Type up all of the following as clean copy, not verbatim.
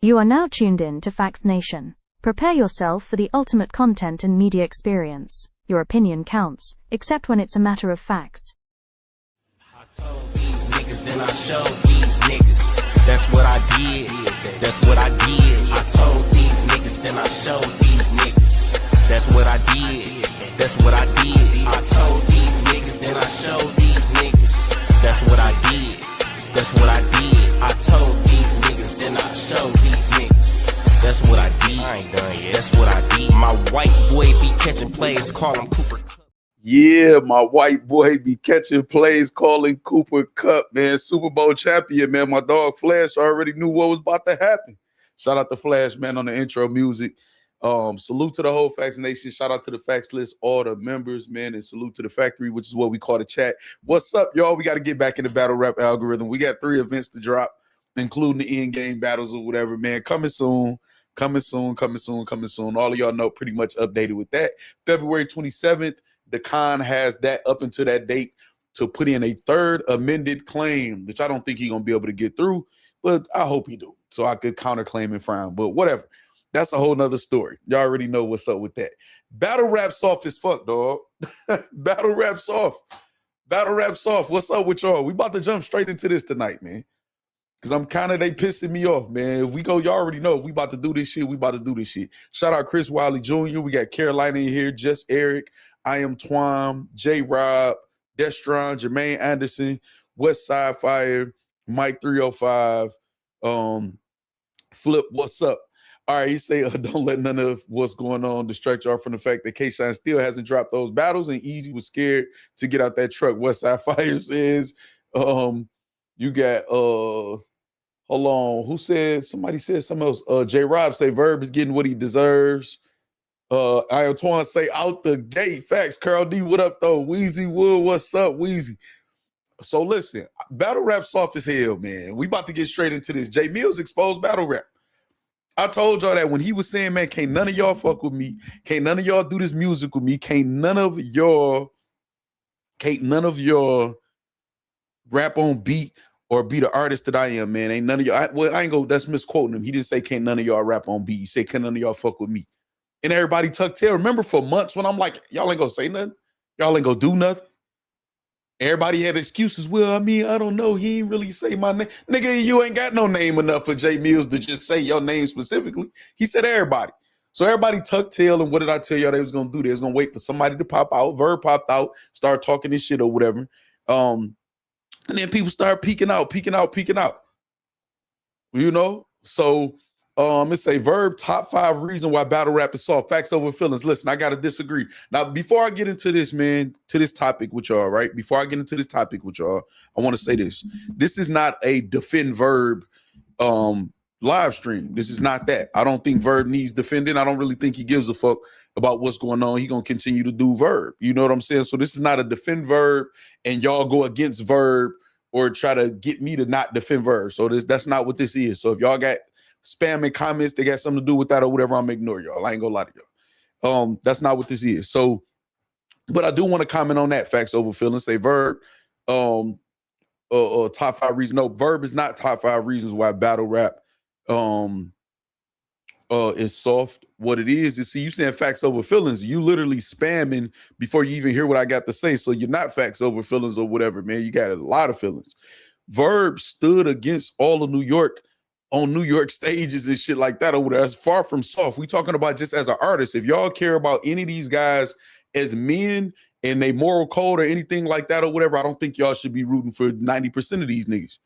You are now tuned in to Factz Nation. Prepare yourself for the ultimate content and media experience. Your opinion counts, except when it's a matter of facts. I told these niggas, then I showed these niggas. That's what I did. That's what I did. I told these niggas, then I showed these niggas. That's what I did. That's what I did. I told these niggas, then I showed these niggas. That's what I did. That's what I did. I told these niggas, then I showed these niggas. That's what I did. I ain't done yet. That's what I did. My white boy be catching plays, call him Cooper. Yeah, my white boy be catching plays, calling Cooper Cup, man. Super Bowl champion, man. My dog Flash already knew what was about to happen. Shout out to Flash, man, on the intro music. Salute to the whole Factz Nation. Shout out to the Factz list, all the members, man, and salute to the factory, which is what we call the chat. What's up, y'all? We got to get back in the battle rap algorithm. We got 3 events to drop, including the in-game battles or whatever, man. Coming soon. Coming soon, coming soon, coming soon. All of y'all know pretty much updated with that. February 27th, the con has that up until that date to put in a 3rd amended claim, which I don't think he's going to be able to get through, but I hope he do, so I could counterclaim and frown. But whatever. That's a whole nother story. Y'all already know what's up with that. Battle rap soft as fuck, dog. Battle rap soft. Battle rap soft. What's up with y'all? We about to jump straight into this tonight, man. Because they pissing me off, man. If we go, y'all already know if we about to do this shit, we about to do this shit. Shout out Chris Wiley Jr. We got Carolina in here, Just Eric, I Am Twine, J Rob, Destron, Jermaine Anderson, West Side Fire, Mike 305, Flip, what's up? All right, he say, don't let none of what's going on distract y'all from the fact that K-Shine still hasn't dropped those battles and Easy was scared to get out that truck. West Side Fire says, you got, hold on, who said, somebody said something else. J Rob say Verb is getting what he deserves. I am Twan say out the gate. Facts. Carl D, what up though? Weezy Wood, what's up, Weezy? So listen, battle rap soft as hell, man. We about to get straight into this. Jae Millz exposed battle rap. I told y'all that when he was saying, man, can't none of y'all fuck with me. Can't none of y'all do this music with me. Can't none of y'all rap on beat or be the artist that I am, man. Ain't none of y'all. Well, I ain't go, that's misquoting him. He didn't say, can't none of y'all rap on beat. He said, can't none of y'all fuck with me. And everybody tucked tail. Remember for months when I'm like, y'all ain't gonna say nothing? Y'all ain't gonna do nothing? Everybody had excuses. Well, I mean, I don't know. He ain't really say my name. Nigga, you ain't got no name enough for Jae Millz to just say your name specifically. He said everybody. So everybody tucked tail, and what did I tell y'all they was gonna do? They was gonna wait for somebody to pop out. Verb popped out, start talking this shit or whatever. And then people start peeking out. You know? So let's say Verb top 5 reason why battle rap is soft. Facts over feelings. Listen, I gotta disagree. Now, before I get into this, man, to this topic with y'all, right? Before I get into this topic with y'all, I want to say this. This is not a defend Verb live stream. This is not that. I don't think Verb needs defending. I don't really think he gives a fuck about what's going on. He gonna continue to do Verb. You know what I'm saying? So this is not a defend Verb and y'all go against Verb or try to get me to not defend Verb. So that's not what this is. So if y'all got spam and comments, they got something to do with that or whatever, I'm ignore y'all. I ain't gonna lie to y'all. That's not what this is. So, but I do want to comment on that. Facts over feelings. Say Verb, top 5 reasons. No, Verb is not top 5 reasons why battle rap is soft. What it is, see, you saying facts over feelings. You literally spamming before you even hear what I got to say. So you're not facts over feelings or whatever, man. You got a lot of feelings. Verb stood against all of New York on New York stages and shit like that over there. That's far from soft. We talking about just as an artist. If y'all care about any of these guys as men and they moral code or anything like that or whatever, I don't think y'all should be rooting for 90% of these niggas.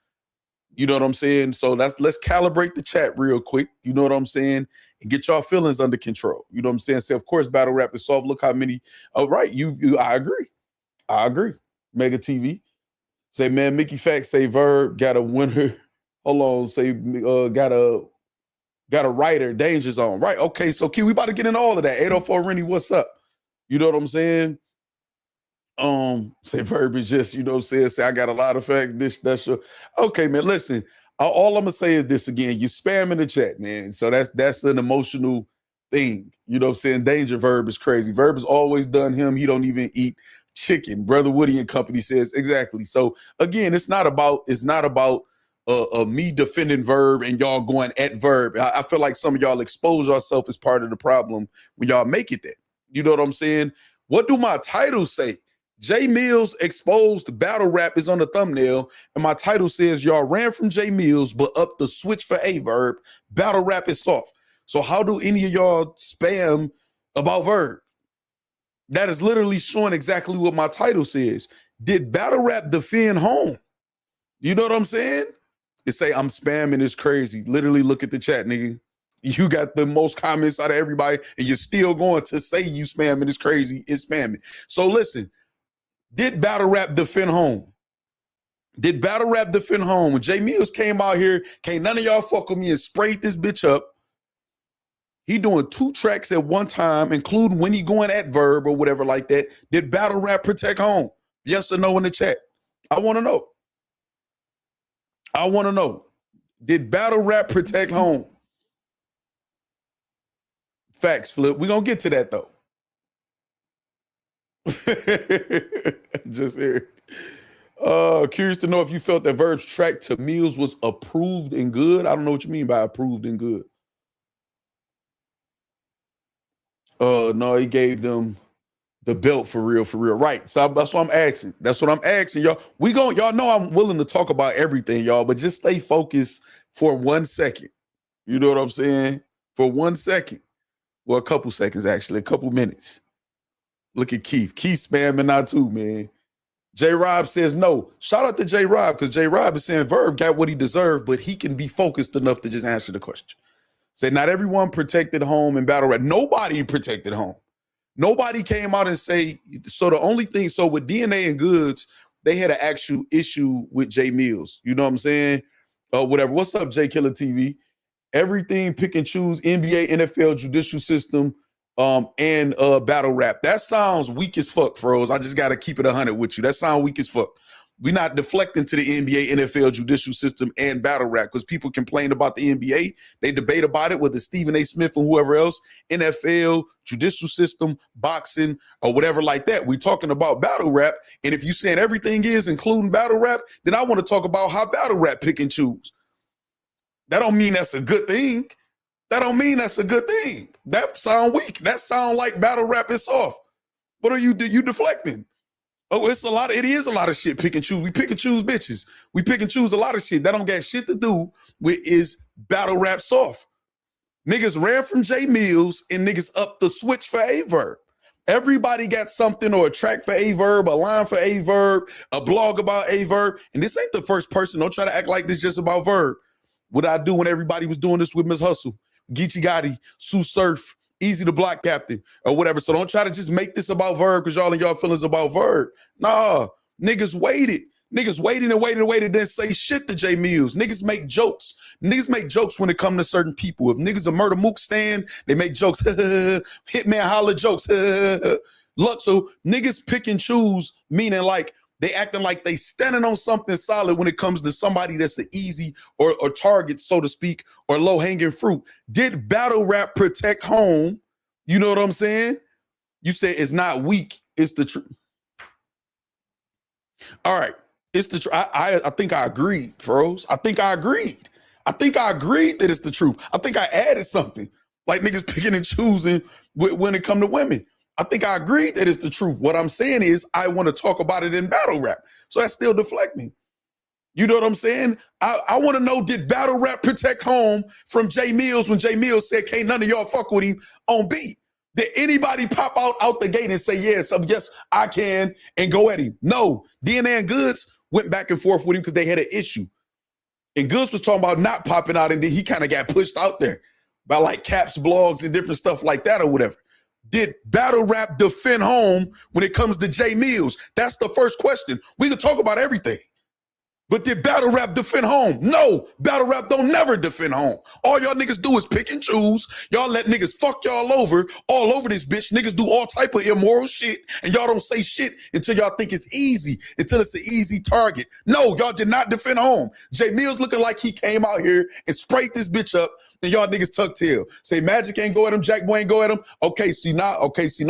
You know what I'm saying? So let's calibrate the chat real quick. You know what I'm saying? And get y'all feelings under control. You know what I'm saying? So of course, battle rap is soft. Look how many. Oh, right. I agree. Mega TV. Say, man, Mickey Factz say Verb got a winner. Hold on, say got a writer, Danger Zone. Right. Okay, so Q, we about to get into all of that. 804 Rennie, what's up? You know what I'm saying? Say Verb is just, you know what I'm saying? Say I got a lot of facts. That's your okay, man. Listen, all I'm gonna say is this again. You spam in the chat, man. So that's an emotional thing. You know what I'm saying? Danger Verb is crazy. Verb has always done him. He don't even eat chicken. Brother Woody and Company says exactly. So again, it's not about me defending Verb and y'all going at Verb. I feel like some of y'all expose yourself as part of the problem when y'all make it that. You know what I'm saying? What do my titles say? Jae Millz exposed battle rap is on the thumbnail, and my title says y'all ran from Jae Millz, but up the switch for A Verb. Battle rap is soft. So how do any of y'all spam about Verb? That is literally showing exactly what my title says. Did battle rap defend home? You know what I'm saying? It say I'm spamming is crazy. Literally look at the chat, nigga. You got the most comments out of everybody, and you're still going to say you spamming is crazy. It's spamming. So listen, did battle rap defend home? Did battle rap defend home? When Jae Millz came out here, can't none of y'all fuck with me and sprayed this bitch up. He doing 2 tracks at one time, including when he going at Verb or whatever like that. Did battle rap protect home? Yes or no in the chat? I want to know. I want to know. Did battle rap protect home? Facts, Flip. We're going to get to that, though. Just here. Curious to know if you felt that Verb's track to Millz was approved and good. I don't know what you mean by approved and good. No, he gave them the belt for real, right? So that's what I'm asking. That's what I'm asking, y'all. Y'all know I'm willing to talk about everything, y'all, but just stay focused for 1 second. You know what I'm saying? For 1 second. Well, a couple seconds, actually, a couple minutes. Look at Keith. Keith spamming now too, man. J Rob says no. Shout out to J Rob, because J Rob is saying Verb got what he deserved, but he can be focused enough to just answer the question. Say not everyone protected home in battle rap. Nobody protected home. Nobody came out and say, so the only thing, so with DNA and Goods, they had an actual issue with Jae Millz. You know what I'm saying? Whatever. What's up, J Killer TV? Everything pick and choose, NBA, NFL, judicial system, and battle rap. That sounds weak as fuck, Froze. I just got to keep it 100 with you. That sounds weak as fuck. We're not deflecting to the NBA, NFL, judicial system, and battle rap, because people complain about the NBA. They debate about it, whether Stephen A. Smith and whoever else, NFL, judicial system, boxing, or whatever like that. We're talking about battle rap, and if you're saying everything is, including battle rap, then I want to talk about how battle rap pick and choose. That don't mean that's a good thing. That don't mean that's a good thing. That sound weak. That sound like battle rap is soft. What are you deflecting? Oh, it is a lot of shit pick and choose. We pick and choose bitches. We pick and choose a lot of shit. That don't got shit to do with is battle rap soft. Niggas ran from Jae Millz and niggas up the switch for A Verb. Everybody got something, or a track for A Verb, a line for A Verb, a blog about A Verb. And this ain't the first person. Don't try to act like this just about Verb. What I do when everybody was doing this with Miss Hustle, Geechee Gotti, Sue Surf, Easy the Block Captain, or whatever. So don't try to just make this about Verb because y'all and y'all feelings about Verb. Nah, niggas waited. Niggas waited and waited and waited, then say shit to Jae Millz. Niggas make jokes. Niggas make jokes when it come to certain people. If niggas a Murder Mook stand, they make jokes. Hitman holler jokes. Look, so niggas pick and choose, meaning like they acting like they standing on something solid when it comes to somebody that's an easy or target, so to speak, or low-hanging fruit. Did battle rap protect home? You know what I'm saying? You say it's not weak, it's the truth. All right, it's the truth. I think I agreed, Froze. I think I agreed that it's the truth. I think I added something, like niggas picking and choosing when it come to women. I think I agreed that it's the truth. What I'm saying is I want to talk about it in battle rap. So that's still deflecting. You know what I'm saying? I want to know, did battle rap protect home from Jae Millz when Jae Millz said, can't none of y'all fuck with him on beat? Did anybody pop out the gate and say, yes, I can, and go at him? No. DNA and Goods went back and forth with him because they had an issue. And Goods was talking about not popping out, and then he kind of got pushed out there by like Caps blogs and different stuff like that or whatever. Did battle rap defend home when it comes to Jae Millz? That's the first question. We can talk about everything. But did battle rap defend home? No, battle rap don't never defend home. All y'all niggas do is pick and choose. Y'all let niggas fuck y'all over, all over this bitch. Niggas do all type of immoral shit, and y'all don't say shit until y'all think it's easy, until it's an easy target. No, y'all did not defend home. Jae Millz looking like he came out here and sprayed this bitch up, and y'all niggas tuck tail. Say Magic ain't go at him, Jack Boy ain't go at him. Okay, see now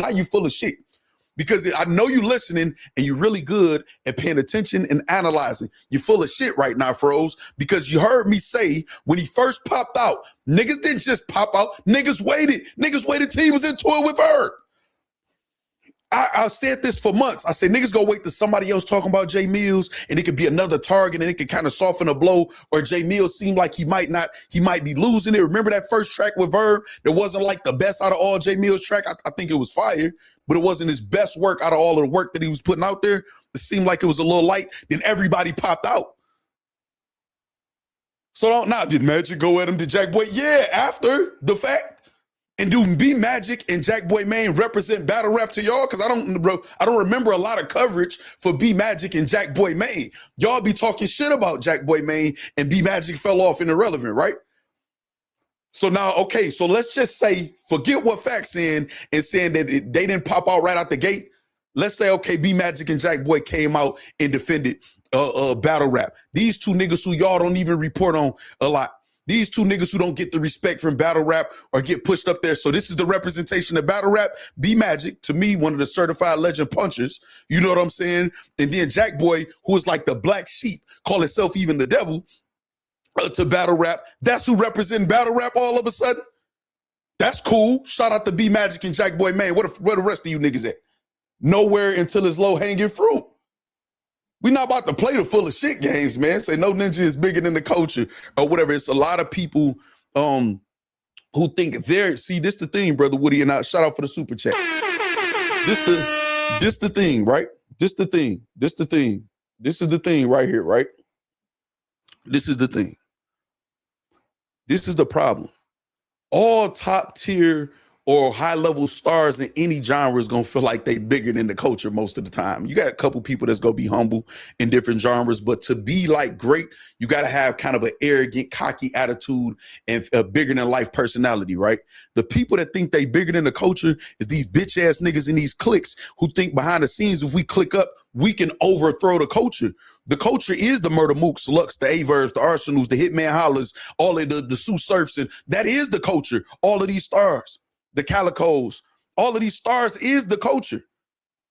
you full of shit. because I know you listening and you're really good at paying attention and analyzing. You're full of shit right now, Froze, because you heard me say when he first popped out, niggas didn't just pop out. Niggas waited. Niggas waited till he was into it with Verb. I said this for months. I said, niggas go wait till somebody else talking about Jae Millz and it could be another target and it could kind of soften a blow, or Jae Millz seemed like he might be losing it. Remember that first track with Verb? That wasn't like the best out of all Jae Millz track. I think it was fire, but it wasn't his best work out of all of the work that he was putting out there. It seemed like it was a little light. Then everybody popped out. So did Magic go at him? Did Jack Boy? Yeah, after the fact. And do B Magic and Jack Boy Maine represent battle rap to y'all? Because I don't remember a lot of coverage for B Magic and Jack Boy Maine. Y'all be talking shit about Jack Boy Maine and B Magic fell off in irrelevant, right? So now, okay, so let's just say, forget what Factz saying and saying that they didn't pop out right out the gate. Let's say, okay, B Magic and Jack Boy came out and defended battle rap. These two niggas who y'all don't even report on a lot. These two niggas who don't get the respect from battle rap or get pushed up there. So this is the representation of battle rap. B Magic, to me, one of the certified legend punchers. You know what I'm saying? And then Jack Boy, who is like the black sheep, call himself even the devil, to battle rap. That's who represent battle rap all of a sudden. That's cool. Shout out to B Magic and Jack Boy Maine. Where the rest of you niggas at? Nowhere until it's low hanging fruit. We not about to play the full of shit games, man. Say no ninja is bigger than the culture or whatever. It's a lot of people who think see, this the thing, Brother Woody, and shout out for the super chat. This the thing, right? This is the thing right here, right? This is the thing. This is the problem. All top tier or high-level stars in any genre is going to feel like they bigger than the culture most of the time. You got a couple people that's going to be humble in different genres, but to be like great, you got to have kind of an arrogant, cocky attitude and a bigger-than-life personality, right? The people that think they bigger than the culture is these bitch-ass niggas in these cliques who think behind the scenes, if we click up, we can overthrow the culture. The culture is the Murder Mooks, Lux, the AYE VERBs, the Arsenals, the Hitman Hollers, all of the Sue Surfs, and that is the culture, all of these stars. The Calicos, all of these stars is the culture.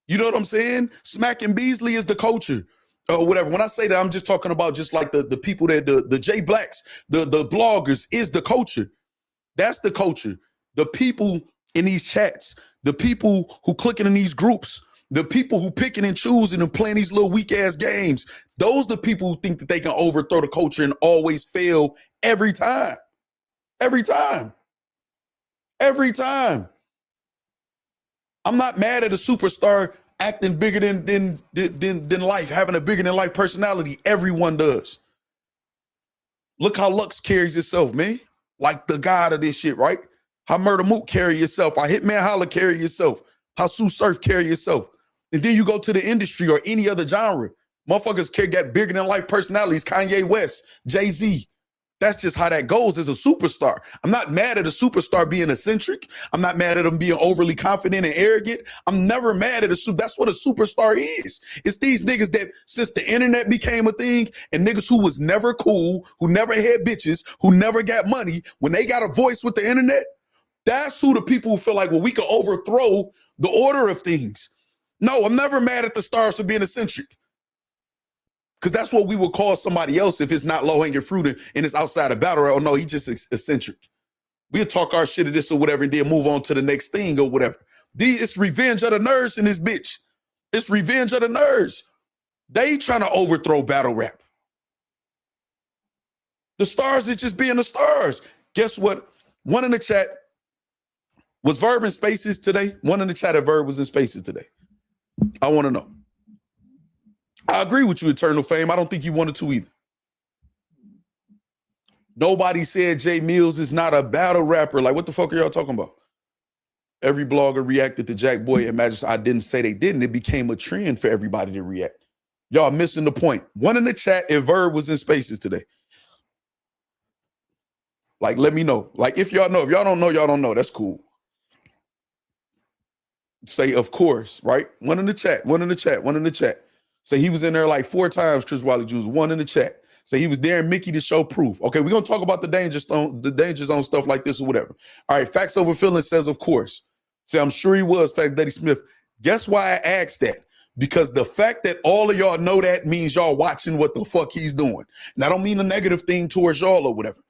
You know what I'm saying? Smack and Beasley is the culture or whatever. When I say that, I'm just talking about just like the people that the J Blacks, the bloggers is the culture. That's the culture. The people in these chats, the people who clicking in these groups, the people who picking and choosing and playing these little weak ass games. Those are the people who think that they can overthrow the culture and always fail every time. Every time. Every time. I'm not mad at a superstar acting bigger than life, having a bigger than life personality. Everyone does. Look how Lux carries itself, man. Like the god of this shit, right? How Murder Mook carry yourself. How Hitman Holler carry yourself. How Sue Surf carry yourself. And then you go to the industry or any other genre. Motherfuckers got bigger than life personalities. Kanye West, Jay-Z. That's just how that goes as a superstar. I'm not mad at a superstar being eccentric. I'm not mad at them being overly confident and arrogant. I'm never mad at that's what a superstar is. It's these niggas that since the internet became a thing and niggas who was never cool, who never had bitches, who never got money, when they got a voice with the internet, that's who the people who feel like, well, we can overthrow the order of things. No, I'm never mad at the stars for being eccentric. Because that's what we would call somebody else if it's not low-hanging fruit and it's outside of battle. Or no, he just eccentric. We'll talk our shit of this or whatever and then move on to the next thing or whatever. It's revenge of the nerds in this bitch. It's revenge of the nerds. They trying to overthrow battle rap. The stars is just being the stars. Guess what? One in the chat, was Verb in Spaces today? One in the chat at Verb was in Spaces today. I want to know. I agree with you, Eternal Fame. I don't think you wanted to either. Nobody said Jae Millz is not a battle rapper. Like, what the fuck are y'all talking about? Every blogger reacted to Jack Boy and Magic. I didn't say they didn't. It became a trend for everybody to react. Y'all missing the point. One in the chat, if Verb was in Spaces today. Like, let me know. Like, if y'all know. If y'all don't know, y'all don't know. That's cool. Say, of course, right? One in the chat, one in the chat, one in the chat. Say he was in there like 4 times, Chris Wiley Jews, one in the chat. Say he was there and Mickey to show proof. Okay, we're going to talk about the danger zone stuff like this or whatever. All right, Facts Over Feelings says, of course. Say, I'm sure he was, Facts Daddy Smith. Guess why I asked that? Because the fact that all of y'all know that means y'all watching what the fuck he's doing. And I don't mean a negative thing towards y'all or whatever.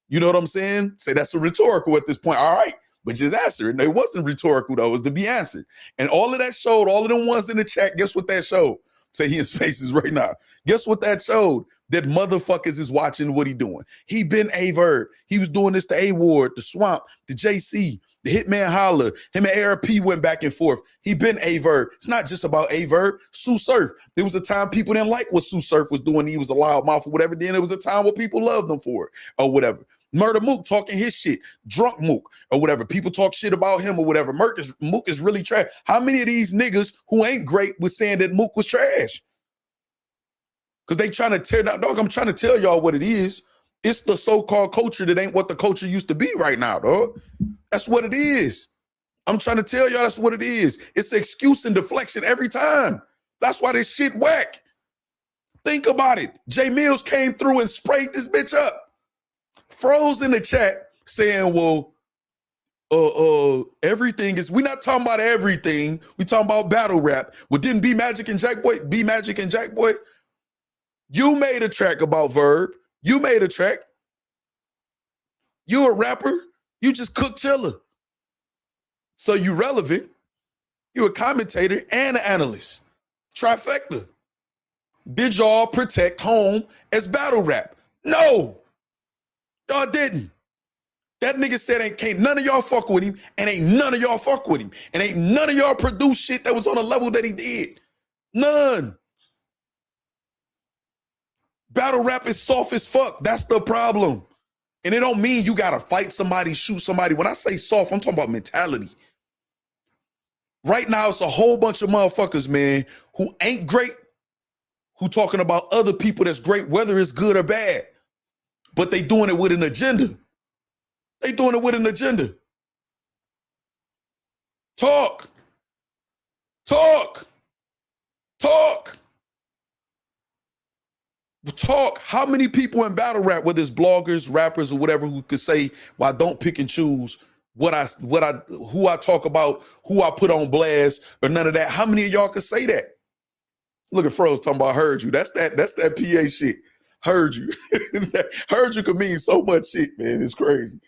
You know what I'm saying? Say that's a rhetorical at this point. All right, but just answer it. And it wasn't rhetorical though, it was to be answered. And all of that showed, all of them ones in the chat, guess what that showed? Say he in spaces right now. Guess what that showed? That motherfuckers is watching what he doing. He been A Verb. He was doing this to A Ward, the Swamp, the JC, the Hitman Holla. Him and ARP went back and forth. He been A Verb. It's not just about A Verb. Sue Surf. There was a time people didn't like what Sue Surf was doing. He was a loud mouth or whatever. Then there was a time where people loved him for it or whatever. Murder Mook talking his shit. Drunk Mook or whatever. People talk shit about him or whatever. Mook is really trash. How many of these niggas who ain't great was saying that Mook was trash? Because they trying to tear down, dog. I'm trying to tell y'all what it is. It's the so-called culture that ain't what the culture used to be right now, dog. That's what it is. I'm trying to tell y'all that's what it is. It's excuse and deflection every time. That's why this shit whack. Think about it. Jae Millz came through and sprayed this bitch up. Froze in the chat saying, well, everything is, we're not talking about everything. We talking about battle rap. Well, didn't B Magic and Jack Boy, you made a track about Verb. You made a track. You a rapper. You just cook chiller. So you relevant. You a commentator and an analyst. Trifecta. Did y'all protect home as battle rap? No. Y'all didn't. That nigga said can't none of y'all fuck with him, and ain't none of y'all fuck with him. And ain't none of y'all produce shit that was on the level that he did. None. Battle rap is soft as fuck. That's the problem. And it don't mean you gotta fight somebody, shoot somebody. When I say soft, I'm talking about mentality. Right now, it's a whole bunch of motherfuckers, man, who ain't great, who talking about other people that's great, whether it's good or bad. But they doing it with an agenda. They doing it with an agenda. Talk. Talk. Talk. Talk. How many people in battle rap, whether it's bloggers, rappers, or whatever, who could say, well, I don't pick and choose who I talk about, who I put on blast, or none of that? How many of y'all could say that? Look at Froze talking about heard you. That's that PA shit. Heard you. Heard you could mean so much shit, man. It's crazy.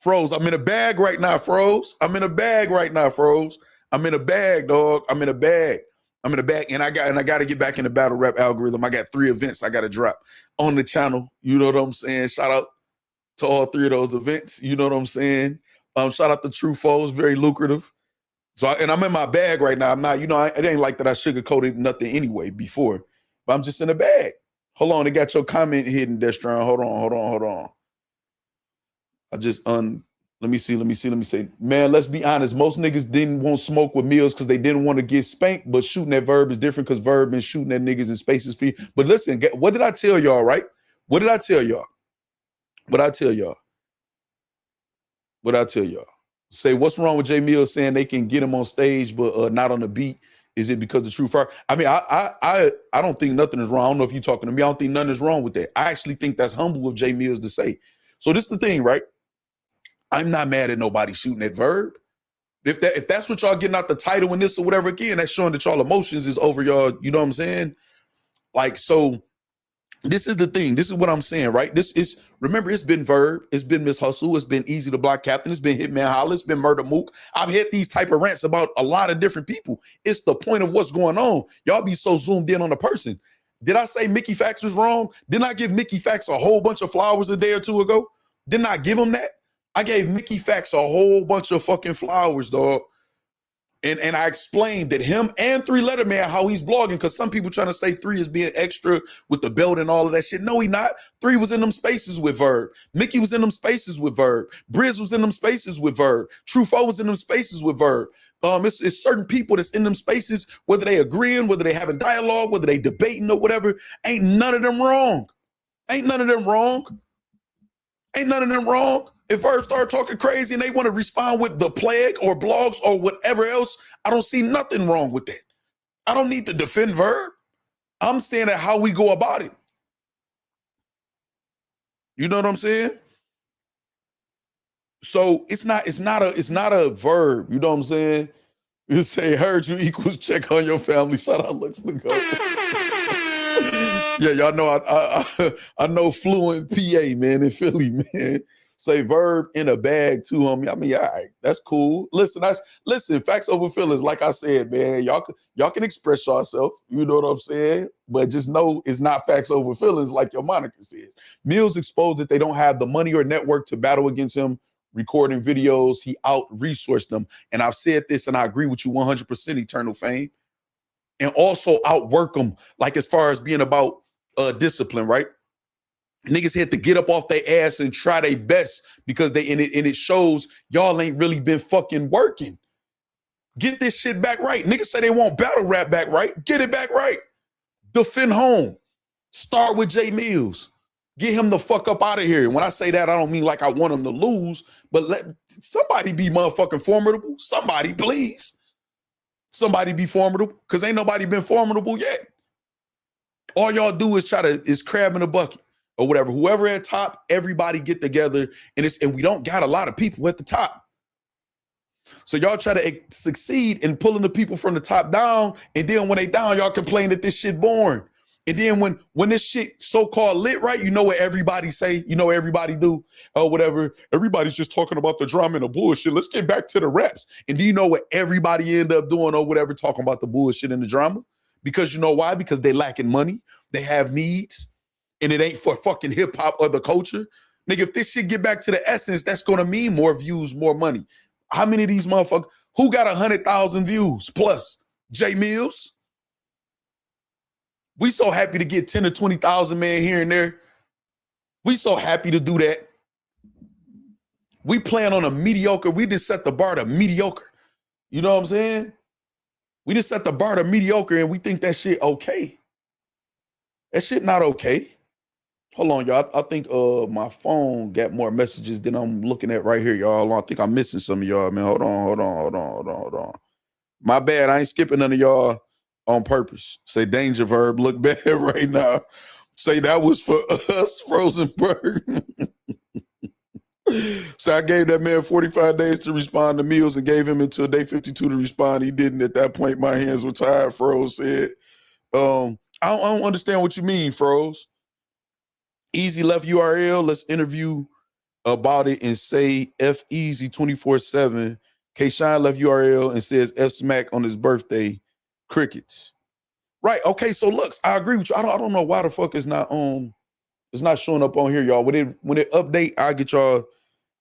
Froze, I'm in a bag right now, Froze. I'm in a bag right now, Froze. I'm in a bag, dog. I'm in a bag. I'm in a bag, and I got to get back in the battle rap algorithm. I got 3 events I got to drop on the channel. You know what I'm saying? Shout out to all 3 of those events. You know what I'm saying? Shout out to True Foes, very lucrative. So, and I'm in my bag right now. I'm not, it ain't like that I sugarcoated nothing anyway before, but I'm just in a bag. Hold on, they got your comment hidden, Destron. Hold on. I just let me see. Man, let's be honest. Most niggas didn't want smoke with Millz because they didn't want to get spanked, but shooting at Verb is different because Verb been shooting at niggas in spaces for you. But listen, what did I tell y'all, right? What did I tell y'all? Say, what's wrong with Jae Millz saying they can get him on stage but not on the beat? Is it because of True Fire? I mean, I don't think nothing is wrong. I don't know if you're talking to me. I don't think nothing is wrong with that. I actually think that's humble of Jae Millz to say. So this is the thing, right? I'm not mad at nobody shooting at Verb. If that's what y'all getting out the title and this or whatever, again, that's showing that y'all emotions is over y'all, you know what I'm saying? Like, so this is the thing. This is what I'm saying, right? Remember, it's been Verb, it's been Miss Hustle, it's been Easy the Block Captain, it's been Hitman Holla, it's been Murder Mook. I've had these type of rants about a lot of different people. It's the point of what's going on. Y'all be so zoomed in on the person. Did I say Mickey Factz was wrong? Didn't I give Mickey Factz a whole bunch of flowers a day or 2 ago? Didn't I give him that? I gave Mickey Factz a whole bunch of fucking flowers, dog. And I explained that him and 3 Letter Man, how he's blogging, because some people trying to say 3 is being extra with the belt and all of that shit. No, he not. 3 was in them spaces with Verb. Mickey was in them spaces with Verb. Briz was in them spaces with Verb. True Foe was in them spaces with Verb. It's certain people that's in them spaces, whether they agreeing, whether they having dialogue, whether they debating or whatever. Ain't none of them wrong. Ain't none of them wrong. If Verb start talking crazy and they want to respond with the plague or blogs or whatever else, I don't see nothing wrong with that. I don't need to defend Verb. I'm saying that how we go about it. You know what I'm saying? So it's not a Verb, you know what I'm saying? You say, heard you equals check on your family. Shout out Lux the Go. Yeah, y'all know I know fluent PA, man, in Philly, man. Say verb in a bag too, homie. I mean, all right, that's cool. Listen, facts over feelings. Like I said, man, y'all can express yourself. You know what I'm saying? But just know it's not facts over feelings, like your moniker says. Millz exposed that they don't have the money or network to battle against him. Recording videos, he out-resourced them. And I've said this, and I agree with you 100%, Eternal Fame. And also outwork them, like as far as being about discipline, right? Niggas had to get up off their ass and try their best because it shows y'all ain't really been fucking working. Get this shit back right. Niggas say they want battle rap back right. Get it back right. Defend home. Start with Jae Millz. Get him the fuck up out of here. When I say that, I don't mean like I want him to lose, but let somebody be motherfucking formidable. Somebody, please. Somebody be formidable, because ain't nobody been formidable yet. All y'all do is crab in a bucket or whatever. Whoever at top, everybody get together, and we don't got a lot of people at the top. So y'all try to succeed in pulling the people from the top down, and then when they down, y'all complain that this shit boring. And then when this shit so-called lit, right, you know what everybody say, you know what everybody do, or whatever. Everybody's just talking about the drama and the bullshit. Let's get back to the raps. And do you know what everybody end up doing or whatever, talking about the bullshit and the drama? Because you know why? Because they lacking money. They have needs. And it ain't for fucking hip-hop or the culture. Nigga, if this shit get back to the essence, that's going to mean more views, more money. How many of these motherfuckers, who got 100,000 views plus? Jae Millz? We so happy to get 10 or 20,000, man, here and there. We so happy to do that. We plan on a mediocre. We just set the bar to mediocre. You know what I'm saying? We just set the bar to mediocre and we think that shit okay. That shit not okay. Hold on, y'all. I think my phone got more messages than I'm looking at right here, y'all. I think I'm missing some of y'all, man. Hold on. My bad. I ain't skipping none of y'all on purpose. Say danger verb, look bad right now. Say that was for us, Frozenberg. So I gave that man 45 days to respond to Millz and gave him until day 52 to respond. He didn't. At that point, my hands were tired, Froze said. I don't understand what you mean, Froze. Easy left URL. Let's interview about it and say F Easy 24/7. K Shine left URL and says F Smack on his birthday. Crickets. Right. Okay. So looks, I agree with you. I don't know why the fuck it's not showing up on here, y'all. When it update, I'll get y'all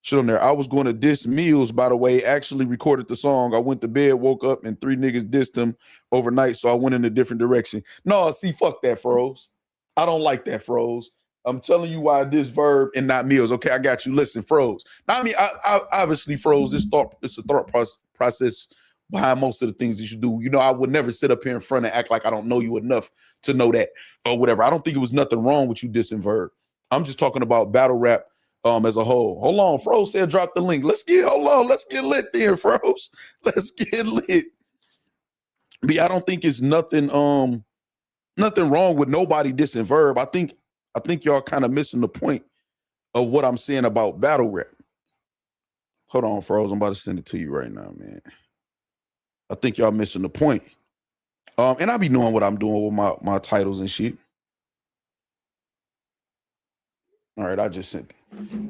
shit on there. I was going to diss Millz, by the way. Actually recorded the song. I went to bed, woke up, and 3 niggas dissed him overnight. So I went in a different direction. No, see, fuck that, Froze. I don't like that, Froze. I'm telling you why this verb and not Millz. Okay, I got you. Listen, Froze. Now, I mean, I obviously, Froze, it's a thought process behind most of the things that you do. You know, I would never sit up here in front and act like I don't know you enough to know that or whatever. I don't think it was nothing wrong with you dissing verb. I'm just talking about battle rap as a whole. Hold on, Froze said drop the link. Let's get lit there, Froze. Let's get lit. But yeah, I don't think it's nothing wrong with nobody dissing verb. I think y'all kind of missing the point of what I'm saying about battle rap. Hold on, Froze. I'm about to send it to you right now, man. I think y'all missing the point. And I be knowing what I'm doing with my titles and shit. All right, I just sent it.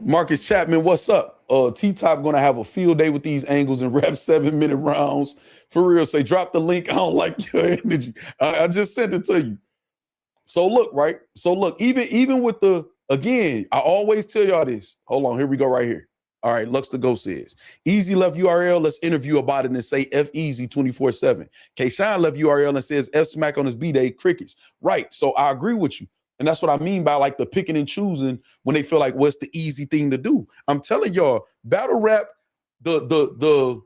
Marcus Chapman, what's up? T-Top gonna have a field day with these angles and rap 7-minute rounds. For real, say drop the link. I don't like your energy. I just sent it to you. So look, right? So look, even with again, I always tell y'all this. Hold on, here we go right here. All right, Lux the Go says, Easy left URL, let's interview about it and say F Easy 24/7. K Shine left URL and says F Smack on his B-Day, crickets. Right, so I agree with you. And that's what I mean by like the picking and choosing when they feel like what's the easy thing to do. I'm telling y'all, battle rap, the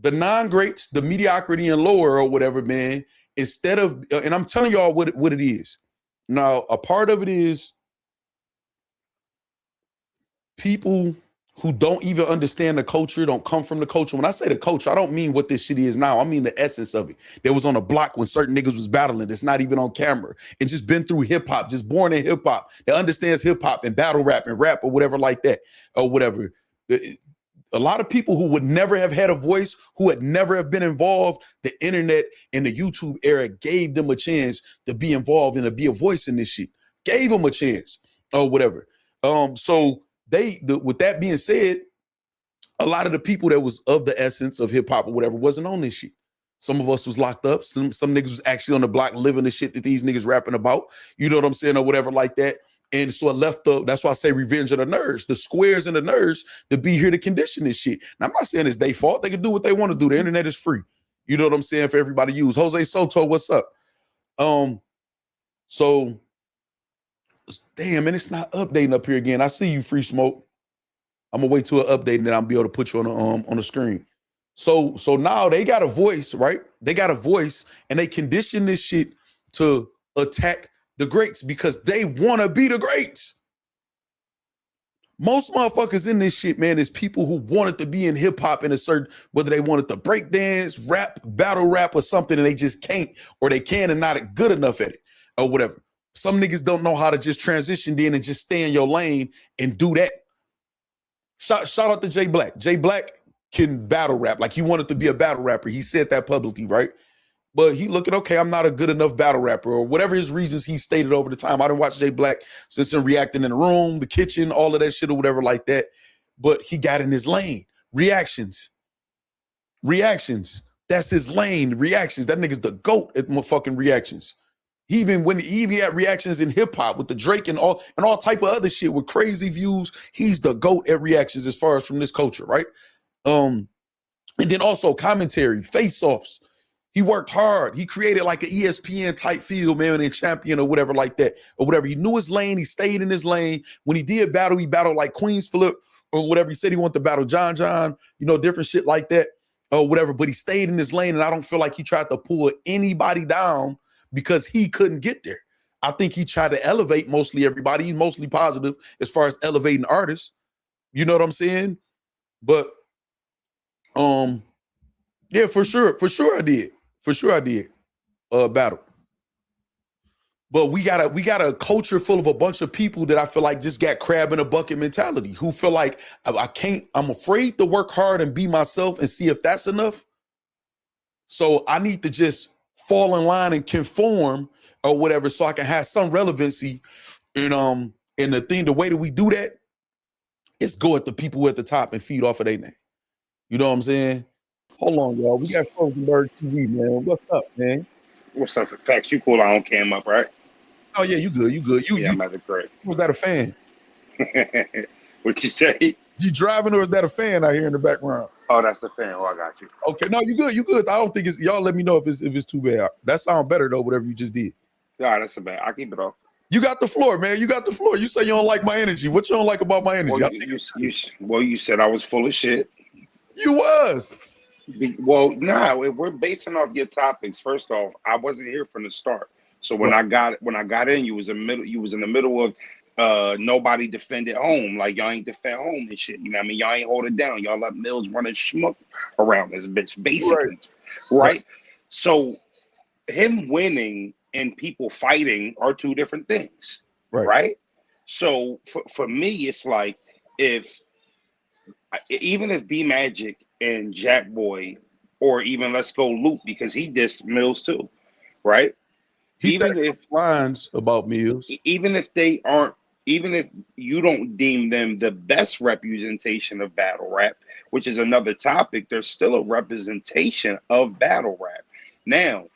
non-greats, the mediocrity and lower or whatever, man, instead of, and I'm telling y'all what it is. Now, a part of it is people who don't even understand the culture, don't come from the culture. When I say the culture, I don't mean what this shit is now. I mean the essence of it. That was on a block when certain niggas was battling. That's not even on camera. And just been through hip hop, just born in hip hop. That understands hip hop and battle rap and rap or whatever like that or whatever. A lot of people who would never have had a voice, who had never have been involved, the internet and the YouTube era gave them a chance to be involved and to be a voice in this shit. Gave them a chance or whatever. So with that being said, a lot of the people that was of the essence of hip hop or whatever wasn't on this shit. Some of us was locked up. Some niggas was actually on the block living the shit that these niggas rapping about. You know what I'm saying, or whatever like that. And so it left that's why I say revenge of the nerds, the squares and the nerds to be here to condition this shit. Now, I'm not saying it's their fault. They can do what they want to do. The internet is free. You know what I'm saying, for everybody to use. Jose Soto, what's up? So, damn, man, it's not updating up here again. I see you, Free Smoke. I'm gonna wait till an update and then I'll be able to put you on the screen. So now they got a voice, right? They got a voice and they condition this shit to attack the greats because they want to be the greats. Most motherfuckers in this shit, man, is people who wanted to be in hip hop in a certain, whether they wanted to break dance, rap, battle rap, or something, and they just can't, or they can and not good enough at it, or whatever. Some niggas don't know how to just transition in and just stay in your lane and do that. Shout out to Jay Black. Jay Black can battle rap. Like, he wanted to be a battle rapper. He said that publicly, right? But he looking, okay, I'm not a good enough battle rapper, or whatever his reasons he stated over the time. I didn't watch Jay Black since him reacting in the room, the kitchen, all of that shit or whatever like that. But he got in his lane. Reactions. That's his lane. Reactions. That nigga's the GOAT at motherfucking reactions. He even had reactions in hip hop with the Drake and all type of other shit with crazy views. He's the GOAT at reactions as far as from this culture, right? And then also commentary, face-offs. He worked hard. He created like an ESPN type feel, man, and champion or whatever like that, or whatever. He knew his lane. He stayed in his lane. When he did battle, he battled like Queens Phillip or whatever. He said he wanted to battle John, you know, different shit like that or whatever. But he stayed in his lane, and I don't feel like he tried to pull anybody down because he couldn't get there. I think he tried to elevate mostly everybody. He's mostly positive as far as elevating artists. You know what I'm saying? But yeah, for sure I did. Battle. But we got a culture full of a bunch of people that I feel like just got crab in a bucket mentality, who feel like I'm afraid to work hard and be myself and see if that's enough. So I need to just fall in line and conform or whatever so I can have some relevancy. And the way that we do that is go at the people at the top and feed off of their name. You know what I'm saying? Hold on, y'all. We got Frozenberg TV, man. What's up, man? What's up? Factz, you cool? I don't cam up, right? Oh yeah, you good. I'm at the crib. Was that a fan? What you say? You driving or is that a fan out here in the background? Oh, that's the fan. Oh, I got you. Okay, no, you good. I don't think it's y'all. Let me know if it's too bad. That sounds better though. Whatever you just did. Yeah, that's a bad. I keep it off. You got the floor, man. You got the floor. You say you don't like my energy. What you don't like about my energy? You said I was full of shit. You was. Well, nah. We're basing off your topics. First off, I wasn't here from the start. So when I got in, you was in the middle of nobody defended home. Like, y'all ain't defend home and shit. You know what I mean? Y'all ain't hold it down. Y'all let Millz run and schmuck around this bitch, basically. Right? So him winning and people fighting are two different things. Right? So for me, it's like even if B Magic and Jack Boy, or even let's go Luke, because he dissed Millz too, right? He said lines about Millz. Even if you don't deem them the best representation of battle rap, which is another topic, there's still a representation of battle rap. Now,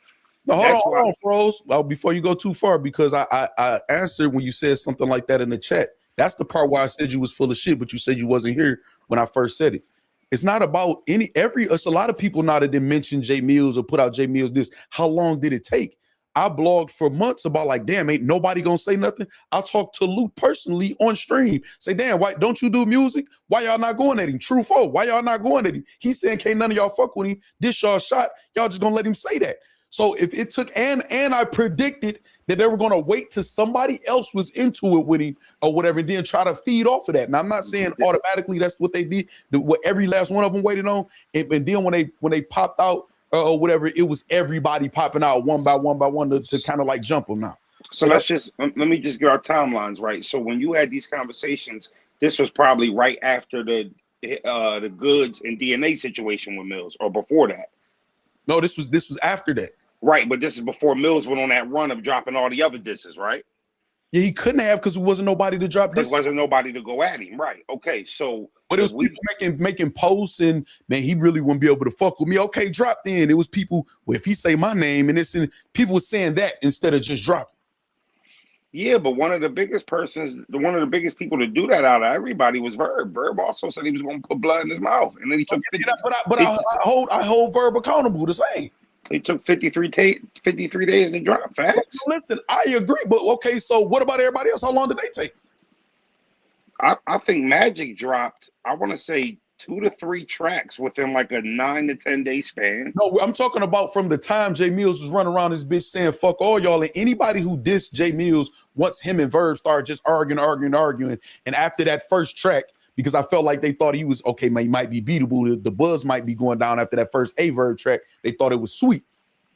hold on, Froze. Well, before you go too far, because I answered when you said something like that in the chat. That's the part where I said you was full of shit, but you said you wasn't here when I first said it. It's not about it's a lot of people now that didn't mention Jae Millz or put out Jae Millz this. How long did it take? I blogged for months about like, damn, ain't nobody gonna say nothing. I talked to Luke personally on stream. Say, damn, why don't you do music? Why y'all not going at him? True foe, why y'all not going at him? He's saying can't none of y'all fuck with him. This y'all shot. Y'all just gonna let him say that. So if it took, and I predicted that they were gonna wait till somebody else was into it with him or whatever, and then try to feed off of that. And I'm not saying automatically that's what they did, what every last one of them waited on. And then when they popped out or whatever, it was everybody popping out one by one to kind of like jump them now. So let me just get our timelines right. So when you had these conversations, this was probably right after the the goods and DNA situation with Millz, or before that? No, this was after that. Right, but this is before Millz went on that run of dropping all the other disses, right? Yeah, he couldn't have because there wasn't nobody to drop this. There wasn't nobody to go at him, right? Okay, so but it was people making posts, and man, he really wouldn't be able to fuck with me. Okay, drop in. It was people. Well, if he say my name and people were saying that instead of just dropping. Yeah, but one of the biggest people to do that out of everybody was Verb. Verb also said he was going to put blood in his mouth, and then he took. I hold Verb accountable the same. It took 53 days to drop. Facts. Listen, I agree, but okay, so what about everybody else? How long did they take? I think Magic dropped, I want to say 2 to 3 tracks within like a 9 to 10 day span. No, I'm talking about from the time Jae Millz was running around this bitch saying fuck all y'all, and anybody who dissed Jae Millz once him and Verb started just arguing. And after that first track, because I felt like they thought he was okay, man, he might be beatable. The buzz might be going down after that first AYE VERB track. They thought it was sweet.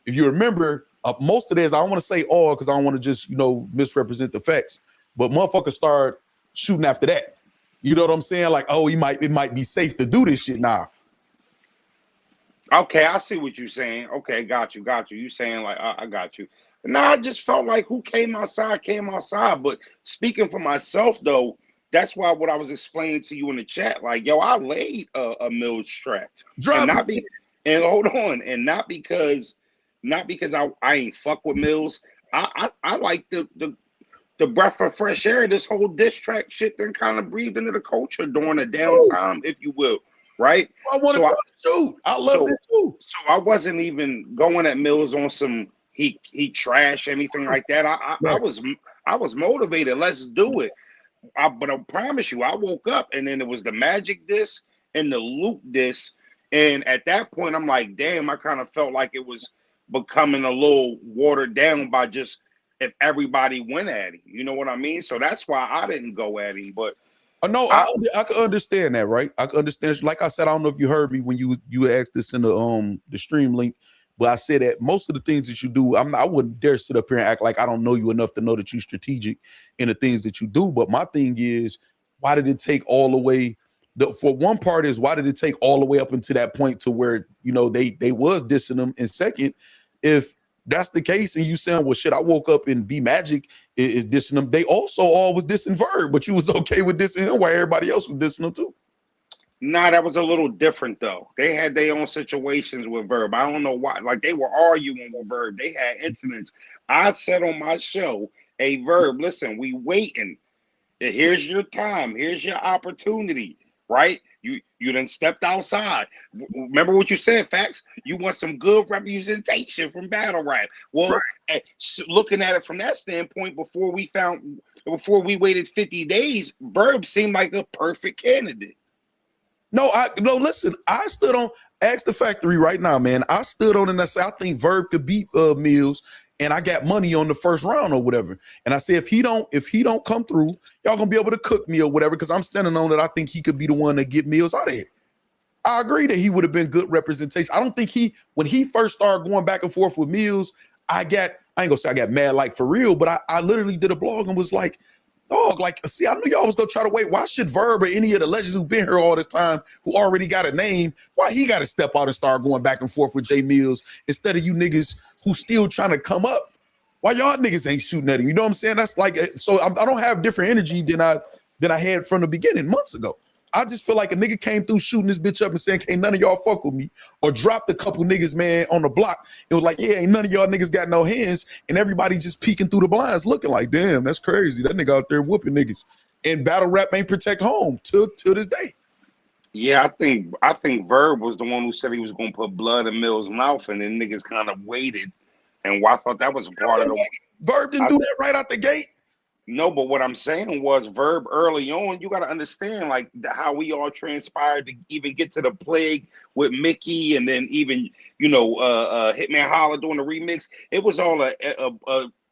If you remember, most of this, I don't want to say all because I don't want to just, misrepresent the facts. But motherfuckers start shooting after that. You know what I'm saying? Like, oh, it might be safe to do this shit now. Okay, I see what you're saying. Okay, got you. You saying like, I got you. Nah, I just felt like who came outside. But speaking for myself, though, that's why what I was explaining to you in the chat, like, yo, I laid a Millz track. And hold on, and not because I ain't fuck with Millz. I like the breath of fresh air. This whole diss track shit then kind of breathed into the culture during the downtime, if you will, right? I want to shoot. I love it too. So I wasn't even going at Millz on some he trash anything like that. I was motivated. Let's do it. But I promise you, I woke up and then it was the Magic disc and the Luke disc. And at that point, I'm like, damn, I kind of felt like it was becoming a little watered down by just if everybody went at him. You know what I mean? So that's why I didn't go at him. But no, I can understand that, right? I can understand. Like I said, I don't know if you heard me when you asked this in the stream link, but I said that most of the things that you do, I wouldn't dare sit up here and act like I don't know you enough to know that you're strategic in the things that you do. But my thing is, why did it take all the way? For one part is, why did it take all the way up into that point to where they was dissing them? And second, if that's the case and you saying, well, shit, I woke up and B Magic is dissing them, they also all was dissing Verb, but you was okay with dissing him while everybody else was dissing him too. Nah, that was a little different though. They had their own situations with Verb. I don't know why. Like, they were arguing with Verb. They had incidents. I said on my show, hey, Verb, listen, we waiting. Here's your time. Here's your opportunity, right? You done stepped outside. Remember what you said, Factz? You want some good representation from battle rap. Well, right. Looking at it from that standpoint, before we waited 50 days, Verb seemed like a perfect candidate. No, listen, I stood on, ask the factory right now, man. I stood on and I said, I think Verb could beat Millz, and I got money on the first round or whatever. And I said, if he don't come through, y'all gonna be able to cook me or whatever, because I'm standing on that. I think he could be the one to get Millz out of here. I agree that he would have been good representation. I don't think when he first started going back and forth with Millz, I ain't gonna say I got mad like for real, but I literally did a blog and was like, dog, like, see, I knew y'all was gonna try to wait. Why should Verb or any of the legends who've been here all this time, who already got a name, why he got to step out and start going back and forth with Jae Millz instead of you niggas who still trying to come up? Why y'all niggas ain't shooting at him? You know what I'm saying? That's like, so I don't have different energy than I had from the beginning months ago. I just feel like a nigga came through shooting this bitch up and saying, "Can't none of y'all fuck with me," or dropped a couple niggas, man, on the block. It was like, yeah, ain't none of y'all niggas got no hands, and everybody just peeking through the blinds, looking like, damn, that's crazy. That nigga out there whooping niggas, and battle rap ain't protect home till this day. Yeah, I think Verb was the one who said he was gonna put blood in Millz' mouth, and then niggas kind of waited, and I thought that was part of the. Verb didn't do that right out the gate. No, but what I'm saying was Verb early on, you got to understand like how we all transpired to even get to the plague with Mickey, and then even, Hitman Holla doing the remix. It was all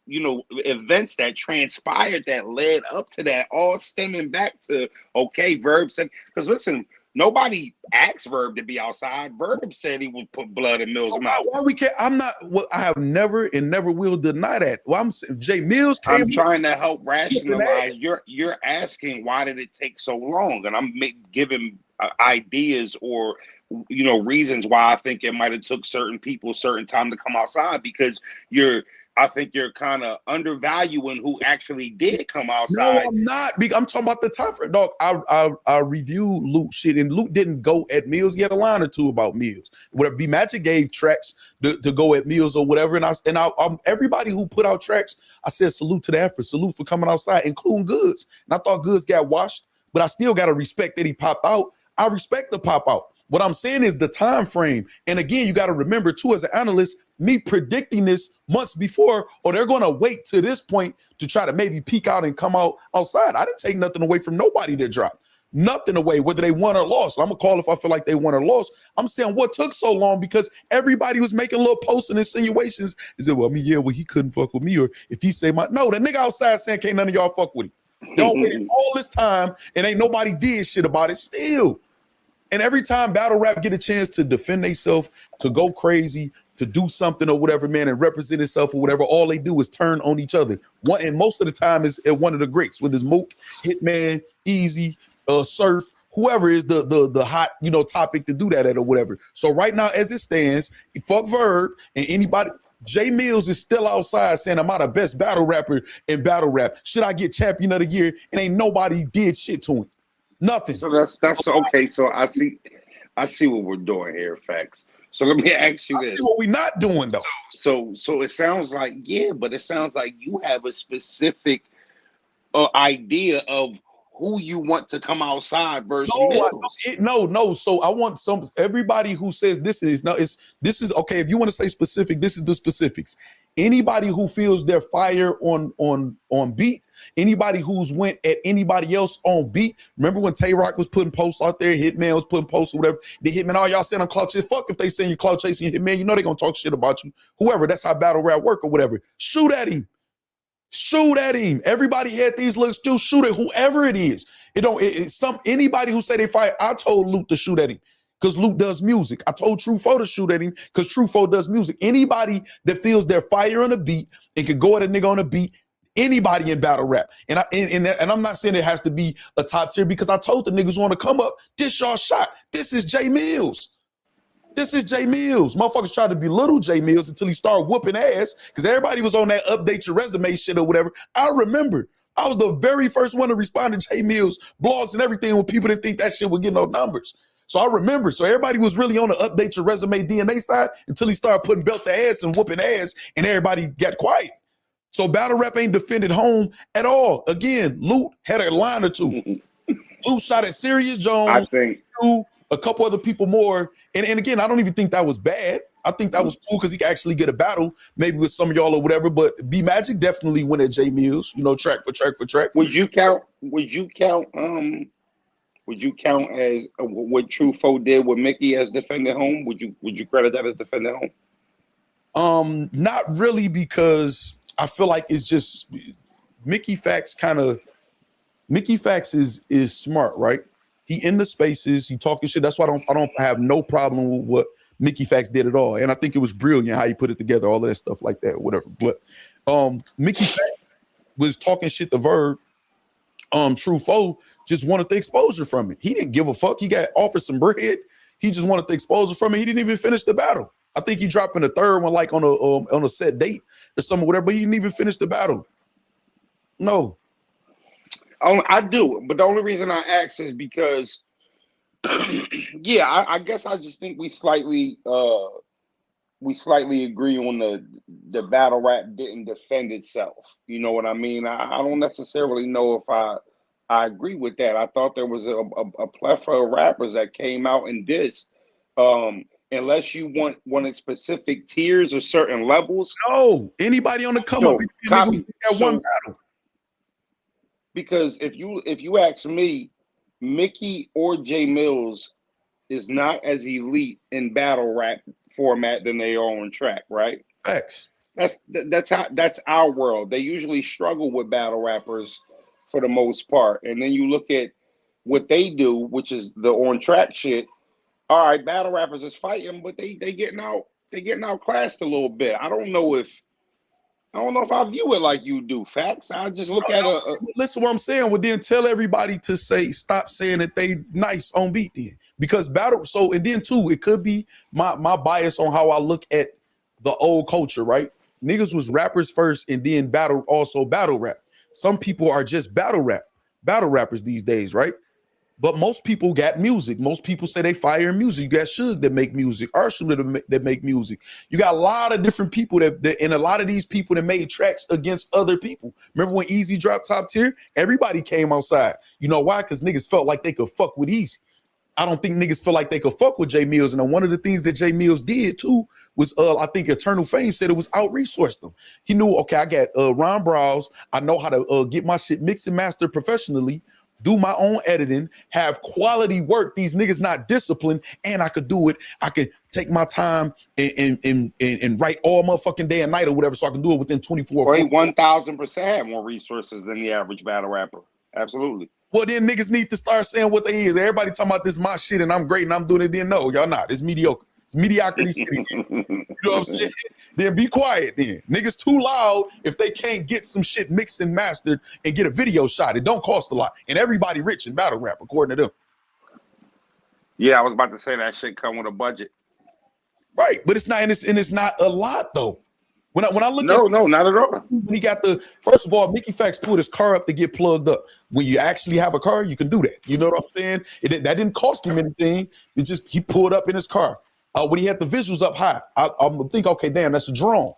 events that transpired that led up to that, all stemming back to, okay, Verb said, because listen, nobody asked Verb to be outside. Verb said he would put blood in Millz' mouth. Why we can't? I'm not. Well, I have never and never will deny that. Well, I'm Jae Millz. I'm trying to help rationalize. You're asking why did it take so long, and I'm giving ideas or reasons why I think it might have took certain people certain time to come outside, because I think you're kind of undervaluing who actually did come outside. No, I'm not. I'm talking about the time frame, dog. I review Luke shit, and Luke didn't go at Millz. He had a line or two about Millz. Whatever. B Magic gave tracks to go at Millz or whatever, and everybody who put out tracks, I said salute to the effort, salute for coming outside, including Goods. And I thought Goods got washed, but I still got to respect that he popped out. I respect the pop out. What I'm saying is the time frame. And again, you got to remember too, as an analyst, me predicting this months before, or they're going to wait to this point to try to maybe peek out and come outside. I didn't take nothing away from nobody that dropped. Nothing away, whether they won or lost. I'm going to call if I feel like they won or lost. I'm saying what took so long because everybody was making little posts and insinuations. Is it, well, I mean, yeah, well, he couldn't fuck with me. Or if he say no, the nigga outside saying can't none of y'all fuck with him. Y'all waited all this time and ain't nobody did shit about it still. And every time battle rap get a chance to defend themselves, to go crazy, to do something or whatever, man, and represent itself or whatever, all they do is turn on each other. And most of the time is at one of the greats, whether it's Mook, Hitman, Easy, Surf, whoever is the hot, topic to do that at or whatever. So right now, as it stands, fuck Verb and anybody. Jae Millz is still outside saying I'm not the best battle rapper in battle rap. Should I get champion of the year? And ain't nobody did shit to him. Nothing. So that's okay. So I see what we're doing here, Factz. So let me ask you this. I see what we're not doing though. So it sounds like, but it sounds like you have a specific idea of who you want to come outside versus no. So I want everybody who says this is okay. If you want to say specific, this is the specifics. Anybody who feels their fire on beat, anybody who's went at anybody else on beat. Remember when Tay Rock was putting posts out there, Hitman was putting posts or whatever. The Hitman, all y'all saying I'm clout chasing. Fuck if they saying you clout chasing Hitman, they gonna talk shit about you. Whoever, that's how battle rap work or whatever. Shoot at him. Shoot at him. Everybody had these looks, still shoot at whoever it is. Anybody who say they fight, I told Luke to shoot at him because Luke does music. I told Truffaut to shoot at him because Truffaut does music. Anybody that feels their fire on a beat and can go at a nigga on a beat, anybody in battle rap. And I'm not saying it has to be a top tier because I told the niggas want to come up, this y'all shot. This is Jae Millz. This is Jae Millz. Motherfuckers tried to belittle Jae Millz until he started whooping ass because everybody was on that update your resume shit or whatever. I remember. I was the very first one to respond to Jae Millz blogs and everything when people didn't think that shit would get no numbers. So I remember. So everybody was really on the update your resume DNA side until he started putting belt to ass and whooping ass and everybody got quiet. So battle rap ain't defended home at all. Again, Luke had a line or two. Luke shot at Serious Jones. I think a couple other people more. And again, I don't even think that was bad. I think that was cool because he could actually get a battle, maybe with some of y'all or whatever. But B Magic definitely went at Jae Millz, track for track. Would you count as what Truffaut did with Mickey as defending home? Would you credit that as defending home? Not really, because I feel like it's just Mickey Factz is smart, right? He in the spaces, he talking shit. That's why I don't have no problem with what Mickey Factz did at all. And I think it was brilliant how he put it together, all of that stuff like that, whatever. But Mickey Factz was talking shit to Verb. Truffaut just wanted the exposure from it. He didn't give a fuck. He got offered some bread. He just wanted the exposure from it. He didn't even finish the battle. I think he dropped in the third one, like on a set date or something, whatever, but he didn't even finish the battle. No. I do, but the only reason I ask is because, I guess I just think we slightly agree on the battle rap didn't defend itself. You know what I mean? I don't necessarily know if I agree with that. I thought there was a plethora of rappers that came out and dissed. Unless you wanted specific tiers or certain levels. No, anybody on the come up got one battle. Because if you ask me, Mickey or Jae Millz is not as elite in battle rap format than they are on track, right? Facts. That's our world. They usually struggle with battle rappers for the most part. And then you look at what they do, which is the on track shit. All right, battle rappers is fighting, but they getting outclassed a little bit. I don't know if I don't know if I view it like you do, Factz. I just look at Listen, what I'm saying. Well, then tell everybody to stop saying that they nice on beat then, because battle. So and then too, it could be my bias on how I look at the old culture, right? Niggas was rappers first, and then battle rap. Some people are just battle rappers these days, right? But most people got music. Most people say they fire in music. You got Suge that make music, Arsenal that make music. You got a lot of different people that and a lot of these people that made tracks against other people. Remember when Easy dropped Top Tier? Everybody came outside. You know why? Because niggas felt like they could fuck with Easy. I don't think niggas feel like they could fuck with Jae Millz. And one of the things that Jae Millz did too was, I think Eternal Fame said it was out-resourced them. He knew, okay, I got Ron Browse. I know how to get my shit mixed and mastered professionally, do my own editing, have quality work. These niggas not disciplined, and I could do it. I could take my time and write all motherfucking day and night or whatever, so I can do it within 24 Well, hours. he 1000% have more resources than the average battle rapper. Absolutely. Well, then niggas need to start saying what they is. Everybody talking about this my shit and I'm great and I'm doing it. Then no, y'all not. It's mediocre. It's mediocrity city. You know what I'm saying? Then be quiet then. Niggas too loud if they can't get some shit mixed and mastered and get a video shot. It don't cost a lot. And everybody rich in battle rap, according to them. Yeah, I was about to say that shit come with a budget. Right. But it's not, and it's not a lot though. When I look no, at not at all. When he got first of all, Mickey Factz pulled his car up to get plugged up. When you actually have a car, you can do that. You know what I'm saying? That didn't cost him anything. It just, he pulled up in his car. When he had the visuals up high, I'm think, okay, damn, that's a drone.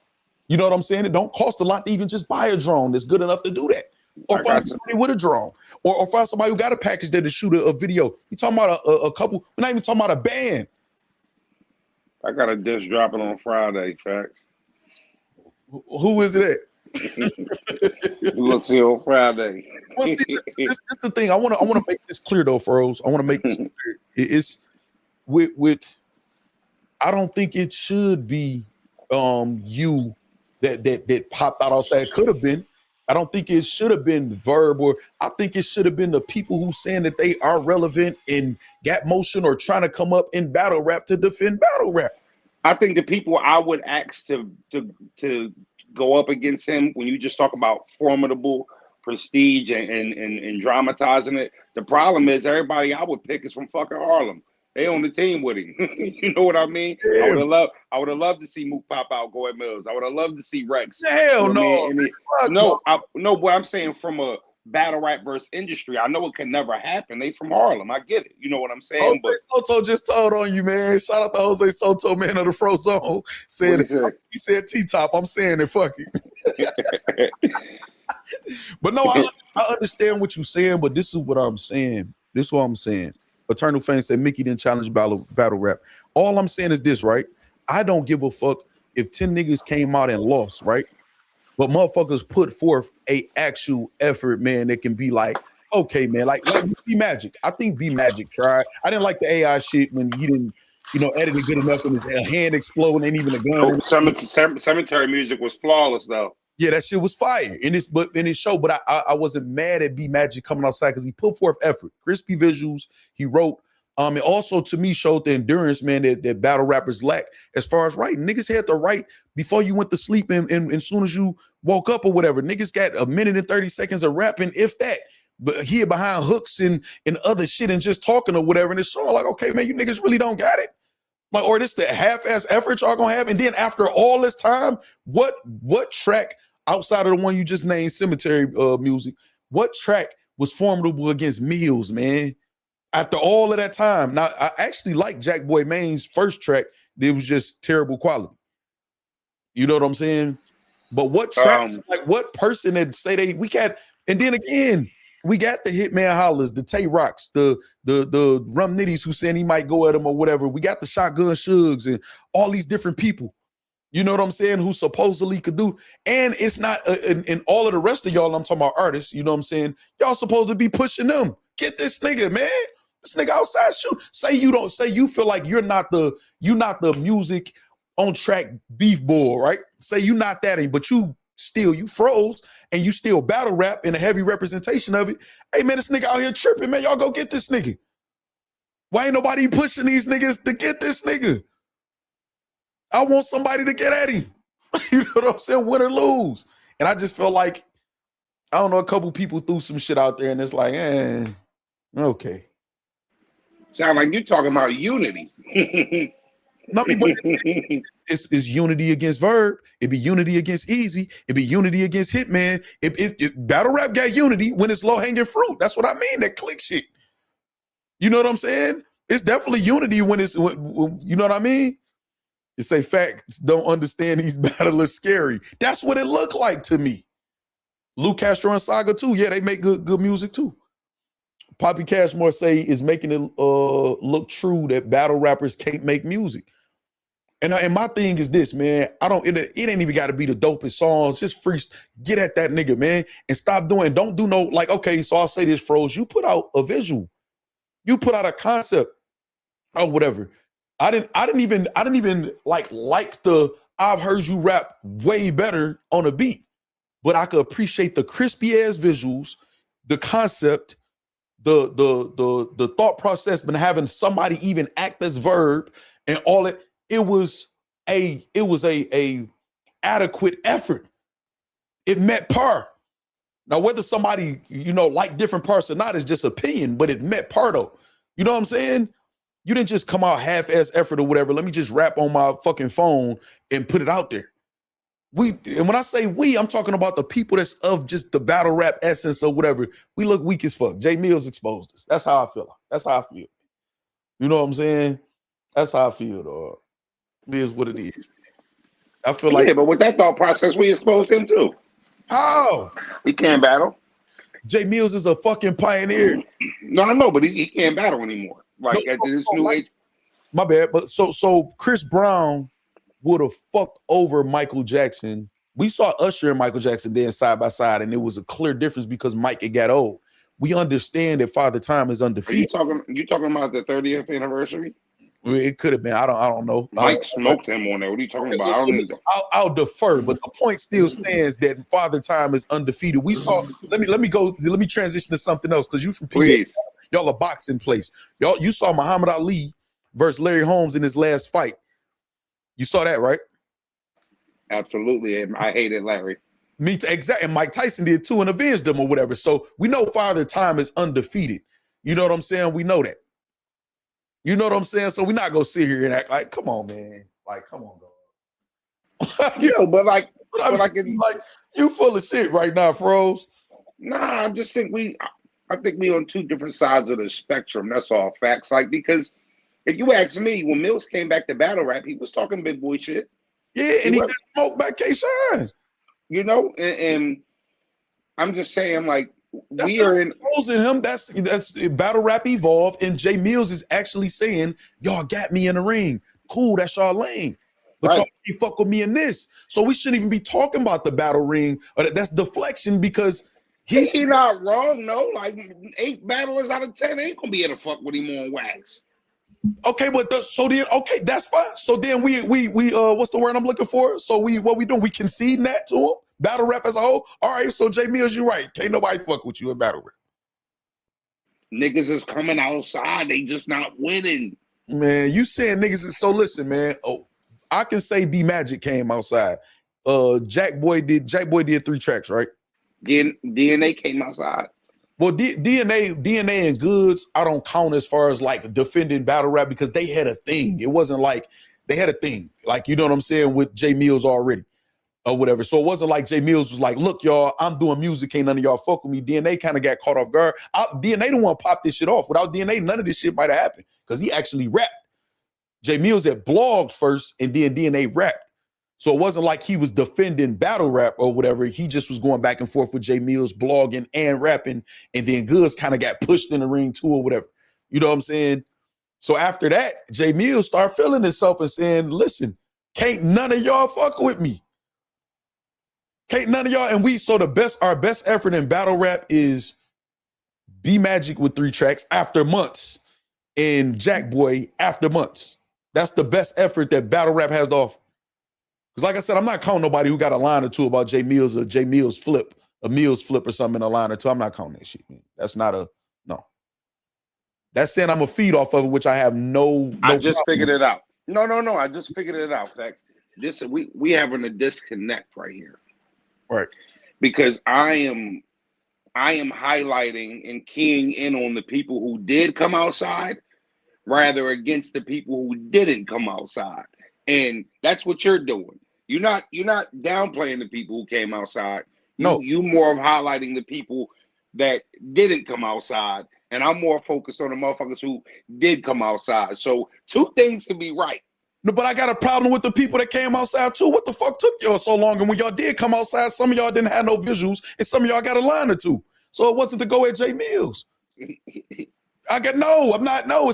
You know what I'm saying? It don't cost a lot to even just buy a drone that's good enough to do that. Or find somebody with a drone. Or find somebody who got a package there to shoot a video. You talking about a couple, we're not even talking about a band. I got a disc dropping on Friday, Factz. Who is it at? We'll see on Friday. Well, see, this is the thing. I want to make this clear though, Furrows. I want to make this clear. It's with I don't think it should be you that popped out outside. It could have been. I don't think it should have been Verb, or I think it should have been the people who saying that they are relevant in Gap Motion or trying to come up in battle rap to defend battle rap. I think the people I would ask to go up against him, when you just talk about formidable prestige and dramatizing it, the problem is everybody I would pick is from fucking Harlem. They on the team with him. You know what I mean? Yeah. I would have loved to see Mook pop out, go at Mills. I would have loved to see Rex. Hell you know no. No, what I'm saying from a battle rap versus industry, I know it can never happen. They from Harlem. I get it. You know what I'm saying? Jose Soto just told on you, man. Shout out to Jose Soto, man of the Fro Zone. He said T-Top. I'm saying it. Fuck it. But no, I understand what you're saying, but this is what I'm saying. Eternal Fame said Mickey didn't challenge battle rap. All I'm saying is this, right? I don't give a fuck if 10 niggas came out and lost, right? But motherfuckers put forth a actual effort, man, that can be like, okay, man, like B Magic. I think B Magic tried. I didn't like the AI shit when he didn't, edit it good enough and his hand exploding, ain't even a gun. Cemetery music was flawless though. Yeah, that shit was fire in his show. But I wasn't mad at B Magic coming outside because he put forth effort, crispy visuals. He wrote. It also to me showed the endurance, man, that battle rappers lack as far as writing. Niggas had to write before you went to sleep and as soon as you woke up or whatever. Niggas got a minute and 30 seconds of rapping, if that. But here behind hooks and other shit and just talking or whatever. And it's showing like, okay, man, you niggas really don't got it. Like, or this the half-ass effort y'all gonna have. And then after all this time, what track outside of the one you just named, Cemetery music, what track was formidable against Millz, man? After all of that time. Now, I actually like Jack Boy Main's first track. It was just terrible quality. You know what I'm saying? But what track, like what person that say we got, and then again, we got the Hitman Hollers, the Tay Rocks, the Rum Nitties who saying he might go at him or whatever. We got the Shotgun Shugs and all these different people. You know what I'm saying? Who supposedly could do. And it's not, in all of the rest of y'all, I'm talking about artists, you know what I'm saying? Y'all supposed to be pushing them. Get this nigga, man. This nigga outside shoot. Say you feel like you're not the music on track beef boy, right? Say you not that, but you froze and you still battle rap in a heavy representation of it. Hey man, this nigga out here tripping, man. Y'all go get this nigga. Why ain't nobody pushing these niggas to get this nigga? I want somebody to get at him. You know what I'm saying? Win or lose. And I just felt like, I don't know, a couple people threw some shit out there and it's like, okay. Sound like you talking about unity. No, but it's unity against Verb. It'd be unity against Easy. It'd be unity against Hitman. Battle rap got unity when it's low hanging fruit. That's what I mean. That click shit. You know what I'm saying? It's definitely unity when it's, you know what I mean? You say Factz don't understand these battlers scary. That's what it looked like to me. Lou Castro and Saga too. Yeah, they make good music too. Poppy Cashmore say is making it look true that battle rappers can't make music. And my thing is this, man. It ain't even got to be the dopest songs. Just get at that nigga, man, and stop don't do no, like, okay, so I'll say this, Froze. You put out a visual. You put out a concept or whatever. I didn't even like the I've heard you rap way better on a beat, but I could appreciate the crispy ass visuals, the concept, the thought process, been having somebody even act as Verb and all it. It was a adequate effort. It met par. Now, whether somebody, like different parts or not is just opinion, but it met par though. You know what I'm saying? You didn't just come out half-ass effort or whatever. Let me just rap on my fucking phone and put it out there. And when I say we, I'm talking about the people that's of just the battle rap essence or whatever. We look weak as fuck. Jae Millz exposed us. That's how I feel. That's how I feel. You know what I'm saying? That's how I feel, dog. It is what it is. I feel like, but with that thought process, we exposed him too. How? He can't battle. Jae Millz is a fucking pioneer. No, I know, but he can't battle anymore. Like at this new age. My bad. But so Chris Brown would have fucked over Michael Jackson. We saw Usher and Michael Jackson then side by side, and it was a clear difference because Mike, it got old. We understand that Father Time is undefeated. You talking about the 30th anniversary? It could have been. I don't know. Mike smoked him on there. What are you talking about? I'll defer, but the point still stands that Father Time is undefeated. We saw. Let me transition to something else because you from PA. Please. Y'all a boxing place. You saw Muhammad Ali versus Larry Holmes in his last fight. You saw that, right? Absolutely. I hated Larry. Me too. Exactly. And Mike Tyson did too and avenged them or whatever. So we know Father Time is undefeated. You know what I'm saying? We know that. You know what I'm saying? So we're not going to sit here and act like, come on, man. Like, come on, dog. But you full of shit right now, Froze. Nah, I think we on two different sides of the spectrum. That's all facts. Like, because if you ask me, when Millz came back to battle rap, he was talking big boy shit. Yeah, and he got smoked by K-Shine. And I'm just saying, like, we are in him. That's battle rap evolved, and Jae Millz is actually saying, y'all got me in the ring. Cool, that's y'all lane. But y'all can't fuck with me in this. So we shouldn't even be talking about the battle ring. Or that's deflection because he's not wrong, no. Like 8 battlers out of 10 ain't gonna be able to fuck with him on wax. Okay, but that's fine. So then we what's the word I'm looking for? So what we doing? We conceding that to him? Battle rap as a whole? All right, so Jae Millz, you're right. Can't nobody fuck with you in battle rap. Niggas is coming outside, they just not winning. Man, you saying niggas is so listen, man. Oh, I can say B Magic came outside. Jack Boy did 3 tracks, right? DNA came outside. Well, DNA and Goods, I don't count as far as like defending battle rap because they had a thing. It wasn't like they had a thing, like, you know what I'm saying, with Jae Millz already or whatever. So it wasn't like Jae Millz was like, look, y'all, I'm doing music, ain't none of y'all fuck with me. DNA kind of got caught off guard. DNA the one pop this shit off. Without DNA, none of this shit might have happened because he actually rapped. Jae Millz had blogged first and then DNA rapped. So it wasn't like he was defending battle rap or whatever. He just was going back and forth with Jae Millz blogging and rapping. And then Goods kind of got pushed in the ring too or whatever. You know what I'm saying? So after that, Jae Millz started feeling himself and saying, listen, can't none of y'all fuck with me. Can't none of y'all. And our best effort in battle rap is B Magic with 3 tracks after months and Jack Boy after months. That's the best effort that battle rap has to offer. Because like I said, I'm not counting nobody who got a line or two about Jae Millz or Jae Millz flip, a Millz flip or something in a line or two. I'm not counting that shit, man. That's not no. That's saying I'm a feed off of it, which I have no I just figured it out. No. I just figured it out, Factz. we having a disconnect right here. Right. Because I am highlighting and keying in on the people who did come outside rather against the people who didn't come outside. And that's what you're doing. You're not downplaying the people who came outside. You more of highlighting the people that didn't come outside. And I'm more focused on the motherfuckers who did come outside. So two things can be right. No, but I got a problem with the people that came outside too. What the fuck took y'all so long? And when y'all did come outside, some of y'all didn't have no visuals, and some of y'all got a line or two. So it wasn't to go at Jae Millz. It's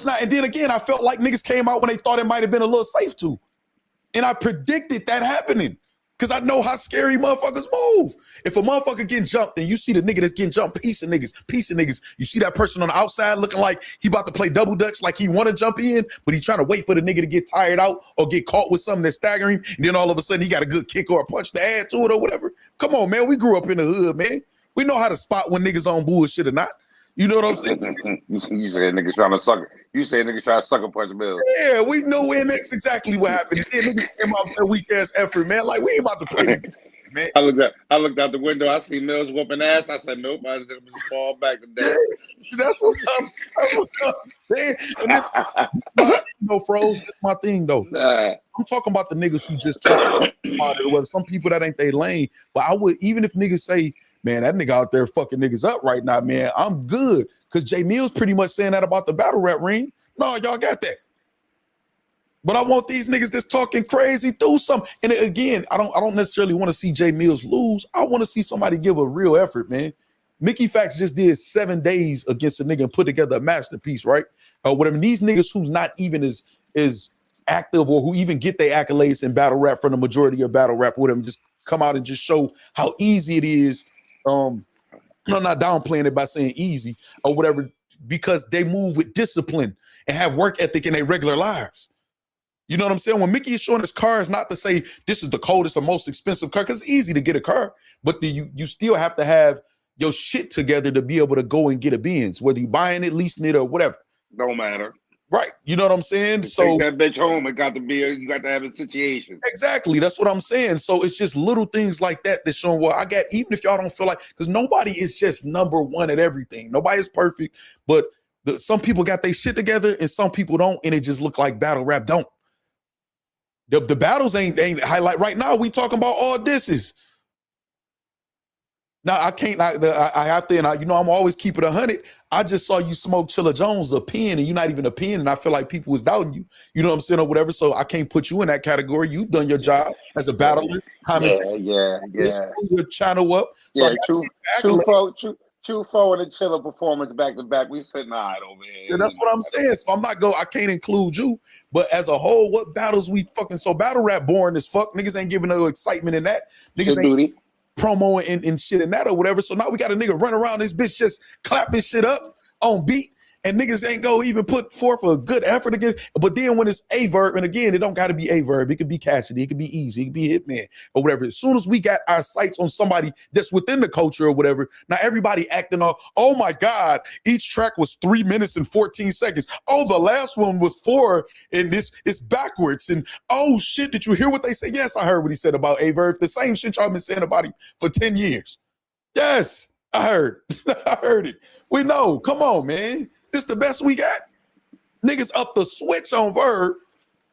not. And then again, I felt like niggas came out when they thought it might have been a little safe too. And I predicted that happening. Because I know how scary motherfuckers move. If a motherfucker getting jumped and you see the nigga that's getting jumped, piece of niggas, you see that person on the outside looking like he about to play double dutch, like he want to jump in, but he trying to wait for the nigga to get tired out or get caught with something that's staggering, and then all of a sudden he got a good kick or a punch to add to it or whatever. Come on, man. We grew up in the hood, man. We know how to spot when niggas on bullshit or not. You know what I'm saying? You say niggas trying to suck it. You say niggas trying to sucker punch Millz. Yeah, we know and that's exactly what happened. Then niggas came out with that weak ass effort, man. Like we ain't about to play this, man. I looked out the window. I see Millz whooping ass. I said, nope, I just fall back to that. Yeah, that's what I'm saying. And this Froze. That's my thing though. Nah. I'm talking about the niggas who just talk about it. Well, some people that ain't they lane. But I would, even if niggas say, man, that nigga out there fucking niggas up right now, man, I'm good. Because Jae Millz pretty much saying that about the battle rap ring. No, y'all got that. But I want these niggas that's talking crazy do something. And again, I don't necessarily want to see Jae Millz lose. I want to see somebody give a real effort, man. Mickey Factz just did 7 days against a nigga and put together a masterpiece, right? Whatever. These niggas who's not even as active or who even get their accolades in battle rap from the majority of battle rap, whatever, just come out and just show how easy it is. I'm not downplaying it by saying easy or whatever, because they move with discipline and have work ethic in their regular lives. You know what I'm saying? When Mickey is showing his cars, not to say this is the coldest or most expensive car, because it's easy to get a car, but you still have to have your shit together to be able to go and get a Benz, whether you buying it, leasing it, or whatever. Don't matter. Right. You know what I'm saying? You so take that bitch home. You got to have a situation. Exactly. That's what I'm saying. So it's just little things like that that show what I got, even if y'all don't feel like, because nobody is just number one at everything. Nobody is perfect, but some people got their shit together and some people don't, and it just look like battle rap don't. The battles ain't highlight right now. We talking about all disses. Now I can't. I have to, and I'm always keep it 100. I just saw you smoke Chilla Jones a pen, and you're not even a pen, and I feel like people was doubting you. You know what I'm saying, or whatever. So I can't put you in that category. You've done your job as a battler. Yeah. Your channel up. So True Foe and the Chilla performance back to back. We sitting all right over here. Yeah, that's what I'm saying. So I can't include you, but as a whole, what battles we fucking so battle rap boring as fuck. Niggas ain't giving no excitement in that. Niggas ain't promo and shit in that or whatever. So now we got a nigga run around this bitch just clapping shit up on beat, and niggas ain't go even put forth a good effort again. But then when it's a verb, and again, it don't got to be a verb. It could be Cassidy, it could be Easy, it could be Hitman or whatever. As soon as we got our sights on somebody that's within the culture or whatever, now everybody acting on, oh my God, each track was 3 minutes and 14 seconds. Oh, the last one was 4 and this is backwards. And oh shit, did you hear what they said? Yes, I heard what he said about a verb. The same shit y'all been saying about him for 10 years. Yes, I heard. I heard it. We know. Come on, man. This the best we got. Niggas up the switch on verb.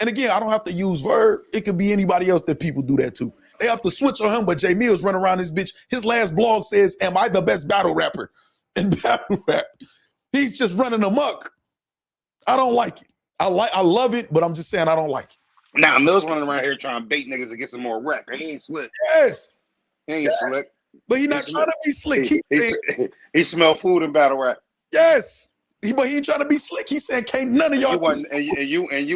And again, I don't have to use verb. It could be anybody else that people do that too. They have to switch on him, but Jae Millz run around this bitch. His last blog says, am I the best battle rapper in battle rap? He's just running amok. I don't like it. I love it, but I'm just saying I don't like it. Now, Millz running around here trying to bait niggas to get some more rep. He ain't slick. Yes. He ain't slick. But he's not trying to be slick. He smell food in battle rap. Yes. But he ain't trying to be slick. He said, can't none of y'all. You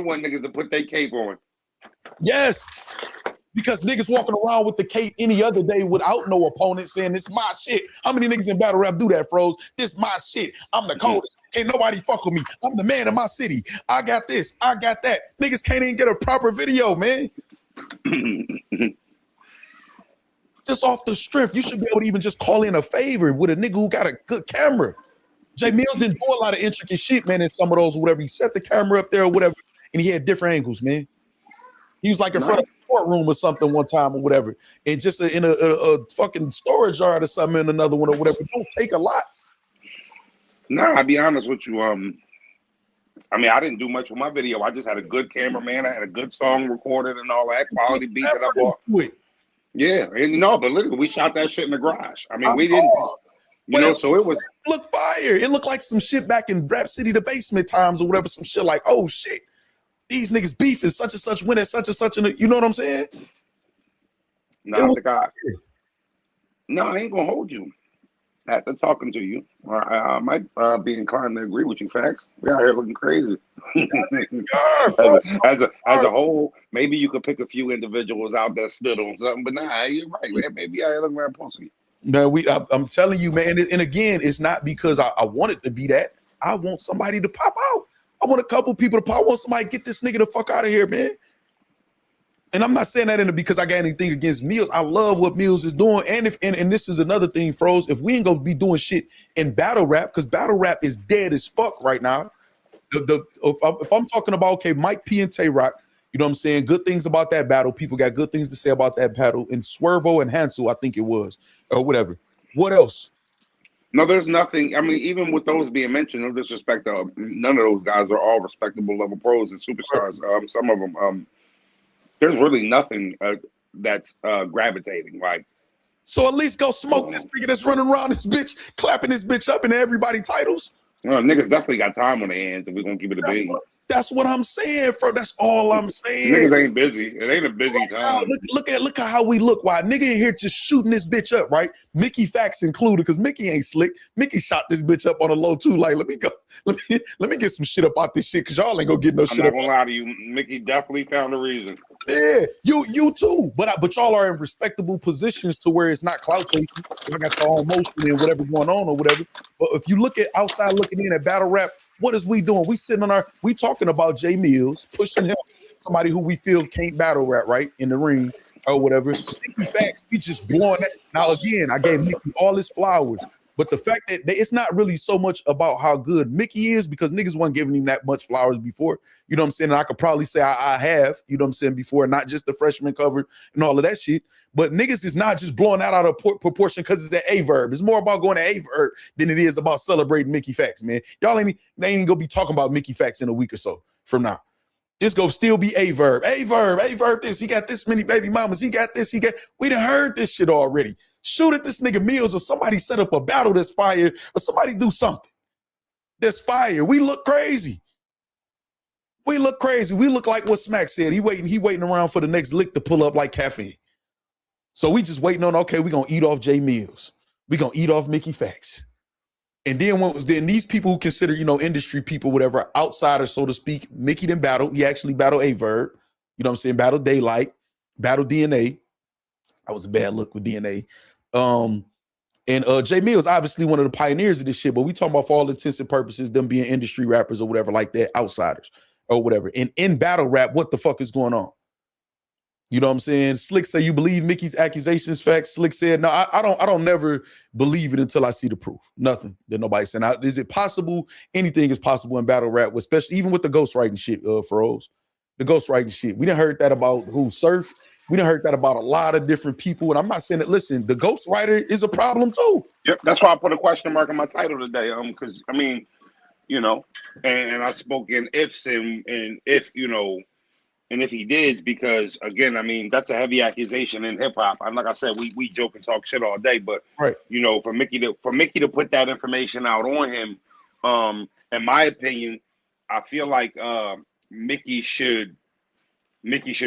want niggas to put their cape on. Yes. Because niggas walking around with the cape any other day without no opponent saying, this my shit. How many niggas in battle rap do that, Froze? This my shit. I'm the coldest. Can't nobody fuck with me. I'm the man of my city. I got this. I got that. Niggas can't even get a proper video, man. Just off the strength, you should be able to even just call in a favor with a nigga who got a good camera. Jae Millz didn't do a lot of intricate shit, man, in some of those, whatever. He set the camera up there or whatever, and he had different angles, man. He was like in front of courtroom or something one time or whatever, and just in a fucking storage yard or something in another one or whatever. It don't take a lot. No, I'll be honest with you. I mean, I didn't do much with my video. I just had a good cameraman. I had a good song recorded and all that quality beat that I bought. Yeah, and no, but literally, we shot that shit in the garage. I mean, we didn't, you know, so it was. Look fire. It looked like some shit back in Rap City, the basement times or whatever. Some shit like, oh shit, these niggas beefing such and such, win at such and such, and you know what I'm saying? No, no, I ain't gonna hold you. After talking to you, I might be inclined to agree with you. Facts. We out here looking crazy. as a whole, maybe you could pick a few individuals out that stood on something, but nah, you're right, man. Maybe I look like pussy. No, I'm telling you, man. And again, it's not because I want it to be that. I want somebody to pop out. I want a couple people to pop. I want somebody to get this nigga the fuck out of here, man. And I'm not saying that because I got anything against Millz. I love what Millz is doing. And and this is another thing, Froze. If we ain't gonna be doing shit in battle rap, because battle rap is dead as fuck right now. If I'm talking about, okay, Mike P and Tay Rock, you know what I'm saying? Good things about that battle. People got good things to say about that battle. And Swervo and Hansel, I think it was, or whatever. What else? No, there's nothing. I mean, even with those being mentioned, no disrespect, none of those guys are all respectable level pros and superstars. Some of them, there's really nothing that's gravitating. Like, so at least go smoke this nigga that's running around this bitch, clapping this bitch up in everybody titles. Well, niggas definitely got time on their hands if we're gonna keep it a beat. That's what I'm saying, bro. That's all I'm saying. Niggas ain't busy. It ain't a busy time. Look at how we look. Why nigga in here just shooting this bitch up, right? Mickey Factz included, because Mickey ain't slick. Mickey shot this bitch up on a low too. Like, let me get some shit up out this shit, because y'all ain't gonna get no shit. I'm not gonna lie to you. Mickey definitely found a reason. Yeah, you too. But y'all are in respectable positions to where it's not clout chasing. I got your own motion and whatever going on or whatever. But if you look at outside looking in at battle rap, what is we doing? We sitting on we talking about Jae Millz, pushing him, somebody who we feel can't battle rap, right, in the ring or whatever. Mickey Factz, we just blowing that. Now again, I gave Mickey all his flowers, but the fact that it's not really so much about how good Mickey is, because niggas wasn't giving him that much flowers before. You know what I'm saying? And I could probably say I have, you know what I'm saying, before, not just the freshman cover and all of that shit. But niggas is not just blowing that out of proportion because it's an A verb. It's more about going to A verb than it is about celebrating Mickey Factz, man. Y'all ain't gonna be talking about Mickey Factz in a week or so from now. It's gonna still be A verb. A verb this. He got this many baby mamas. He got this. We done heard this shit already. Shoot at this nigga Millz, or somebody set up a battle that's fire, or somebody do something that's fire. We look crazy. We look crazy. We look like what Smack said. He waiting around for the next lick to pull up like caffeine. So we just waiting on, okay, we're gonna eat off Jae Millz. We're gonna eat off Mickey Factz. And then these people who consider, you know, industry people, whatever, outsiders, so to speak, Mickey didn't battle. He actually battled A verb. You know what I'm saying? Battled Daylight, battled DNA. That was a bad look with DNA. And Jae Millz, obviously one of the pioneers of this shit, but we talking about, for all intents and purposes, them being industry rappers or whatever like that, outsiders or whatever. And in battle rap, what the fuck is going on? You know what I'm saying? Slick say, you believe Mickey's accusations, Facts? Slick said, no, I don't never believe it until I see the proof. Nothing that nobody's saying. Is it possible? Anything is possible in battle rap, especially even with the ghostwriting shit, Froze. The ghostwriting shit. We done heard that about Surf. We done heard that about a lot of different people. And I'm not saying that, listen, the ghostwriter is a problem too. Yep, that's why I put a question mark on my title today. Because I mean, you know, and I spoke in ifs and if, you know, and if he did, because again, I mean, that's a heavy accusation in hip hop. And like I said, we joke and talk shit all day, but right, you know, for Mickey to put that information out on him, in my opinion, I feel like Mickey should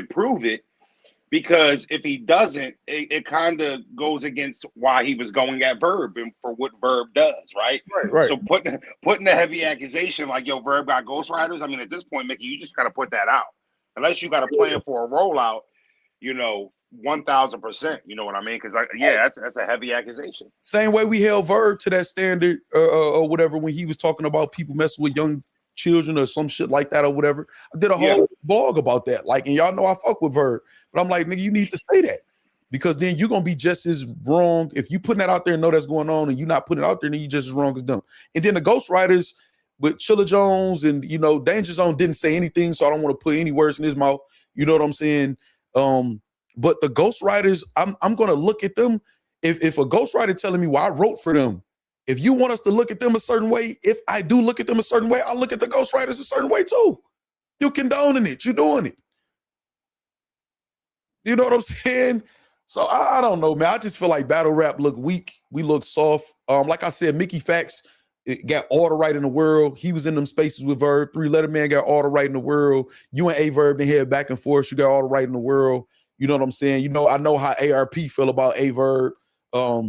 prove it, because if he doesn't, it kind of goes against why he was going at Verb and for what Verb does, right? Right. So putting a heavy accusation like, yo, Verb got ghostwriters. I mean, at this point, Mickey, you just gotta put that out. Unless you got a plan for a rollout, you know, 1000%. You know what I mean? Because that's a heavy accusation. Same way we held Verb to that standard or whatever when he was talking about people messing with young children or some shit like that or whatever. I did a whole blog about that. Like, and y'all know I fuck with Verb, but I'm like, nigga, you need to say that, because then you're gonna be just as wrong if you putting that out there and know that's going on, and you not putting it out there, then you just as wrong as them. And then the ghostwriters with Chilla Jones and, you know, Danger Zone didn't say anything, so I don't want to put any words in his mouth. You know what I'm saying? But the ghostwriters, I'm gonna look at them. If a ghostwriter telling me, well, I wrote for them. If you want us to look at them a certain way, if I do look at them a certain way, I'll look at the ghostwriters a certain way too. You condoning it, you doing it. You know what I'm saying? So I don't know, man. I just feel like battle rap look weak. We look soft. Like I said, Mickey Factz got all the right in the world. He was in them spaces with Verb. 3-Letter Man got all the right in the world. You and A Verb then head back and forth. You got all the right in the world. You know what I'm saying? You know, I know how ARP feel about A Verb. But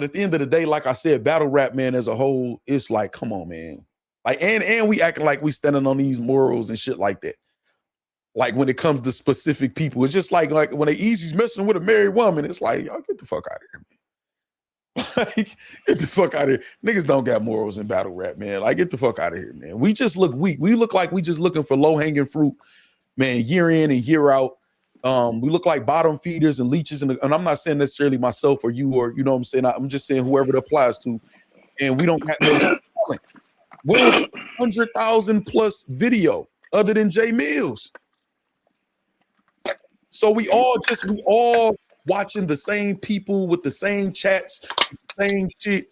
at the end of the day, like I said, battle rap, man, as a whole, it's like, come on, man. Like, and we acting like we standing on these morals and shit like that. Like when it comes to specific people, it's just like when they Easy's messing with a married woman, it's like, y'all get the fuck out of here, man. Like, get the fuck out of here. Niggas don't got morals in battle rap, man. Like, get the fuck out of here, man. We just look weak. We look like we just looking for low-hanging fruit, man, year in and year out. We look like bottom feeders and leeches, and I'm not saying necessarily myself or you or, you know what I'm saying? I'm just saying whoever it applies to, and we don't have no talent. We're 100,000 plus video other than Jae Millz. So we all watching the same people with the same chats, same shit,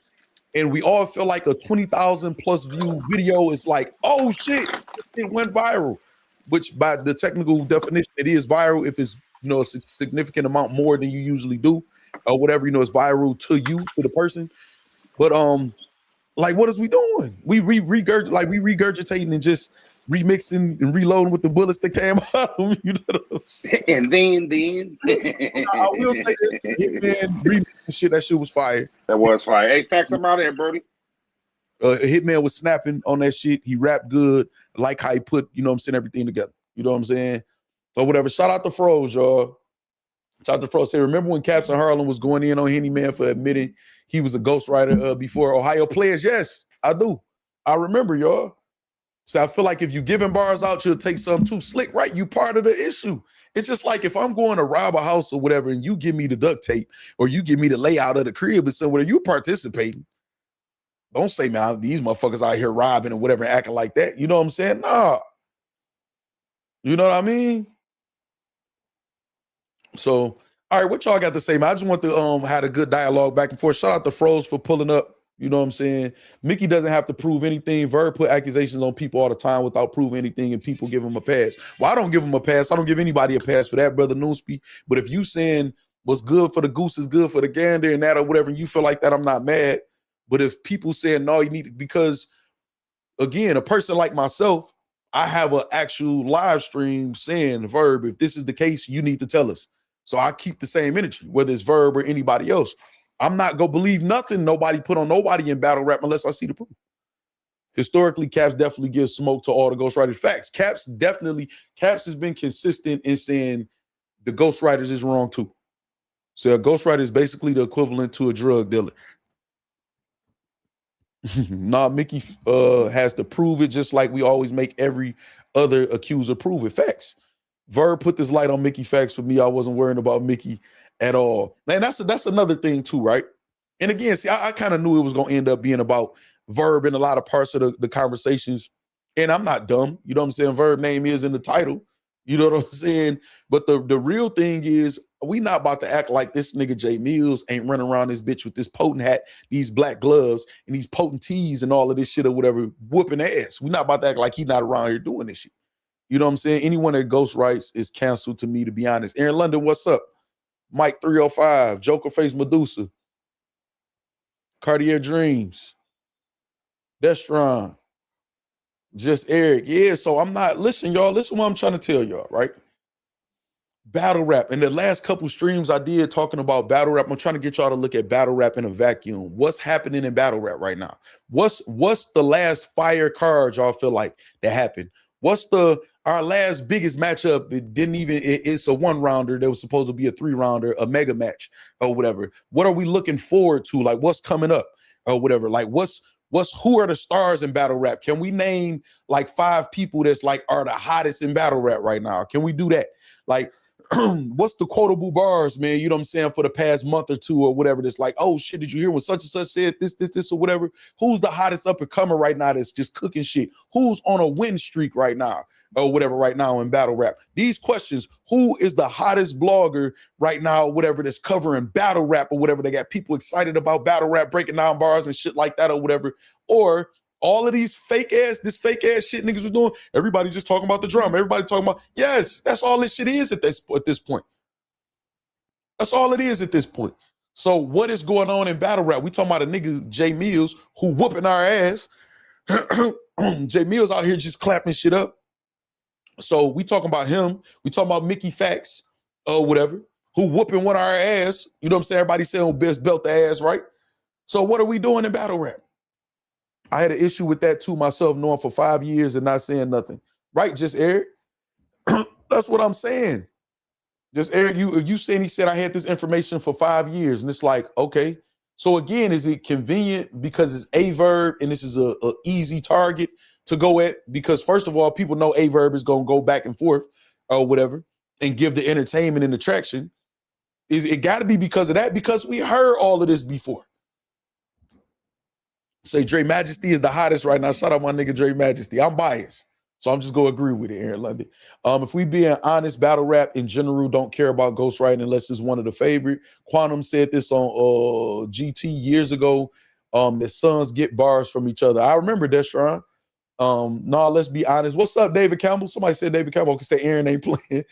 and we all feel like a 20,000 plus view video is like, oh shit, it went viral. Which by the technical definition, it is viral if it's, you know, it's a significant amount more than you usually do, or whatever, you know, it's viral to you, to the person. But like, what is we doing? We regurgitating and just remixing and reloading with the bullets that came out. You know what I'm saying? And then I will say this, Hitman remix and shit, that shit was fire. That was fire. Hey, Factz, I'm out here, Brody. Hitman was snapping on that shit. He rapped good. I like how he put, you know what I'm saying, everything together. You know what I'm saying? So whatever. Shout out to Froze, y'all. Shout out to Froze. Say, remember when Caps and Harlem was going in on Henny Man for admitting he was a ghostwriter before Ohio Players? Yes, I do. I remember, y'all. So I feel like if you giving bars out, you'll take some too slick, right? You part of the issue. It's just like if I'm going to rob a house or whatever, and you give me the duct tape or you give me the layout of the crib and somewhere, you participating. Don't say, man, these motherfuckers out here robbing or whatever, acting like that. You know what I'm saying? Nah. You know what I mean? So, all right, what y'all got to say, man? I just want to had a good dialogue back and forth. Shout out to Froze for pulling up. You know what I'm saying? Mickey doesn't have to prove anything. Verb put accusations on people all the time without proving anything, and people give him a pass. Well, I don't give him a pass. I don't give anybody a pass for that, brother Noonsby. But if you saying what's good for the goose is good for the gander and that or whatever, and you feel like that, I'm not mad. But if people saying, no, you need to, because, again, a person like myself, I have an actual live stream saying, Verb, if this is the case, you need to tell us. So I keep the same energy, whether it's Verb or anybody else. I'm not going to believe nothing nobody put on nobody in battle rap unless I see the proof. Historically, Caps definitely gives smoke to all the ghostwriters. Facts. Caps has been consistent in saying the ghostwriters is wrong too. So a ghostwriter is basically the equivalent to a drug dealer. Nah, Mickey has to prove it, just like we always make every other accuser prove it. Facts. Verb put this light on Mickey Factz for me. I wasn't worrying about Mickey at all. And that's another thing too, right? And again, see, I kind of knew it was going to end up being about Verb in a lot of parts of the conversations. And I'm not dumb. You know what I'm saying? Verb name is in the title. You know what I'm saying? But the real thing is, we not about to act like this nigga Jae Millz ain't running around this bitch with this potent hat, these black gloves, and these potent tees and all of this shit or whatever, whooping ass. We not about to act like he not around here doing this shit. You know what I'm saying? Anyone that ghost writes is canceled to me, to be honest. Aaron London, what's up? Mike 305, Joker Face Medusa, Cartier Dreams, Destron, Just Eric. Yeah, so I'm not, listen, y'all, listen what I'm trying to tell y'all, right? Battle rap. And the last couple streams I did talking about battle rap, I'm trying to get y'all to look at battle rap in a vacuum. What's happening in battle rap right now? What's the last fire card y'all feel like that happened? What's our last biggest matchup? It didn't even, it's a 1-rounder. There was supposed to be a 3-rounder, a mega match or whatever. What are we looking forward to? Like, what's coming up or whatever? Like, who are the stars in battle rap? Can we name like 5 people that's like are the hottest in battle rap right now? Can we do that? Like, what's the quotable bars, man? You know what I'm saying? For the past month or two or whatever. That's like, oh shit, did you hear when such and such said this or whatever? Who's the hottest up and comer right now that's just cooking shit? Who's on a win streak right now? or whatever right now in battle rap. These questions, who is the hottest blogger right now, whatever, that's covering battle rap or whatever, they got people excited about battle rap, breaking down bars and shit like that or whatever, or all of these fake ass shit niggas was doing, everybody just talking about the drum, everybody talking about, yes, that's all this shit is at this point. That's all it is at this point. So what is going on in battle rap? We talking about a nigga, Jae Millz, who whooping our ass. Jae Millz out here just clapping shit up. So we talking about him. We talking about Mickey Factz, whatever, who whooping one of our ass. You know what I'm saying? Everybody saying best belt the ass, right? So what are we doing in battle rap? I had an issue with that too myself, knowing for 5 years and not saying nothing. Right, just Eric? That's what I'm saying. Just Eric, you saying he said I had this information for 5 years, and it's like, okay. So again, is it convenient because it's a verb and this is a easy target to go at? Because first of all, people know a verb is gonna go back and forth or whatever and give the entertainment and attraction. Is it got to be because of that? Because we heard all of this before. Say Dre Majesty is the hottest right now. Shout out my nigga Dre Majesty. I'm biased. So I'm just gonna agree with it, Aaron London. If we being honest, battle rap in general don't care about ghostwriting unless it's one of the favorite. Quantum said this on GT years ago. That sons get bars from each other. I remember Destron. No, let's be honest. What's up, David Campbell? Somebody said David Campbell. Can say Aaron ain't playing.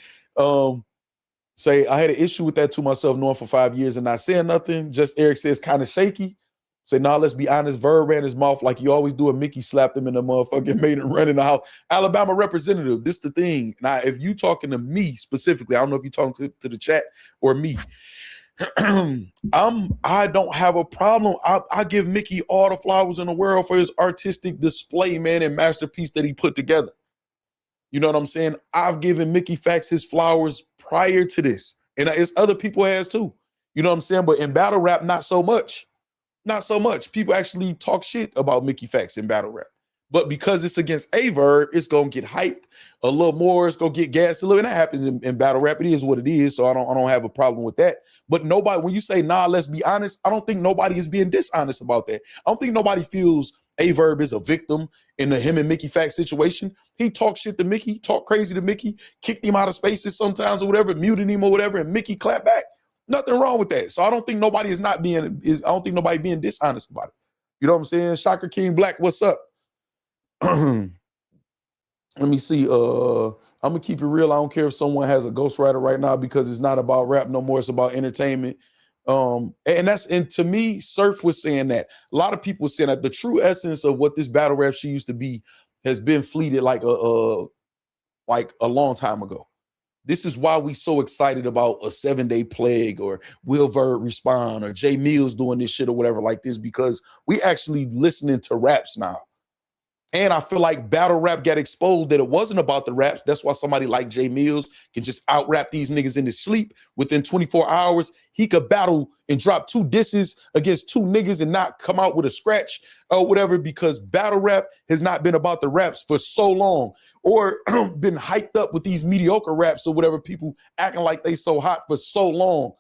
Say I had an issue with that to myself, knowing for 5 years and not saying nothing. Just Eric says kind of shaky. Say, nah, let's be honest. Verb ran his mouth like you always do, and Mickey slapped him in the motherfucking made him run in the house. Alabama representative, this the thing. Now, if you talking to me specifically, I don't know if you talking to the chat or me. I don't have a problem. I give Mickey all the flowers in the world for his artistic display, man, and masterpiece that he put together. You know what I'm saying? I've given Mickey Factz his flowers prior to this, and it's other people has too. You know what I'm saying? But in battle rap, not so much. Not so much. People actually talk shit about Mickey Factz in battle rap. But because it's against a verb, it's going to get hyped a little more. It's going to get gassed a little. And that happens in battle rap. It is what it is. So I don't have a problem with that. But nobody, when you say, nah, let's be honest, I don't think nobody is being dishonest about that. I don't think nobody feels a verb is a victim in the him and Mickey Factz situation. He talked shit to Mickey, talked crazy to Mickey, kicked him out of spaces sometimes or whatever, muted him or whatever, and Mickey clapped back. Nothing wrong with that. So I don't think nobody I don't think nobody being dishonest about it. You know what I'm saying? Shocker King Black, what's up? Let me see. I'm gonna keep it real. I don't care if someone has a ghostwriter right now because it's not about rap no more. It's about entertainment. And to me, Surf was saying that. A lot of people saying that the true essence of what this battle rap she used to be has been fleeted like a long time ago. This is why we so excited about a 7-day plague or Will Verb respond or Jae Millz doing this shit or whatever like this, because we actually listening to raps now. And I feel like battle rap got exposed that it wasn't about the raps. That's why somebody like Jae Millz can just out rap these niggas in his sleep. Within 24 hours, he could battle and drop 2 disses against 2 niggas and not come out with a scratch or whatever, because battle rap has not been about the raps for so long, or been hyped up with these mediocre raps or whatever, people acting like they so hot for so long.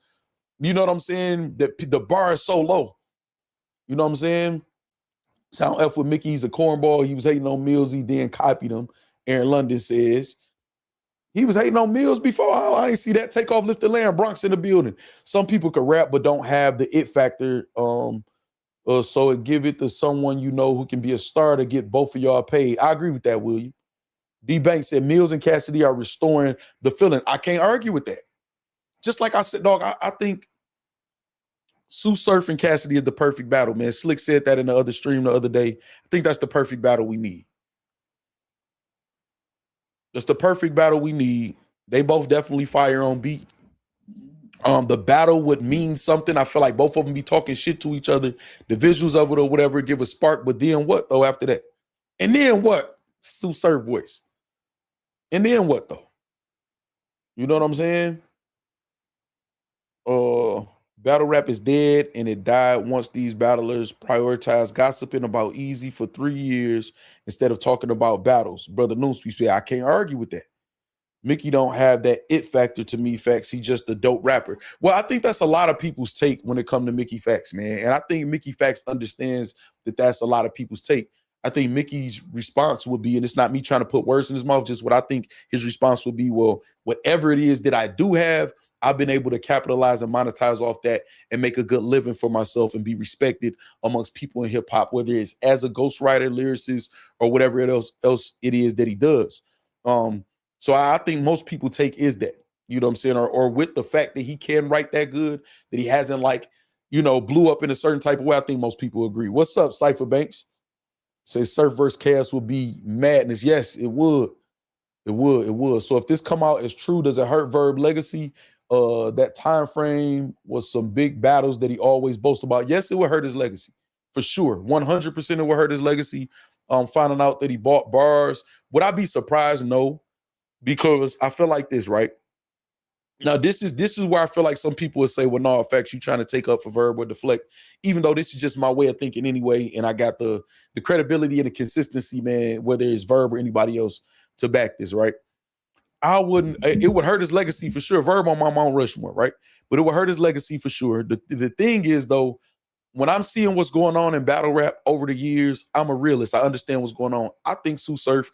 You know what I'm saying? The bar is so low. You know what I'm saying? Sound F with Mickey, he's a cornball. He was hating on Millz, he then copied him. Aaron London says. He was hating on Millz before. I ain't see that. Take off, lift the land, Bronx in the building. Some people could rap but don't have the it factor. So give it to someone you know who can be a star to get both of y'all paid. I agree with that, William. D Banks said Millz and Cassidy are restoring the feeling. I can't argue with that. Just like I said, dog, I think Sue Surf and Cassidy is the perfect battle, man. Slick said that in the other stream the other day. I think that's the perfect battle we need. That's the perfect battle we need. They both definitely fire on beat. The battle would mean something. I feel like both of them be talking shit to each other. The visuals of it or whatever give a spark. But then what, though, after that? And then what? Sue Surf voice. And then what, though? You know what I'm saying? Battle rap is dead, and it died once these battlers prioritized gossiping about Easy for 3 years instead of talking about battles. Brother Noosby said, I can't argue with that. Mickey don't have that it factor to me, Factz. He's just a dope rapper. Well, I think that's a lot of people's take when it comes to Mickey Factz, man. And I think Mickey Factz understands that that's a lot of people's take. I think Mickey's response would be, and it's not me trying to put words in his mouth, just what I think his response would be, well, whatever it is that I do have, I've been able to capitalize and monetize off that and make a good living for myself and be respected amongst people in hip hop, whether it's as a ghostwriter, lyricist, or whatever else it is that he does. So I think most people take is that, you know what I'm saying, or with the fact that he can write that good, that he hasn't blew up in a certain type of way. I think most people agree. What's up, Cypher Banks? Say Surf versus Chaos would be madness. Yes, it would. It would. So if this come out as true, does it hurt Verb legacy? That time frame was some big battles that he always boasts about. Yes, it would hurt his legacy for sure. 100% it would hurt his legacy. Finding out that he bought bars. Would I be surprised? No, because I feel like this, right? Now, this is where I feel like some people would say, well, no, Factz, you trying to take up for Verb or deflect, even though this is just my way of thinking anyway, and I got the credibility and the consistency, man, whether it's Verb or anybody else to back this, right? It would hurt his legacy for sure. Verb on my Mount Rushmore, right? But it would hurt his legacy for sure. The thing is, though, when I'm seeing what's going on in battle rap over the years, I'm a realist. I understand what's going on. I think Sue Surf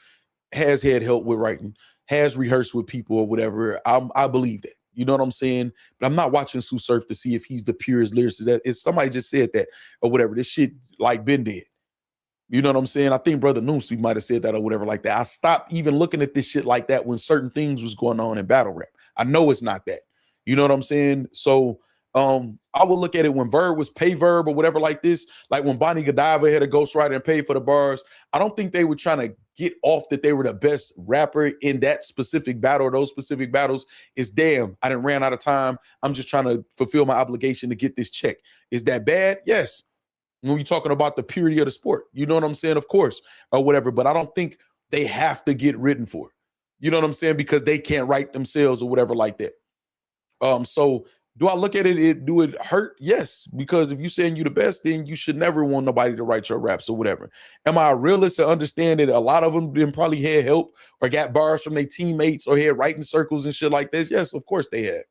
has had help with writing, has rehearsed with people or whatever. I believe that. You know what I'm saying? But I'm not watching Sue Surf to see if he's the purest lyricist. If somebody just said that or whatever, this shit like been dead. You know what I'm saying? I think Brother Noomsby might have said that or whatever like that. I stopped even looking at this shit like that when certain things was going on in battle rap. I know it's not that. You know what I'm saying? So I would look at it when Verb was pay Verb or whatever like this, like when Bonnie Godiva had a ghostwriter and paid for the bars. I don't think they were trying to get off that they were the best rapper in that specific battle or those specific battles. It's damn, I done ran out of time. I'm just trying to fulfill my obligation to get this check. Is that bad? Yes. When you're talking about the purity of the sport, you know what I'm saying? Of course, or whatever. But I don't think they have to get written for. You know what I'm saying? Because they can't write themselves or whatever like that. So do I look at it? Do it hurt? Yes. Because if you're saying you're the best, then you should never want nobody to write your raps or whatever. Am I a realist to understand that a lot of them didn't probably had help or got bars from their teammates or had writing circles and shit like this? Yes, of course they had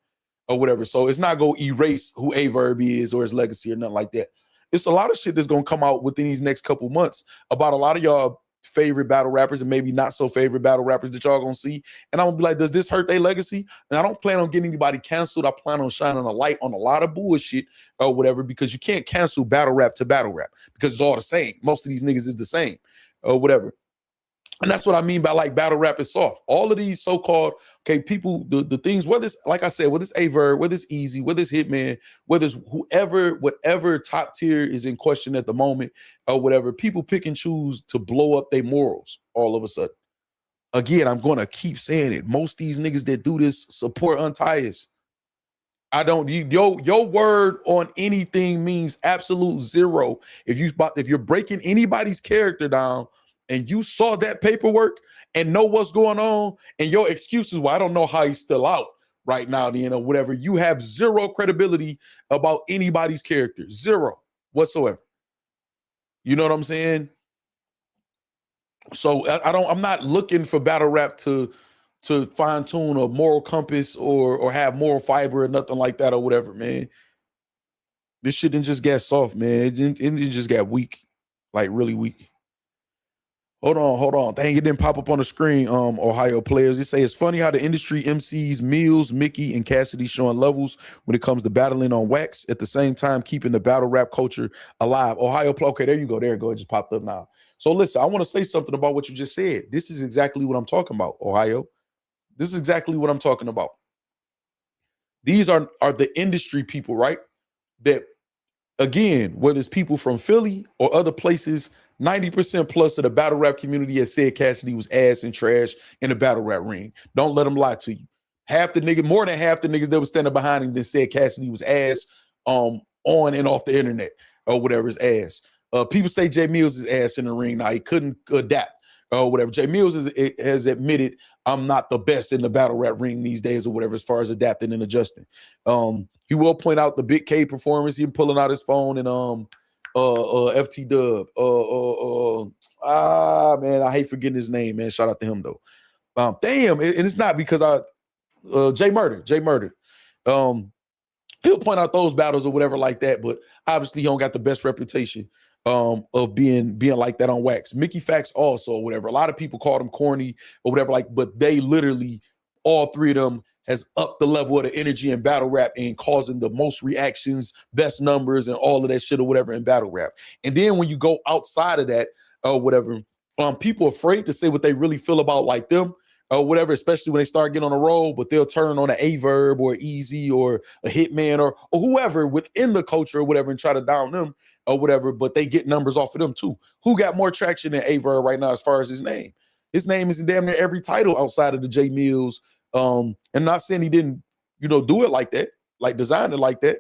or whatever. So it's not going to erase who AYE VERB is or his legacy or nothing like that. It's a lot of shit that's going to come out within these next couple months about a lot of y'all favorite battle rappers and maybe not so favorite battle rappers that y'all going to see. And I'm going to be like, does this hurt their legacy? And I don't plan on getting anybody canceled. I plan on shining a light on a lot of bullshit or whatever, because you can't cancel battle rap to battle rap because it's all the same. Most of these niggas is the same or whatever. And that's what I mean by like battle rap is soft. All of these so-called, okay, people, the things, whether it's, like I said, whether it's AYE VERB, whether it's Easy, whether it's Hitman, whether it's whatever top tier is in question at the moment or whatever, people pick and choose to blow up their morals all of a sudden. Again, I'm going to keep saying it. Most of these niggas that do this support unties. Your word on anything means absolute zero. If you're breaking anybody's character down, and you saw that paperwork and know what's going on, and your excuses, well, I don't know how he's still out right now, you know, whatever, you have zero credibility about anybody's character. Zero whatsoever. You know what I'm saying? So I'm not looking for battle rap to fine-tune a moral compass or have moral fiber or nothing like that or whatever, man. This shit didn't just get soft, man. It just got weak, like really weak. Hold on. Dang, it didn't pop up on the screen, Ohio players. It say it's funny how the industry MCs, Millz, Mickey, and Cassidy showing levels when it comes to battling on wax, at the same time keeping the battle rap culture alive. Ohio, okay, there you go. There you go. It just popped up now. So listen, I want to say something about what you just said. This is exactly what I'm talking about, Ohio. This is exactly what I'm talking about. These are the industry people, right? That, again, whether it's people from Philly or other places, 90% plus of the battle rap community has said Cassidy was ass and trash in the battle rap ring. Don't let them lie to you. More than half the niggas that was standing behind him that said Cassidy was ass on and off the internet or whatever is ass. People say Jae Millz is ass in the ring. Now, he couldn't adapt or whatever. Jae Millz has admitted, I'm not the best in the battle rap ring these days or whatever as far as adapting and adjusting. He will point out the Big K performance, him pulling out his phone and FT Dub. Man, I hate forgetting his name, man. Shout out to him though. Damn, and it's not because Jae Murder. He'll point out those battles or whatever like that, but obviously he don't got the best reputation of being like that on wax. Mickey Factz also, or whatever. A lot of people call them corny or whatever, like, but they literally, all three of them has upped the level of the energy in battle rap and causing the most reactions, best numbers, and all of that shit or whatever in battle rap. And then when you go outside of that or whatever, people are afraid to say what they really feel about like them or whatever, especially when they start getting on a roll, but they'll turn on an AYE VERB or Easy or a Hitman or whoever within the culture or whatever and try to down them or whatever, but they get numbers off of them too. Who got more traction than AYE VERB right now as far as his name? His name is in damn near every title outside of the Jae Millz. And not saying he didn't, do it like that, like design it like that.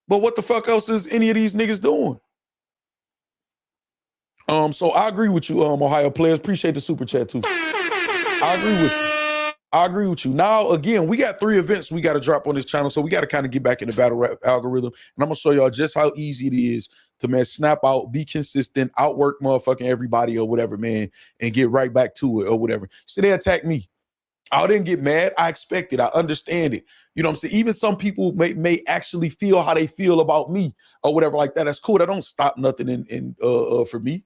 But what the fuck else is any of these niggas doing? So I agree with you, Ohio players. Appreciate the super chat too. I agree with you. Now, again, we got 3 events we got to drop on this channel, so we got to kind of get back in the battle rap algorithm. And I'm gonna show y'all just how easy it is to, man, snap out, be consistent, outwork motherfucking everybody or whatever, man, and get right back to it or whatever. So they attack me. I didn't get mad. I expect it. I understand it. You know what I'm saying? Even some people may actually feel how they feel about me or whatever like that. That's cool. That don't stop nothing for me.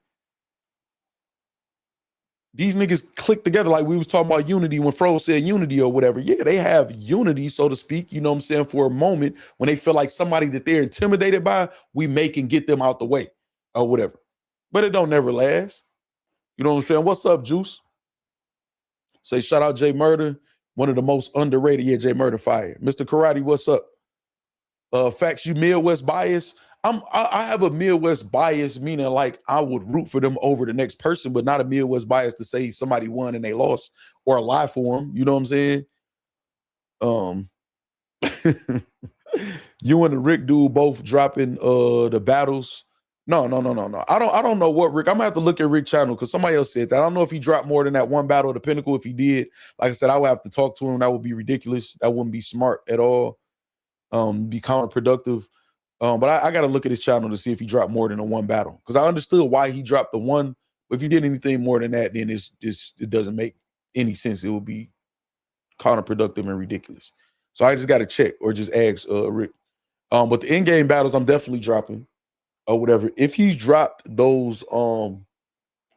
These niggas click together like we was talking about unity when Fro said unity or whatever. Yeah, they have unity, so to speak, you know what I'm saying, for a moment when they feel like somebody that they're intimidated by, we make and get them out the way or whatever. But it don't never last. You know what I'm saying? What's up, Juice? Say shout out Jae Murder, one of the most underrated. Yeah, Jae Murder fire. Mr. Karate, what's up? Factz, you Midwest bias. I have a Midwest bias, meaning like I would root for them over the next person, but not a Midwest bias to say somebody won and they lost or lie for them. You know what I'm saying? You and the Rick dude both dropping the battles. No. I don't know what Rick. I'm gonna have to look at Rick's channel because somebody else said that. I don't know if he dropped more than that one battle of the Pinnacle. If he did, like I said, I would have to talk to him. That would be ridiculous. That wouldn't be smart at all. Be counterproductive. But I got to look at his channel to see if he dropped more than a one battle because I understood why he dropped the one. But if he did anything more than that, then it doesn't make any sense. It would be counterproductive and ridiculous. So I just got to check or just ask Rick. But the in-game battles, I'm definitely dropping or whatever. If he's dropped those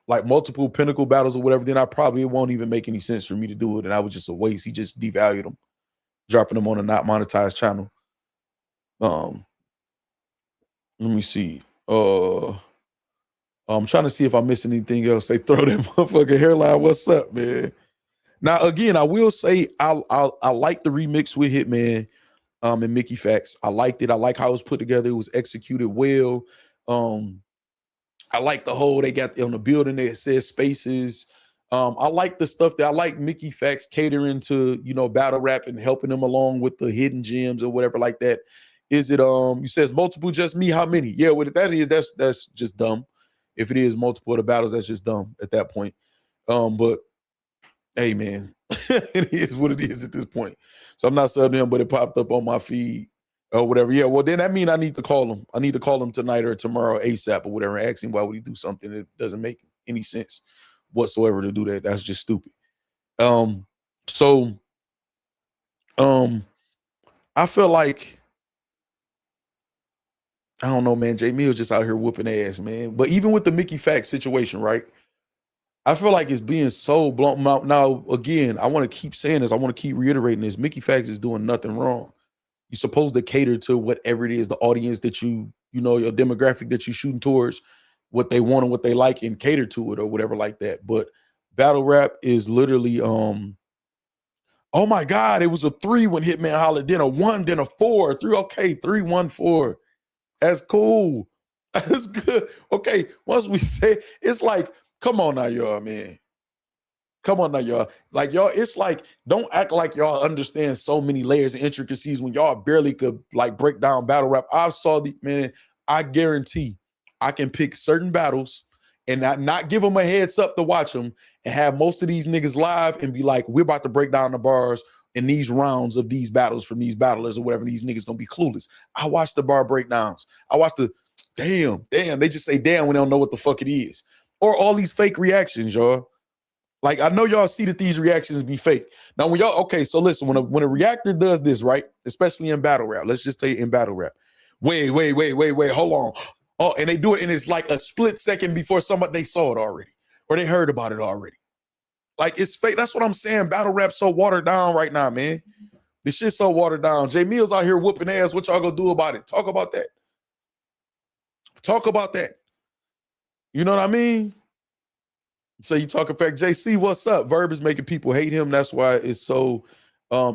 like multiple Pinnacle battles or whatever, then it won't even make any sense for me to do it. And I was just a waste. He just devalued them, dropping them on a not monetized channel. Let me see. I'm trying to see if I miss anything else. They throw that motherfucking hairline. What's up, man? Now, again, I will say I like the remix with Hitman and Mickey Factz. I liked it. I like how it was put together. It was executed well. I like the whole they got on the building that says spaces. I like the stuff that I like Mickey Factz catering to, battle rap and helping them along with the hidden gems or whatever like that. Is it you says multiple just me? How many? Yeah, what that is, that's just dumb. If it is multiple of the battles, that's just dumb at that point. But hey man, it is what it is at this point. So I'm not subbing him, but it popped up on my feed or whatever. Yeah, well then that means I need to call him. I need to call him tonight or tomorrow ASAP or whatever and ask him why would he do something that doesn't make any sense whatsoever to do that. That's just stupid. I feel like I don't know, man. Jae Millz just out here whooping ass, man. But even with the Mickey Factz situation, right? I feel like it's being so blown out. Now, again, I want to keep saying this. I want to keep reiterating this. Mickey Factz is doing nothing wrong. You're supposed to cater to whatever it is, the audience that your demographic that you're shooting towards, what they want and what they like, and cater to it or whatever like that. But battle rap is literally, oh my God, it was a 3 when Hitman hollered, then a 1, then a 4, 3. Okay, 3, 1, 4. That's cool. That's good. Okay, once we say it's like, come on now, y'all, man. Come on now, y'all. Like, y'all, it's like, don't act like y'all understand so many layers and intricacies when y'all barely could like break down battle rap. I saw man, I guarantee I can pick certain battles and not give them a heads up to watch them and have most of these niggas live and be like, we're about to break down the bars in these rounds of these battles from these battlers or whatever. These niggas gonna be clueless. I watched the bar breakdowns. I watched the damn. They just say damn when they don't know what the fuck it is. Or all these fake reactions, y'all. Like, I know y'all see that these reactions be fake. Now, when y'all, okay, so listen, when a reactor does this, right, especially in battle rap, let's just say in battle rap, wait, hold on. Oh, and they do it, and it's like a split second before somebody they saw it already or they heard about it already. Like, it's fake. That's what I'm saying. Battle rap's so watered down right now, man. This shit's so watered down. Jae Millz out here whooping ass. What y'all gonna do about it? Talk about that. Talk about that. You know what I mean? So you talking fact. JC, what's up? Verb is making people hate him. That's why it's so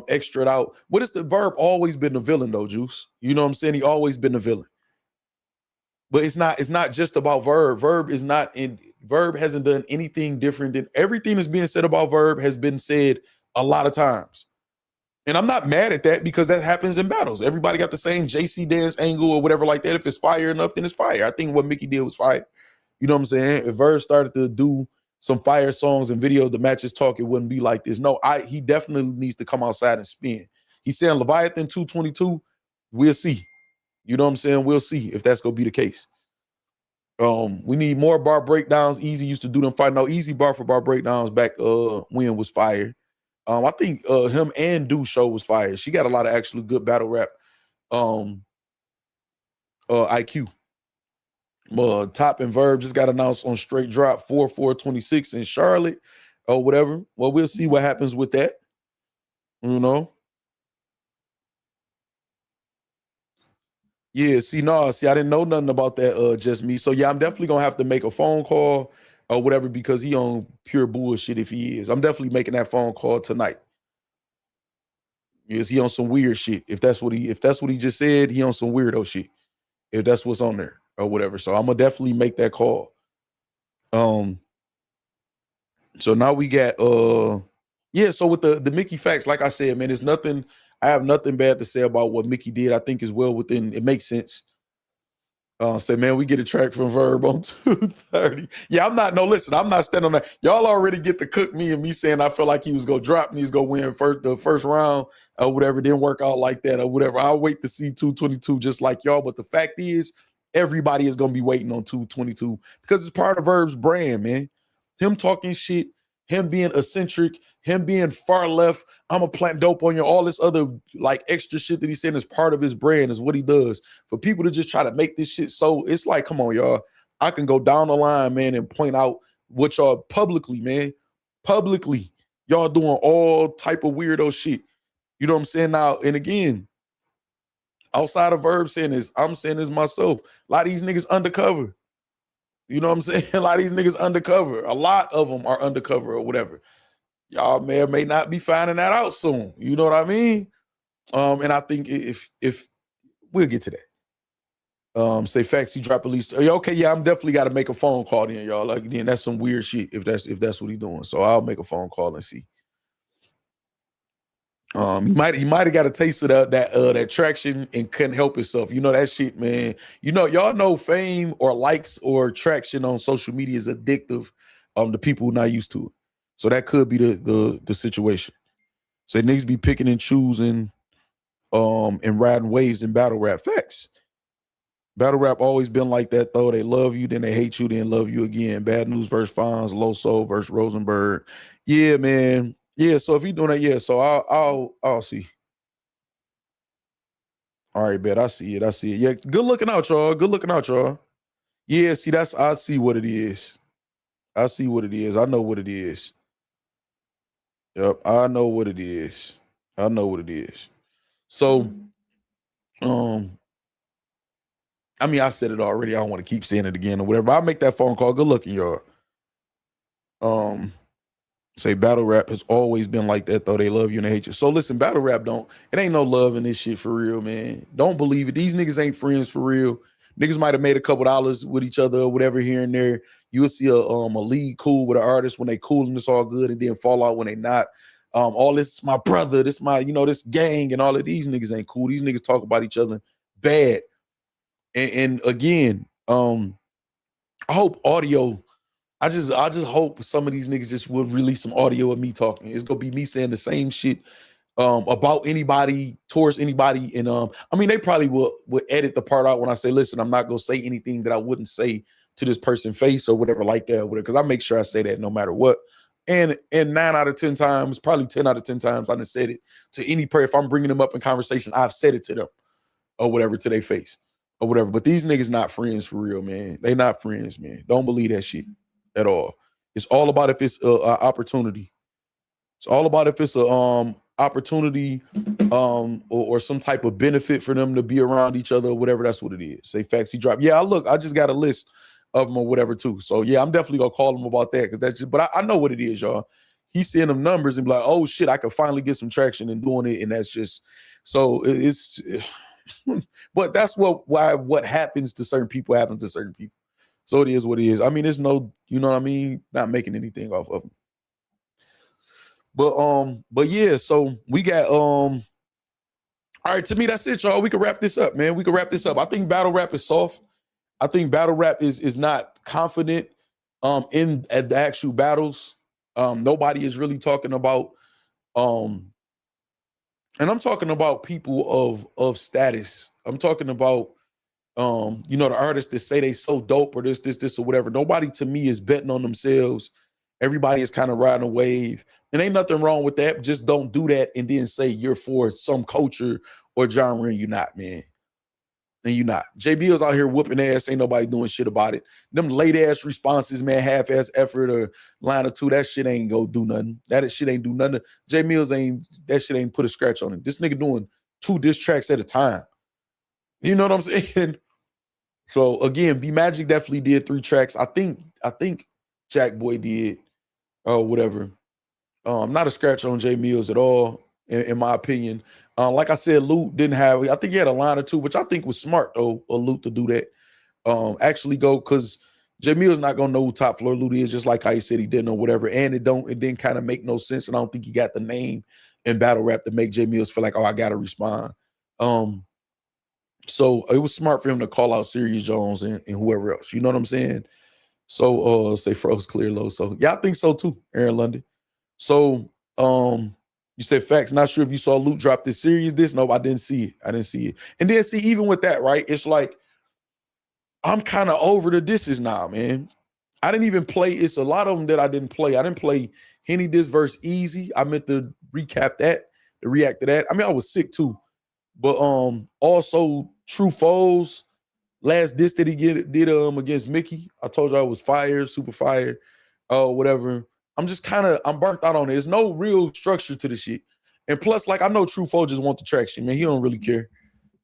extra out. What is the Verb always been the villain though, Juice? You know what I'm saying? He always been the villain. But it's not just about Verb. Verb hasn't done anything different than everything that's being said about Verb has been said a lot of times. And I'm not mad at that because that happens in battles. Everybody got the same JC dance angle or whatever like that. If it's fire enough, then it's fire. I think what Mickey did was fire. You know what I'm saying? If Verb started to do some fire songs and videos to match his talk, it wouldn't be like this. No, he definitely needs to come outside and spin. He's saying Leviathan 222. We'll see. You know what I'm saying? We'll see if that's gonna be the case. We need more bar breakdowns. Easy used to do them fight. No, Easy bar for bar breakdowns back when was fire. I think him and Do Show was fire. She got a lot of actually good battle rap IQ. Top and Verb just got announced on Straight Drop 4/4/26 in Charlotte or whatever. Well, we'll see what happens with that. You know. Yeah, see, I didn't know nothing about that, just me. So yeah, I'm definitely gonna have to make a phone call or whatever because he on pure bullshit if he is. I'm definitely making that phone call tonight. Is he on some weird shit? If that's what he just said, he on some weirdo shit. If that's what's on there or whatever. So I'm gonna definitely make that call. So now we got yeah, so with the Mickey Factz, like I said, man, it's nothing. I have nothing bad to say about what Mickey did. I think is well within, it makes sense. Say, man, we get a track from Verb on 2:30. Yeah, I'm not standing on that. Y'all already get to cook me and me saying I felt like he was gonna drop and he was gonna win the first round or whatever. Didn't work out like that or whatever. I'll wait to see 222 just like y'all. But the fact is, everybody is gonna be waiting on 222 because it's part of Verb's brand, man. Him talking shit, him being eccentric, him being far left, I'm a plant dope on you, all this other like extra shit that he's saying is part of his brand, is what he does. For people to just try to make this shit so, it's like, come on, y'all. I can go down the line, man, and point out what y'all publicly, man. Publicly, y'all doing all type of weirdo shit. You know what I'm saying? Now, and again, outside of Verb saying this, I'm saying this myself. A lot of these niggas undercover. You know what I'm saying? A lot of these niggas undercover. A lot of them are undercover or whatever. Y'all may or may not be finding that out soon. You know what I mean? And I think if we'll get to that. Say Factz, he dropped at least. Okay, yeah, I'm definitely got to make a phone call then, y'all. Like, then that's some weird shit if that's what he's doing. So I'll make a phone call and see. He might have got a taste of that traction and couldn't help himself. You know that shit, man. You know, y'all know fame or likes or traction on social media is addictive to people who are not used to it. So that could be the situation. So it needs to be picking and choosing and riding waves in battle rap. Facts. Battle rap always been like that though. They love you, then they hate you, then love you again. Bad News versus Fonz, Low Soul versus Rosenberg. Yeah, man. Yeah, so if you're doing that, yeah, so I'll see. All right, bet. I see it. Yeah, good looking out, y'all. Yeah, see, I see what it is. I know what it is. Yep, I know what it is. So, I mean, I said it already. I don't want to keep saying it again or whatever. I'll make that phone call. Good looking, y'all. Say battle rap has always been like that, though. They love you and they hate you. So listen, battle rap it ain't no love in this shit for real, man. Don't believe it. These niggas ain't friends for real. Niggas might have made a couple dollars with each other or whatever here and there. You'll see a lead cool with an artist when they cool and it's all good, and then fall out when they not. All this is my brother, this my, this gang, and all of these niggas ain't cool. These niggas talk about each other bad. And again, I hope audio. I just hope some of these niggas just will release some audio of me talking. It's gonna be me saying the same shit about anybody, towards anybody. And I mean, they probably will edit the part out when I say, listen, I'm not gonna say anything that I wouldn't say to this person's face or whatever like that, because I make sure I say that no matter what. And 9 out of 10 times, probably 10 out of 10 times, I done said it to any person. If I'm bringing them up in conversation, I've said it to them or whatever, to their face. or whatever. But these niggas not friends for real, man. They not friends, man. Don't believe that shit at all. It's all about if it's a opportunity. It's all about if it's a opportunity or some type of benefit for them to be around each other or whatever. That's what it is. Say Factz, he dropped. Yeah, I just got a list of them or whatever too. So yeah, I'm definitely gonna call him about that because that's just. But I know what it is, y'all. He's seeing them numbers and be like, oh shit, I can finally get some traction in doing it, and that's just so it's. But that's what happens to certain people happens to certain people. So it is what it is. I mean, there's no, you know what I mean, not making anything off of them. But yeah, so we got all right, to me, that's it, y'all. We can wrap this up, man. We can wrap this up. I think battle rap is soft. I think battle rap is not confident in at the actual battles. Nobody is really talking about and I'm talking about people of status. I'm talking about you know, the artists that say they so dope or this or whatever. Nobody to me is betting on themselves. Everybody is kind of riding a wave. And ain't nothing wrong with that. Just don't do that and then say you're for some culture or genre and you're not, man. And you're not. Jae Millz out here whooping ass. Ain't nobody doing shit about it. Them late ass responses, man, half ass effort or line or two, that shit ain't go do nothing. That shit ain't do nothing. Jae Millz that shit ain't put a scratch on it. This nigga doing 2 diss tracks at a time. You know what I'm saying? So again, B Magic definitely did 3 tracks. I think Jack Boy did or whatever. Not a scratch on Jae Millz at all, in my opinion. Like I said, Luke didn't have, I think he had a line or two, which I think was smart though, of Luke to do that. Actually go, because Jae Millz not gonna know who Top Floor Luke is, just like how he said he didn't or whatever. And it didn't kind of make no sense. And I don't think he got the name in battle rap to make Jae Millz feel like, oh, I gotta respond. So it was smart for him to call out Serious Jones and whoever else. You know what I'm saying? So say Froze Clear Low. So yeah, I think so too, Aaron London. So you said Factz, not sure if you saw Luke drop this Serious this. No, I didn't see it. I didn't see it. And then see, even with that, right? It's like I'm kind of over the disses now, man. I didn't even play. It's a lot of them that I didn't play. I didn't play Henny Diss verse Easy. I meant to recap that, to react to that. I mean, I was sick too. But also True Foes, last diss that he did against Mickey. I told you I was fire, super fire, whatever. I'm burnt out on it. There's no real structure to the shit. And plus, like, I know True Foe just want the traction, man. He don't really care.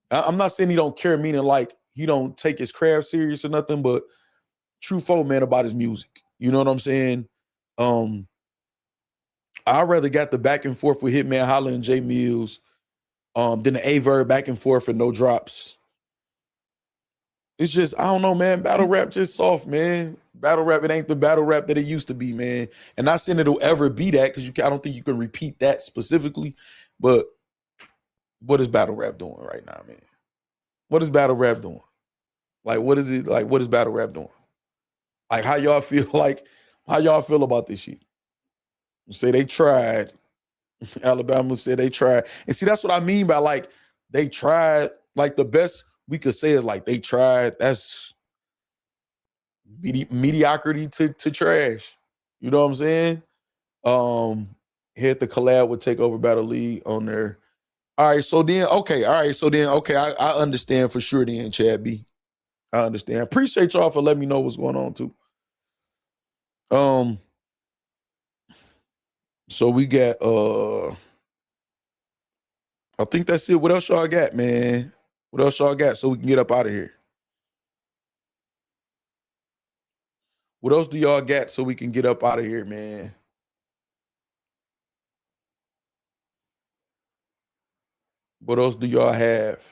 I'm not saying he don't care, meaning like he don't take his craft serious or nothing, but True Foe, man, about his music. You know what I'm saying? I'd rather got the back and forth with Hitman Holla and Jae Millz than the AYE VERB back and forth and no drops. It's just, I don't know, man. Battle rap just soft, man. Battle rap, it ain't the battle rap that it used to be, man. And not saying it'll ever be that, because I don't think you can repeat that specifically. But what is battle rap doing right now, man? What is battle rap doing? Like, what is it? Like, what is battle rap doing? Like, how y'all feel about this shit? You say they tried. Alabama said they tried. And see, that's what I mean by like they tried. Like the best we could say is like they tried. That's mediocrity to trash. You know what I'm saying? Hit the collab with Takeover Battle League on there. All right, so then okay. I understand for sure then, Chad B. I understand. Appreciate y'all for letting me know what's going on too. So we got I think that's it. What else y'all got, man? What else y'all got so we can get up out of here? What else do y'all got so we can get up out of here, man? What else do y'all have?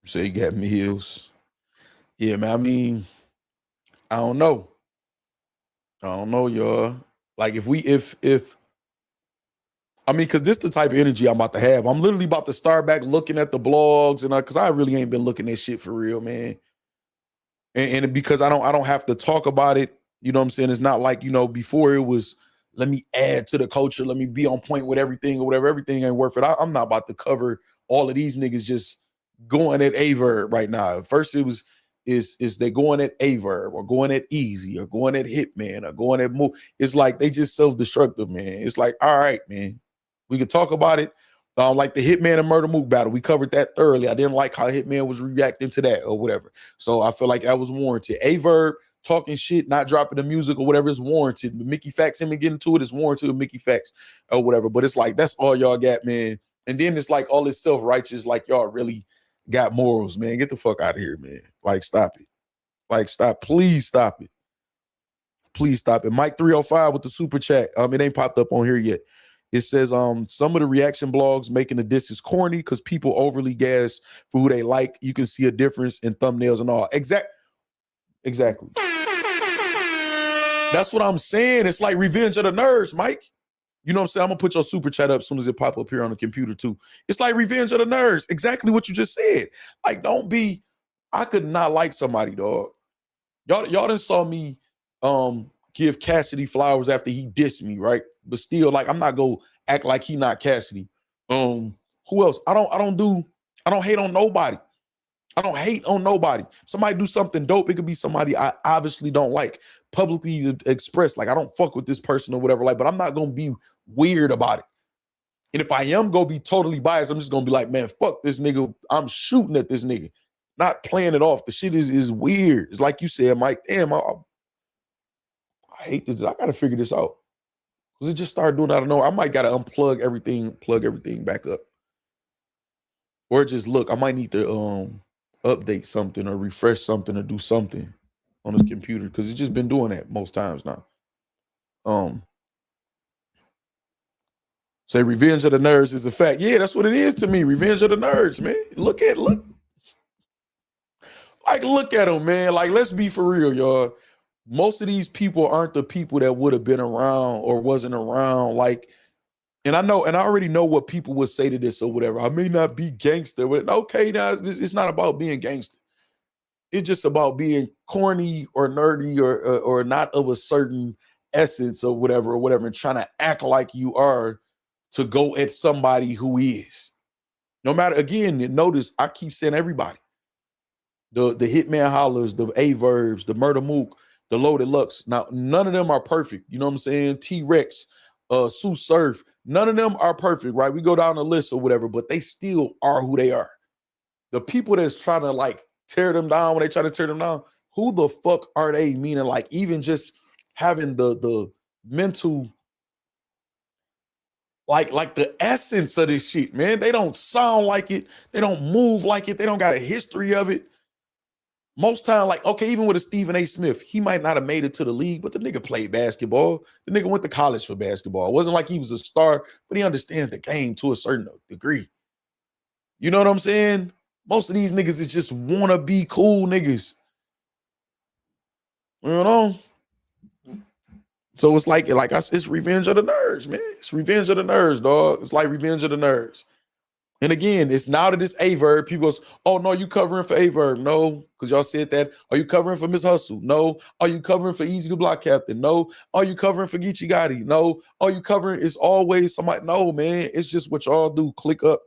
So you got Millz. Yeah, man. I mean, I don't know. Y'all. Like if I mean, because this is the type of energy I'm about to have. I'm literally about to start back looking at the blogs and because I really ain't been looking at shit for real, man. And because I don't have to talk about it, you know what I'm saying? It's not like, you know, before it was, let me add to the culture, let me be on point with everything or whatever. Everything ain't worth it. I'm not about to cover all of these niggas just going at AYE VERB right now. First it was, is they going at AYE VERB or going at Easy or going at Hitman or going at Move. It's like they just self-destructive, man. It's like, all right, man, we could talk about it. Like the Hitman and Murder Mook battle. We covered that thoroughly. I didn't like how Hitman was reacting to that or whatever. So I feel like that was warranted. A Verb talking shit, not dropping the music or whatever is warranted. But Mickey Factz, him and getting to it is warranted with Mickey Factz or whatever. But it's like, that's all y'all got, man. And then it's like all this self-righteous, like y'all really got morals, man. Get the fuck out of here, man. Like, stop it. Like, stop. Please stop it. Please stop it. Mike 305 with the super chat. It ain't popped up on here yet. It says, some of the reaction blogs making the disses corny because people overly gas for who they like. You can see a difference in thumbnails and all. Exactly. That's what I'm saying. It's like Revenge of the Nerds, Mike. You know what I'm saying? I'm gonna put your super chat up as soon as it pop up here on the computer too. It's like Revenge of the Nerds. Exactly what you just said. Like, don't be, I could not like somebody, dog. Y'all done saw me give Cassidy flowers after he dissed me, right? But still, like, I'm not gonna act like he not Cassidy. Who else? I don't hate on nobody. I don't hate on nobody. Somebody do something dope, it could be somebody I obviously don't like. Publicly express, like, I don't fuck with this person or whatever, like, but I'm not gonna be weird about it. And if I am gonna be totally biased, I'm just gonna be like, man, fuck this nigga. I'm shooting at this nigga, not playing it off. The shit is weird. It's like you said, Mike, damn, I hate this. I gotta figure this out. Because it just started doing out of nowhere. I might gotta unplug everything, plug everything back up. Or just look, I might need to update something or refresh something or do something on this computer, because it's just been doing that most times now. Say Revenge of the Nerds is a fact. Yeah, that's what it is to me. Revenge of the Nerds, man. Look at them, man. Like, let's be for real, y'all. Most of these people aren't the people that would have been around or wasn't around. Like, and I already know what people would say to this or whatever. I may not be gangster. Okay, now it's not about being gangster. It's just about being corny or nerdy or not of a certain essence or whatever, and trying to act like you are to go at somebody who is. No matter, again, notice I keep saying everybody. The Hitman Hollers, the A Verbs, the Murder Mook, the Loaded Lux. Now, none of them are perfect. You know what I'm saying? T-Rex, Sue Surf, none of them are perfect, right? We go down the list or whatever, but they still are who they are. The people that's trying to, like, tear them down when they try to tear them down, who the fuck are they? Meaning, like, even just having the mental, like the essence of this shit, man. They don't sound like it. They don't move like it. They don't got a history of it. Most time, like, okay, even with a Stephen A. Smith, he might not have made it to the league, but the nigga played basketball. The nigga went to college for basketball. It wasn't like he was a star, but he understands the game to a certain degree. You know what I'm saying? Most of these niggas is just wanna be cool niggas. You know? So it's like I said, it's Revenge of the Nerds, man. It's Revenge of the Nerds, dog. It's like Revenge of the Nerds. And again, it's now that it's A Verb, people goes, oh, no, you covering for A Verb? No, because y'all said that. Are you covering for Miss Hustle? No. Are you covering for Easy to Block Captain? No. Are you covering for Geechee Gotti? No. Are you covering? It's always somebody. No, man. It's just what y'all do. Click up.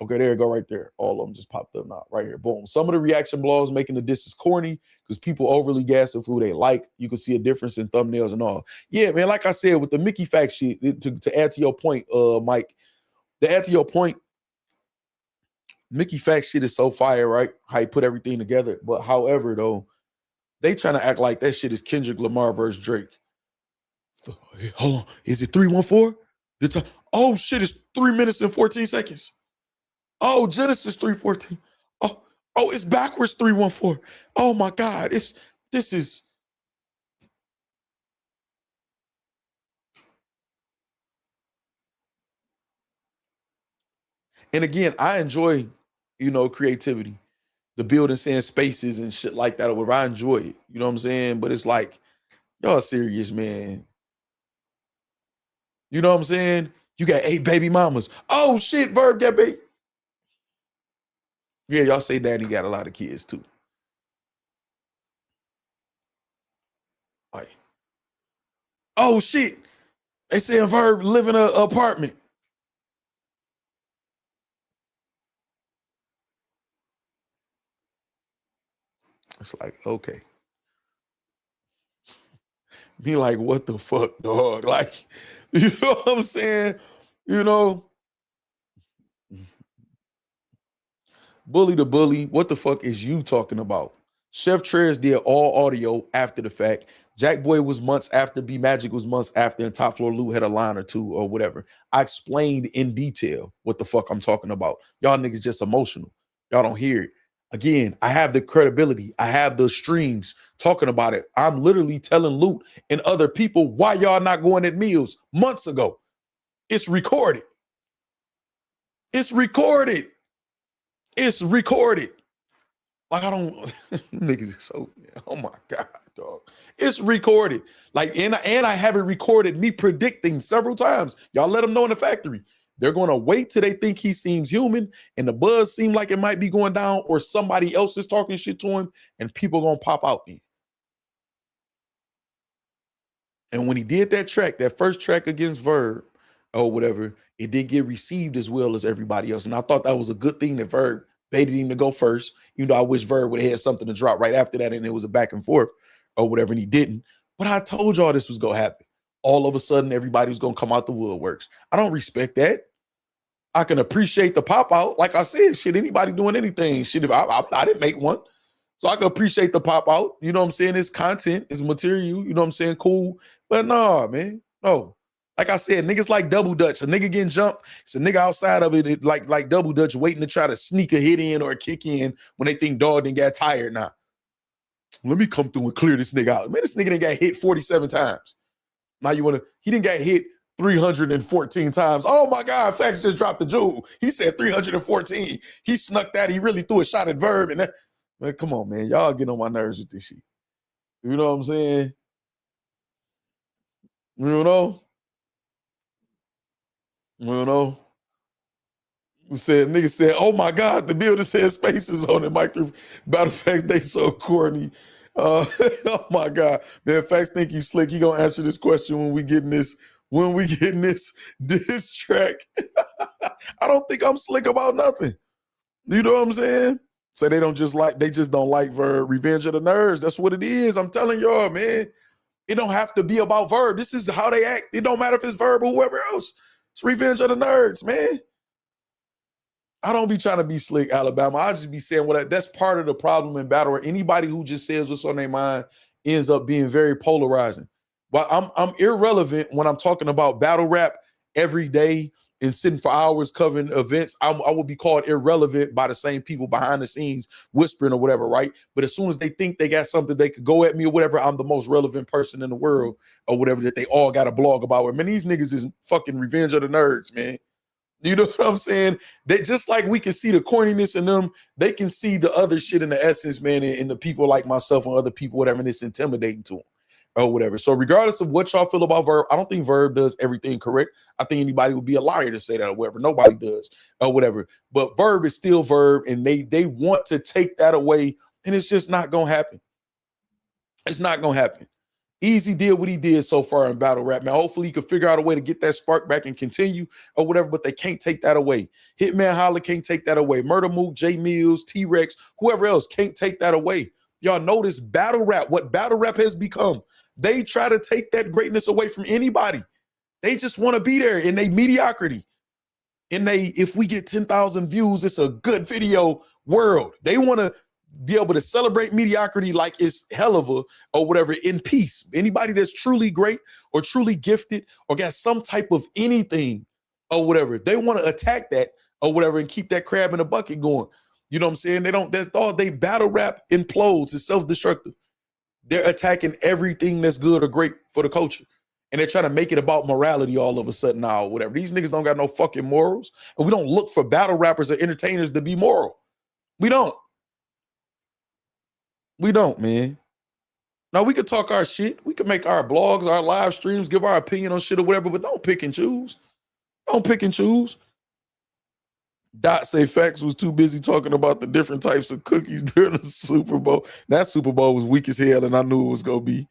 Okay, there you go right there. All of them just popped up now. Right here. Boom. Some of the reaction blogs making the disses corny because people overly gas of who they like. You can see a difference in thumbnails and all. Yeah, man, like I said, with the Mickey Factz shit, to add to your point, Mike, to add to your point, Mickey Factz shit is so fire, right? How he put everything together. But however, though, they trying to act like that shit is Kendrick Lamar versus Drake. Hold on. Is it 314? Oh, shit, it's 3 minutes and 14 seconds. Oh, Genesis 314. Oh, it's backwards 314. Oh my God. This is. And again, I enjoy, creativity, the building saying spaces and shit like that. Or I enjoy it. You know what I'm saying? But it's like, y'all serious, man. You know what I'm saying? You got 8 baby mamas. Oh shit, Verb got baby. Yeah, y'all say Daddy got a lot of kids too. Like, oh shit, they saying Verb live in an apartment. It's like, okay. Be like, what the fuck, dog? Like, you know what I'm saying? Bully the bully. What the fuck is you talking about? Chef Trez did all audio after the fact. Jack Boy was months after. B Magic was months after. And Top Floor Lou had a line or two or whatever. I explained in detail what the fuck I'm talking about. Y'all niggas just emotional. Y'all don't hear it. Again, I have the credibility. I have the streams talking about it. I'm literally telling Loot and other people why y'all not going at Millz months ago. It's recorded. It's recorded. It's recorded. Like, I don't, niggas are so, oh my God, dog. It's recorded. Like, and I have it recorded, me predicting several times. Y'all let them know in the factory. They're going to wait till they think he seems human and the buzz seem like it might be going down or somebody else is talking shit to him and people going to pop out then. And when he did that track, that first track against Verb or whatever, it did get received as well as everybody else. And I thought that was a good thing that Verb baited him to go first, even though I wish Verb would have had something to drop right after that and it was a back and forth or whatever, and he didn't. But I told y'all this was going to happen. All of a sudden, everybody was going to come out the woodworks. I don't respect that. I can appreciate the pop out. Like I said, shit, anybody doing anything. Shit, if I didn't make one. So I can appreciate the pop out. You know what I'm saying? It's content, it's material. You know what I'm saying? Cool. But nah, man. No. Like I said, niggas like double dutch. A nigga getting jumped. It's a nigga outside of it like double dutch waiting to try to sneak a hit in or a kick in when they think dog didn't get tired. Nah. Let me come through and clear this nigga out. Man, this nigga didn't get hit 47 times. Now you want to, he didn't get hit 314 times. Oh my God, Factz just dropped the jewel. He said 314. He snuck that. He really threw a shot at Verb. And that, man, come on, man. Y'all get on my nerves with this shit. You know what I'm saying? You know? You know? Nigga said, oh my God, the builder said spaces on it. Mike through Battle Facts, they so corny. Oh my God. Man, Factz think he's slick. He gonna answer this question when we get in this diss track. I don't think I'm slick about nothing. You know what I'm saying? So they just don't like Verb. Revenge of the Nerds. That's what it is. I'm telling y'all, man. It don't have to be about Verb. This is how they act. It don't matter if it's Verb or whoever else. It's Revenge of the Nerds, man. I don't be trying to be slick, Alabama. I just be saying that's part of the problem in battle where anybody who just says what's on their mind ends up being very polarizing. But I'm irrelevant when I'm talking about battle rap every day and sitting for hours covering events. I will be called irrelevant by the same people behind the scenes whispering or whatever, right? But as soon as they think they got something they could go at me or whatever, I'm the most relevant person in the world or whatever that they all got a blog about. Man, these niggas is fucking Revenge of the Nerds, man. You know what I'm saying? They just like we can see the corniness in them, they can see the other shit in the essence, man, and the people like myself and other people, whatever, and it's intimidating to them or whatever. So regardless of what y'all feel about Verb, I don't think Verb does everything correct. I think anybody would be a liar to say that or whatever. Nobody does or whatever. But Verb is still Verb, and they want to take that away, and it's just not going to happen. It's not going to happen. Easy did what he did so far in battle rap, man. Hopefully he could figure out a way to get that spark back and continue or whatever, but they can't take that away. Hitman Holla can't take that away. Murder Mook, Jae Millz, T-Rex, whoever else can't take that away. Y'all notice battle rap, what battle rap has become. They try to take that greatness away from anybody. They just want to be there in their mediocrity. If we get 10,000 views, it's a good video world. They want to be able to celebrate mediocrity like it's hell of a or whatever in peace. Anybody that's truly great or truly gifted or got some type of anything or whatever, they want to attack that or whatever and keep that crab in a bucket going. You know what I'm saying? That's all they battle rap implodes. It's self-destructive. They're attacking everything that's good or great for the culture. And they're trying to make it about morality all of a sudden now or whatever. These niggas don't got no fucking morals. And we don't look for battle rappers or entertainers to be moral. We don't. We don't, man. Now, we could talk our shit. We could make our blogs, our live streams, give our opinion on shit or whatever, but don't pick and choose. Don't pick and choose. Dot say Factz was too busy talking about the different types of cookies during the Super Bowl. That Super Bowl was weak as hell, and I knew it was going to be.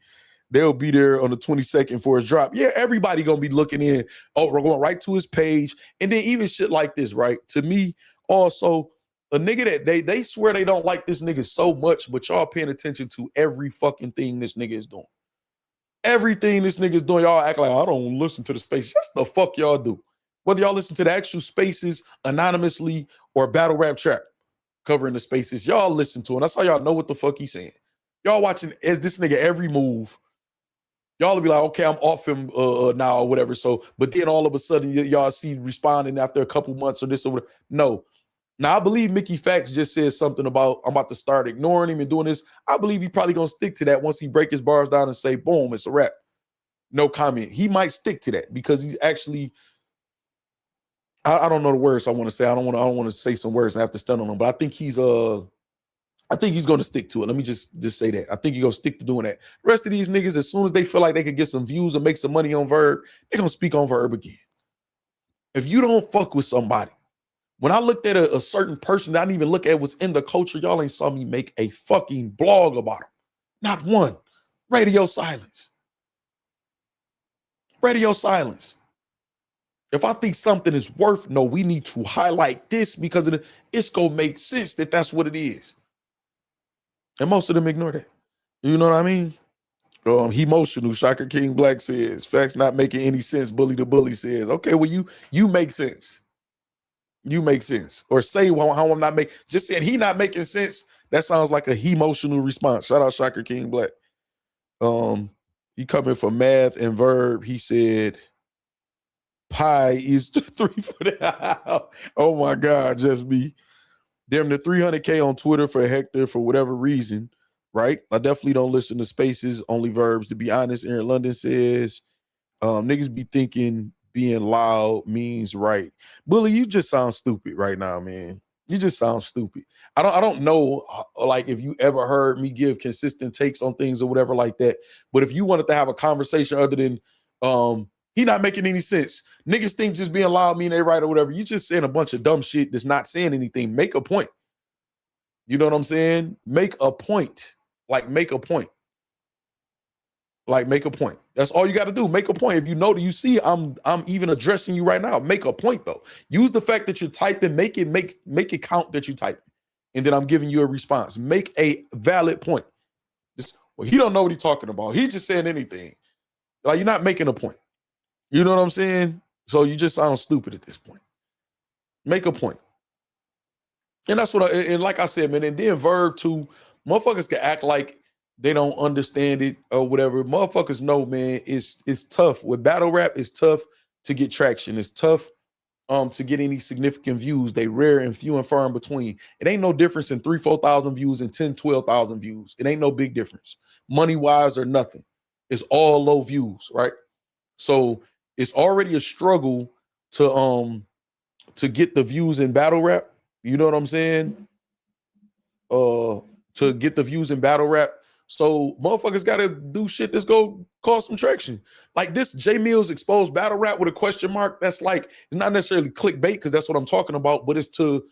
They'll be there on the 22nd for his drop. Yeah, everybody going to be looking in. Oh, we're going right to his page. And then even shit like this, right? To me, also, a nigga that they swear they don't like this nigga so much, but y'all paying attention to every fucking thing this nigga is doing. Everything this nigga is doing, y'all act like I don't listen to the space. Just the fuck y'all do. Whether y'all listen to the actual spaces anonymously or battle rap trap. covering the spaces. Y'all listen to him. That's how y'all know what the fuck he's saying. Y'all watching as this nigga every move. Y'all will be like, okay, I'm off him now or whatever. So, but then all of a sudden y'all see responding after a couple months or this or whatever. No. Now I believe Mickey Factz just said something about I'm about to start ignoring him and doing this. I believe he probably gonna stick to that once he break his bars down and say, boom, it's a wrap. No comment. He might stick to that because he's actually. I don't know the words I want to say. I don't want to say some words and have to stun on him. But I think he's going to stick to it. Let me just say that. I think he's going to stick to doing that. The rest of these niggas, as soon as they feel like they could get some views and make some money on Verb, they're going to speak on Verb again. If you don't fuck with somebody, when I looked at a certain person that I didn't even look at was in the culture, y'all ain't saw me make a fucking blog about him. Not one. Radio silence. Radio silence. If I think something is worth, no, we need to highlight this because it's going to make sense that that's what it is. And most of them ignore that. You know what I mean? He emotional. Shocker King Black says, Factz not making any sense. Bully the Bully says, okay, well, you make sense. You make sense. Or say how I'm not making, just saying he not making sense. That sounds like a he emotional response. Shout out Shocker King Black. He coming for math and Verb. He said, pi is 3 for the oh my God, just me. Damn the 300K on Twitter for Hector for whatever reason, right? I definitely don't listen to spaces, only verbs. To be honest, Aaron London says, niggas be thinking being loud means right. Bully, you just sound stupid right now, man. You just sound stupid. I don't know, like, if you ever heard me give consistent takes on things or whatever like that. But if you wanted to have a conversation other than he not making any sense. Niggas think just being loud mean they right or whatever. You just saying a bunch of dumb shit that's not saying anything. Make a point. You know what I'm saying? Make a point. Like, make a point. Like, make a point. That's all you got to do. Make a point. If you know that you see, I'm even addressing you right now. Make a point though. Use the fact that you're typing. Make it count that you type. And then I'm giving you a response. Make a valid point. Well, he don't know what he's talking about. He's just saying anything. Like, you're not making a point. You know what I'm saying? So you just sound stupid at this point. Make a point. And that's what and like I said, man, and then Verb too, motherfuckers can act like they don't understand it or whatever. Motherfuckers know, man, it's tough. With battle rap, it's tough to get traction. It's tough to get any significant views. They rare and few and far in between. It ain't no difference in 3,000-4,000 views and 10,000-12,000 views. It ain't no big difference. Money-wise or nothing. It's all low views, right? So it's already a struggle to get the views in battle rap. You know what I'm saying? To get the views in battle rap. So motherfuckers got to do shit that's go cause some traction. Like this Jae Millz exposed battle rap with a question mark. That's like, it's not necessarily clickbait because that's what I'm talking about, but it's to,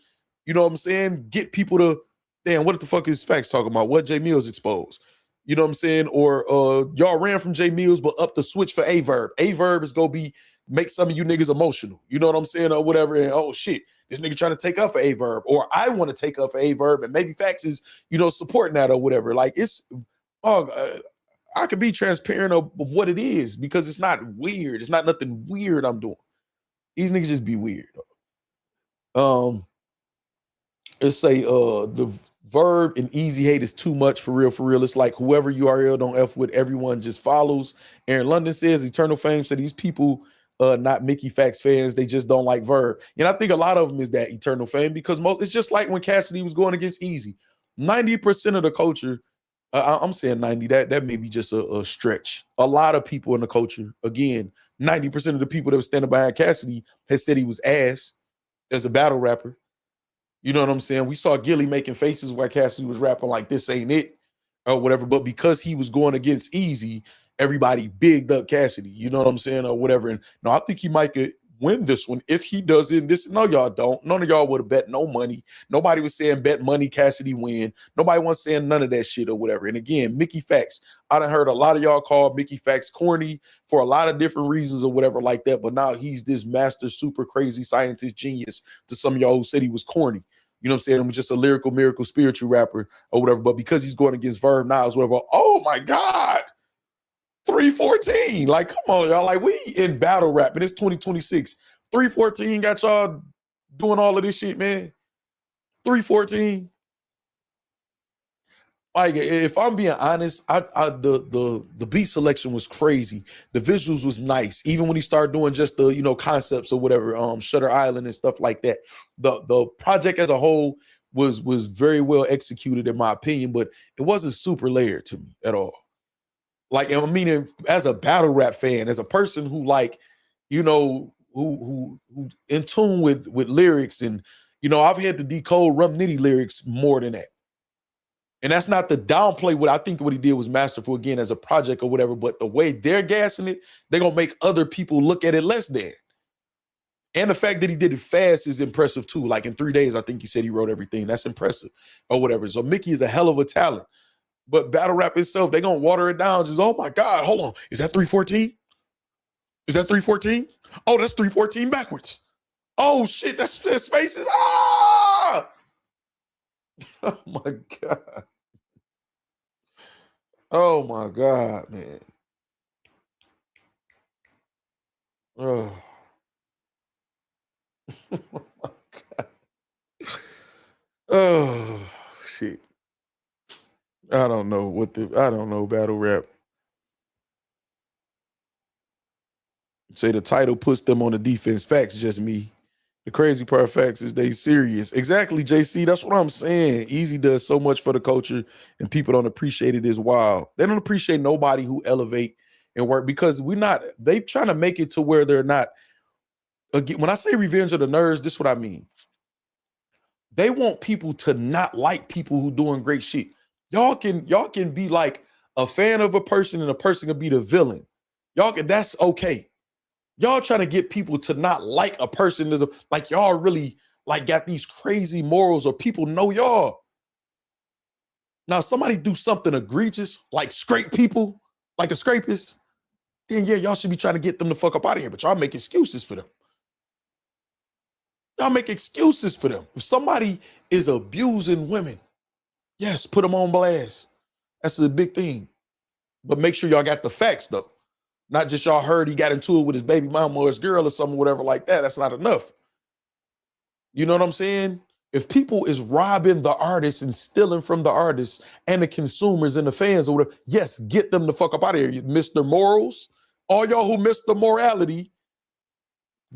you know what I'm saying? Get people to, damn, what the fuck is Factz talking about? What Jae Millz exposed? You know what I'm saying? Or y'all ran from Jae Millz, but up the switch for AYE VERB. AYE VERB is going to be, make some of you niggas emotional. You know what I'm saying? Or whatever. And oh shit, this nigga trying to take up for AYE VERB. Or I want to take up for AYE VERB. And maybe Factz is, you know, supporting that or whatever. Like it's, I could be transparent of what it is because it's not weird. It's not nothing weird I'm doing. These niggas just be weird. Let's say the Verb and easy hate is too much for real, for real. It's like whoever URL don't F with, everyone just follows. Aaron London says Eternal Fame said these people not Mickey Factz fans, they just don't like Verb. And I think a lot of them is that Eternal Fame because most it's just like when Cassidy was going against Easy. 90% of the culture, I'm saying 90, that may be just a stretch. A lot of people in the culture, again, 90% of the people that were standing behind Cassidy has said he was ass as a battle rapper. You know what I'm saying? We saw Gilly making faces while Cassidy was rapping like this ain't it or whatever. But because he was going against Easy, everybody bigged up Cassidy. You know what I'm saying? Or whatever. And no, I think he might win this one if he doesn't. This no, y'all don't. None of y'all would have bet no money. Nobody was saying bet money Cassidy win. Nobody was saying none of that shit or whatever. And again, Mickey Factz. I done heard a lot of y'all call Mickey Factz corny for a lot of different reasons or whatever like that. But now he's this master, super crazy scientist genius to some of y'all who said he was corny. You know what I'm saying? He was just a lyrical, miracle, spiritual rapper or whatever. But because he's going against Verb now, it's whatever. Oh my God. 314. Like, come on, y'all. Like, we in battle rap and it's 2026. 314 got y'all doing all of this shit, man. 314. Like, if I'm being honest, the beat selection was crazy. The visuals was nice. Even when he started doing just the, you know, concepts or whatever, Shutter Island and stuff like that. The project as a whole was very well executed in my opinion, but it wasn't super layered to me at all. Like, I mean, as a battle rap fan, as a person who, like, you know, who in tune with lyrics, and, you know, I've had to decode Rum Nitty lyrics more than that. And that's not to downplay what I think what he did was masterful again as a project or whatever, but the way they're gassing it, they're going to make other people look at it less than. And the fact that he did it fast is impressive too. Like in 3 days, I think he said he wrote everything. That's impressive or whatever. So Mickey is a hell of a talent. But battle rap itself, they're going to water it down. Just, oh my God, hold on. Is that 314? Is that 314? Oh, that's 314 backwards. Oh shit, that's spaces. Ah! Oh my God. Oh my God, man. Oh. Oh my God. Oh shit. I don't know battle rap. Say the title puts them on the defense. Facts, just me. The crazy part of Facts is they serious. Exactly, JC. That's what I'm saying. Easy does so much for the culture, and people don't appreciate it as wild. They don't appreciate nobody who elevate and work, because they trying to make it to where they're not. Again, when I say Revenge of the Nerds, this is what I mean. They want people to not like people who doing great shit. Y'all can be like a fan of a person, and a person can be the villain. That's okay. Y'all trying to get people to not like a person like y'all really like got these crazy morals, or people know y'all. Now, somebody do something egregious, like scrape people, like a scrapist, then yeah, y'all should be trying to get them the fuck up out of here. But y'all make excuses for them. Y'all make excuses for them. If somebody is abusing women, yes, put them on blast. That's a big thing. But make sure y'all got the facts though. Not just y'all heard he got into it with his baby mama or his girl or something, whatever like that. That's not enough. You know what I'm saying? If people is robbing the artists and stealing from the artists and the consumers and the fans or whatever, yes, get them the fuck up out of here. You Mr. Morals, all y'all who missed the morality,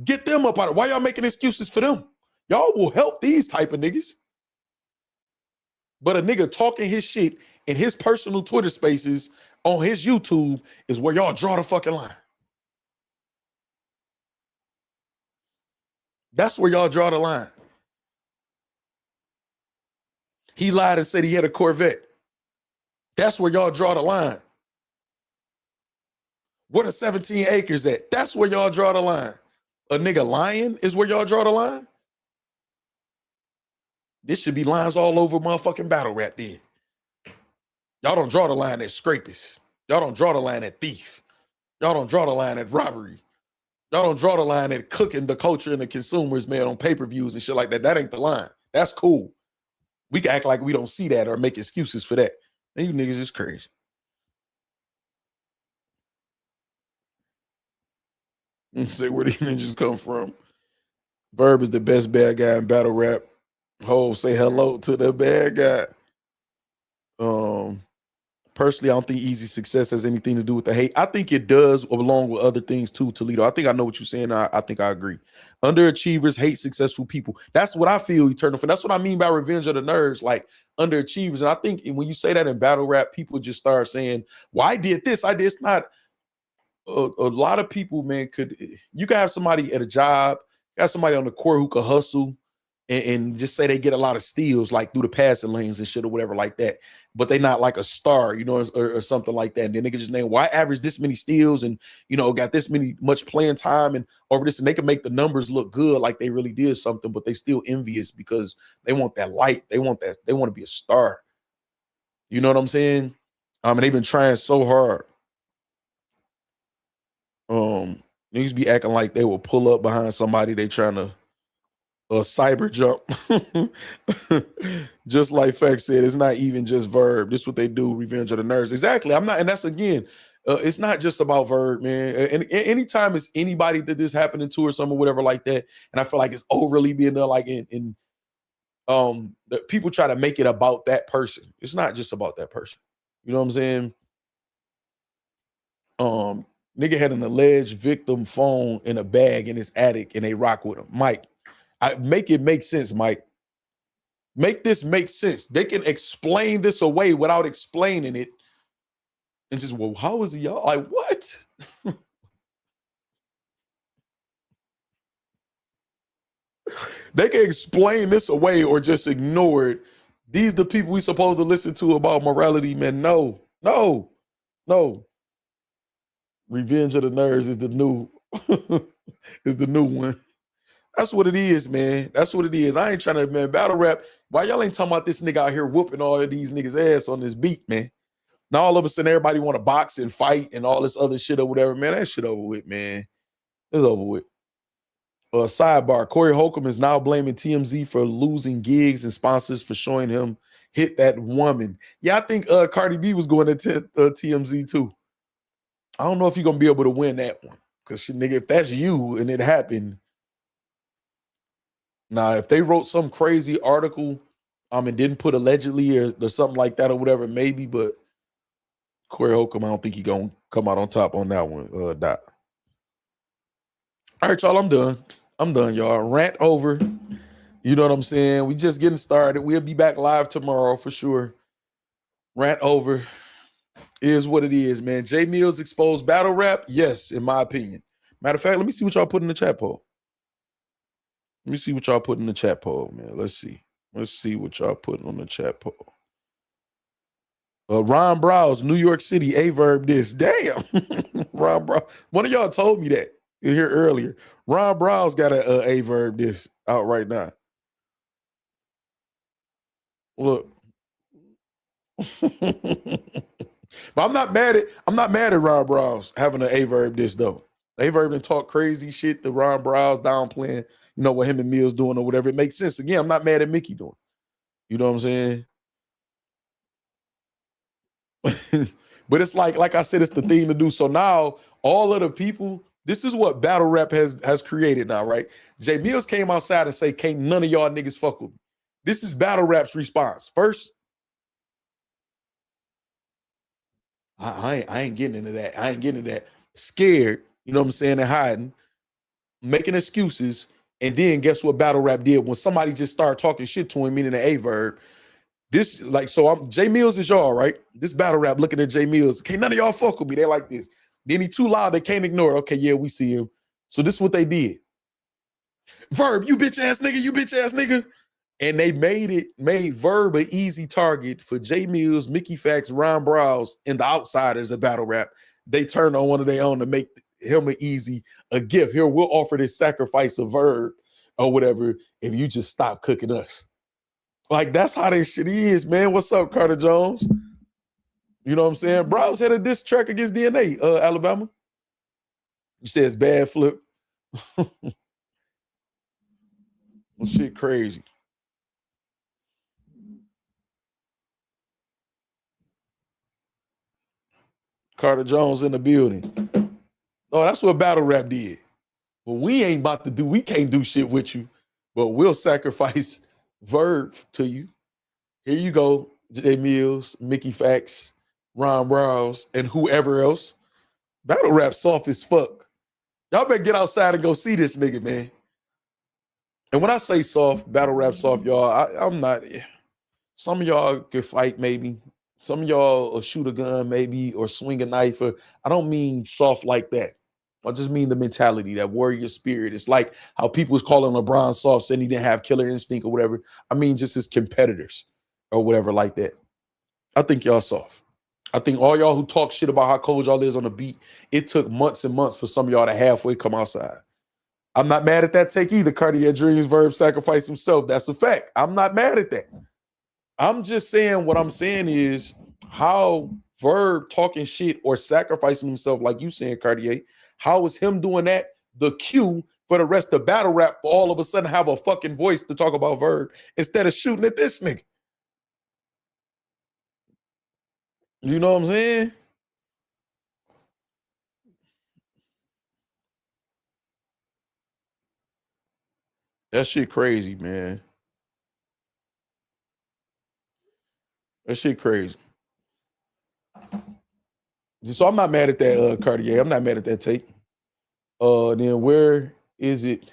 get them up out of it. Why y'all making excuses for them? Y'all will help these type of niggas. But a nigga talking his shit in his personal Twitter spaces on his YouTube is where y'all draw the fucking line. That's where y'all draw the line. He lied and said he had a Corvette. That's where y'all draw the line. Where the 17 acres at? That's where y'all draw the line. A nigga lying is where y'all draw the line. This should be lines all over motherfucking battle rap then. Y'all don't draw the line at scrapists. Y'all don't draw the line at thief. Y'all don't draw the line at robbery. Y'all don't draw the line at cooking the culture and the consumers, man, on pay-per-views and shit like that. That ain't the line. That's cool. We can act like we don't see that or make excuses for that. And you niggas is crazy. Say where these ninjas come from. Verb is the best bad guy in battle rap. Ho, say hello to the bad guy. Personally, I don't think easy success has anything to do with the hate. I think it does, along with other things too, Toledo. I think I know what you're saying. I think I agree. Underachievers hate successful people. That's what I feel, Eternal. That's what I mean by Revenge of the Nerds, like underachievers. And I think when you say that in battle rap, people just start saying, well, I did this, I did. It's not a lot of people, man, you can have somebody at a job, got somebody on the court who could hustle and just say they get a lot of steals, like through the passing lanes and shit or whatever like that. But they not like a star, you know, or something like that. And then they can just name, well, I average this many steals and, you know, got this much playing time and over this. And they can make the numbers look good like they really did something, but they still envious because they want that light. They want to be a star. You know what I'm saying? And they've been trying so hard. Niggas be acting like they will pull up behind somebody they trying to cyber jump. Just like Factz said, it's not even just Verb. This is what they do, Revenge of the Nerds. Exactly. And that's again, it's not just about Verb, man. And anytime it's anybody that this happening to or something, whatever like that, and I feel like it's overly being done, like in that people try to make it about that person. It's not just about that person. You know what I'm saying? Nigga had an alleged victim phone in a bag in his attic and they rock with him. Mike, make it make sense, Mike. Make this make sense. They can explain this away without explaining it. And just, well, how is he y'all? Like, what? They can explain this away or just ignore it. These the people we supposed to listen to about morality, man. No. Revenge of the Nerds is the new is the new one. That's what it is, man. That's what it is. I ain't trying to, man, battle rap. Why y'all ain't talking about this nigga out here whooping all of these niggas' ass on this beat, man? Now all of a sudden everybody want to box and fight and all this other shit or whatever, man. That shit over with, man. It's over with. Sidebar, Corey Holcomb is now blaming TMZ for losing gigs and sponsors for showing him hit that woman. Yeah, I think Cardi B was going to TMZ too. I don't know if you're going to be able to win that one. Because, nigga, if that's you and it happened, now, if they wrote some crazy article and didn't put allegedly or something like that or whatever, maybe, but Corey Holcomb, I don't think he's going to come out on top on that one, Doc. All right, y'all, I'm done, y'all. Rant over. You know what I'm saying? We just getting started. We'll be back live tomorrow for sure. Rant over. It is what it is, man. Jae Millz exposed battle rap? Yes, in my opinion. Matter of fact, let me see what y'all put in the chat poll. Let me see what y'all put in the chat poll, man. Let's see. Let's see what y'all put on the chat poll. Ron Browse, New York City, AYE VERB this. Damn. Ron Browse. One of y'all told me that here earlier. Ron Browse got a AYE VERB this out right now. Look. But I'm not mad at Ron Browse having an AYE VERB this though. AYE VERB done talk crazy shit to Ron Browse downplaying, you know, what him and Millz doing or whatever. It makes sense. Again, I'm not mad at Mickey doing. You know what I'm saying? But it's like I said, it's the thing to do. So now all of the people, this is what battle rap has created now, right? Jae Millz came outside and say, can't none of y'all niggas fuck with me. This is battle rap's response. First, I ain't getting into that. I ain't getting into that. Scared, you know what I'm saying, and hiding, making excuses. And then guess what battle rap did when somebody just started talking shit to him, meaning the AYE VERB. This, like, so Jae Millz is y'all, right? This battle rap looking at Jae Millz. Can't none of y'all fuck with me. They like this. Then he too loud, they can't ignore it. Okay, yeah, we see him. So this is what they did. Verb, you bitch ass nigga, you bitch ass nigga. And they made Verb an easy target for Jae Millz, Mickey Factz, Ron Browse, and the outsiders of battle rap. They turned on one of their own to make him a gift. Here, we'll offer this sacrifice of Verb or whatever if you just stop cooking us. Like, that's how this shit is, man. What's up, Carter Jones? You know what I'm saying? Browse had a diss track against DNA, Alabama. You say it's bad, Flip. Well, shit crazy. Carter Jones in the building. Oh, that's what battle rap did. Well, we ain't about to do, we can't do shit with you, but we'll sacrifice Verb to you. Here you go, Jae Millz, Mickey Factz, Ron Browse, and whoever else. Battle rap soft as fuck. Y'all better get outside and go see this nigga, man. And when I say soft, battle rap soft, y'all, I'm not. Some of y'all can fight, maybe. Some of y'all will shoot a gun, maybe, or swing a knife. I don't mean soft like that. I just mean the mentality, that warrior spirit. It's like how people was calling LeBron soft, saying he didn't have killer instinct or whatever. I mean, just his competitors or whatever like that. I think y'all soft. I think all y'all who talk shit about how cold y'all is on the beat, it took months and months for some of y'all to halfway come outside. I'm not mad at that take either. Cartier Dreams, Verb sacrifice himself. That's a fact. I'm not mad at that. I'm just saying, what I'm saying is how Verb talking shit or sacrificing himself, like you saying, Cartier, how is him doing that the cue for the rest of battle rap for all of a sudden have a fucking voice to talk about Verb instead of shooting at this nigga? You know what I'm saying? That shit crazy, man. That shit crazy. So I'm not mad at that Cartier. I'm not mad at that take. Then where is it?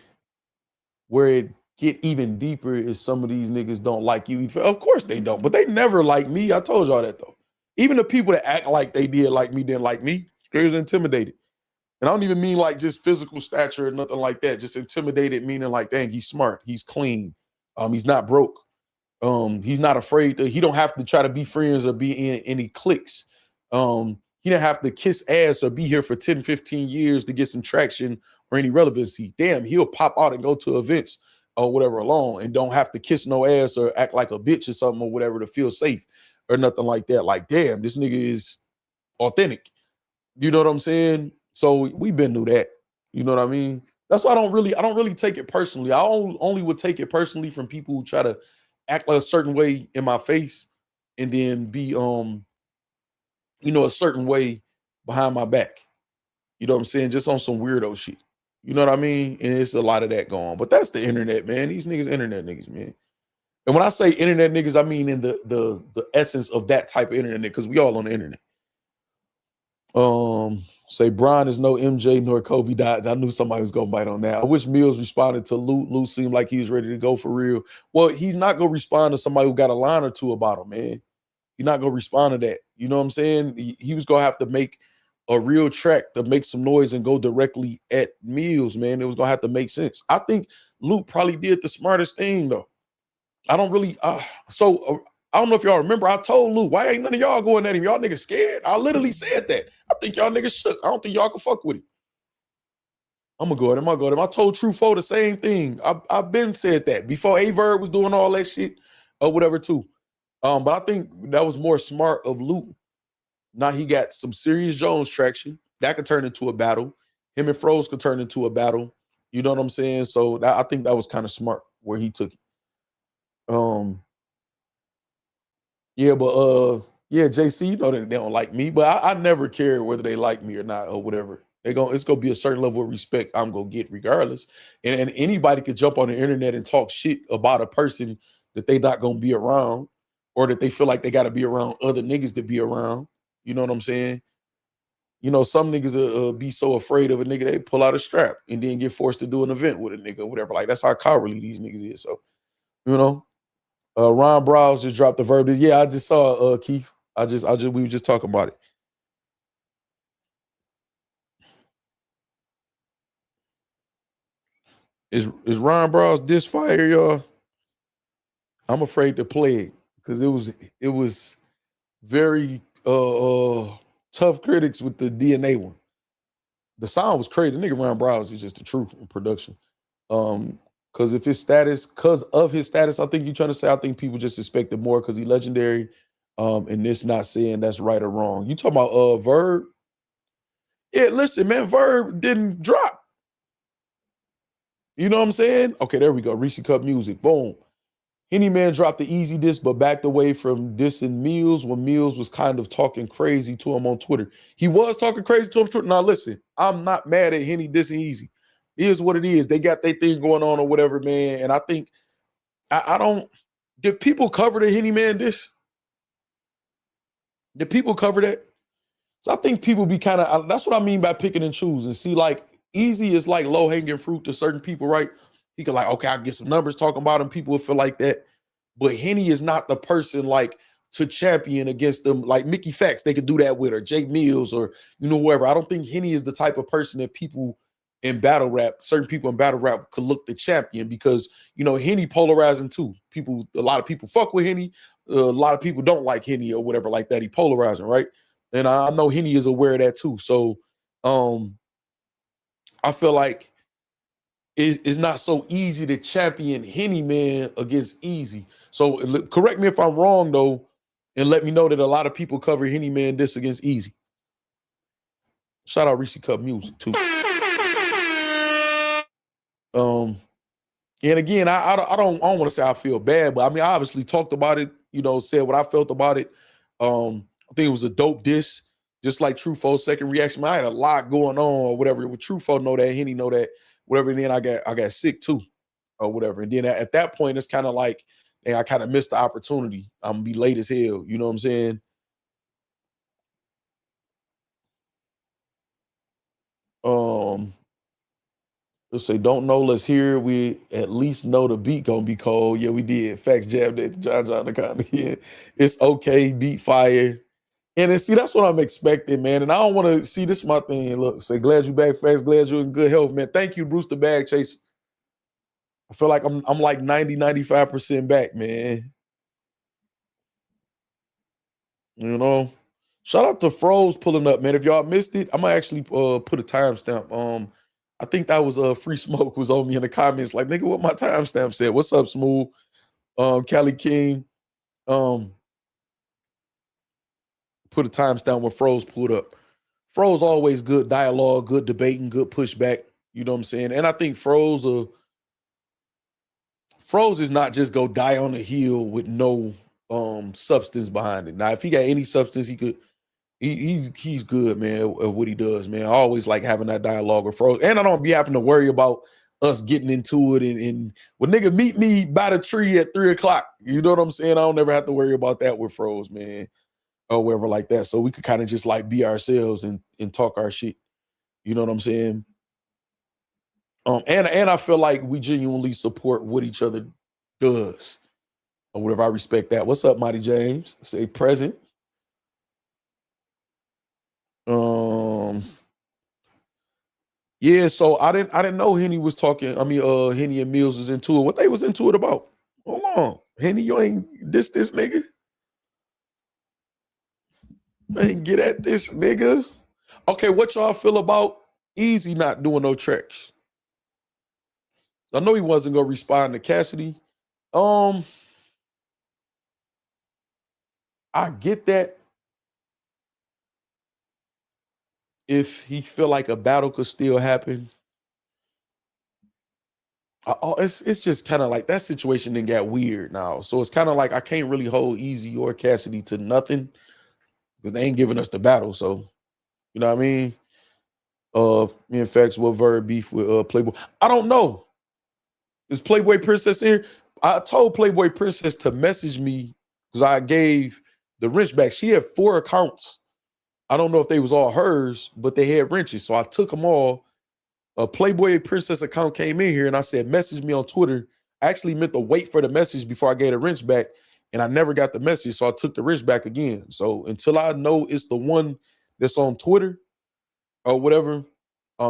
Where it get even deeper is some of these niggas don't like you. Of course they don't, but they never like me. I told y'all that though. Even the people that act like they did like me didn't like me. They was intimidated. And I don't even mean like just physical stature or nothing like that. Just intimidated, meaning like, dang, he's smart, he's clean, he's not broke. He's not afraid he don't have to try to be friends or be in any cliques. He didn't have to kiss ass or be here for 10, 15 years to get some traction or any relevancy. Damn, he'll pop out and go to events or whatever alone and don't have to kiss no ass or act like a bitch or something or whatever to feel safe or nothing like that. Like, damn, this nigga is authentic. You know what I'm saying? So we've been through that. You know what I mean? That's why I don't really take it personally. I only would take it personally from people who try to act like a certain way in my face and then be a certain way behind my back. You know what I'm saying? Just on some weirdo shit. You know what I mean? And it's a lot of that going on. But that's the internet, man. These niggas internet niggas, man. And when I say internet niggas, I mean in the essence of that type of internet, because we all on the internet. Say Brian is no MJ nor Kobe Dodds. I knew somebody was gonna bite on that. I wish Millz responded to Lute. Lute seemed like he was ready to go for real. Well, he's not gonna respond to somebody who got a line or two about him, man. He's not gonna respond to that. You know what I'm saying? He was gonna have to make a real track to make some noise and go directly at Millz, man. It was gonna have to make sense. I think Lute probably did the smartest thing though. I don't really. I don't know if y'all remember. I told Lute, why ain't none of y'all going at him? Y'all niggas scared. I literally said that. I think y'all niggas shook. I don't think y'all can fuck with him. I'm gonna go at him. I told Truffaut the same thing. I've been said that before AYE VERB was doing all that shit or whatever too. But I think that was more smart of Lute. Now he got some serious Jones traction. That could turn into a battle. Him and Froze could turn into a battle. You know what I'm saying? So I think that was kind of smart where he took it. Yeah, but JC, you know that they don't like me, but I never care whether they like me or not or whatever. It's gonna be a certain level of respect I'm gonna get regardless. And anybody could jump on the internet and talk shit about a person that they not gonna be around, or that they feel like they gotta be around other niggas to be around. You know what I'm saying? You know, some niggas be so afraid of a nigga they pull out a strap and then get forced to do an event with a nigga or whatever. Like that's how cowardly these niggas is. So, you know. Ron Browse just dropped the verb. Yeah, I just saw Keith. We were just talking about it. Is Ron Browse diss fire, y'all? I'm afraid to play it because it was very tough critics with the DNA one. The sound was crazy. The nigga Ron Browse is just the truth in production. Because of his status, I think you're trying to say, I think people just expected more because he's legendary. And this not saying that's right or wrong. You talking about Verb? Yeah, listen, man, Verb didn't drop. You know what I'm saying? Okay, there we go. Reese Cup music. Boom. Henny Man dropped the easy diss, but backed away from dissing Millz when Millz was kind of talking crazy to him on Twitter. He was talking crazy to him on Twitter. Now listen, I'm not mad at Henny dissing easy. It is what it is. They got their thing going on or whatever, man. And I think I don't. Did people cover the Henny Man diss? Did people cover that? So I think people be kind of. That's what I mean by picking and choosing. See, like easy is like low hanging fruit to certain people, right? He could like, okay, I get some numbers talking about him. People will feel like that. But Henny is not the person like to champion against them. Like Mickey Factz, they could do that with, or Jae Millz, or whoever. I don't think Henny is the type of person that people in battle rap, certain people in battle rap could look to champion because, Henny polarizing too. A lot of people fuck with Henny. A lot of people don't like Henny or whatever like that. He polarizing, right? And I know Henny is aware of that too. So I feel like it's not so easy to champion Henny Man against Easy. So correct me if I'm wrong though, and let me know that a lot of people cover Henny Man this against Easy. Shout out Reese Cup music too. And again, I don't want to say I feel bad, but I mean, I obviously talked about it, said what I felt about it. I think it was a dope diss, just like Truffaut's second reaction. I had a lot going on or whatever. With Truffaut know that, Henny know that, whatever. And then I got sick too, or whatever. And then at that point, it's kind of like, and I kind of missed the opportunity. I'm gonna be late as hell. You know what I'm saying? Let's say, don't know, let's hear. We at least know the beat gonna be cold. Yeah, we did. Facts jabbed at John the kind of yeah. It's okay, beat fire. And then see, that's what I'm expecting, man. And I don't want to see this is my thing. Look, say glad you back, Facts, glad you're in good health, man. Thank you, Bruce the Bag Chaser. I feel like I'm like 90, 95% back, man. You know. Shout out to Froze pulling up, man. If y'all missed it, I'm gonna actually put a timestamp. I think that was Free Smoke was on me in the comments, like, nigga, what my timestamp said. What's up, Smooth? Cali King. Put a timestamp when Froze pulled up. Froze always good dialogue, good debating, good pushback. You know what I'm saying? And I think Froze is not just go die on the hill with no substance behind it. Now, if he got any substance, he could. He's good, man, at what he does, man. I always like having that dialogue with Froze. And I don't be having to worry about us getting into it and well, nigga, meet me by the tree at 3:00. You know what I'm saying? I don't ever have to worry about that with Froze, man, or whatever like that. So we could kind of just like be ourselves and talk our shit. You know what I'm saying? And I feel like we genuinely support what each other does or whatever. I respect that. What's up, Mighty James? Say present. Yeah, so I didn't know Henny was talking. I mean, Henny and Millz was into it. What they was into it about? Hold on. Henny, you ain't this nigga. I ain't get at this nigga. Okay, what y'all feel about Easy not doing no tracks? I know he wasn't gonna respond to Cassidy. I get that. If he feel like a battle could still happen, it's just kind of like that situation then got weird now. So it's kind of like I can't really hold Easy or Cassidy to nothing because they ain't giving us the battle. So you know what I mean? Me and Factz, what verb beef with Playboy? I don't know. Is Playboy Princess here? I told Playboy Princess to message me because I gave the wrench back. She had 4 accounts. I don't know if they was all hers, but they had wrenches. So I took them all. A Playboy Princess account came in here and I said, message me on Twitter. I actually meant to wait for the message before I gave the wrench back. And I never got the message. So I took the wrench back again. So until I know it's the one that's on Twitter or whatever,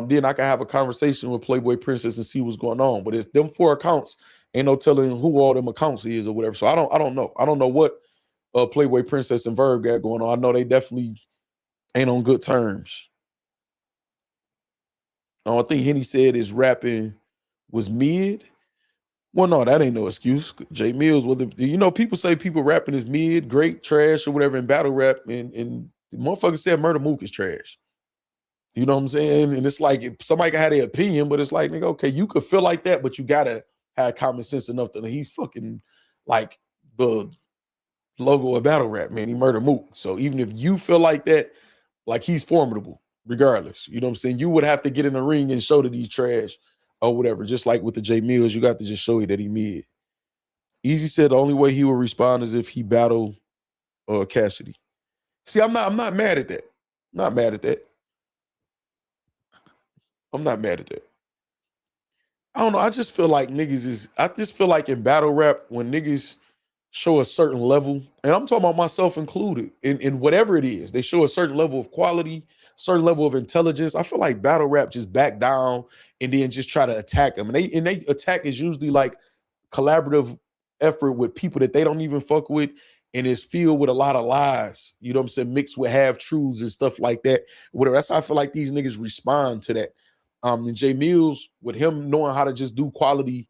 then I can have a conversation with Playboy Princess and see what's going on. But it's them 4 accounts. Ain't no telling who all them accounts is or whatever. So I don't know. I don't know what Playboy Princess and Verb got going on. I know they definitely ain't on good terms. I think Henny said his rapping was mid. Well, no, that ain't no excuse. Jae Millz, people say people rapping is mid, great, trash, or whatever in battle rap, and the motherfucker said Murder Mook is trash. You know what I'm saying? And it's like somebody can have their opinion, but it's like, nigga, okay, you could feel like that, but you gotta have common sense enough that he's fucking like the logo of battle rap, man. He Murder Mook. So even if you feel like that, like he's formidable, regardless. You know what I'm saying? You would have to get in the ring and show that he's trash or whatever. Just like with the Jae Millz, you got to just show you that he mid. Easy said the only way he will respond is if he battle Cassidy. See, I'm not mad at that. Not mad at that. I'm not mad at that. I don't know. I just feel like I just feel like in battle rap, when niggas show a certain level, and I'm talking about myself included, in whatever it is, they show a certain level of quality, certain level of intelligence. I feel like battle rap just back down and then just try to attack them. And they attack is usually like collaborative effort with people that they don't even fuck with, and it's filled with a lot of lies, you know what I'm saying, mixed with half-truths and stuff like that. Whatever. That's how I feel like these niggas respond to that. And Jae Millz, with him knowing how to just do quality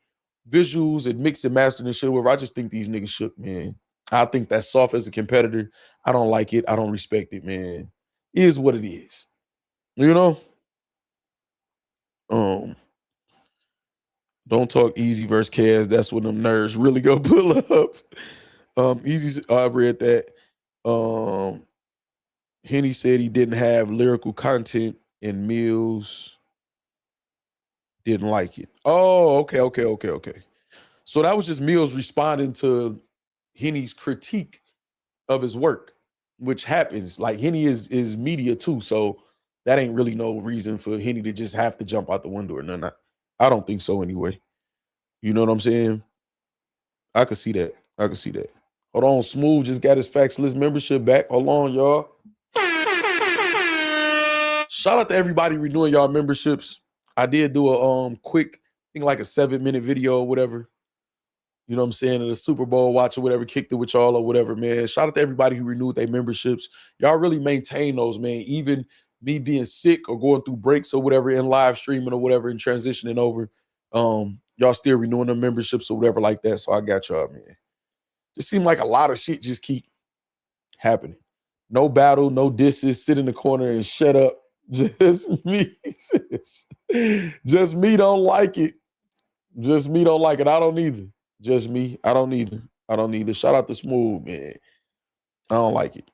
visuals and mix and master and shit, whatever, I just think these niggas shook, man. I think that's soft as a competitor. I don't like it. I don't respect it, man. It is what it is. You know? Don't talk Easy versus Kaz. That's when them nerves really go pull up. Easy, I read that. Henny said he didn't have lyrical content and Millz didn't like it. Oh, okay. So that was just Millz responding to Henny's critique of his work, which happens. Like Henny is media too, so that ain't really no reason for Henny to just have to jump out the window or nothing. I don't think so anyway. You know what I'm saying? I could see that. I could see that. Hold on, Smooth just got his Factz List membership back. Hold on, y'all. Shout out to everybody renewing y'all memberships. I did do a quick, I think like a 7-minute video or whatever. You know what I'm saying? At the Super Bowl watch or whatever, kicked it with y'all or whatever, man. Shout out to everybody who renewed their memberships. Y'all really maintain those, man. Even me being sick or going through breaks or whatever in live streaming or whatever and transitioning over, y'all still renewing the memberships or whatever like that. So I got y'all, man. Just seemed like a lot of shit just keep happening. No battle, no disses, sit in the corner and shut up. Just me. Just me don't like it. Just me don't like it. I don't either. Just me. I don't either. I don't either. Shout out to Smooth, man. I don't like it.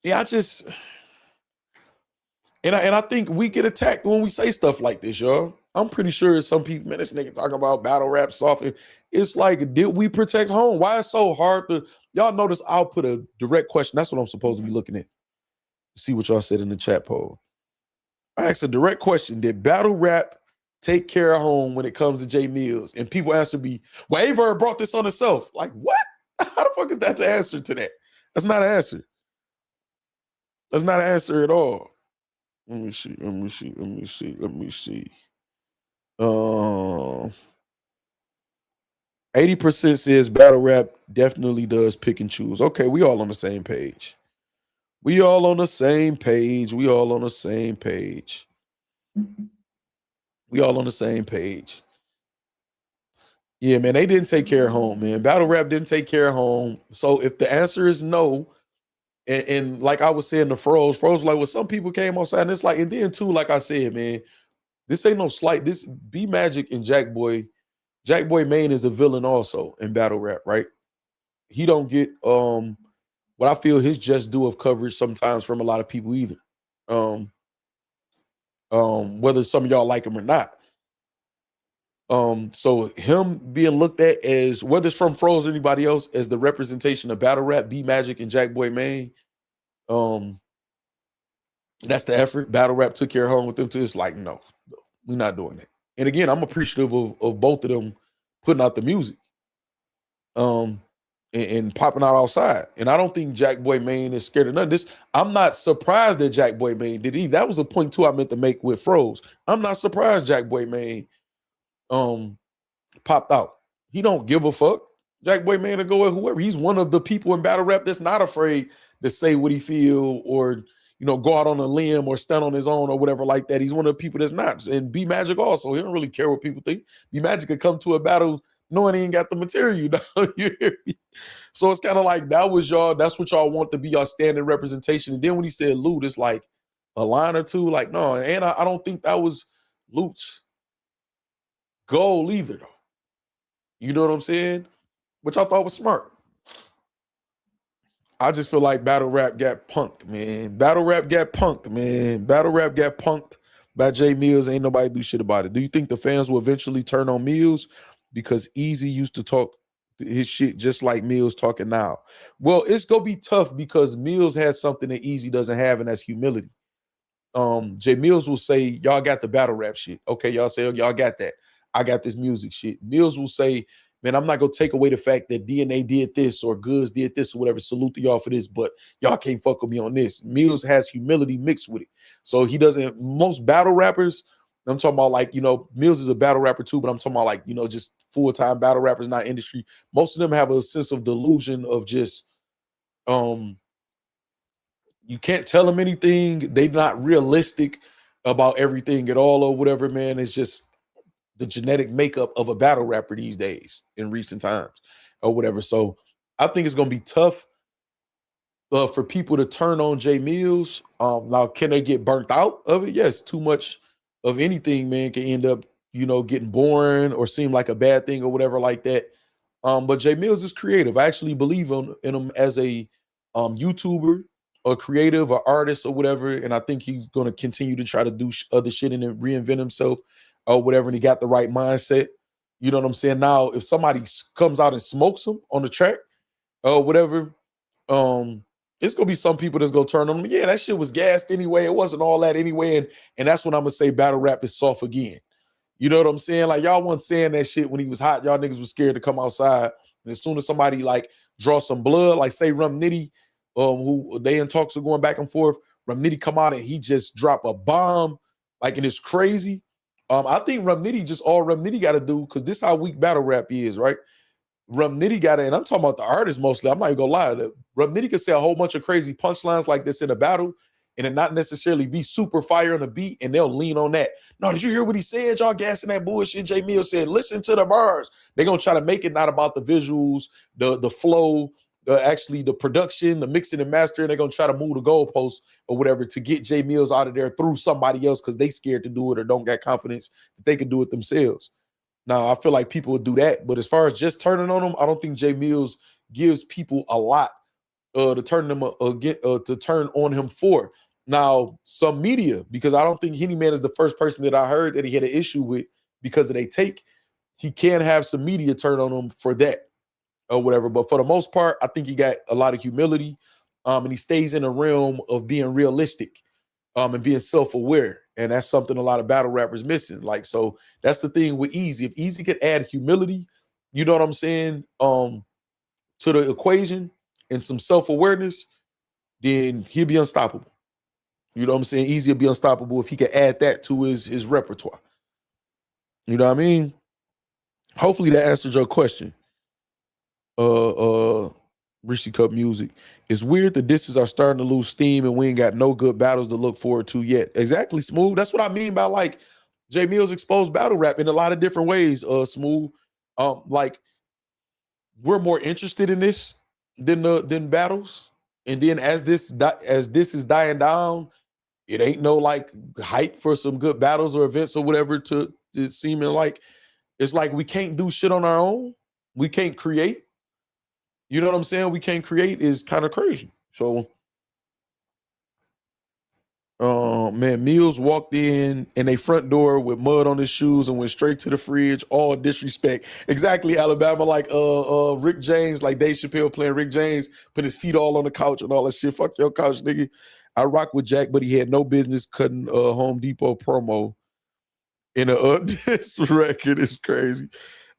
Yeah, I think we get attacked when we say stuff like this, y'all. I'm pretty sure some people, man, this nigga talking about battle rap soft. It's like, did we protect home? Why it's so hard to, y'all notice I'll put a direct question. That's what I'm supposed to be looking at. See what y'all said in the chat poll. I asked a direct question. Did battle rap take care of home when it comes to Jae Millz? And people answer me, well, AYE VERB brought this on himself. Like, what? How the fuck is that the answer to that? That's not an answer. That's not an answer at all. Let me see. 80% says battle rap definitely does pick and choose. Okay, we all on the same page. We all on the same page. We all on the same page. We all on the same page. Yeah, man, they didn't take care of home, man. Battle rap didn't take care of home. So if the answer is no, and like I was saying to Froze like, well, some people came outside and it's like, and then too, like I said, man, this ain't no slight. This B Magic and Jack Boy Maine is a villain also in battle rap, right? He don't get what I feel his just due of coverage sometimes from a lot of people either. Whether some of y'all like him or not. So him being looked at as, whether it's from Froze or anybody else, as the representation of battle rap, B Magic and Jack Boy Maine, that's the effort. Battle rap took care of home with them too. It's like, no, we're not doing that. And again, I'm appreciative of both of them putting out the music. And popping out outside. And I don't think Jack Boy Maine is scared of none of this. I'm not surprised that Jack Boy Maine did either. That was a point too I meant to make with Froze. I'm not surprised Jack Boy Maine popped out. He don't give a fuck. Jack Boy Maine will go with whoever. He's one of the people in battle rap that's not afraid to say what he feel or, you know, go out on a limb or stand on his own or whatever like that. He's one of the people that's not. And B Magic also, he don't really care what people think. B Magic could come to a battle knowing he ain't got the material, you know? You hear me? So it's kind of like that's what y'all want to be y'all standing representation. And then when he said loot, it's like a line or two, like, no, and I don't think that was Loot's goal either, though. You know what I'm saying? Which I thought was smart. I just feel like battle rap got punked, man. Battle rap got punked, man. Battle rap got punked by Jae Millz. Ain't nobody do shit about it. Do you think the fans will eventually turn on Millz? Because Easy used to talk his shit just like Millz talking now. Well, it's gonna be tough because Millz has something that Easy doesn't have, and that's humility. Jae Millz will say, y'all got the battle rap shit. Okay, y'all say, oh, y'all got that. I got this music shit. Millz will say, man, I'm not gonna take away the fact that DNA did this or Goods did this or whatever. Salute to y'all for this, but y'all can't fuck with me on this. Millz has humility mixed with it. So he doesn't, most battle rappers, I'm talking about like, you know, Millz is a battle rapper too, but I'm talking about like, you know, just full-time battle rappers, not industry. Most of them have a sense of delusion of just, you can't tell them anything. They're not realistic about everything at all or whatever, man. It's just the genetic makeup of a battle rapper these days in recent times or whatever. So I think it's going to be tough for people to turn on Jae Millz. Now, can they get burnt out of it? Yes, too much of anything, man, can end up, you know, getting boring or seem like a bad thing or whatever like that. But Jae Millz is creative. I actually believe in him as a YouTuber, a creative, or artist or whatever. And I think he's going to continue to try to do other shit and reinvent himself or whatever. And he got the right mindset. You know what I'm saying? Now, if somebody comes out and smokes them on the track or whatever, it's gonna be some people that's gonna turn on them. Yeah, that shit was gassed anyway. It wasn't all that anyway. And that's when I'm gonna say battle rap is soft again. You know what I'm saying? Like, y'all wasn't saying that shit when he was hot. Y'all niggas was scared to come outside. And as soon as somebody like draw some blood, like say Rum Nitty, who they in talks are going back and forth, Rum Nitty come out and he just drop a bomb, like, and it's crazy. I think Rum Nitty just all Rum Nitty got to do, because this how weak battle rap is, right? Rum Nitty got to, and I'm talking about the artist mostly. I'm not even gonna lie. Rum Nitty can say a whole bunch of crazy punchlines like this in a battle, and it not necessarily be super fire on the beat, and they'll lean on that. No, did you hear what he said? Y'all gassing that bullshit. Jae Millz said, listen to the bars. They're gonna try to make it not about the visuals, the flow, actually the production, the mixing and mastering. They're gonna try to move the goalposts or whatever to get Jae Millz out of there through somebody else because they scared to do it or don't get confidence that they can do it themselves. Now, I feel like people would do that, but as far as just turning on them, I don't think Jae Millz gives people a lot to turn them to turn on him for. Now, some media, because I don't think Henny Man is the first person that I heard that he had an issue with because of they take. He can have some media turn on him for that or whatever. But for the most part, I think he got a lot of humility, and he stays in the realm of being realistic and being self-aware. And that's something a lot of battle rappers missing. Like, so that's the thing with Easy. If Easy could add humility, you know what I'm saying, to the equation and some self-awareness, then he'll be unstoppable. You know what I'm saying? Easy will be unstoppable if he can add that to his repertoire. You know what I mean? Hopefully that answered your question. Rishi Cup Music. It's weird that disses are starting to lose steam and we ain't got no good battles to look forward to yet. Exactly, Smooth. That's what I mean by like Jae Millz exposed battle rap in a lot of different ways, Smooth. Like, we're more interested in this than battles. And then as this is dying down, it ain't no like hype for some good battles or events or whatever to seeming like it's like we can't do shit on our own. We can't create. You know what I'm saying? We can't create is kind of crazy. So, man, Millz walked in a front door with mud on his shoes and went straight to the fridge. All disrespect. Exactly, Alabama. Like Rick James, like Dave Chappelle playing Rick James, put his feet all on the couch and all that shit. Fuck your couch, nigga. I rock with Jack, but he had no business cutting Home Depot promo in this record. Is crazy.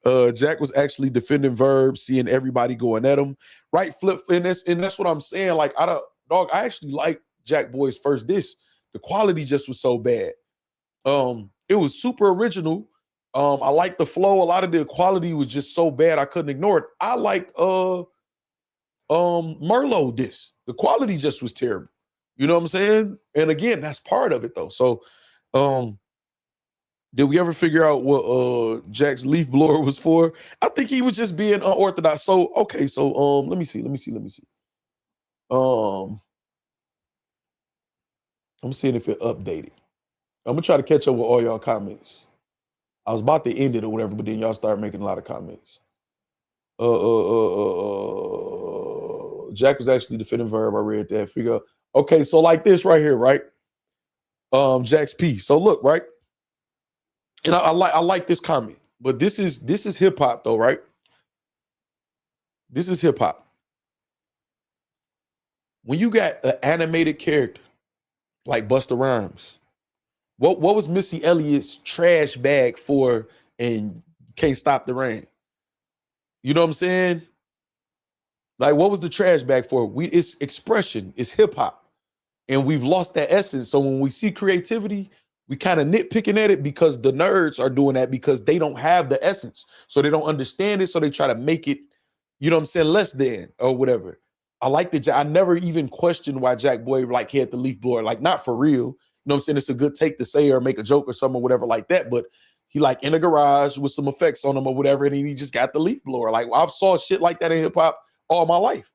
Jack was actually defending Verb, seeing everybody going at him. Right, flip, and that's what I'm saying. Like, I actually like Jack Boy's first diss. The quality just was so bad. It was super original. I liked the flow. A lot of the quality was just so bad I couldn't ignore it. I liked Merlot diss. The quality just was terrible. You know what I'm saying? And again, that's part of it though. So, did we ever figure out what Jack's leaf blower was for? I think he was just being unorthodox. So, okay, so let me see. I'm seeing if it updated. I'm gonna try to catch up with all y'all comments. I was about to end it or whatever, but then y'all started making a lot of comments. Jack was actually defending Verb. I read that. Figure out. Okay, so like this right here, right? Jack's piece. So look, right? And I like this comment, but this is hip hop though, right? This is hip hop. When you got an animated character like Busta Rhymes, what was Missy Elliott's trash bag for? And Can't Stop the Rain. You know what I'm saying? Like, what was the trash bag for? It's expression, it's hip hop, and we've lost that essence. So when we see creativity, we kind of nitpicking at it because the nerds are doing that because they don't have the essence. So they don't understand it. So they try to make it, you know what I'm saying, less than or whatever. I like the I never even questioned why Jack Boy like had the leaf blower, like not for real. You know what I'm saying? It's a good take to say or make a joke or something or whatever like that. But he like in a garage with some effects on him or whatever, and he just got the leaf blower. Like, I've saw shit like that in hip hop all my life.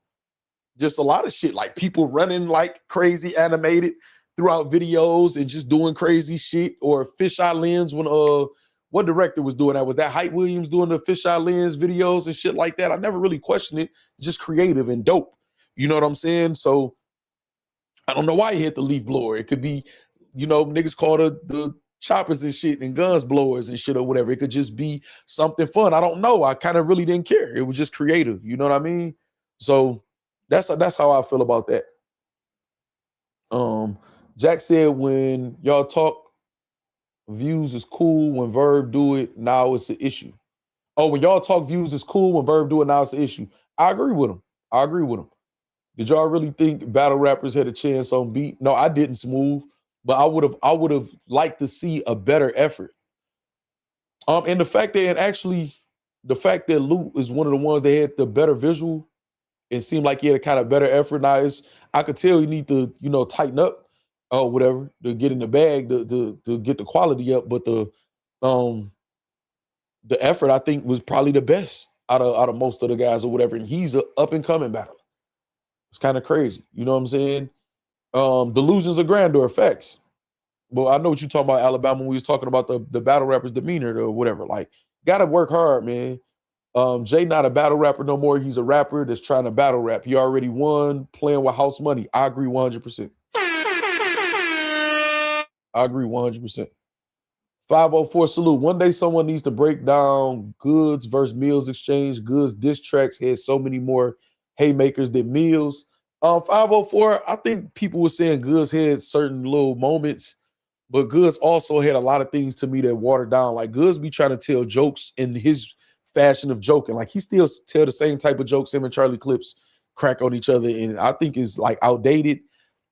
Just a lot of shit, like people running like crazy animated throughout videos and just doing crazy shit, or fisheye lens when what director was doing that? Was that Hype Williams doing the fisheye lens videos and shit like that? I never really questioned it. It's just creative and dope. You know what I'm saying? So I don't know why he hit the leaf blower. It could be, you know, niggas call the choppers and shit and guns blowers and shit or whatever. It could just be something fun. I don't know. I kind of really didn't care. It was just creative. You know what I mean? So that's how I feel about that. Jack said when y'all talk, views is cool. When Verb do it, now it's an issue. Oh, when y'all talk views is cool. When Verb do it, now it's an issue. I agree with him. Did y'all really think battle rappers had a chance on beat? No, I didn't, Smooth. But I would have liked to see a better effort. And the fact that Luke is one of the ones that had the better visual, it seemed like he had a kind of better effort. Now I could tell you need to, tighten up or whatever to get in the bag to get the quality up. But the effort I think was probably the best out of most of the guys or whatever. And he's an up and coming battler. It's kind of crazy. You know what I'm saying? Delusions of grandeur, Factz. But I know what you're talking about, Alabama, when we was talking about the battle rapper's demeanor or whatever. Like, gotta work hard, man. Jay not a battle rapper no more. He's a rapper that's trying to battle rap. He already won playing with house money. I agree 100%. I agree 100%. 504 salute. One day someone needs to break down Goods versus Millz exchange. Goods diss tracks had so many more haymakers than Millz. 504, I think people were saying Goods had certain little moments, but Goods also had a lot of things to me that watered down. Like Goods be trying to tell jokes in his fashion of joking. Like he still tell the same type of jokes him and Charlie Clips crack on each other, and I think it's like outdated.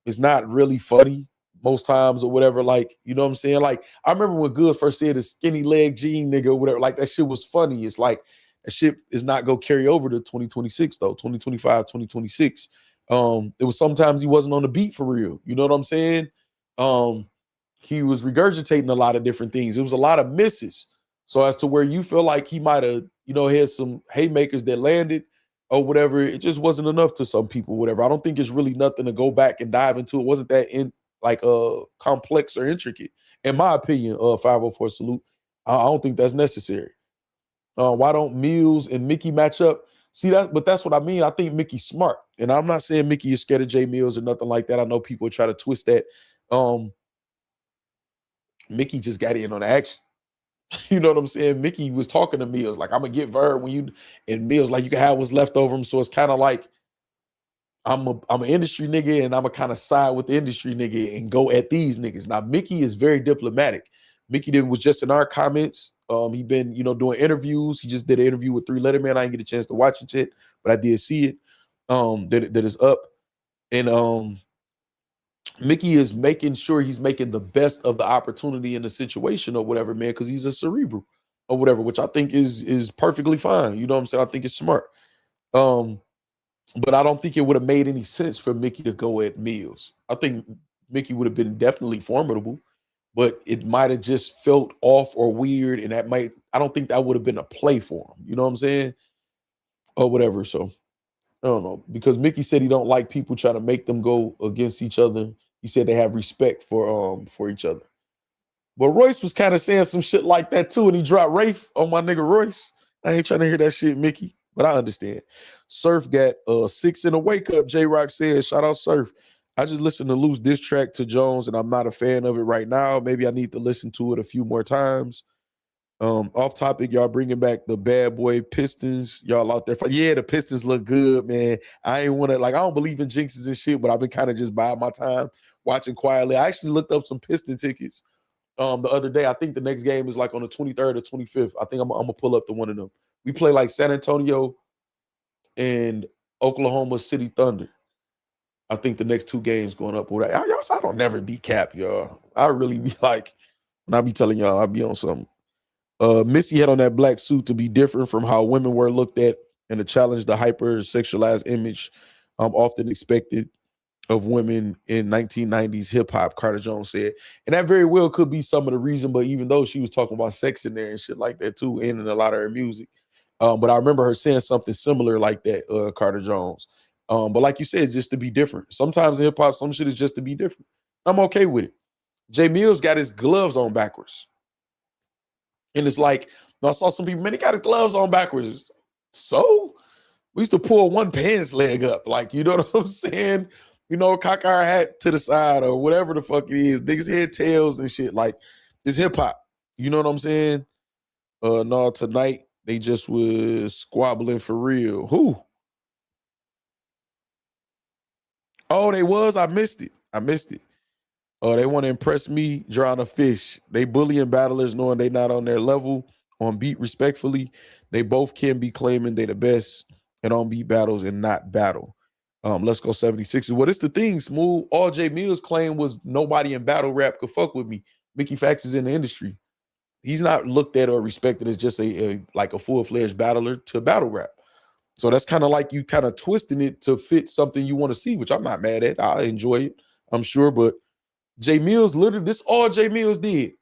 It's not really funny most times or whatever. Like, you know what I'm saying? Like, I remember when Goods first said a skinny leg jean nigga or whatever, like that shit was funny. It's like that shit is not gonna carry over to 2026 though, 2025, 2026. It was sometimes he wasn't on the beat for real. You know what I'm saying? He was regurgitating a lot of different things. It was a lot of misses. So as to where you feel like he might have, had some haymakers that landed or whatever, it just wasn't enough to some people, whatever. I don't think it's really nothing to go back and dive into. It wasn't that complex or intricate. In my opinion, 504 salute. I don't think that's necessary. Why don't Millz and Mickey match up? See that, but that's what I mean. I think Mickey's smart. And I'm not saying Mickey is scared of Jae Millz or nothing like that. I know people try to twist that. Mickey just got in on the action. You know what I'm saying? Mickey was talking to Millz like, I'm gonna get Verb and Millz like, you can have what's left over him. So it's kind of like I'm an industry nigga and I'm a kind of side with the industry nigga and go at these niggas. Now Mickey is very diplomatic. Mickey was just in our comments. He been, doing interviews. He just did an interview with 3 Letterman. I didn't get a chance to watch it yet, but I did see it. That is up. And Mickey is making sure he's making the best of the opportunity in the situation or whatever, man, because he's a cerebral or whatever, which I think is perfectly fine. You know what I'm saying? I think it's smart. But I don't think it would have made any sense for Mickey to go at Millz. I think Mickey would have been definitely formidable, but it might have just felt off or weird, and I don't think that would have been a play for him. You know what I'm saying? Or whatever. So I don't know, because Mickey said he don't like people trying to make them go against each other. He said they have respect for each other. But Royce was kind of saying some shit like that too, and he dropped Rafe on my nigga Royce. I ain't trying to hear that shit, Mickey, but I understand. Surf got 6 in a wake up. J-Rock says, shout out Surf. I just listened to Loose diss track to Jones, and I'm not a fan of it right now. Maybe I need to listen to it a few more times. Off topic, y'all bringing back the bad boy Pistons. Y'all out there. Yeah, the Pistons look good, man. I ain't want to, I don't believe in jinxes and shit, but I've been kind of just buying my time watching quietly. I actually looked up some Piston tickets the other day. I think the next game is like on the 23rd or 25th. I think I'm going to pull up to one of them. We play like San Antonio and Oklahoma City Thunder. I think the next 2 games going up. Y'all, I don't never be capped, y'all. I really be like, when I be telling y'all, I be on something. Missy had on that black suit to be different from how women were looked at and to challenge the hyper-sexualized image often expected of women in 1990s hip-hop, Carter Jones said. And that very well could be some of the reason, but even though she was talking about sex in there and shit like that too, and in a lot of her music. But I remember her saying something similar like that, Carter Jones. But like you said, just to be different. Sometimes in hip-hop, some shit is just to be different. I'm okay with it. Jae Millz got his gloves on backwards. And it's like, I saw some people, man, he got his gloves on backwards. So we used to pull one pants leg up. Like, you know what I'm saying? Cock our hat to the side or whatever the fuck it is. Niggas head tails and shit. Like, It's hip hop. You know what I'm saying? No, tonight they just was squabbling for real. Who? Oh, they was. I missed it. Oh, they want to impress me, drawing a fish. They bullying battlers, knowing they not on their level. On beat, respectfully, they both can be claiming they the best and on beat battles and not battle. Let's go 76. What is the thing, Smooth? All Jae Millz claim was nobody in battle rap could fuck with me. Mickey Factz is in the industry. He's not looked at or respected as just a full-fledged battler to battle rap. So that's kind of like you kind of twisting it to fit something you want to see, which I'm not mad at. I enjoy it, I'm sure. But Jae Millz, literally, this all Jae Millz did.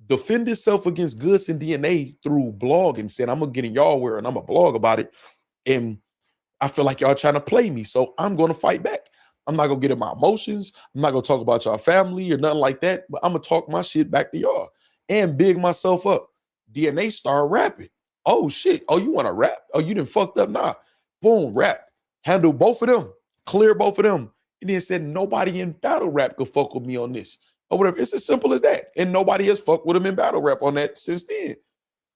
Defend himself against Goods and DNA through blogging, said, I'm going to get in y'all where and I'm going to blog about it. And I feel like y'all trying to play me, so I'm going to fight back. I'm not going to get in my emotions. I'm not going to talk about y'all family or nothing like that, but I'm going to talk my shit back to y'all and big myself up. DNA started rapping. Oh, shit. Oh, you want to rap? Oh, you done fucked up? Nah. Boom, rapped. Handle both of them. Clear both of them. And then said, nobody in battle rap could fuck with me on this. Or whatever. It's as simple as that. And nobody has fucked with him in battle rap on that since then.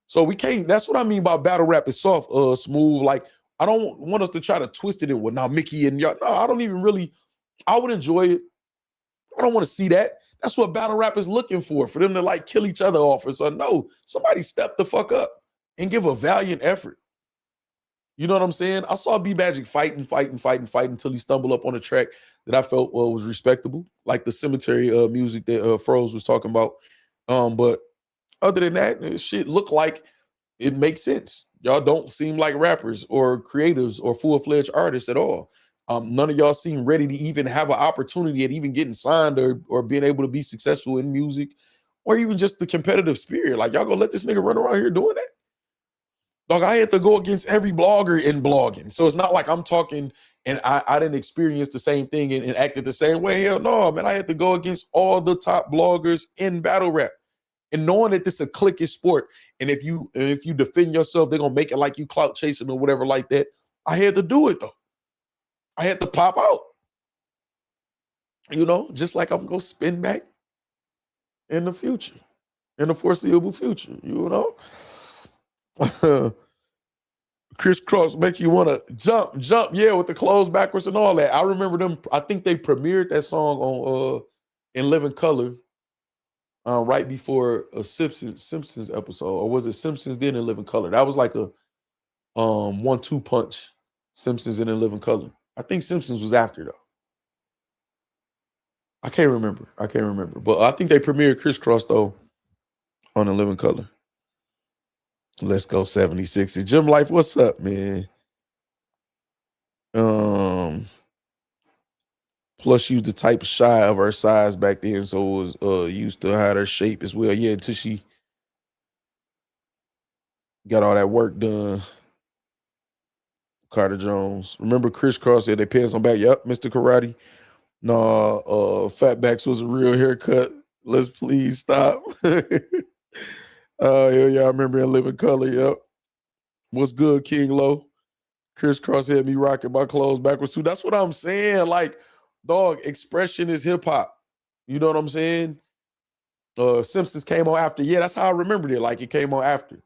So we can't, that's what I mean by battle rap is soft, Smooth. Like, I don't want us to try to twist it in with now Mickey and y'all. No, I don't even really, I would enjoy it. I don't want to see that. That's what battle rap is looking for them to like kill each other off or something. No, somebody step the fuck up and give a valiant effort. You know what I'm saying? I saw B Magic fighting until he stumbled up on a track that I felt was respectable, like the cemetery music that Froze was talking about. But other than that, shit looked like it makes sense. Y'all don't seem like rappers or creatives or full-fledged artists at all. None of y'all seem ready to even have an opportunity at even getting signed or being able to be successful in music or even just the competitive spirit. Like, y'all gonna let this nigga run around here doing that? Dog, I had to go against every blogger in blogging. So it's not like I'm talking and I didn't experience the same thing and acted the same way. Hell no, man. I had to go against all the top bloggers in battle rap. And knowing that this is a cliquish sport, and if you defend yourself, they're gonna make it like you clout chasing or whatever like that. I had to do it though. I had to pop out. You know, just like I'm gonna spin back in the future, in the foreseeable future, you know. Crisscross make you want to jump, yeah, with the clothes backwards and all that. I remember them. I think they premiered that song on in Living Color right before a Simpsons episode, or was it Simpsons then in Living Color? That was like a 1-2 punch. Simpsons and in Living Color. I think Simpsons was after though. I can't remember, but I think they premiered Crisscross though on the Living Color. Let's go 76. Jim Life, what's up, man? Plus she was the type shy of her size back then, so it was used to hide her shape as well. Yeah, until she got all that work done. Carter Jones. Remember Crisscross said they pants on back. Yep, Mr. Karate. No, Fatbacks was a real haircut. Let's please stop. Yeah, I remember in Living Color. Yep. What's good, King Low? Crisscross had me rocking my clothes backwards too. That's what I'm saying. Like, dog, expression is hip hop. You know what I'm saying? Simpsons came on after. Yeah, that's how I remembered it. Like, it came on after.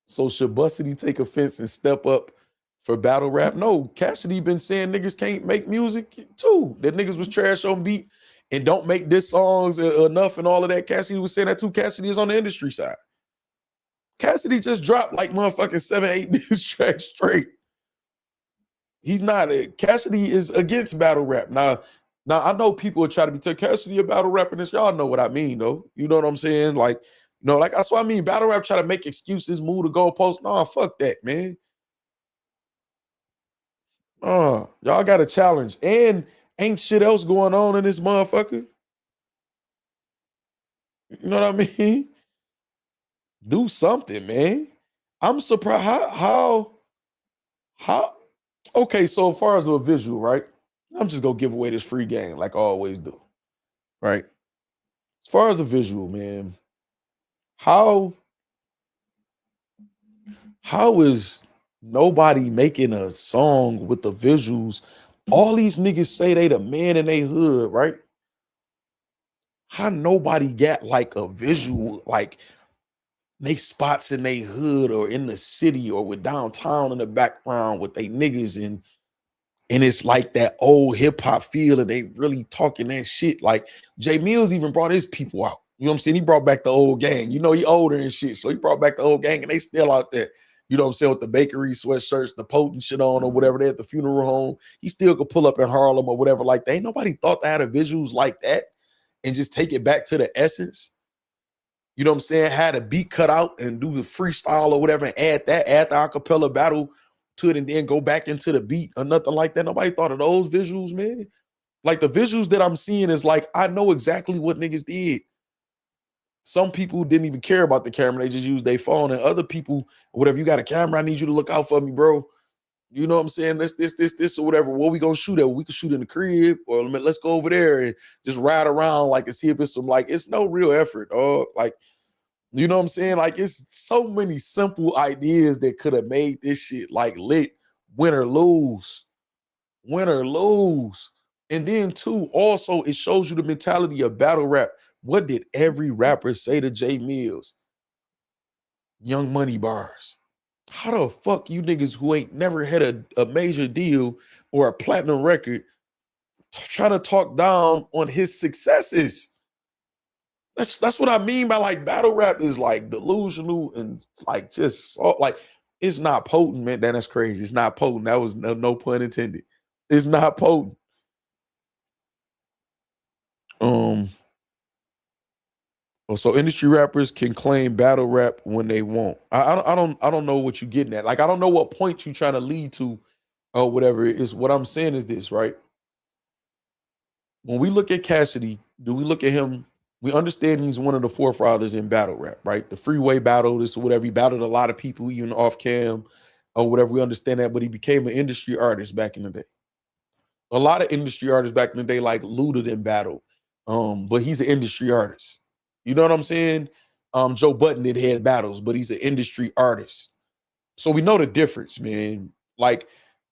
So should Bussity take offense and step up for battle rap? No, Cassidy been saying niggas can't make music too. That niggas was trash on beat and don't make diss songs enough and all of that. Cassidy was saying that too. Cassidy is on the industry side. Cassidy just dropped like motherfucking 7-8 diss tracks straight. He's not. Cassidy is against battle rap. Now I know people are trying to be telling Cassidy a battle rapper. This y'all know what I mean though. You know what I'm saying? Like, you know, like that's what I mean. Battle rap try to make excuses, move the goalpost. Nah, fuck that, man. Y'all got a challenge. And ain't shit else going on in this motherfucker. You know what I mean? Do something, man. I'm surprised how okay, so as far as a visual, right? I'm just gonna give away this free game like I always do. Right? As far as a visual, man, how is nobody making a song with the visuals? All these niggas say they the man in they hood, right? how nobody got like a visual, like they spots in they hood or in the city or with downtown in the background with they niggas and it's like that old hip hop feel and they really talking that shit. Like Jae Millz even brought his people out. You know what I'm saying? He brought back the old gang. You know, he older and shit. So he brought back the old gang and they still out there. You know what I'm saying? With the bakery sweatshirts, the potent shit on or whatever they at the funeral home. He still could pull up in Harlem or whatever like that. Ain't nobody thought to have the visuals like that and just take it back to the essence. You know what I'm saying? Had a beat cut out and do the freestyle or whatever and add the acapella battle to it and then go back into the beat or nothing like that. Nobody thought of those visuals, man. Like the visuals that I'm seeing is like, I know exactly what niggas did. Some people didn't even care about the camera. They just used their phone, and other people, whatever, you got a camera, I need you to look out for me, bro. You know what I'm saying? This or whatever. What we gonna shoot at? We can shoot in the crib, or let's go over there and just ride around like and see if it's some, like, it's no real effort. Like, you know what I'm saying? Like, it's so many simple ideas that could have made this shit like lit, win or lose. Win or lose. And then too, also, it shows you the mentality of battle rap. What did every rapper say to Jae Millz? Young Money bars. How the fuck you niggas who ain't never had a major deal or a platinum record try to talk down on his successes? That's what I mean by like battle rap is like delusional and like just like it's not potent, man. That's crazy. It's not potent. That was no pun intended. It's not potent. So industry rappers can claim battle rap when they want. I don't know what you're getting at. Like, I don't know what point you're trying to lead to or whatever it is. What I'm saying is this, right? When we look at Cassidy, do we look at him? We understand he's one of the forefathers in battle rap, right? The freeway battle, this or whatever. He battled a lot of people, even off cam or whatever. We understand that, but he became an industry artist back in the day. A lot of industry artists back in the day like looted and battled, but he's an industry artist. You know what I'm saying? Joe Budden did head battles, but he's an industry artist. So we know the difference, man. Like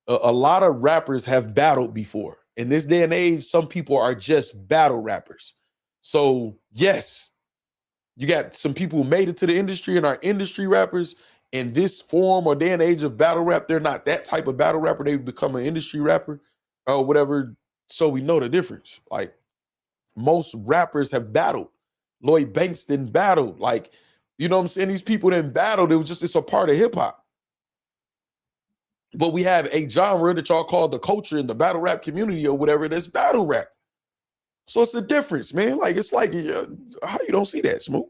a lot of rappers have battled before. In this day and age, some people are just battle rappers. So yes, you got some people who made it to the industry and are industry rappers. In this form or day and age of battle rap, they're not that type of battle rapper. They become an industry rapper or whatever. So we know the difference. Like most rappers have battled. Lloyd Banks didn't battle. Like, you know what I'm saying? These people didn't battle. It was just, it's a part of hip hop. But we have a genre that y'all call the culture in the battle rap community or whatever, that's battle rap. So it's a difference, man. Like, it's like, how you don't see that, Smooth?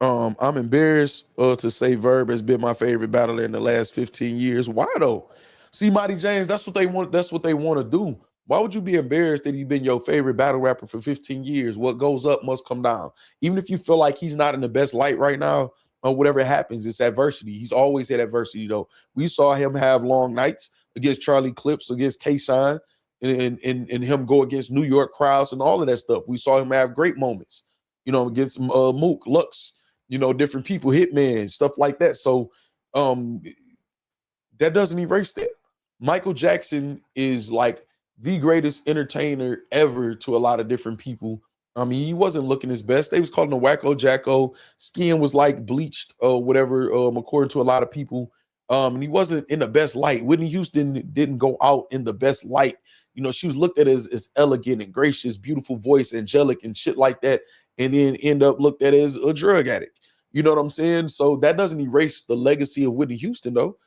I'm embarrassed to say Verb has been my favorite battler in the last 15 years. Why though? See, Mighty James, that's what they want. That's what they want to do. Why would you be embarrassed that he's been your favorite battle rapper for 15 years? What goes up must come down. Even if you feel like he's not in the best light right now or whatever happens, it's adversity. He's always had adversity though. We saw him have long nights against Charlie Clips, against K-Shine, and him go against New York crowds and all of that stuff. We saw him have great moments, you know, against Mook, Lux, you know, different people, Hitman, stuff like that. So that doesn't erase that. Michael Jackson is like the greatest entertainer ever to a lot of different people. I mean, he wasn't looking his best. They was calling him Wacko Jacko. Skin was like bleached or whatever, according to a lot of people. And he wasn't in the best light. Whitney Houston didn't go out in the best light. You know, she was looked at as elegant and gracious, beautiful voice, angelic and shit like that. And then end up looked at as a drug addict. You know what I'm saying? So that doesn't erase the legacy of Whitney Houston though.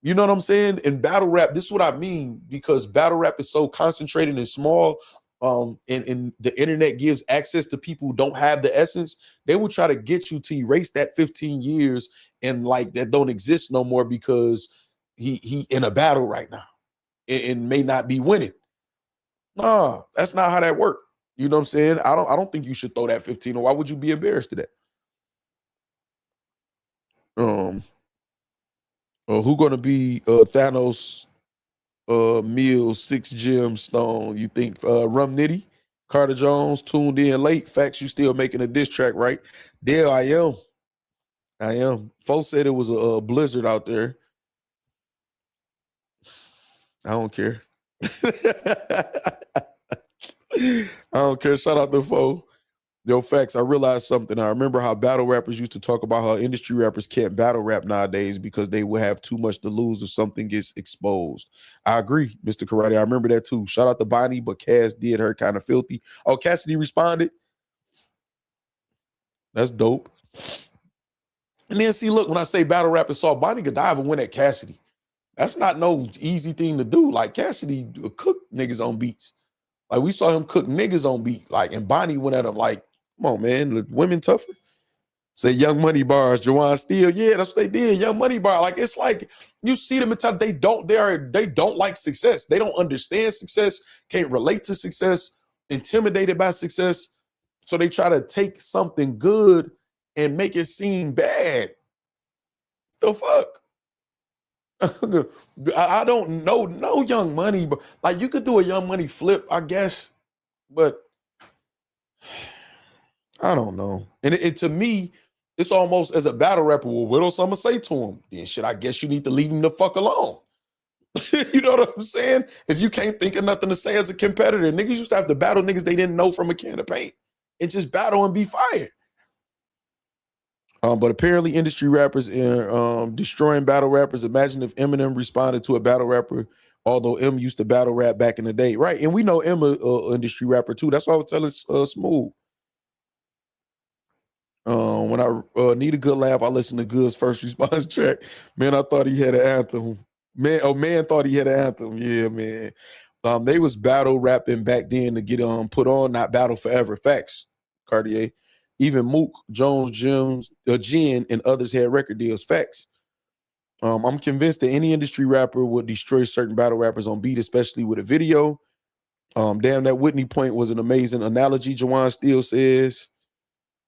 You know what I'm saying? In battle rap, this is what I mean, because battle rap is so concentrated and small, and the internet gives access to people who don't have the essence. They will try to get you to erase that 15 years and like that don't exist no more because he in a battle right now and may not be winning. Nah, that's not how that works. You know what I'm saying? I don't think you should throw that 15. Or why would you be embarrassed to that? Who gonna be Thanos Mills 6 gem stone? You think Rum Nitty, Carter Jones tuned in late? Factz, you still making a diss track, right? There I am. Folks said it was a blizzard out there. I don't care. I don't care. Shout out to foe. Yo, Factz, I realized something. I remember how battle rappers used to talk about how industry rappers can't battle rap nowadays because they will have too much to lose if something gets exposed. I agree, Mr. Karate. I remember that too. Shout out to Bonnie, but Cass did her kind of filthy. Oh, Cassidy responded. That's dope. And then see, look, when I say battle rap and saw Bonnie Godiva win at Cassidy, that's not no easy thing to do. Like Cassidy cook niggas on beats. Like we saw him cook niggas on beat. Like, and Bonnie went at him like, come on, man, the women tougher. Say Young Money bars, Jawan Steele. Yeah, that's what they did. Young Money bar. Like it's like you see them in time. They don't like success. They don't understand success, can't relate to success, intimidated by success. So they try to take something good and make it seem bad. The fuck? I don't know no Young Money, but like you could do a Young Money flip, I guess, but I don't know. And it to me, it's almost as a battle rapper, well, what else I'm gonna say to him? Then shit, I guess you need to leave him the fuck alone. You know what I'm saying? If you can't think of nothing to say as a competitor, niggas used to have to battle niggas they didn't know from a can of paint and just battle and be fired. But apparently industry rappers are destroying battle rappers. Imagine if Eminem responded to a battle rapper, although M used to battle rap back in the day. Right, and we know M industry rapper too. That's why I was telling Smooth. When I need a good laugh, I listen to Good's first response track. Man, I thought he had an anthem. Man thought he had an anthem. Yeah, man. They was battle rapping back then to get put on, not battle forever. Factz, Cartier. Even Mook, Jones, Jen, and others had record deals. Factz. I'm convinced that any industry rapper would destroy certain battle rappers on beat, especially with a video. Damn, that Whitney point was an amazing analogy. Jawan Steele says.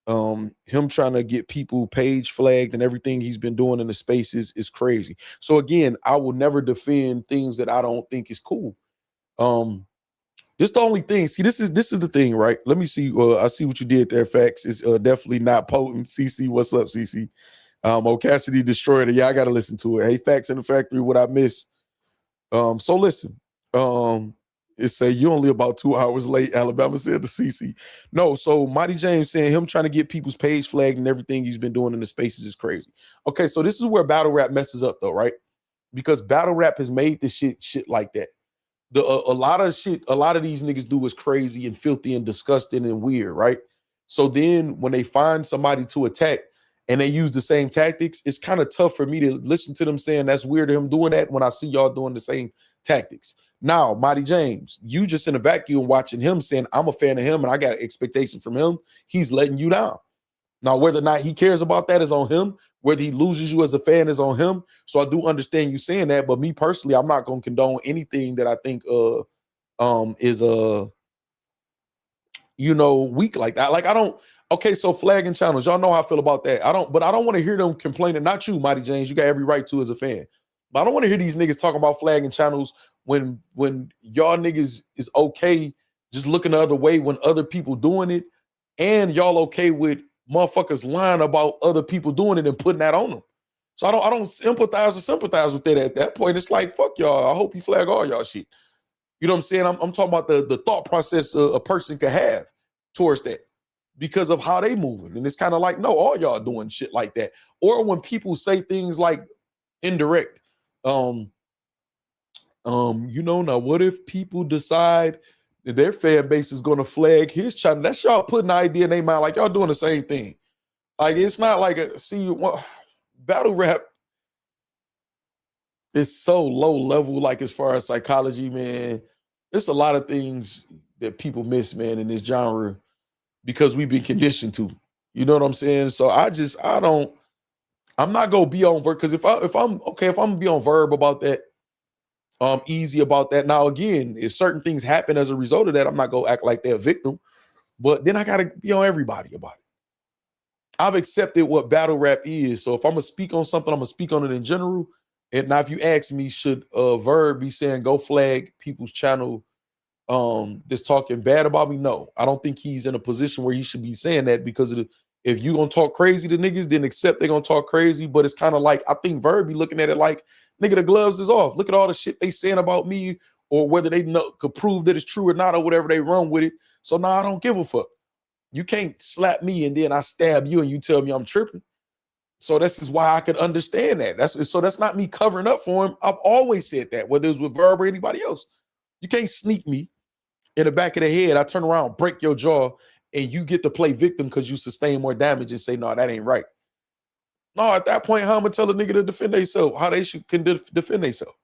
Him trying to get people page flagged and everything he's been doing in the spaces is crazy. So again, I will never defend things that I don't think is cool. This the only thing. See, this is the thing, right? Let me see. I see what you did there, Factz. It's definitely not potent. CC, what's up, CC? Cassidy destroyed it. Yeah, I gotta listen to it. Hey, Factz in the Factory, what I missed. So listen. It say you only about 2 hours late. Alabama said to CC. No, so Mighty James saying him trying to get people's page flagged and everything he's been doing in the spaces is crazy. Okay, so this is where battle rap messes up though, right? Because battle rap has made this shit like that. A lot of these niggas do is crazy and filthy and disgusting and weird, right? So then when they find somebody to attack and they use the same tactics, it's kind of tough for me to listen to them saying that's weird him doing that when I see y'all doing the same tactics. Now, Mighty James, you just in a vacuum watching him saying, I'm a fan of him and I got expectations from him. He's letting you down. Now, whether or not he cares about that is on him. Whether he loses you as a fan is on him. So I do understand you saying that. But me personally, I'm not going to condone anything that I think is weak like that. Like I don't. Okay, so flagging channels, y'all know how I feel about that. I don't want to hear them complaining. Not you, Mighty James. You got every right to as a fan. But I don't want to hear these niggas talking about flagging channels when y'all niggas is okay just looking the other way when other people doing it, and y'all okay with motherfuckers lying about other people doing it and putting that on them. So I don't empathize or sympathize with that at that point. It's like, fuck y'all. I hope you flag all y'all shit. You know what I'm saying? I'm talking about the thought process a person could have towards that because of how they moving. And it's kind of like, no, all y'all doing shit like that. Or when people say things like indirect, now what if people decide that their fan base is going to flag his channel? That's y'all putting the idea in their mind like y'all doing the same thing. Like it's not like battle rap is so low level, like as far as psychology, man. There's a lot of things that people miss, man, in this genre because we've been conditioned to. You know what I'm saying? So I'm not gonna be on Verb because if I'm gonna be on Verb about that, easy about that. Now again, if certain things happen as a result of that, I'm not gonna act like they're a victim. But then I gotta be on everybody about it. I've accepted what battle rap is. So if I'm gonna speak on something, I'm gonna speak on it in general. And now if you ask me, should Verb be saying go flag people's channel that's talking bad about me? No, I don't think he's in a position where he should be saying that because if you gonna talk crazy to niggas, then accept they're gonna talk crazy. But it's kind of like I think Verb be looking at it like, nigga, the gloves is off. Look at all the shit they saying about me or whether they could prove that it's true or not, or whatever, they run with it. So now I don't give a fuck. You can't slap me and then I stab you and you tell me I'm tripping. So this is why I could understand that. That's not me covering up for him. I've always said that, whether it's with Verb or anybody else. You can't sneak me in the back of the head. I turn around, break your jaw, and you get to play victim because you sustain more damage and say, no, that ain't right. No, at that point, how I'm gonna tell a nigga to defend themselves, how they can defend themselves.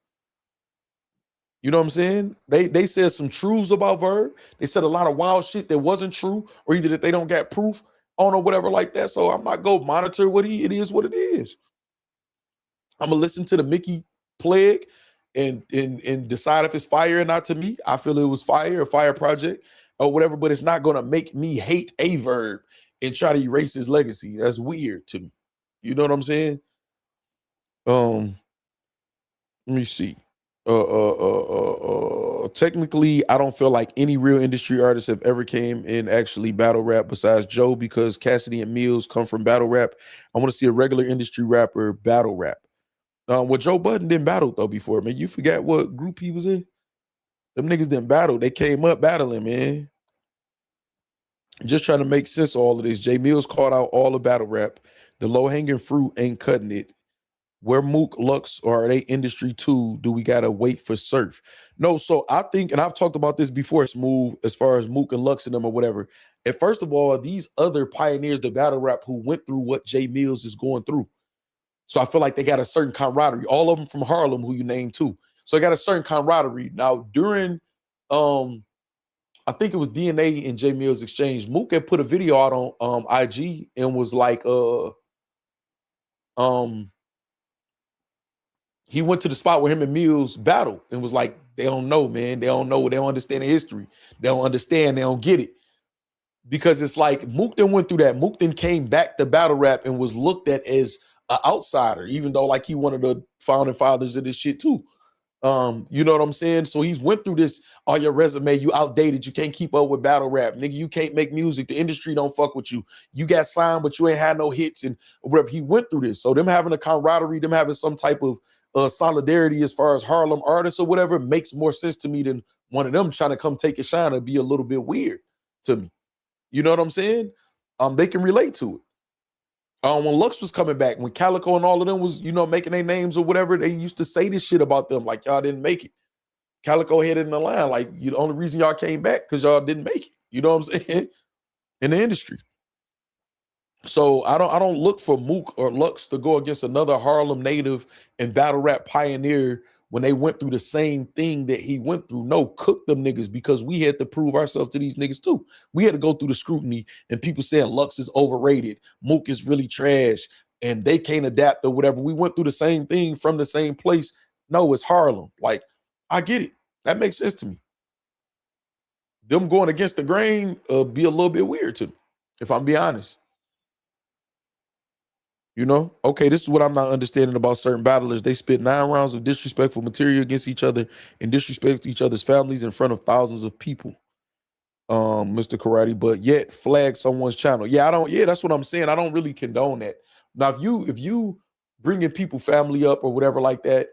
You know what I'm saying? They said some truths about Verb. They said a lot of wild shit that wasn't true, or either that they don't got proof on or whatever like that. So I'm not go monitor it is what it is. I'm gonna listen to the Mickey Plague and decide if it's fire or not. To me, I feel it was fire, a fire project or whatever, but it's not gonna make me hate a Verb and try to erase his legacy. That's weird to me. You know what I'm saying? Let me see. Technically, I don't feel like any real industry artists have ever came in actually battle rap besides Joe, because Cassidy and Millz come from battle rap. I want to see a regular industry rapper battle rap. Well, Joe Budden didn't battle though before, man. You forgot what group he was in? Them niggas didn't battle. They came up battling, man. Just trying to make sense of all of this. Jae Millz called out all the battle rap. The low-hanging fruit ain't cutting it. Where Mook, Lux, or are they industry too? Do we gotta wait for Surf? No, so I think, and I've talked about this before, Smooth, as far as Mook and Lux and them or whatever. And first of all, these other pioneers, the battle rap, who went through what Jae Millz is going through. So I feel like they got a certain camaraderie. All of them from Harlem, who you named too. So they got a certain camaraderie. Now, during I think it was DNA and Jae Millz exchange, Mook had put a video out on IG and was like, he went to the spot where him and Millz battled and was like, they don't know, man. They don't know. They don't understand the history. They don't understand. They don't get it. Because it's like Mook then went through that. Mook then came back to battle rap and was looked at as an outsider, even though like he one of the founding fathers of this shit too. You know what I'm saying? So he's went through this. On your resume, you outdated. You can't keep up with battle rap, nigga. You can't make music. The industry don't fuck with you. You got signed, but you ain't had no hits and whatever. He went through this. So them having a camaraderie, them having some type of solidarity as far as Harlem artists or whatever makes more sense to me than one of them trying to come take a shine and be a little bit weird to me. You know what I'm saying? They can relate to it. When Lux was coming back, when Calico and all of them was, you know, making their names or whatever, they used to say this shit about them, like y'all didn't make it. Calico had it in the line, like you, the only reason y'all came back because y'all didn't make it. You know what I'm saying? In the industry. So I don't look for Mook or Lux to go against another Harlem native and battle rap pioneer when they went through the same thing that he went through. No, cook them niggas, because we had to prove ourselves to these niggas too. We had to go through the scrutiny and people saying Lux is overrated, Mook is really trash, and they can't adapt or whatever. We went through the same thing from the same place. No, it's Harlem. Like, I get it. That makes sense to me. Them going against the grain be a little bit weird to me, if I'm being honest. You know, okay, this is what I'm not understanding about certain battlers. They spit 9 rounds of disrespectful material against each other and disrespect each other's families in front of thousands of people. Mr. Karate, but yet flag someone's channel. Yeah, that's what I'm saying. I don't really condone that. Now, if you bringing people family up or whatever like that,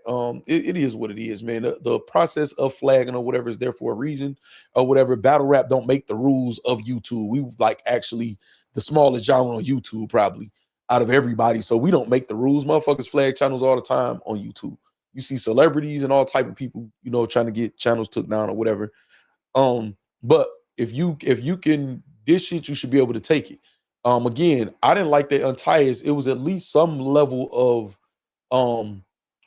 it is what it is, man. The process of flagging or whatever is there for a reason or whatever. Battle rap don't make the rules of YouTube. We like actually the smallest genre on YouTube probably out of everybody. So we don't make the rules. Motherfuckers flag channels all the time on YouTube. You see celebrities and all type of people, you know, trying to get channels took down or whatever. But if you can dish shit, you should be able to take it. Again, I didn't like that untie us. It was at least some level of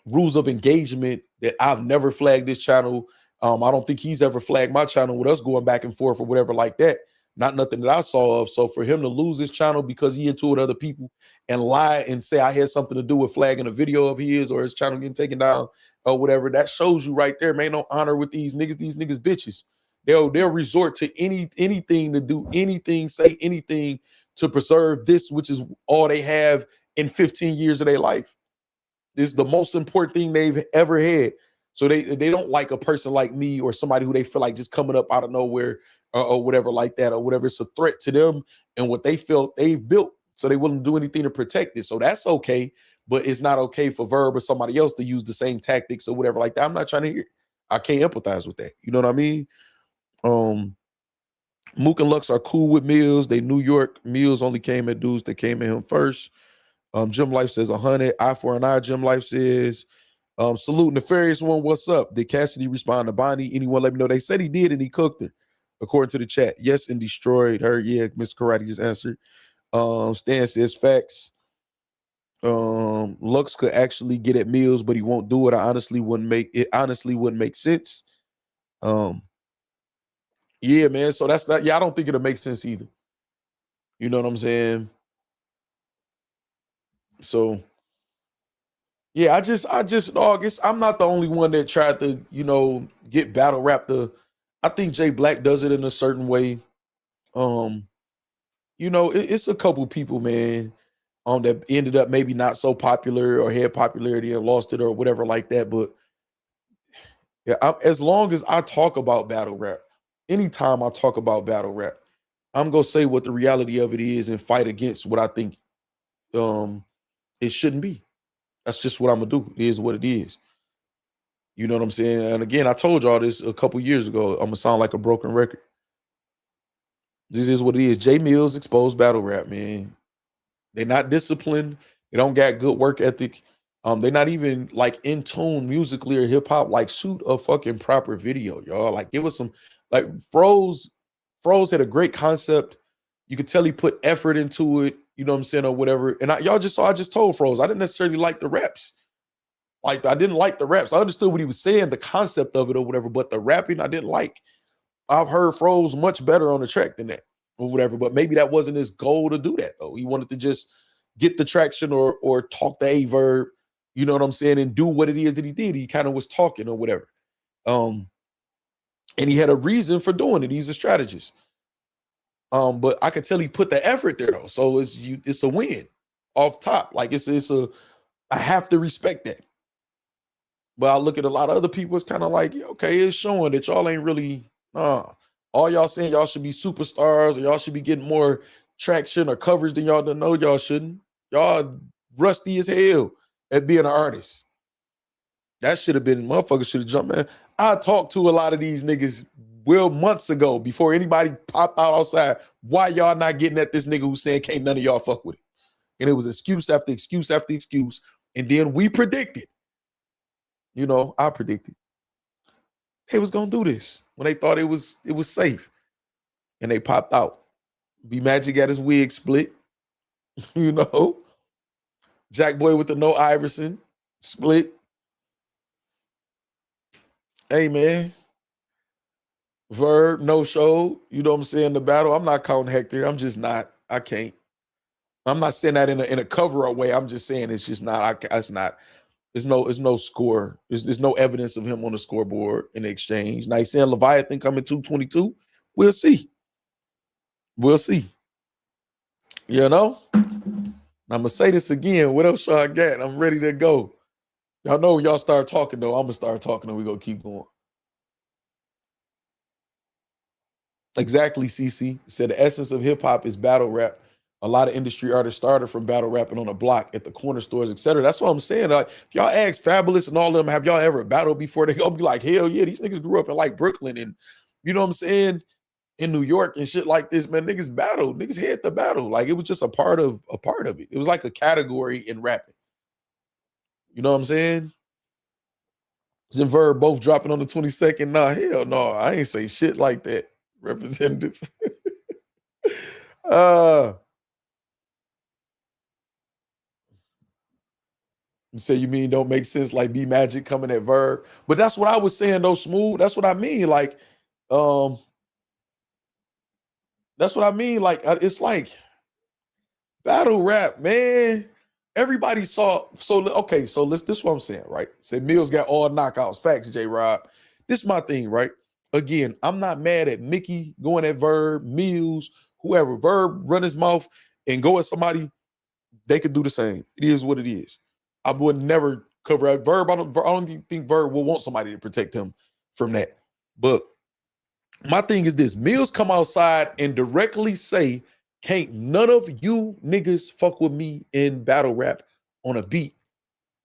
rules of engagement that I've never flagged this channel. I don't think he's ever flagged my channel with us going back and forth or whatever like that. Not nothing that I saw of. So for him to lose his channel because he into it other people and lie and say I had something to do with flagging a video of his or his channel getting taken down or whatever, that shows you right there, man, no honor with these niggas. These niggas bitches. They'll resort to anything to do anything, say anything to preserve this, which is all they have in 15 years of their life. This is the most important thing they've ever had. So they don't like a person like me or somebody who they feel like just coming up out of nowhere or whatever like that or whatever. It's a threat to them and what they felt they've built. So they wouldn't do anything to protect it. So that's okay. But it's not okay for Verb or somebody else to use the same tactics or whatever like that. I'm not trying to hear it. I can't empathize with that. You know what I mean? Mook and Lux are cool with Millz. They New York. Millz only came at dudes that came at him first. Jim Life says 100. Eye for an eye, Jim Life says. Salute Nefarious One, what's up? Did Cassidy respond to Bonnie? Anyone let me know? They said he did and he cooked her, according to the chat. Yes, and destroyed her. Yeah, Miss Karate just answered. Stan says Factz. Lux could actually get at Millz, but he won't do it. It honestly wouldn't make sense. Yeah, man. So that's that. Yeah, I don't think it'll make sense either. You know what I'm saying? So yeah, dog, I'm not the only one that tried to, get battle rap. I think Jay Black does it in a certain way. It's a couple people, man, that ended up maybe not so popular or had popularity and lost it or whatever like that. But yeah, as long as I talk about battle rap, anytime I talk about battle rap, I'm gonna say what the reality of it is and fight against what I think it shouldn't be. That's just what I'm gonna do. It is what it is. You know what I'm saying? And again, I told y'all this a couple years ago. I'm gonna sound like a broken record. This is what it is. Jae Millz exposed battle rap, man. They're not disciplined. They don't got good work ethic. They're not even like in tune musically or hip hop. Like, shoot a fucking proper video, y'all. Like, give us some. Like, Froze had a great concept. You could tell he put effort into it. You know what I'm saying, or whatever. And I just told Froze I didn't necessarily like the raps. Like, I didn't like the raps. I understood what he was saying, the concept of it or whatever, but the rapping I didn't like. I've heard Froze much better on the track than that or whatever, but maybe that wasn't his goal to do that though. He wanted to just get the traction or talk the AYE VERB, you know what I'm saying, and do what it is that he did. He kind of was talking or whatever. And he had a reason for doing it. He's a strategist. But I could tell he put the effort there though. So it's a win off top. Like I have to respect that. But I look at a lot of other people, it's kind of like, okay, it's showing that y'all ain't really, all y'all saying y'all should be superstars or y'all should be getting more traction or coverage than y'all don't know y'all shouldn't. Y'all rusty as hell at being an artist. That should have been, motherfuckers should have jumped, man. I talked to a lot of these niggas months ago before anybody popped out outside. Why y'all not getting at this nigga who's saying can't none of y'all fuck with it? And it was excuse after excuse after excuse. And then we predicted, I predicted they was gonna do this when they thought it was safe. And they popped out. B Magic got his wig split, Jack Boy with the no Iverson split. Hey man. Verb, no show. You know what I'm saying? The battle. I'm not counting Hector. I'm just not. I can't. I'm not saying that in a cover-up way. I'm just saying it's just not. It's not. There's no score. There's no evidence of him on the scoreboard in the exchange. Now he's saying Leviathan coming 222. We'll see. We'll see. I'm gonna say this again. What else y'all got? I'm ready to go. Y'all know when y'all start talking though, I'm gonna start talking and we're gonna keep going. Exactly, CC said the essence of hip hop is battle rap. A lot of industry artists started from battle rapping on a block at the corner stores, etc. That's what I'm saying. Like, if y'all ask Fabulous and all of them, have y'all ever battled before? They gonna be like, hell yeah, these niggas grew up in like Brooklyn and you know what I'm saying, in New York and shit like this, man. Niggas battled, niggas had the battle. Like, it was just a part of it. It was like a category in rapping. You know what I'm saying? Jim Verb both dropping on the 22nd. Nah, hell no, I ain't say shit like that. Representative. You say you mean don't make sense like B Magic coming at Verb. But that's what I was saying though, Smooth. That's what I mean. Like, that's what I mean. Like, it's like battle rap, man. Everybody saw. So okay, so this is what I'm saying, right? Say Millz got all knockouts. Facts, J-Rob. This is my thing, right? Again, I'm not mad at Mickey going at Verb, Millz, whoever. Verb run his mouth and go at somebody, they could do the same. It is what it is. I would never cover out Verb. I don't think Verb will want somebody to protect him from that. But my thing is this. Millz come outside and directly say, can't none of you niggas fuck with me in battle rap on a beat.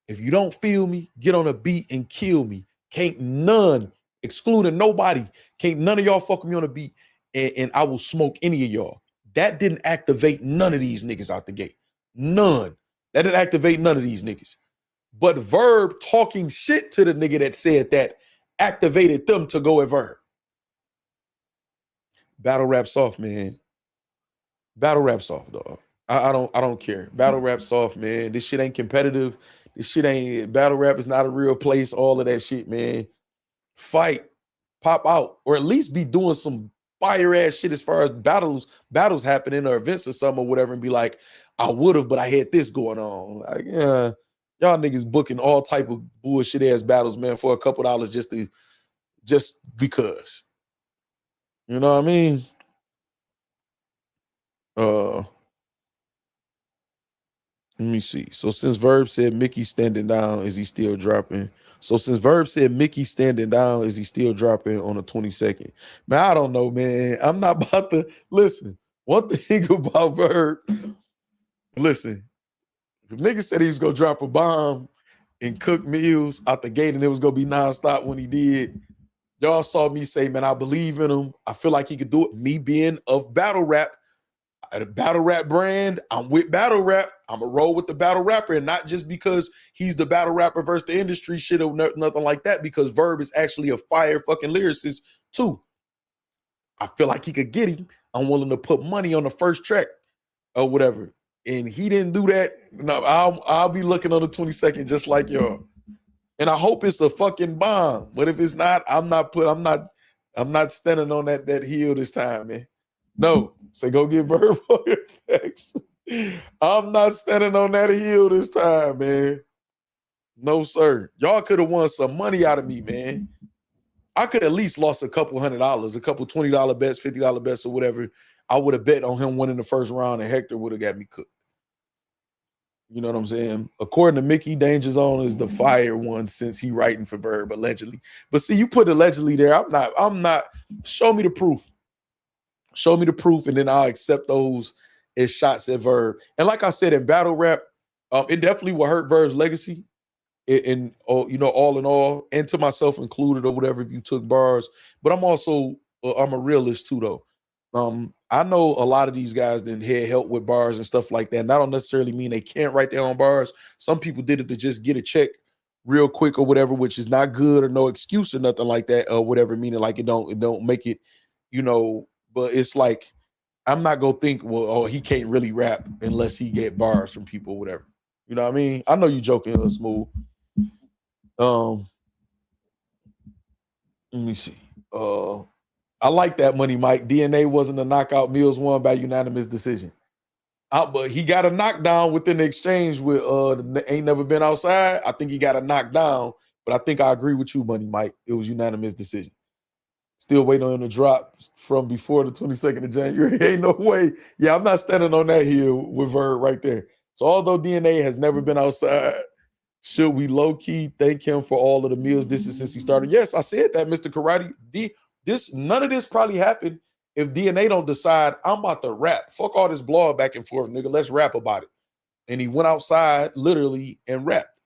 If you don't feel me, get on a beat and kill me. Can't none excluding nobody. Can't none of y'all fuck with me on a beat, and I will smoke any of y'all. That didn't activate none of these niggas out the gate. None. That didn't activate none of these niggas. But Verb talking shit to the nigga that said that activated them to go at Verb. Battle rap soft, man. Battle rap soft, dog. I don't care. Battle rap soft, man. This shit ain't competitive. This shit ain't, battle rap is not a real place. All of that shit, man. Fight, pop out, or at least be doing some fire ass shit as far as battles happening or events or something or whatever, and be like, I would have, but I had this going on. Like, yeah, y'all niggas booking all type of bullshit ass battles, man, for a couple dollars just because. You know what I mean? Let me see. So since Verb said Mickey standing down, is he still dropping? So since Verb said Mickey standing down, is he still dropping on the 22nd? Man, I don't know, man. I'm not about to listen. One thing about Verb, listen, the nigga said he was gonna drop a bomb and cook Millz out the gate, and it was gonna be nonstop when he did. Y'all saw me say, man, I believe in him. I feel like he could do it. Me being of battle rap, at a battle rap brand, I'm with battle rap. I'm a roll with the battle rapper, and not just because he's the battle rapper versus the industry shit or nothing like that, because Verb is actually a fire fucking lyricist too. I feel like he could get him. I'm willing to put money on the first track or whatever. And he didn't do that. No, I'll be looking on the 22nd just like y'all. And I hope it's a fucking bomb. But if it's not, I'm not standing on that hill this time, man. No. Say go get Verb on your facts. I'm not standing on that hill this time, man. No, sir. Y'all could have won some money out of me, man. I could at least lost a couple $100, a couple $20 bets, $50 bets, or whatever. I would have bet on him winning the first round, and Hector would have got me cooked. You know what I'm saying? According to Mickey, Danger Zone is the fire one since he writing for Verb, allegedly. But see, you put allegedly there. I'm not. Show me the proof. Show me the proof, and then I'll accept those as shots at Verb. And like I said, in battle rap, it definitely will hurt Verb's legacy. In all in all, and to myself included or whatever, if you took bars. But I'm also I'm a realist too, though. I know a lot of these guys didn't had help with bars and stuff like that. And that don't necessarily mean they can't write their own bars. Some people did it to just get a check real quick or whatever, which is not good or no excuse or nothing like that or whatever. Meaning like it don't make it, But it's like I'm not gonna think, well, oh, he can't really rap unless he get bars from people or whatever. You know what I mean? I know you joking, Smooth. Let me see. I like that money, Mike. DNA wasn't a knockout. Millz won by unanimous decision. But he got a knockdown within the exchange with Ain't Never Been Outside. I think he got a knockdown, but I think I agree with you, Money Mike. It was unanimous decision. Still waiting on him to drop from before the 22nd of January. Ain't no way. Yeah, I'm not standing on that hill with Verb right there. So although DNA has never been outside, should we low-key thank him for all of the Millz disses since he started? Yes, I said that, Mr. Karate. None of this probably happened if DNA don't decide I'm about to rap. Fuck all this blog back and forth, nigga. Let's rap about it. And he went outside literally and rapped.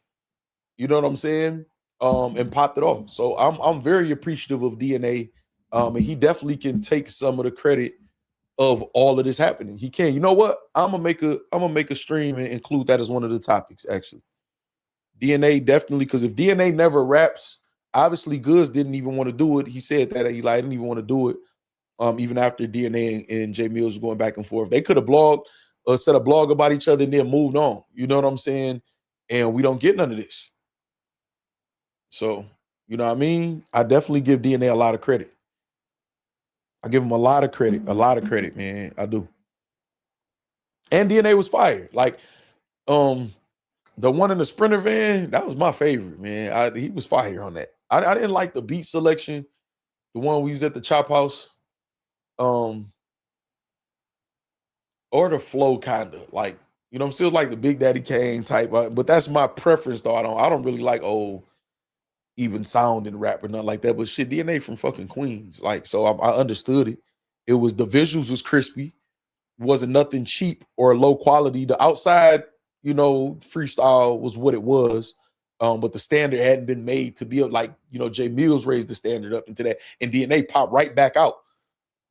You know what I'm saying? And popped it off. So I'm very appreciative of DNA. And he definitely can take some of the credit of all of this happening. He can. You know what? I'm gonna make a stream and include that as one of the topics, actually. DNA definitely, because if DNA never raps, obviously Goods didn't even want to do it. He said that he didn't even want to do it. Even after DNA and Jae Millz was going back and forth, they could have blogged or said a blog about each other and then moved on. You know what I'm saying? And we don't get none of this. So, you know what I mean? I definitely give DNA a lot of credit. I give him a lot of credit, man. I do. And DNA was fired. Like, the one in the Sprinter van, that was my favorite, man. He was fire on that. I didn't like the beat selection. The one we was at the Chop House. Or the flow, kind of. Like, I'm still like the Big Daddy Kane type. But that's my preference, though. I don't really like even sound in rap or nothing like that. But shit, DNA from fucking Queens. Like, so I understood it. It was, the visuals was crispy. It wasn't nothing cheap or low quality. The outside, freestyle was what it was. But the standard hadn't been made to be like, you know, Jae Millz raised the standard up into that, and DNA popped right back out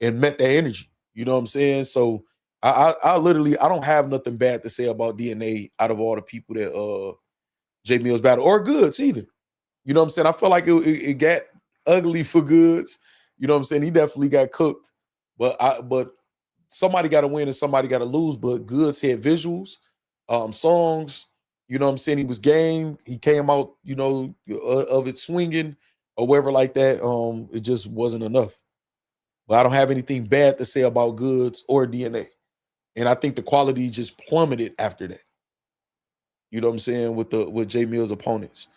and met that energy. You know what I'm saying? So I literally, I don't have nothing bad to say about DNA out of all the people that Jae Millz battled, or Goods either. You know what I'm saying? I feel like it got ugly for Goods. You know what I'm saying? He definitely got cooked. But somebody got to win and somebody got to lose. But Goods had visuals, songs. You know what I'm saying? He was game. He came out, you know, of it swinging or whatever like that. It just wasn't enough. But I don't have anything bad to say about Goods or DNA. And I think the quality just plummeted after that. You know what I'm saying? With Jae Millz opponents.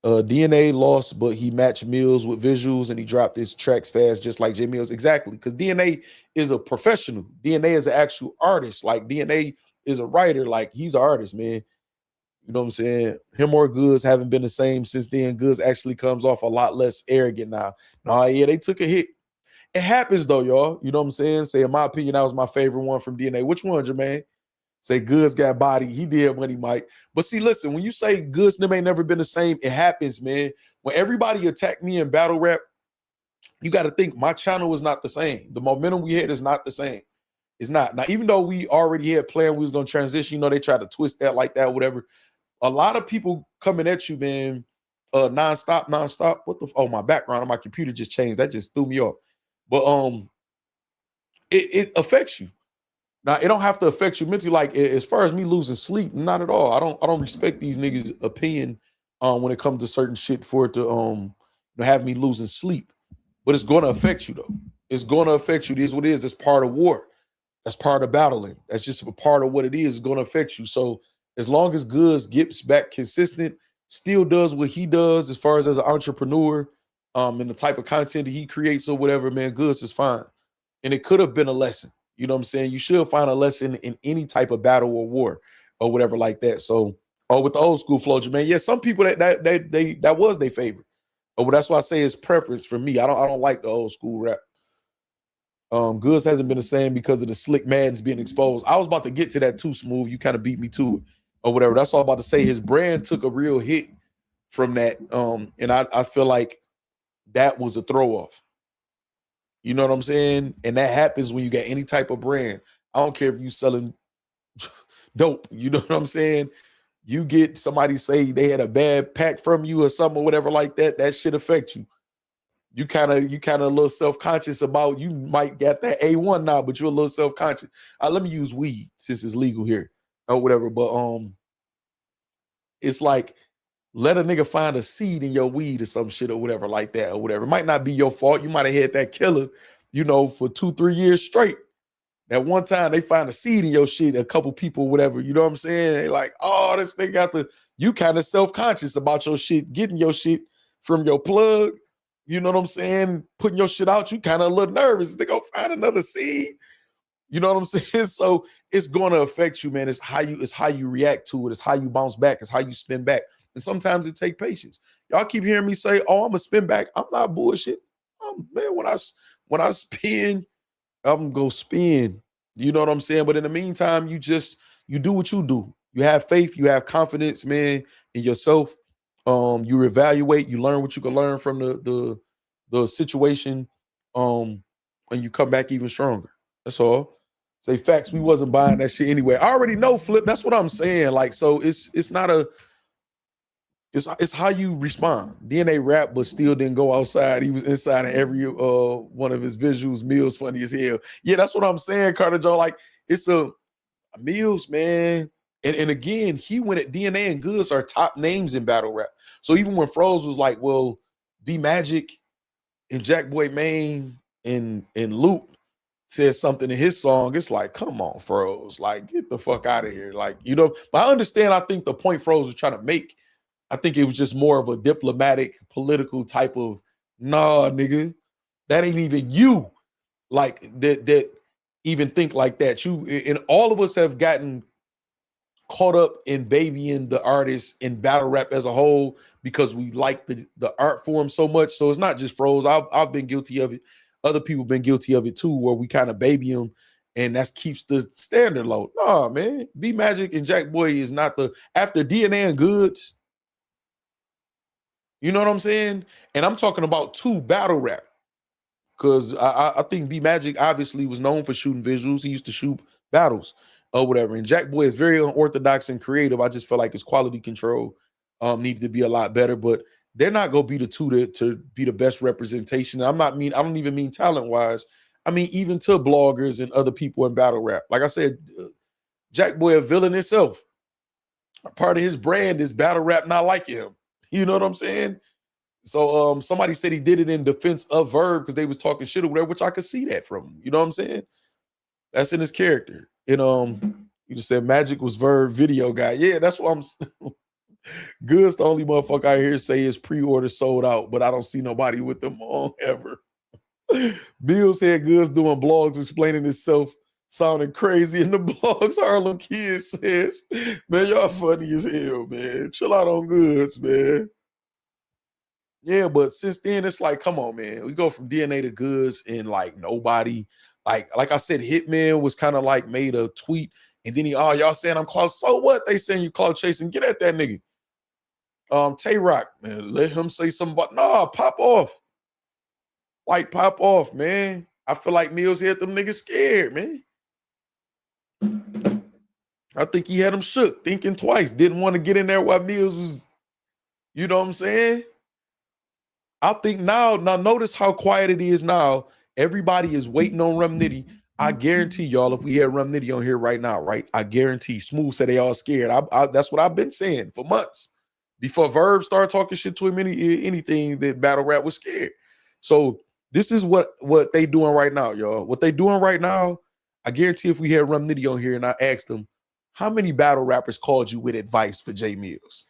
DNA lost, but he matched Millz with visuals and he dropped his tracks fast, just like Jae Millz. Exactly. Because DNA is a professional. DNA is an actual artist. Like DNA is a writer. Like he's an artist, man. You know what I'm saying? Him or Goods haven't been the same since then. Goods actually comes off a lot less arrogant now. No, yeah, they took a hit. It happens though, y'all. You know what I'm saying? Say, in my opinion, that was my favorite one from DNA. Which one, Jermaine? Say Goods got body. He did when he might. But see, listen, when you say Goods them ain't never been the same, it happens, man. When everybody attacked me in battle rap, you got to think my channel is not the same. The momentum we had is not the same. It's not. Now, even though we already had planned we was going to transition, you know, they tried to twist that like that, whatever. A lot of people coming at you, man, nonstop. What the? Oh, my background on my computer just changed. That just threw me off. But it affects you. Now, it don't have to affect you mentally. Like, as far as me losing sleep, not at all. I don't respect these niggas' opinion when it comes to certain shit for it to have me losing sleep. But it's going to affect you, though. It's going to affect you. It is what it is. It's part of war. That's part of battling. That's just a part of what it is. It's going to affect you. So as long as Goods gets back consistent, still does what he does as far as an entrepreneur, and the type of content that he creates or whatever, man, Goods is fine. And it could have been a lesson. You know what I'm saying? You should find a lesson in any type of battle or war or whatever like that. So, with the old school flow, man, yeah, some people that was their favorite. But that's why I say it's preference for me. I don't like the old school rap. Goods hasn't been the same because of the slick madness being exposed. I was about to get to that too, Smooth. You kind of beat me to it or whatever. That's all I'm about to say. His brand took a real hit from that. And I feel like that was a throw off. You know what I'm saying? And that happens when you get any type of brand. I don't care if you selling dope. You know what I'm saying? You get somebody say they had a bad pack from you or something or whatever like that, that shit affect you. You kind of a little self-conscious about, you might get that A1 now, but you're a little self-conscious. Let me use weed since it's legal here or whatever. But it's like, let a nigga find a seed in your weed or some shit or whatever like that or whatever. It might not be your fault. You might have had that killer, you know, for 2-3 years straight. That one time they find a seed in your shit, a couple people, whatever, you know what I'm saying? They like, oh, this nigga got you kind of self-conscious about your shit, getting your shit from your plug, you know what I'm saying? Putting your shit out, you kind of a little nervous. They go find another seed. You know what I'm saying? So it's going to affect you, man. It's how you react to it. It's how you bounce back. It's how you spin back. And sometimes it takes patience. Y'all keep hearing me say, oh, I'm going to spin back. I'm not bullshit. Man, when I spin, I'm going to spin. You know what I'm saying? But in the meantime, you do what you do. You have faith. You have confidence, man, in yourself. You evaluate. You learn what you can learn from the situation, and you come back even stronger. That's all. Say Factz, we wasn't buying that shit anyway. I already know, Flip. That's what I'm saying. Like, so it's not a... It's how you respond. DNA rap, but still didn't go outside. He was inside of every one of his visuals. Millz funny as hell. Yeah, that's what I'm saying, Carter Joe. Like, it's a Millz, man. And again, he went at DNA and Goods are top names in battle rap. So even when Froze was like, well, B Magic and Jack Boy Maine and Luke said something in his song, it's like, come on, Froze. Like, get the fuck out of here. Like, you know, but I understand, I think the point Froze was trying to make, I think it was just more of a diplomatic, political type of, nah, nigga, that ain't even you. Like that even think like that. You and all of us have gotten caught up in babying the artists in battle rap as a whole because we like the art form so much. So it's not just Froze. I've been guilty of it. Other people been guilty of it too, where we kind of baby them, and that keeps the standard low. Nah, man, B Magic and Jack Boy is not after DNA and Goods. You know what I'm saying? And I'm talking about 2 battle rap. Because I think B Magic obviously was known for shooting visuals. He used to shoot battles or whatever. And Jack Boy is very unorthodox and creative. I just feel like his quality control needed to be a lot better. But they're not gonna be the 2 to be the best representation. I don't even mean talent-wise. I mean, even to bloggers and other people in battle rap. Like I said, Jack Boy a villain himself. Part of his brand is battle rap not liking him. You know what I'm saying? So somebody said he did it in defense of Verb because they was talking shit or whatever, which I could see that from him. You know what I'm saying? That's in his character. And you just said Magic was Verb video guy. Yeah, that's what I'm Good's the only motherfucker I hear say his pre-order sold out, but I don't see nobody with them on ever. Millz had Good's doing blogs explaining himself, sounding crazy in the blogs. Harlem Kids says, man, y'all funny as hell, man. Chill out on Goods, man. Yeah, but since then, it's like, come on, man. We go from DNA to Goods and like nobody, like I said, Hitman was kind of like made a tweet and then y'all saying I'm clout. So what? They saying you clout chasing. Get at that nigga. Tay Rock, man, let him say something about, nah, pop off. Like, pop off, man. I feel like Millz had them niggas scared, man. I think he had them shook, thinking twice. Didn't want to get in there while Millz was, you know what I'm saying? I think now notice how quiet it is now. Everybody is waiting on Rum Nitty. I guarantee y'all, if we had Rum Nitty on here right now, right? I guarantee Smooth said they all scared. That's what I've been saying for months. Before Verb started talking shit to him, anything that battle rap was scared. So this is what they doing right now, y'all. What they doing right now, I guarantee if we had Rum Nitty on here and I asked him, how many battle rappers called you with advice for Jae Millz?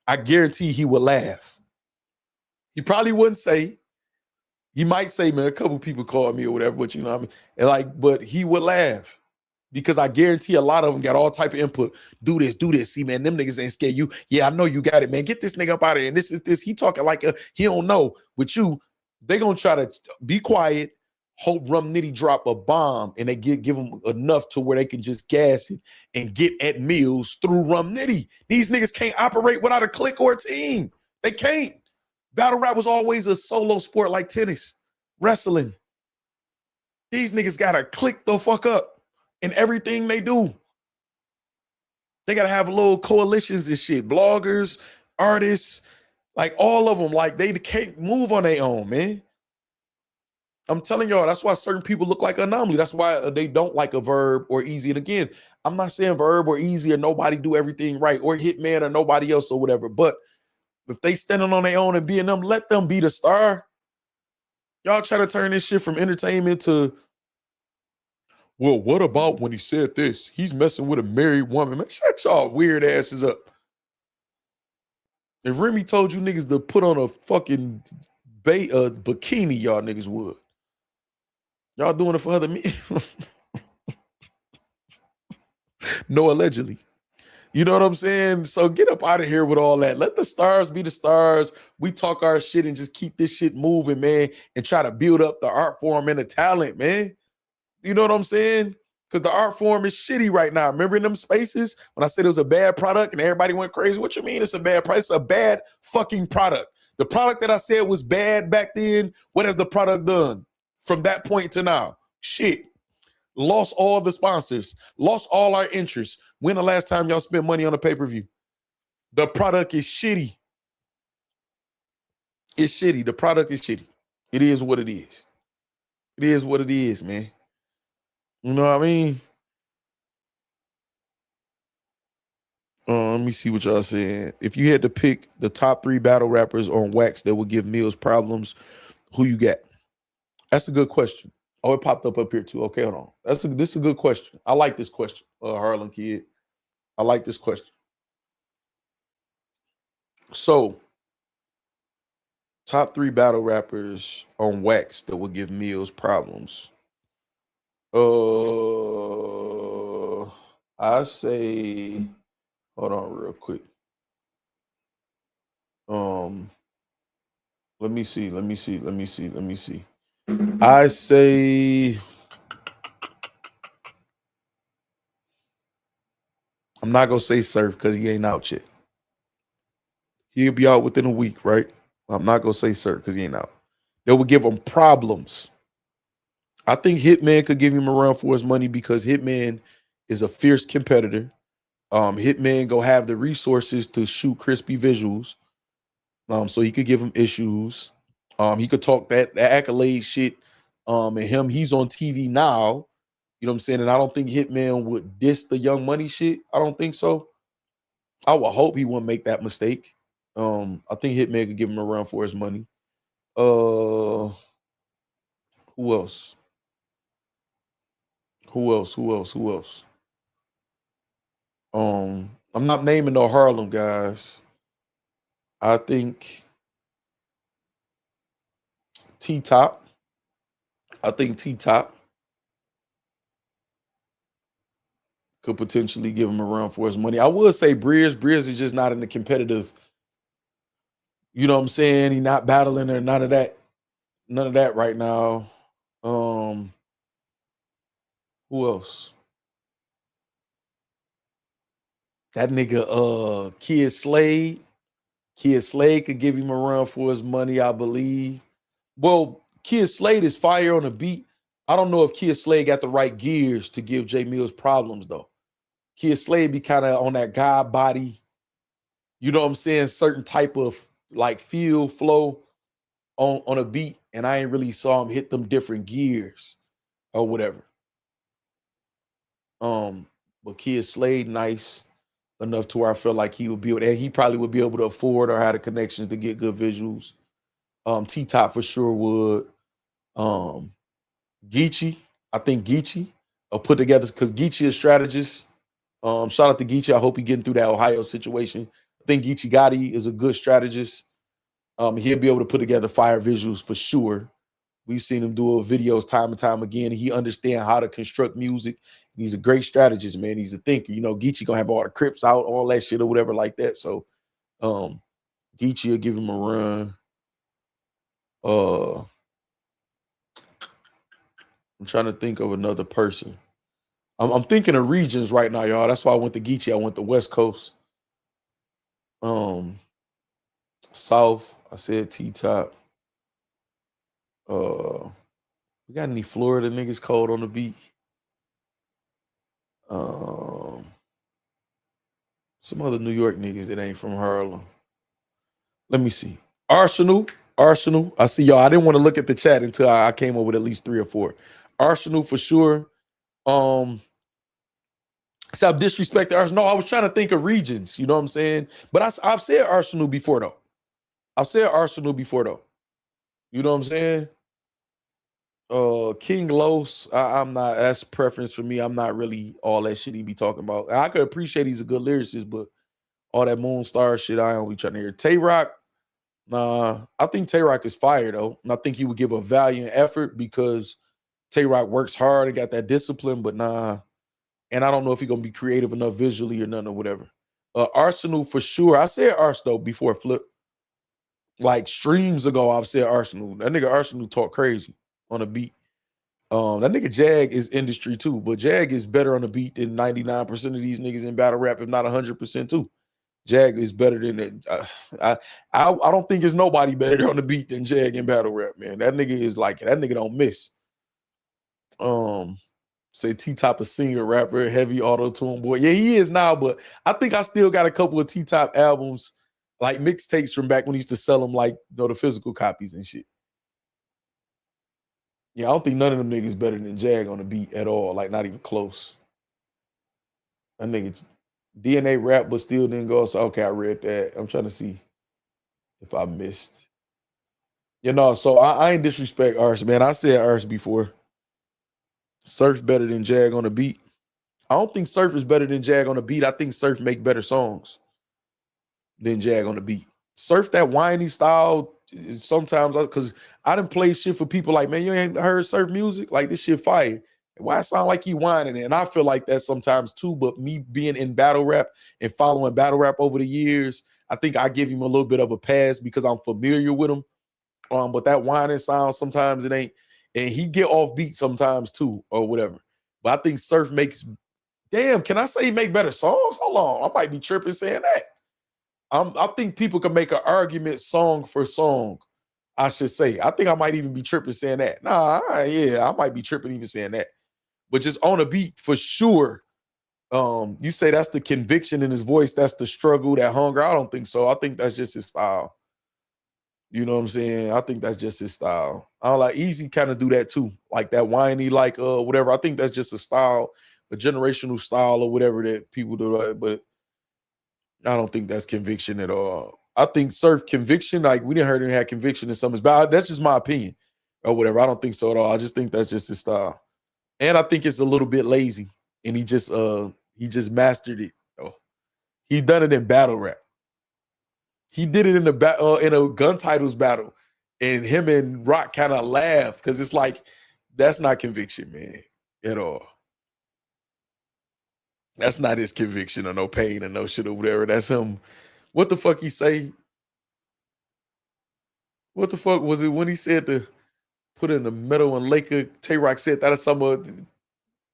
I guarantee he would laugh. He probably wouldn't say. He might say, man, a couple people called me or whatever, but you know what I mean? And like, but he would laugh. Because I guarantee a lot of them got all type of input. Do this. See, man, them niggas ain't scared you. Yeah, I know you got it, man. Get this nigga up out of here. And this is this. He talking like he don't know. With you, they gonna try to be quiet, hope Rum Nitty drop a bomb, and they give them enough to where they can just gas it and get at Millz through Rum Nitty. These niggas can't operate without a clique or a team. They can't. Battle rap was always a solo sport like tennis, wrestling. These niggas gotta click the fuck up. In everything they do. They got to have little coalitions and shit. Bloggers, artists, like all of them. Like they can't move on their own, man. I'm telling y'all, that's why certain people look like an anomaly. That's why they don't like a Verb or Easy. And again, I'm not saying Verb or Easy or nobody do everything right or Hitman or nobody else or whatever. But if they standing on their own and being them, let them be the star. Y'all try to turn this shit from entertainment to, well, what about when he said this? He's messing with a married woman. Man, shut y'all weird asses up. If Remy told you niggas to put on a fucking bikini, y'all niggas would. Y'all doing it for other men. No, allegedly. You know what I'm saying? So get up out of here with all that. Let the stars be the stars. We talk our shit and just keep this shit moving, man, and try to build up the art form and the talent, man. You know what I'm saying? Because the art form is shitty right now. Remember in them spaces when I said it was a bad product and everybody went crazy? What you mean it's a bad price? It's a bad fucking product. The product that I said was bad back then, what has the product done from that point to now? Shit. Lost all the sponsors. Lost all our interest. When the last time y'all spent money on a pay-per-view? The product is shitty. It's shitty. The product is shitty. It is what it is. It is what it is, man. You know what I mean? Let me see what y'all saying. If you had to pick the top 3 battle rappers on Wax that would give Millz problems, who you got? That's a good question. Oh, it popped up here too. Okay, hold on. This is a good question. I like this question, Harlem Kid. I like this question. So, top 3 battle rappers on Wax that would give Millz problems. I say, hold on real quick. Let me see. I say, I'm not gonna say Surf because he ain't out yet. He'll be out within a week, right? I'm not gonna say sir because he ain't out. They will give him problems. I think Hitman could give him a run for his money because Hitman is a fierce competitor. Hitman go have the resources to shoot crispy visuals. So he could give him issues. He could talk that accolade shit. And him, he's on TV now. You know what I'm saying? And I don't think Hitman would diss the Young Money shit. I don't think so. I would hope he wouldn't make that mistake. I think Hitman could give him a run for his money. Who else? Who else? I'm not naming no Harlem guys. I think T-Top. Could potentially give him a run for his money. I would say Breers. Breers is just not in the competitive. You know what I'm saying? He's not battling or none of that right now. Who else? That nigga Kid Slade. Kid Slade could give him a run for his money, I believe. Well, Kid Slade is fire on the beat. I don't know if Kid Slade got the right gears to give Jae Millz problems, though. Kid Slade be kind of on that God body, you know what I'm saying, certain type of like feel flow on a beat, and I ain't really saw him hit them different gears or whatever. But Kid Slade nice enough to where I feel like he would be able, and he probably would be able to afford or have the connections to get good visuals. T-Top for sure would. Geechee, I think Geechee will put together because Geechee is a strategist. Shout out to Geechee. I hope he getting through that Ohio situation. I think Geechee Gotti is a good strategist. He'll be able to put together fire visuals for sure. We've seen him do videos time and time again. He understands how to construct music. He's a great strategist, man. He's a thinker. You know, Geechee gonna have all the Crips out, all that shit or whatever like that. So Geechee will give him a run. I'm trying to think of another person. I'm thinking of regions right now, y'all. That's why I went to Geechee. I went to West Coast. South, I said T-Top. We got any Florida niggas cold on the beat? Some other New York niggas that ain't from Harlem. Let me see. Arsenal. I see y'all. I didn't want to look at the chat until I came up with at least 3 or 4. Arsenal for sure. So I've disrespected Arsenal. No, I was trying to think of regions. You know what I'm saying? But I've said Arsenal before though. You know what I'm saying? King Los, I'm not, that's preference for me. I'm not really all that shit he be talking about. And I could appreciate he's a good lyricist, but all that Moonstar shit, I don't be trying to hear. Tay-Rock, nah, I think Tay-Rock is fire though. And I think he would give a valiant effort because Tay-Rock works hard and got that discipline, but nah. And I don't know if he's gonna be creative enough visually or nothing or whatever. Arsenal for sure. I said Arsenal before Flip. Like streams ago, I've said Arsenal. That nigga Arsenal talk crazy on a beat. That nigga Jag is industry too, but Jag is better on the beat than 99% of these niggas in battle rap, if not 100% too. Jag is better than it. I don't think there's nobody better on the beat than Jag in battle rap, man. That nigga is like, that nigga don't miss. Say T-Top a singer, rapper, heavy auto-tune boy. Yeah, he is now, but I think I still got a couple of T-Top albums, like mixtapes from back when he used to sell them, like, you know, the physical copies and shit. Yeah, I don't think none of them niggas better than Jag on the beat at all. Like, not even close. That nigga DNA rap, but still didn't go. So, okay, I read that. I'm trying to see if I missed. You know, so I ain't disrespect Ars, man. I said Ars before. Surf better than Jag on the beat. I don't think Surf is better than Jag on the beat. I think Surf make better songs than Jag on the beat. Surf that whiny style sometimes, because I done play shit for people like, man, you ain't heard Surf music? Like, this shit fire. Why it sound like he whining? And I feel like that sometimes too, but me being in battle rap and following battle rap over the years, I think I give him a little bit of a pass because I'm familiar with him. But that whining sound, sometimes it ain't. And he get off beat sometimes too, or whatever. But I think Surf makes, damn, can I say he make better songs? Hold on, I might be tripping saying that. I think people can make an argument song for song. I should say. I think I might even be tripping saying that. I might be tripping even saying that. But just on a beat for sure. You say that's the conviction in his voice, that's the struggle, that hunger. I don't think so. I think that's just his style. You know what I'm saying? I think that's just his style. I don't like Easy kind of do that too, like that whiny, like whatever. I think that's just a style, a generational style or whatever that people do. But I don't think that's conviction at all. I think Surf conviction, like we didn't heard him have conviction in some of his, but that's just my opinion or whatever. I don't think so at all. I just think that's just his style, and I think it's a little bit lazy, and he just mastered it. He done it in battle rap. He did it in a gun titles battle, and him and Rock kind of laughed because it's like that's not conviction, man, at all. That's not his conviction or no pain or no shit or whatever. That's him. What the fuck he say? What the fuck was it when he said to put in the middle and Laker? Tay-Rock said that or something.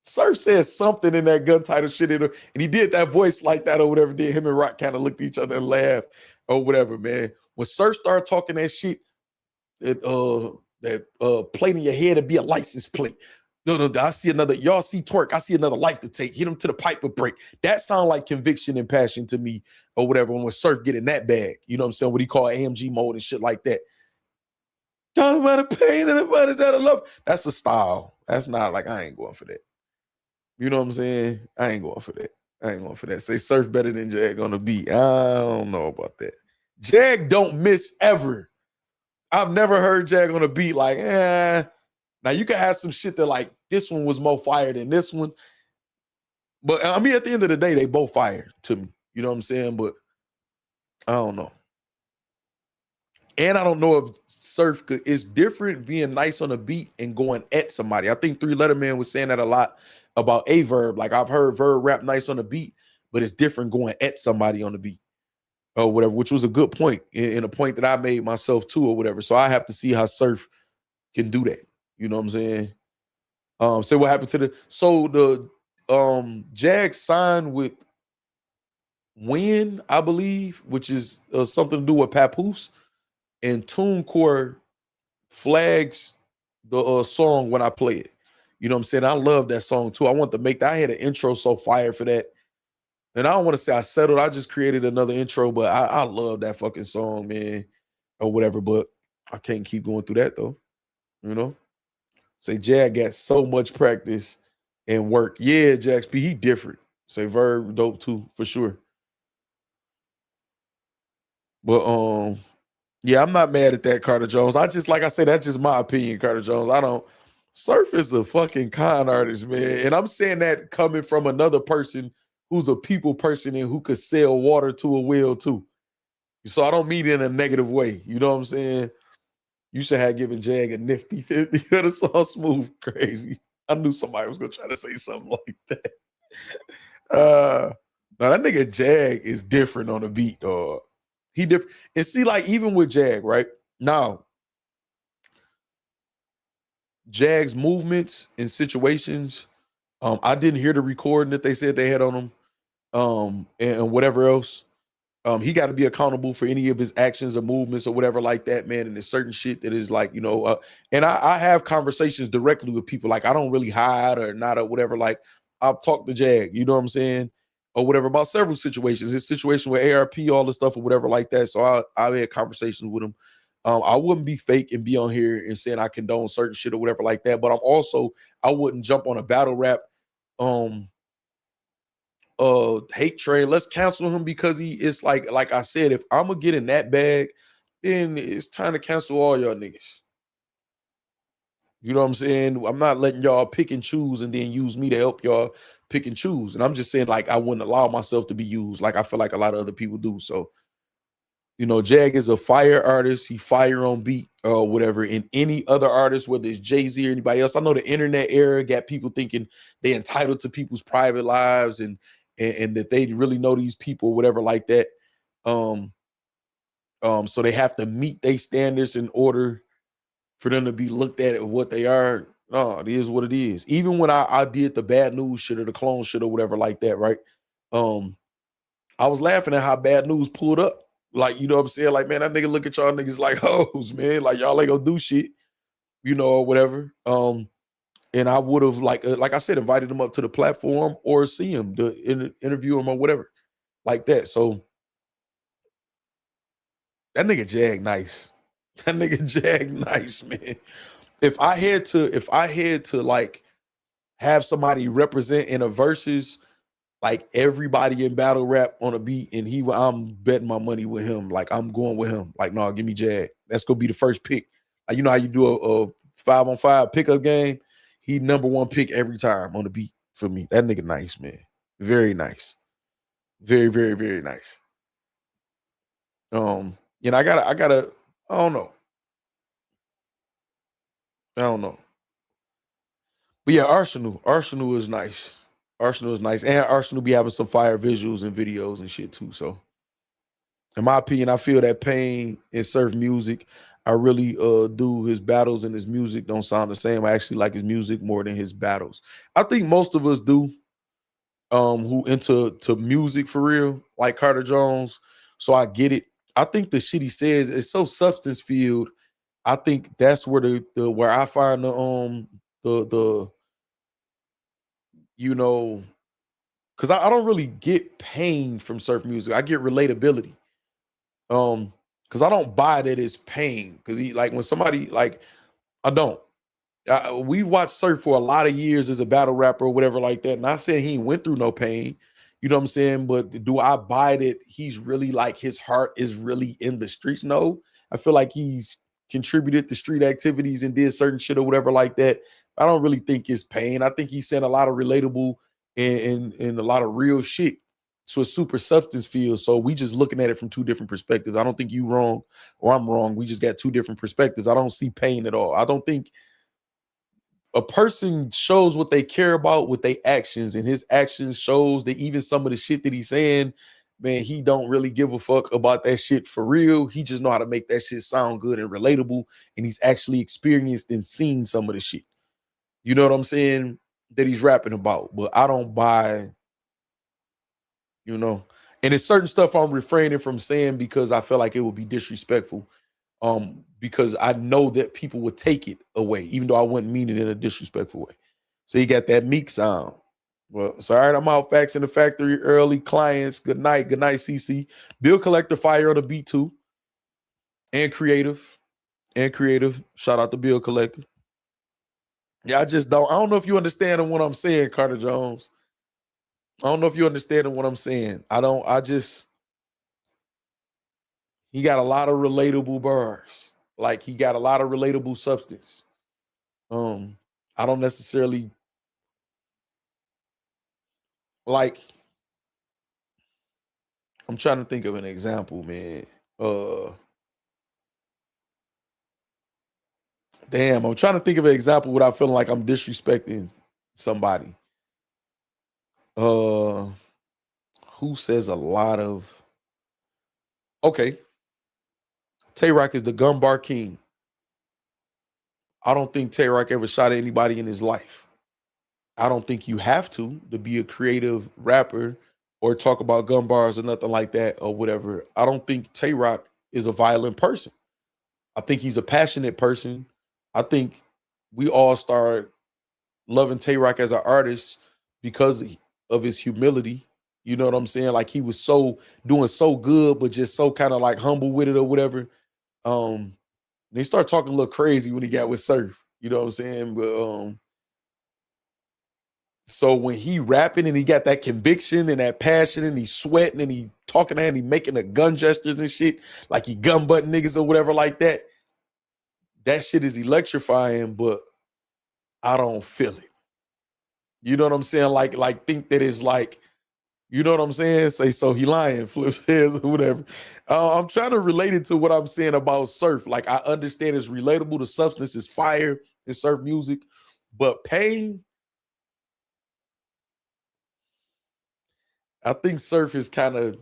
Surf said something in that gun title shit, and he did that voice like that or whatever. Did him and Rock kind of looked at each other and laughed or whatever, man. When Surf started talking that shit, that plate in your head to be a license plate. No, I see another. Y'all see twerk. I see another life to take. Hit him to the pipe or break. That sounded like conviction and passion to me or whatever. When Surf get in that bag, you know what I'm saying? What he call AMG mode and shit like that. Talking about the pain and about that love. That's a style. That's not like I ain't going for that. You know what I'm saying? I ain't going for that. Say Surf better than Jag on the beat. I don't know about that. Jag don't miss ever. I've never heard Jag on a beat like, Now you can have some shit that like this one was more fire than this one. But I mean, at the end of the day, they both fire to me. You know what I'm saying? But I don't know. And I don't know if Surf is different being nice on a beat and going at somebody. I think 3 Letter Man was saying that a lot about AYE VERB. Like I've heard Verb rap nice on the beat, but it's different going at somebody on the beat or whatever, which was a good point and a point that I made myself too or whatever. So I have to see how Surf can do that. You know what I'm saying? So what happened to the Jag signed with Win, I believe, which is something to do with Papoose, and TuneCore flags the song when I play it. You know what I'm saying? I love that song too. I want to make that. I had an intro so fire for that. And I don't want to say I settled. I just created another intro, but I love that fucking song, man, or whatever. But I can't keep going through that though. You know? Say Jag got so much practice and work. Yeah, Jax P, he different. Say Verb dope too, for sure. But yeah, I'm not mad at that, Carter Jones. I just, like I said, that's just my opinion, Carter Jones. Surf is a fucking con artist, man. And I'm saying that coming from another person who's a people person and who could sell water to a wheel too. So I don't mean it in a negative way. You know what I'm saying? You should have given Jag a nifty 50. That's all smooth, crazy. I knew somebody was gonna try to say something like that. Now that nigga Jag is different on the beat, dog. He different. And see, like even with Jag, right now, Jag's movements and situations. I didn't hear the recording that they said they had on him, and whatever else. He got to be accountable for any of his actions or movements or whatever like that, man. And there's certain shit that is like, you know, and I have conversations directly with people. Like I don't really hide or not or whatever. Like I'll talk to Jag, you know what I'm saying? Or whatever about several situations. His situation with ARP, all the stuff or whatever like that. So I had conversations with him. I wouldn't be fake and be on here and saying I condone certain shit or whatever like that. But I wouldn't jump on a battle rap hate train. Let's cancel him because it's like I said, if I'm gonna get in that bag, then it's time to cancel all y'all niggas. You know what I'm saying? I'm not letting y'all pick and choose and then use me to help y'all pick and choose. And I'm just saying, like, I wouldn't allow myself to be used like I feel like a lot of other people do. So, you know, Jag is a fire artist. He fire on beat or whatever. And any other artist, whether it's Jay-Z or anybody else, I know the internet era got people thinking they entitled to people's private lives and that they really know these people, whatever like that. So they have to meet their standards in order for them to be looked at what they are. No, it is what it is. Even when I did the bad news shit or the clone shit or whatever like that, right? I was laughing at how Bad News pulled up Like, you know what I'm saying? Like, man, that nigga look at y'all niggas like hoes, man. Like, y'all ain't gonna do shit, you know, or whatever. And I would have, like I said, invited him up to the platform or see him to interview him or whatever, like that. So that nigga Jag nice. That nigga Jag nice, man. If I had to like have somebody represent in a versus, like everybody in battle rap on a beat, and I'm betting my money with him. Like, I'm going with him. Like, no, give me Jag. That's gonna be the first pick. Like, you know how you do a 5-on-5 pickup game? He #1 pick every time on the beat for me. That nigga nice, man. Very nice. Very, very, very nice. You know, I don't know. I don't know. But yeah, Arsenal is nice. Arsenal is nice. And Arsenal be having some fire visuals and videos and shit too. So in my opinion, I feel that Pain in Surf music, I really do. His battles and his music don't sound the same. I actually like his music more than his battles. I think most of us do, who into music for real, like Carter Jones. So I get it. I think the shit he says is so substance filled. I think that's where where I find the you know, because I don't really get pain from surf music. I get relatability. Because I don't buy that it's pain. Because he, like, when somebody, like, I don't. We've watched Surf for a lot of years as a battle rapper or whatever like that. Not saying he went through no pain, you know what I'm saying? But do I buy that he's really, like, his heart is really in the streets? No. I feel like he's contributed to street activities and did certain shit or whatever like that. I don't really think it's pain. I think he's saying a lot of relatable and a lot of real shit. So it's super substance field. So we just looking at it from two different perspectives. I don't think you wrong or I'm wrong. We just got two different perspectives. I don't see pain at all. I don't think a person shows what they care about with their actions, and his actions shows that even some of the shit that he's saying, man, he don't really give a fuck about that shit for real. He just know how to make that shit sound good and relatable, and he's actually experienced and seen some of the shit. You know what I'm saying? That he's rapping about. But I don't buy, you know, and it's certain stuff I'm refraining from saying because I feel like it would be disrespectful. Because I know that people would take it away, even though I wouldn't mean it in a disrespectful way. So you got that Meek sound. Well, so all right, I'm out. Factz in the factory early. Clients, good night. Good night, CC. Bill Collector, fire on the beat too. And creative. Shout out to Bill Collector. Yeah, I don't know if you understand what I'm saying, Carter Jones. I don't know if you understand what I'm saying. He got a lot of relatable bars. Like, he got a lot of relatable substance. I don't necessarily like, I'm trying to think of an example, man. Damn, I'm trying to think of an example without feeling like I'm disrespecting somebody. Who says a lot of, okay. Tay-Rock is the gun bar king. I don't think Tay-Rock ever shot at anybody in his life. I don't think you have to be a creative rapper or talk about gun bars or nothing like that or whatever. I don't think Tay-Rock is a violent person. I think he's a passionate person. I think we all start loving Tay-Rock as an artist because of his humility. You know what I'm saying? Like, he was doing so good, but just so kind of like humble with it or whatever. They start talking a little crazy when he got with Surf. You know what I'm saying? But so when he rapping and he got that conviction and that passion and he's sweating and he talking and he making the gun gestures and shit, like he gun button niggas or whatever like that, that shit is electrifying, but I don't feel it. You know what I'm saying? Like think that it's like, you know what I'm saying? Say, so he lying, flips heads or whatever. I'm trying to relate it to what I'm saying about Surf. Like, I understand it's relatable. The substance is fire in Surf music, but Pain, I think Surf is kind of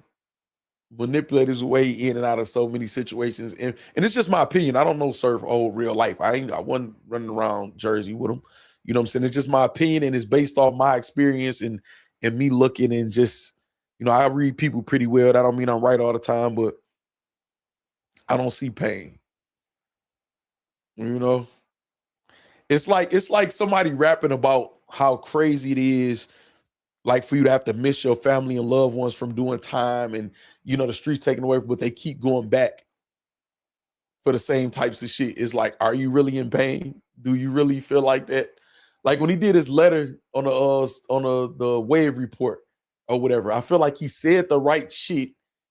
manipulate his way in and out of so many situations. And it's just my opinion. I don't know Surf real life. I wasn't running around Jersey with him. You know what I'm saying? It's just my opinion, and it's based off my experience and me looking and just, you know, I read people pretty well. That don't mean I'm right all the time, but I don't see pain. You know, it's like somebody rapping about how crazy it is, like for you to have to miss your family and loved ones from doing time, and you know the streets taken away, but they keep going back for the same types of shit. It's like, are you really in pain? Do you really feel like that? Like when he did his letter on the wave report or whatever, I feel like he said the right shit.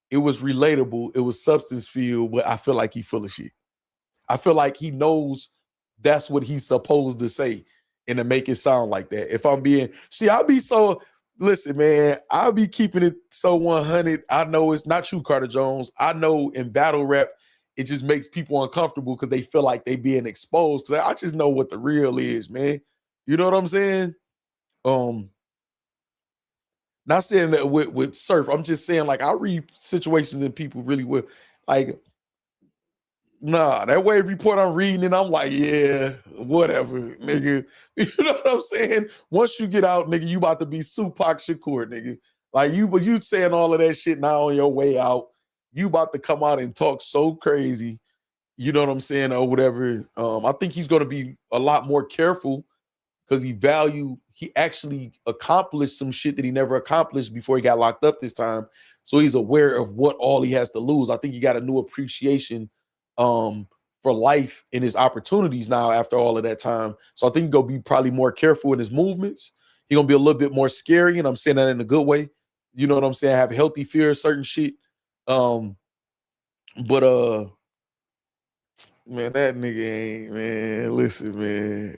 It was relatable. It was substance filled, but I feel like he full of shit. I feel like he knows that's what he's supposed to say and to make it sound like that. If I'm being, I'll be so, listen, man, I'll be keeping it so 100. I know it's not you, Carter Jones. I know in battle rap, it just makes people uncomfortable because they feel like they being exposed. Because I just know what the real is, man. You know what I'm saying? Not saying that with surf. I'm just saying, like, I read situations and people really will, like, nah, that wave report I'm reading and I'm like, yeah, whatever, nigga. You know what I'm saying? Once you get out, nigga, you about to be Tupac Shakur, nigga. Like but you saying all of that shit now on your way out. You about to come out and talk so crazy, you know what I'm saying, or whatever. I think he's going to be a lot more careful because he actually accomplished some shit that he never accomplished before he got locked up this time. So he's aware of what all he has to lose. I think he got a new appreciation for life and his opportunities now after all of that time. So I think he's going to be probably more careful in his movements. He's going to be a little bit more scary, and I'm saying that in a good way. You know what I'm saying? Have healthy fear of certain shit. Man, that nigga ain't, man. Listen, man.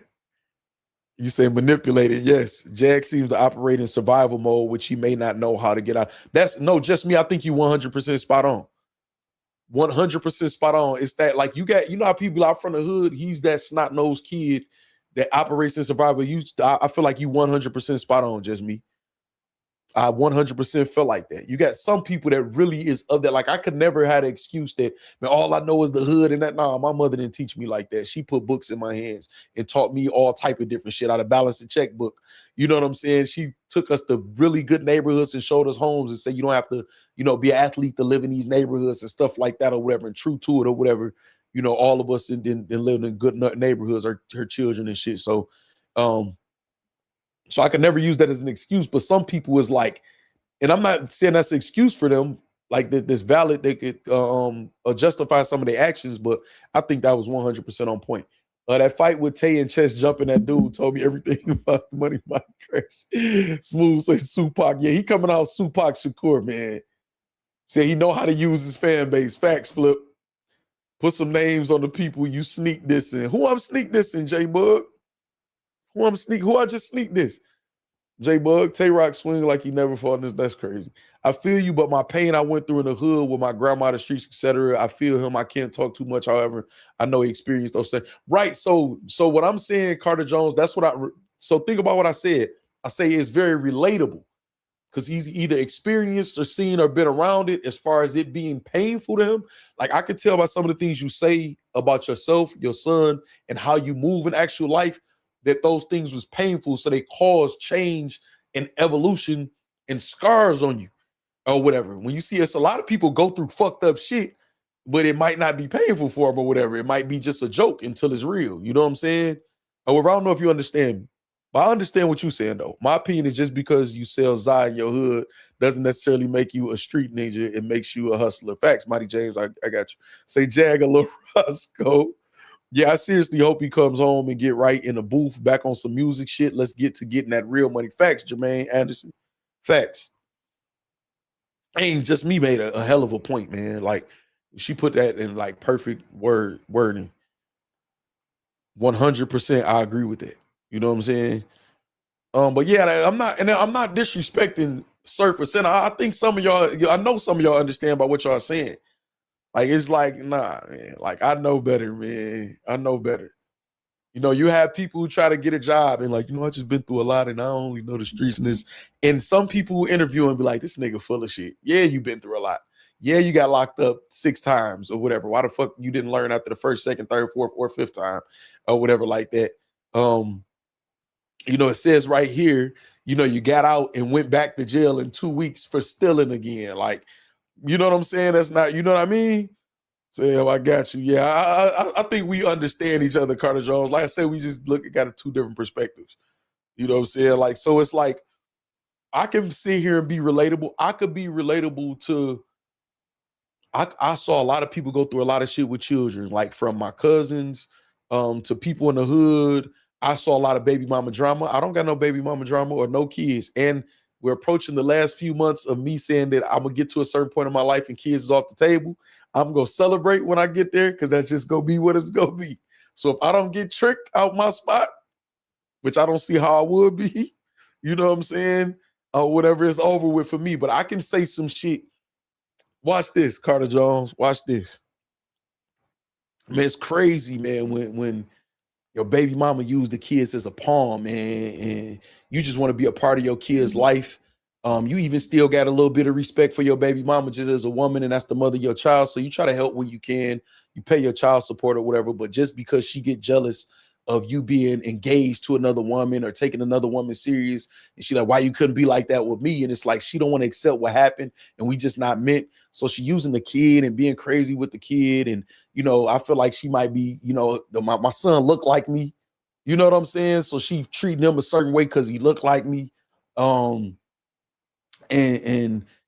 You say manipulated. Yes. Jag seems to operate in survival mode, which he may not know how to get out. That's no, just me. I think you 100% spot on. 100% spot on. It's that, like, you know how people out from the hood, he's that snot-nosed kid that operates in survival. I feel like you 100% spot on, just me. I 100% feel like that. You got some people that really is of that. Like, I could never have an excuse that, man, all I know is the hood and that. Nah, my mother didn't teach me like that. She put books in my hands and taught me all type of different shit out of balance and checkbook. You know what I'm saying? She took us to really good neighborhoods and showed us homes and said, you don't have to, you know, be an athlete to live in these neighborhoods and stuff like that or whatever, and true to it or whatever. You know, all of us and living in good neighborhoods are her children and shit. So I could never use that as an excuse, but some people is like, and I'm not saying that's an excuse for them, like that's valid. They could justify some of their actions, but I think that was 100% on point. That fight with Tay and chest jumping, that dude told me everything about Money Mike Crash. Smooth say Tupac. Yeah, he coming out Tupac Shakur, man. Say he know how to use his fan base. Facts, Flip. Put some names on the people you sneak dissing. Who I'm sneak dissing, J-Bug? Who I just sneak this? J-Bug, Tay-Rock swing like he never fought in this. That's crazy. I feel you, but my pain I went through in the hood with my grandma, the streets, etc. I feel him. I can't talk too much. However, I know he experienced those things. Right. So what I'm saying, Carter Jones, that's what so think about what I said. I say it's very relatable because he's either experienced or seen or been around it as far as it being painful to him. Like, I could tell by some of the things you say about yourself, your son, and how you move in actual life, that those things was painful, so they caused change and evolution and scars on you or whatever. When you see us, a lot of people go through fucked up shit, but it might not be painful for them or whatever. It might be just a joke until it's real. You know what I'm saying? However, I don't know if you understand me, but I understand what you're saying, though. My opinion is just because you sell Zai in your hood doesn't necessarily make you a street ninja. It makes you a hustler. Facts, Mighty James, I got you. Say Jag a little Roscoe. Yeah, I seriously hope he comes home and get right in the booth, back on some music shit. Let's get to getting that real money. Facts, Jermaine Anderson. Facts. Ain't just me made a hell of a point, man. Like, she put that in like perfect wording. 100% I agree with that. You know what I'm saying? But yeah, I'm not disrespecting Surfer Center. I think some of y'all, I know some of y'all understand by what y'all saying. Like, it's like, nah, man. Like, I know better, man. I know better. You know, you have people who try to get a job and like, you know, I just been through a lot and I only know the streets and this. And some people who interview and be like, this nigga full of shit. Yeah, you been through a lot. Yeah, you got locked up 6 times or whatever. Why the fuck you didn't learn after the first, second, third, fourth, or fifth time or whatever like that? You know, it says right here, you know, you got out and went back to jail in 2 weeks for stealing again. Like, you know what I'm saying? That's not, you know what I mean? So yeah, I got you. Yeah, I think we understand each other, Carter Jones. Like I said, we just look at two different perspectives. You know what I'm saying? Like, so it's like I can sit here and be relatable. I could be relatable to. I saw a lot of people go through a lot of shit with children, like from my cousins to people in the hood. I saw a lot of baby mama drama. I don't got no baby mama drama or no kids. And we're approaching the last few months of me saying that I'm going to get to a certain point in my life and kids is off the table. I'm going to celebrate when I get there because that's just going to be what it's going to be. So if I don't get tricked out my spot, which I don't see how I would be, you know what I'm saying? Whatever is over with for me. But I can say some shit. Watch this, Carter Jones. Watch this. Man, it's crazy, man, when your baby mama used the kids as a pawn, man, and you just want to be a part of your kid's life. You even still got a little bit of respect for your baby mama just as a woman, and that's the mother of your child. So you try to help when you can. You pay your child support or whatever, but just because she get jealous of you being engaged to another woman or taking another woman serious, and she like, why you couldn't be like that with me? And it's like she don't want to accept what happened, and we just not meant. So she using the kid and being crazy with the kid, and you know, I feel like she might be, you know, my son looked like me, you know what I'm saying? So she treating him a certain way because he looked like me, and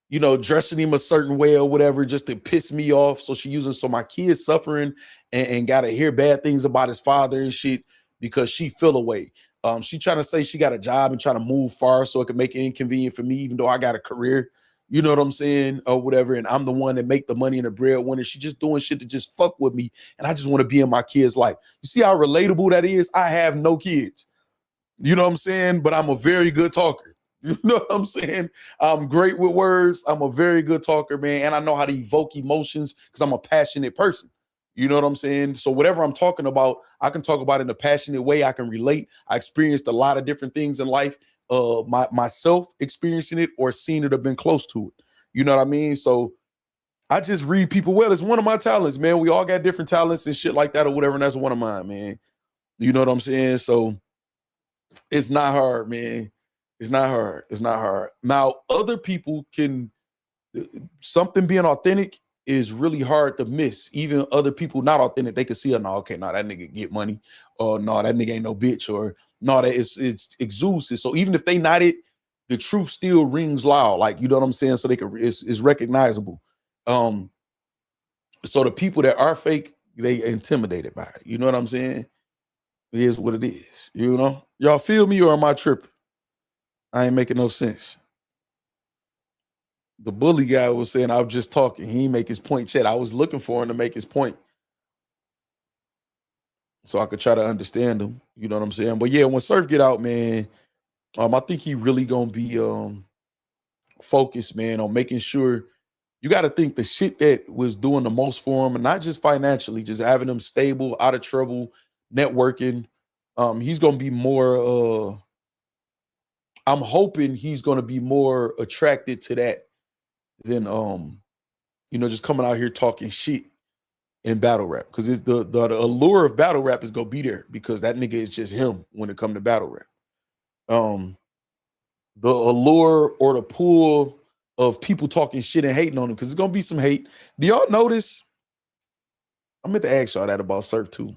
you know, dressing him a certain way or whatever just to piss me off. So she using, so my kid's suffering and got to hear bad things about his father and shit because she feel away. She trying to say she got a job and trying to move far so it can make it inconvenient for me, even though I got a career, you know what I'm saying, or whatever. And I'm the one that make the money and the breadwinner. She just doing shit to just fuck with me. And I just want to be in my kid's life. You see how relatable that is? I have no kids, you know what I'm saying? But I'm a very good talker. You know what I'm saying? I'm great with words. I'm a very good talker, man. And I know how to evoke emotions because I'm a passionate person. You know what I'm saying? So whatever I'm talking about, I can talk about it in a passionate way. I can relate. I experienced a lot of different things in life, myself experiencing it or seeing it or been close to it. You know what I mean? So I just read people well. It's one of my talents, man. We all got different talents and shit like that or whatever. And that's one of mine, man. You know what I'm saying? So it's not hard, man. It's not hard. It's not hard. Now, other people can, something being authentic is really hard to miss. Even other people not authentic, they can see, oh, no, okay, no, that nigga get money. Or no, that nigga ain't no bitch. Or no, that it's exudes. So even if they not it, the truth still rings loud. Like, you know what I'm saying? So they can, it's recognizable. So the people that are fake, they intimidated by it. You know what I'm saying? It is what it is. You know? Y'all feel me or am I tripping? I ain't making no sense. The bully guy was saying I was just talking. He ain't make his point yet. I was looking for him to make his point so I could try to understand him. You know what I'm saying? But yeah, when Surf get out, man, I think he really gonna be focused, man, on making sure. You got to think the shit that was doing the most for him, and not just financially, just having him stable, out of trouble, networking. He's gonna be more. I'm hoping he's going to be more attracted to that than, you know, just coming out here talking shit in battle rap. Because it's the allure of battle rap is going to be there because that nigga is just him when it comes to battle rap. The allure or the pull of people talking shit and hating on him because there's going to be some hate. Do y'all notice? I meant to ask y'all that about Surf too.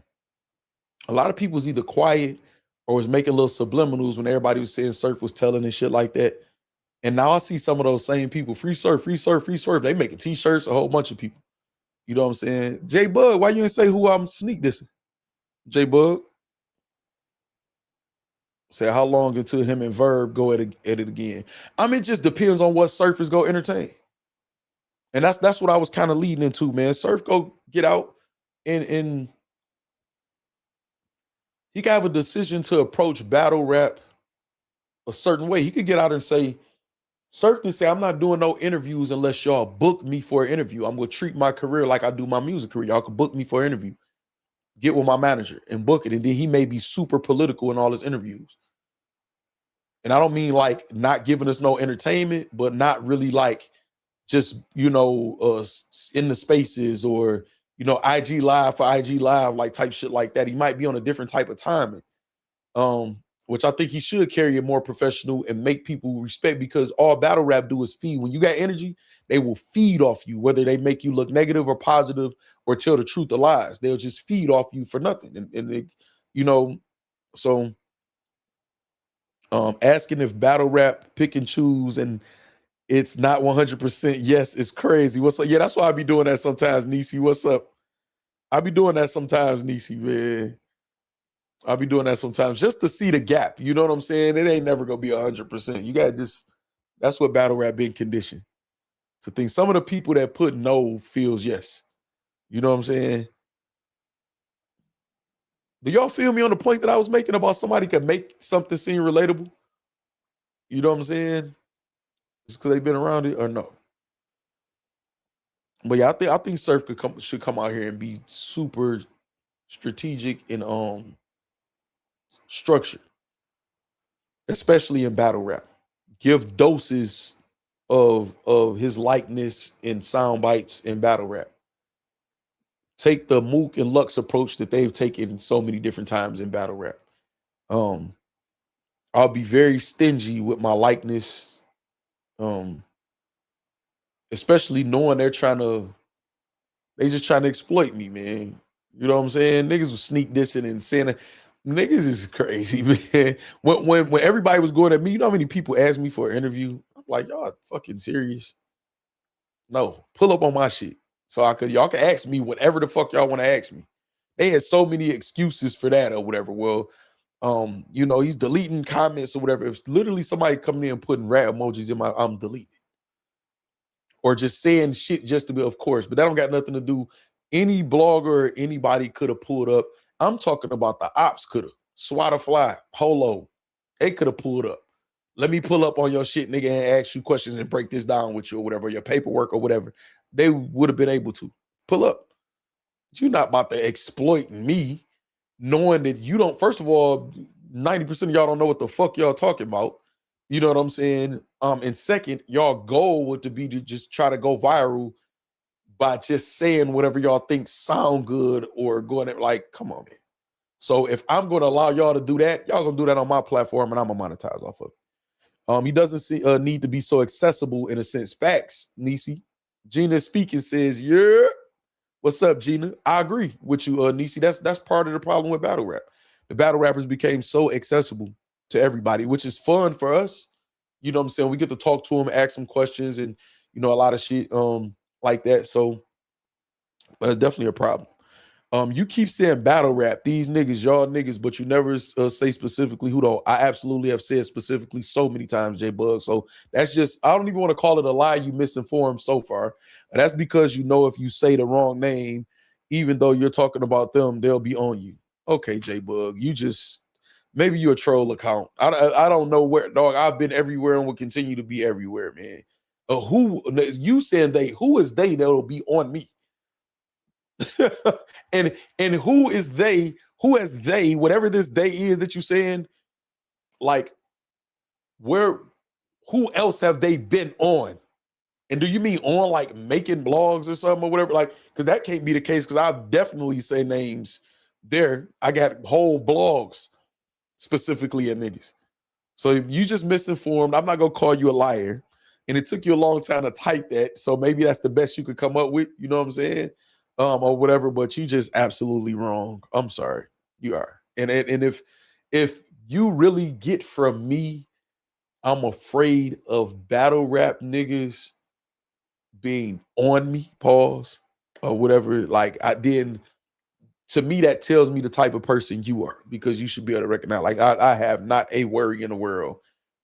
A lot of people was either quiet or was making little subliminals when everybody was saying Surf was telling and shit like that. And now I see some of those same people, free Surf, free Surf, free Surf. They making t-shirts, a whole bunch of people. You know what I'm saying? J Bug, why you didn't say who I'm sneak dissing? J Bug. Say how long until him and Verb go at it again? I mean, it just depends on what Surf is gonna entertain. And that's what I was kind of leading into, man. Surf go get out and he can have a decision to approach battle rap a certain way. He could get out and say, Surf can say, I'm not doing no interviews unless y'all book me for an interview. I'm going to treat my career like I do my music career. Y'all can book me for an interview. Get with my manager and book it. And then he may be super political in all his interviews. And I don't mean like not giving us no entertainment, but not really like just, you know, in the spaces or, you know, IG Live for IG Live, like type shit like that. He might be on a different type of timing. which I think he should carry it more professional and make people respect, because all battle rap do is feed. When you got energy, they will feed off you, whether they make you look negative or positive or tell the truth or lies. They'll just feed off you for nothing. And they, you know, so asking if battle rap pick and choose and it's not 100% yes, it's crazy. What's up? Yeah, that's why I be doing that sometimes, Nisi. What's up? I be doing that sometimes, Nisi, man. I'll be doing that sometimes just to see the gap. You know what I'm saying? It ain't never gonna be 100%. You gotta just, that's what battle rap been conditioned to think. Some of the people that put no feels yes. You know what I'm saying? Do y'all feel me on the point that I was making about somebody can make something seem relatable? You know what I'm saying? Just because they've been around it or no? But yeah, I think Surf should come out here and be super strategic and structured, especially in battle rap. Give doses of his likeness in sound bites in battle rap. Take the Mook and Lux approach that they've taken so many different times in battle rap. I'll be very stingy with my likeness, especially knowing they just trying to exploit me, man. You know what I'm saying? Niggas was sneak dissing and saying, niggas is crazy, man. When everybody was going at me, you know how many people asked me for an interview? I'm like, y'all fucking serious? No, pull up on my shit. So y'all can ask me whatever the fuck y'all want to ask me. They had so many excuses for that or whatever. Well, you know, he's deleting comments or whatever. If literally somebody coming in and putting rat emojis in I'm deleting it. Or just saying shit just to be, of course, but that don't got nothing to do. Any blogger or anybody could have pulled up. I'm talking about the ops could have. Swat a fly, Holo. They could have pulled up. Let me pull up on your shit, nigga, and ask you questions and break this down with you or whatever, your paperwork or whatever. They would have been able to pull up. You're not about to exploit me, knowing that you don't. First of all, 90% of y'all don't know what the fuck y'all talking about. You know what I'm saying? And second, y'all goal would to be to just try to go viral by just saying whatever y'all think sound good or going at, like, come on, man. So if I'm going to allow y'all to do that, y'all gonna do that on my platform and I'm gonna monetize off of it. He doesn't need to be so accessible in a sense. Factz, Nisi. Gina speaking says, yeah. What's up, Gina? I agree with you, Nisi. That's part of the problem with battle rap. The battle rappers became so accessible to everybody, which is fun for us. You know what I'm saying? We get to talk to them, ask them questions, and you know, a lot of shit like that. So, but it's definitely a problem. You keep saying battle rap, these niggas, y'all niggas, but you never say specifically who though. I absolutely have said specifically so many times, J-Bug. So that's just, I don't even want to call it a lie. You misinformed so far. And that's because you know if you say the wrong name, even though you're talking about them, they'll be on you. Okay, J-Bug, you just, maybe you're a troll account. I don't know where, dog. I've been everywhere and will continue to be everywhere, man. Who, you saying they, who is they that'll be on me? and who is they, who has they, whatever this they is that you're saying, like, where, who else have they been on? And do you mean on like making blogs or something or whatever? Like, because that can't be the case, because I've definitely say names there. I got whole blogs specifically at niggas. So if you just misinformed, I'm not gonna call you a liar. And it took you a long time to type that, so maybe that's the best you could come up with, you know what I'm saying? Or whatever, but you just absolutely wrong. I'm sorry, you are. And if you really get from me, I'm afraid of battle rap niggas being on me, pause, or whatever. Like I didn't. To me, that tells me the type of person you are, because you should be able to recognize. Like I have not a worry in the world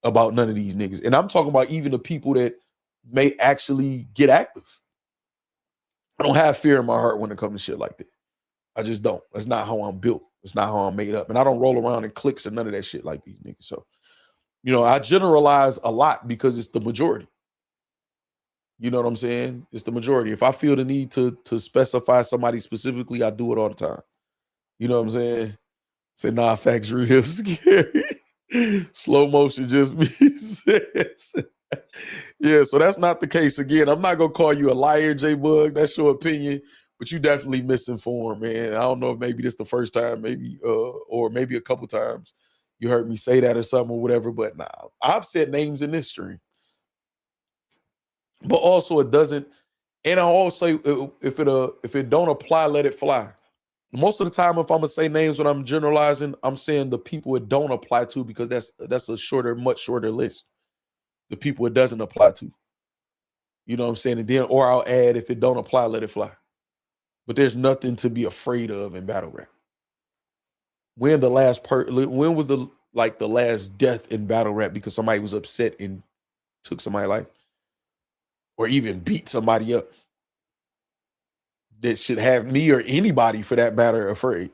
about none of these niggas, and I'm talking about even the people that may actually get active. I don't have fear in my heart when it comes to shit like that. I just don't. That's not how I'm built. It's not how I'm made up. And I don't roll around in cliques or none of that shit like these niggas. So, you know, I generalize a lot because it's the majority. You know what I'm saying? It's the majority. If I feel the need to specify somebody specifically, I do it all the time. You know what I'm saying? Say, nah, Factz real scary. Slow motion just be sense. Yeah, so that's not the case. Again, I'm not gonna call you a liar, J-Bug. That's your opinion, but you definitely misinformed, man. I don't know if maybe this the first time, maybe or maybe a couple times you heard me say that or something or whatever. But nah, I've said names in this stream. But also it doesn't, and I always say if it don't apply, let it fly. Most of the time, if I'm gonna say names when I'm generalizing, I'm saying the people it don't apply to, because that's a shorter, much shorter list. The people it doesn't apply to. You know what I'm saying? And then, or I'll add, if it don't apply, let it fly. But there's nothing to be afraid of in battle rap. When was the last death in battle rap because somebody was upset and took somebody's life? Or even beat somebody up? That should have me or anybody for that matter afraid.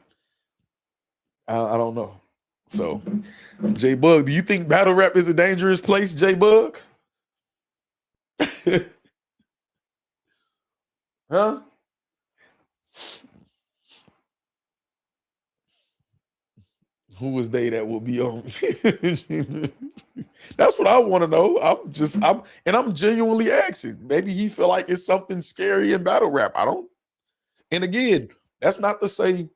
I don't know. So, J Bug, do you think battle rap is a dangerous place, J Bug? Huh? Who was they that will be on? That's what I want to know. I'm genuinely asking. Maybe he feel like it's something scary in battle rap. I don't. And again, that's not to say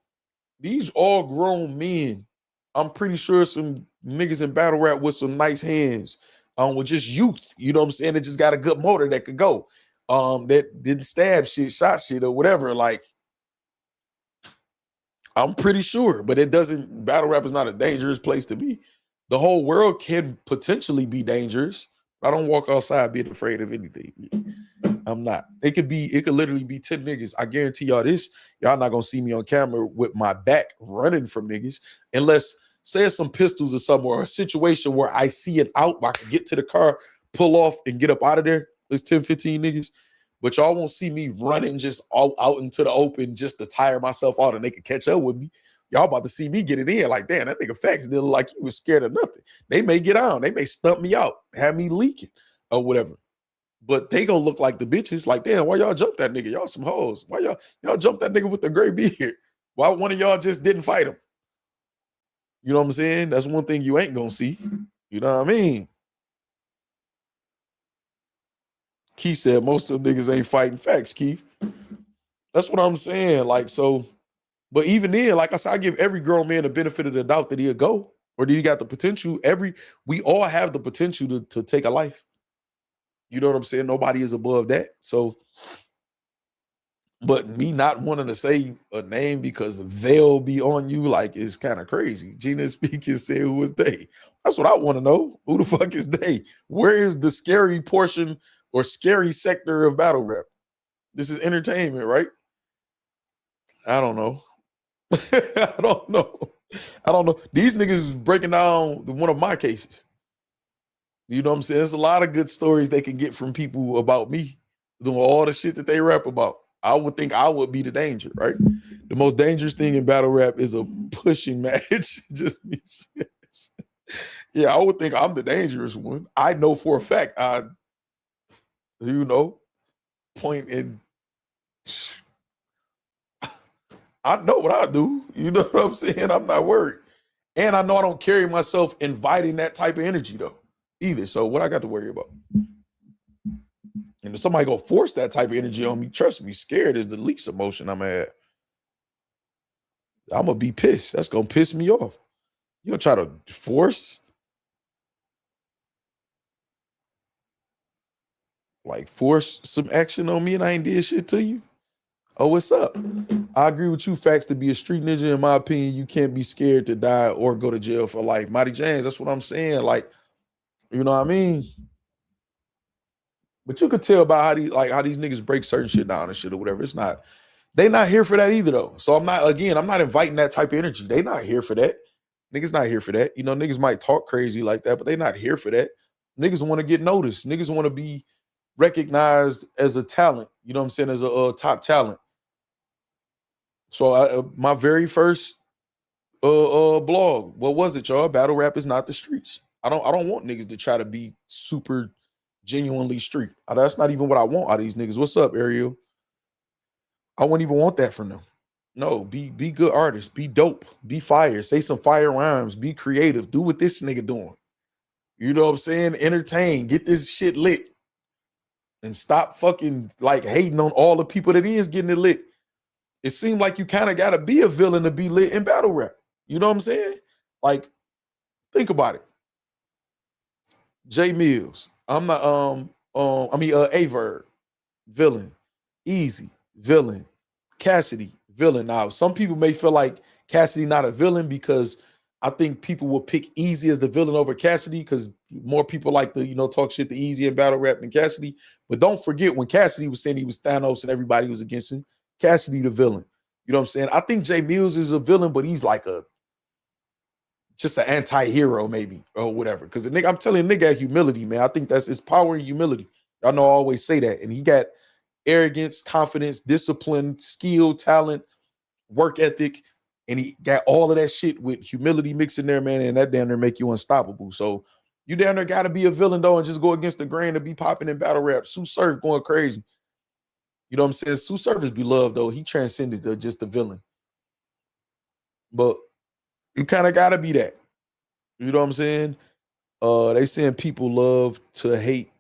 these all grown men. I'm pretty sure some niggas in battle rap with some nice hands, with just youth. You know what I'm saying? It just got a good motor that could go. That didn't stab shit, shot shit, or whatever. Like, I'm pretty sure, but it doesn't. Battle rap is not a dangerous place to be. The whole world can potentially be dangerous. I don't walk outside being afraid of anything. I'm not. It could literally be 10 niggas. I guarantee y'all this. Y'all not gonna see me on camera with my back running from niggas, unless say it's some pistols or something, or a situation where I see it out, I can get to the car, pull off, and get up out of there. It's 10, 15 niggas. But y'all won't see me running just all out into the open just to tire myself out and they can catch up with me. Y'all about to see me get it in. Like, damn, that nigga Factz didn't look like he was scared of nothing. They may get on. They may stump me out, have me leaking or whatever. But they gonna look like the bitches. Like, damn, why y'all jump that nigga? Y'all some hoes. Why y'all jump that nigga with the gray beard? Why one of y'all just didn't fight him? You know what I'm saying? That's one thing you ain't gonna see. You know what I mean? Keith said most of them niggas ain't fighting Factz, Keith. That's what I'm saying. Like, so, but even then, like I said, I give every grown man the benefit of the doubt that he'll go, or that he got the potential. We all have the potential to take a life. You know what I'm saying? Nobody is above that. So, but me not wanting to say a name because they'll be on you, like, is kind of crazy. Gina speaking said, who was they? That's what I want to know. Who the fuck is they? Where is the scary portion or scary sector of battle rap? This is entertainment, right? I don't know. I don't know. These niggas is breaking down one of my cases. You know what I'm saying? There's a lot of good stories they can get from people about me doing all the shit that they rap about. I would think I would be the danger, right? The most dangerous thing in battle rap is a pushing match. Just me. Yeah, I would think I'm the dangerous one. I know for a fact point in. I know what I do. You know what I'm saying? I'm not worried. And I know I don't carry myself inviting that type of energy though, either. So what I got to worry about? And if somebody gonna force that type of energy on me, trust me, scared is the least emotion I'm gonna have. I'm gonna be pissed. That's gonna piss me off. You gonna try to force some action on me and I ain't did shit to you? Oh, what's up? I agree with you, Factz. To be a street ninja, in my opinion, you can't be scared to die or go to jail for life. Mighty James, that's what I'm saying. Like, you know what I mean? But you could tell by how these niggas break certain shit down and shit or whatever. They not here for that either though. So I'm not inviting that type of energy. They not here for that. Niggas not here for that. You know, niggas might talk crazy like that, but they not here for that. Niggas want to get noticed. Niggas want to be recognized as a talent. You know what I'm saying? As a top talent. So my very first blog, what was it, y'all? Battle rap is not the streets. I don't want niggas to try to be super genuinely street. That's not even what I want out of these niggas. What's up, Ariel? I wouldn't even want that from them. No, be good artists, be dope, be fire, say some fire rhymes, be creative, do what this nigga doing. You know what I'm saying? Entertain, get this shit lit. And stop fucking like hating on all the people that is getting it lit. It seemed like you kind of got to be a villain to be lit in battle rap. You know what I'm saying? Like, Think about it. Jae Millz. I'm not AYE VERB, villain. Easy, villain. Cassidy, villain. Now, some people may feel like Cassidy not a villain because I think people will pick Easy as the villain over Cassidy because more people like to, talk shit to Easy and battle rap than Cassidy. But don't forget when Cassidy was saying he was Thanos and everybody was against him, Cassidy the villain. You know what I'm saying? I think Jae Millz is a villain, but he's like just an anti-hero maybe or whatever. Because the nigga, I'm telling you, nigga had humility, man. I think that's his power and humility. Y'all know I always say that. And he got arrogance, confidence, discipline, skill, talent, work ethic, and he got all of that shit with humility mixed in there, man, and that damn near make you unstoppable. So you down there got to be a villain, though, and just go against the grain to be popping in battle rap. Sue Surf going crazy. You know what I'm saying? Sue Surf is beloved, though. He transcended just the villain. But you kind of got to be that. You know what I'm saying? They saying people love to hate.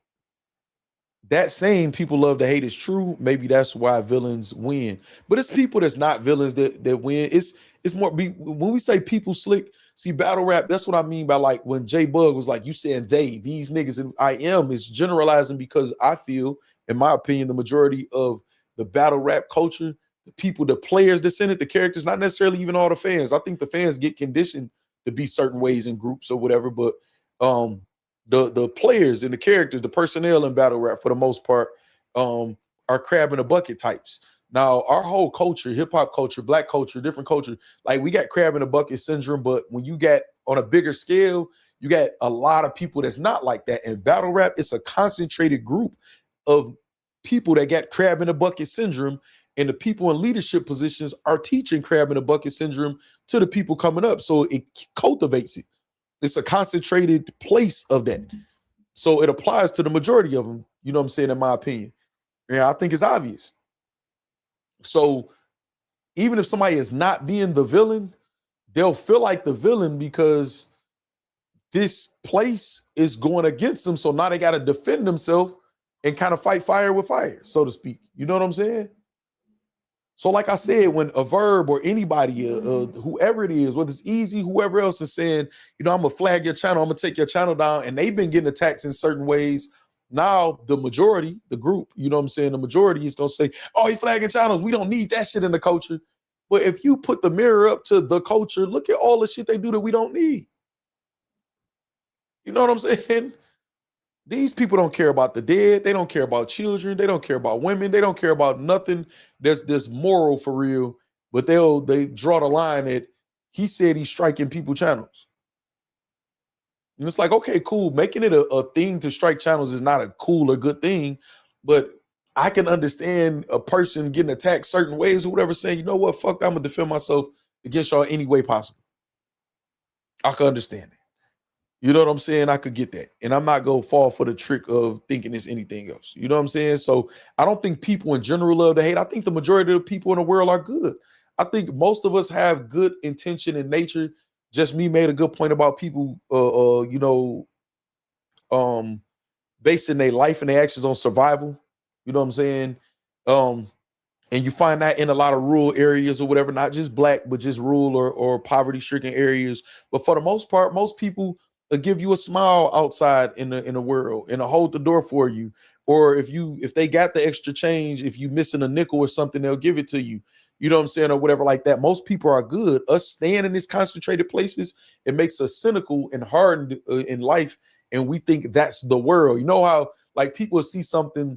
That saying people love to hate is true. Maybe that's why villains win. But it's people that's not villains that win. It's more when we say people slick, see battle rap, that's what I mean by like when J Bug was like, you saying these niggas, and I am is generalizing because I feel, in my opinion, the majority of the battle rap culture, the people, the players that's in it, the characters, not necessarily even all the fans. I think the fans get conditioned to be certain ways in groups or whatever, but the players and the characters, the personnel in battle rap for the most part are crab in a bucket types. Now, our whole culture, hip-hop culture, black culture, different culture, like we got crab in a bucket syndrome, but when you get on a bigger scale, you got a lot of people that's not like that. And battle rap, it's a concentrated group of people that got crab in a bucket syndrome, and the people in leadership positions are teaching crab in a bucket syndrome to the people coming up. So it cultivates it. It's a concentrated place of that. So it applies to the majority of them, you know what I'm saying, in my opinion. And I think it's obvious. So even if somebody is not being the villain, they'll feel like the villain because this place is going against them. So now they got to defend themselves and kind of fight fire with fire, so to speak. You know what I'm saying? So like I said, when a verb or anybody, whoever it is, whether it's Easy, whoever else is saying, I'm going to flag your channel, I'm going to take your channel down, and they've been getting attacked in certain ways. Now the majority, the group, you know what I'm saying, the majority is going to say, oh, he flagging channels. We don't need that shit in the culture. But if you put the mirror up to the culture, look at all the shit they do that we don't need. You know what I'm saying? These people don't care about the dead. They don't care about children. They don't care about women. They don't care about nothing that's moral for real. But they draw the line at he said he's striking people channels. And it's like, okay, cool. Making it a thing to strike channels is not a cool or good thing. But I can understand a person getting attacked certain ways or whatever, saying, you know what, fuck that, I'm going to defend myself against y'all any way possible. I can understand it. You know what I'm saying? I could get that. And I'm not going to fall for the trick of thinking it's anything else. You know what I'm saying? So I don't think people in general love to hate. I think the majority of the people in the world are good. I think most of us have good intention in nature. Just me made a good point about people, basing their life and their actions on survival. You know what I'm saying? And you find that in a lot of rural areas or whatever, not just black, but just rural or poverty-stricken areas. But for the most part, most people give you a smile outside in the world and hold the door for you. Or if they got the extra change, if you missing a nickel or something, they'll give it to you. You know what I'm saying? Or whatever like that. Most people are good. Us staying in these concentrated places, it makes us cynical and hardened in life. And we think that's the world. You know how like people see something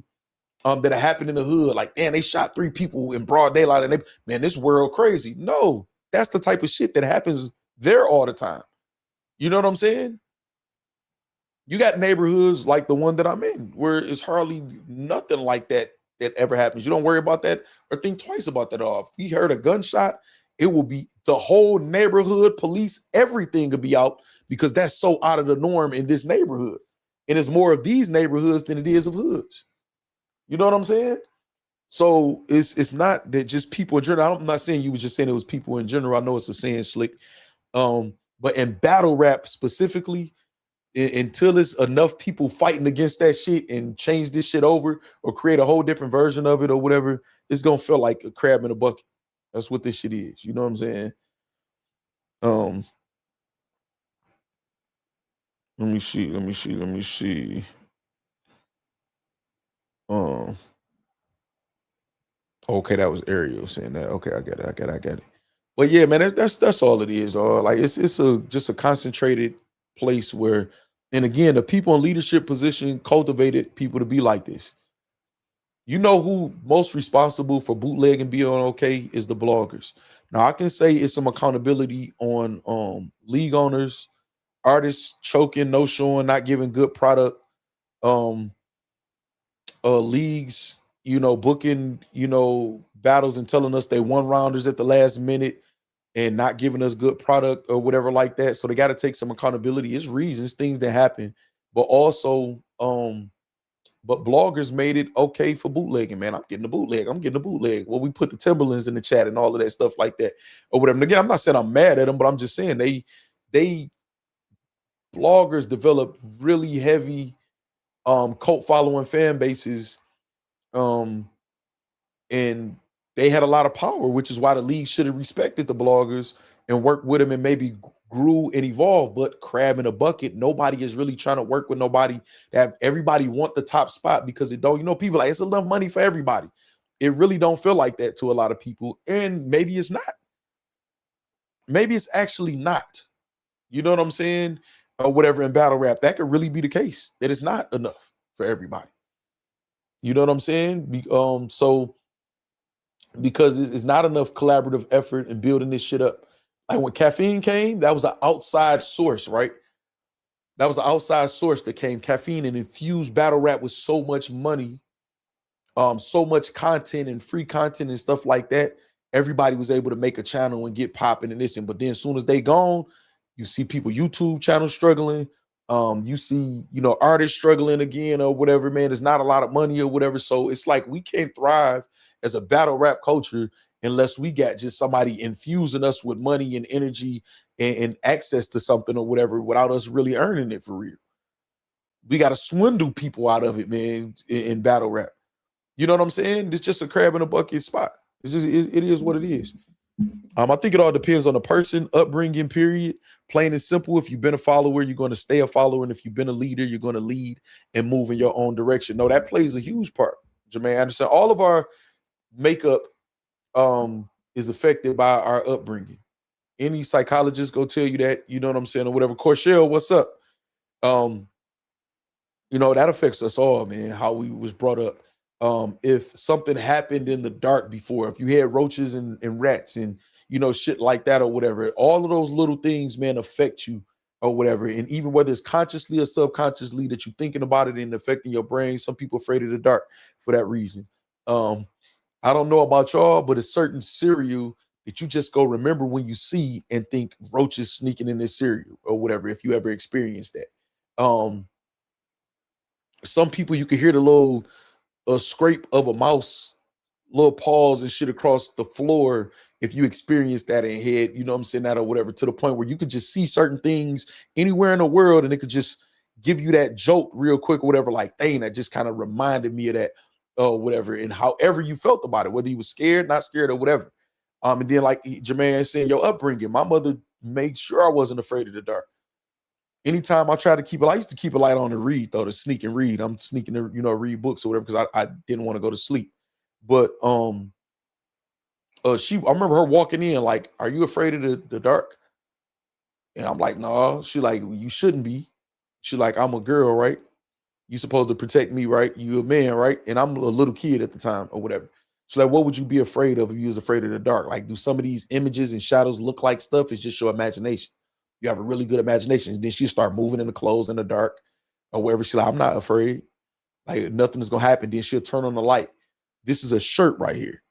that happened in the hood, like, damn, they shot 3 people in broad daylight and man, this world crazy. No, that's the type of shit that happens there all the time. You know what I'm saying? You got neighborhoods like the one that I'm in where it's hardly nothing like that ever happens. You don't worry about that or think twice about that. If we heard a gunshot, it will be the whole neighborhood, police, everything could be out because that's so out of the norm in this neighborhood. And it's more of these neighborhoods than it is of hoods. You know what I'm saying? So it's not that just people in general. I'm not saying you was just saying it was people in general. I know it's a saying slick. But in battle rap specifically, until it's enough people fighting against that shit and change this shit over or create a whole different version of it or whatever, it's gonna feel like a crab in a bucket. That's what this shit is. You know what I'm saying? Let me see. Okay, that was Ariel saying that. Okay, I get it. But yeah, man, that's all it is, dog. Like it's just a concentrated place where, and again, the people in leadership position cultivated people to be like this. You know who most responsible for bootleg and being okay is the bloggers. Now I can say it's some accountability on league owners, artists choking, no showing, not giving good product, leagues, booking, battles and telling us they one rounders at the last minute and not giving us good product or whatever like that. So they got to take some accountability. It's reasons, things that happen, but also, but bloggers made it okay for bootlegging, man. I'm getting a bootleg. Well, we put the Timberlands in the chat and all of that stuff like that or whatever. And again, I'm not saying I'm mad at them, but I'm just saying they bloggers develop really heavy cult following fan bases, and they had a lot of power, which is why the league should have respected the bloggers and worked with them and maybe grew and evolved. But crab in a bucket, nobody is really trying to work with nobody. That everybody want the top spot because it don't, people like it's enough money for everybody. It really don't feel like that to a lot of people, and maybe it's not. Maybe it's actually not. You know what I'm saying? Or whatever in battle rap, that could really be the case. That it's not enough for everybody. You know what I'm saying? So because it's not enough collaborative effort in building this shit up. Like when Caffeine came, that was an outside source, right? That was an outside source that came. Caffeine and infused battle rap with so much money, so much content and free content and stuff like that. Everybody was able to make a channel and get popping and this. But then as soon as they gone, you see people YouTube channels struggling. You see, artists struggling again or whatever, man. There's not a lot of money or whatever. So it's like we can't thrive as a battle rap culture unless we got just somebody infusing us with money and energy and access to something or whatever without us really earning it for real. We got to swindle people out of it, man, in battle rap. You know what I'm saying? It's just a crab in a bucket spot. It is what it is. I think it all depends on the person, upbringing, period. Plain and simple. If you've been a follower, you're going to stay a follower. And if you've been a leader, you're going to lead and move in your own direction. No, that plays a huge part, Jermaine Anderson. All of our makeup is affected by our upbringing. Any psychologist go tell you that, you know what I'm saying, or whatever. Corshell, what's up? That affects us all, man, how we was brought up. If something happened in the dark before, if you had roaches and rats and, shit like that or whatever, all of those little things, man, affect you or whatever. And even whether it's consciously or subconsciously that you're thinking about it and affecting your brain, some people are afraid of the dark for that reason. I don't know about y'all, but a certain cereal that you just go remember when you see and think roaches sneaking in this cereal or whatever, if you ever experienced that. Some people, you can hear the little scrape of a mouse, little paws and shit across the floor if you experience that in head, you know what I'm saying, that or whatever, to the point where you could just see certain things anywhere in the world and it could just give you that jolt real quick or whatever, like, dang, that just kind of reminded me of that whatever, and however you felt about it, whether you was scared, not scared, or whatever. And then like Jermaine saying, your upbringing, my mother made sure I wasn't afraid of the dark. Anytime I tried to keep it, I used to keep a light on to read, though, to sneak and read. I'm sneaking to, read books or whatever, because I didn't want to go to sleep. But I remember her walking in like, are you afraid of the dark? And I'm like, no. She like, you shouldn't be. She like, I'm a girl, right? You supposed to protect me, right? You a man, right? And I'm a little kid at the time or whatever. She's like, what would you be afraid of if you was afraid of the dark? Like, do some of these images and shadows look like stuff? It's just your imagination. You have a really good imagination. And then she start moving in the clothes in the dark or wherever. She's like, I'm not afraid. Like, nothing is going to happen. Then she'll turn on the light. This is a shirt right here.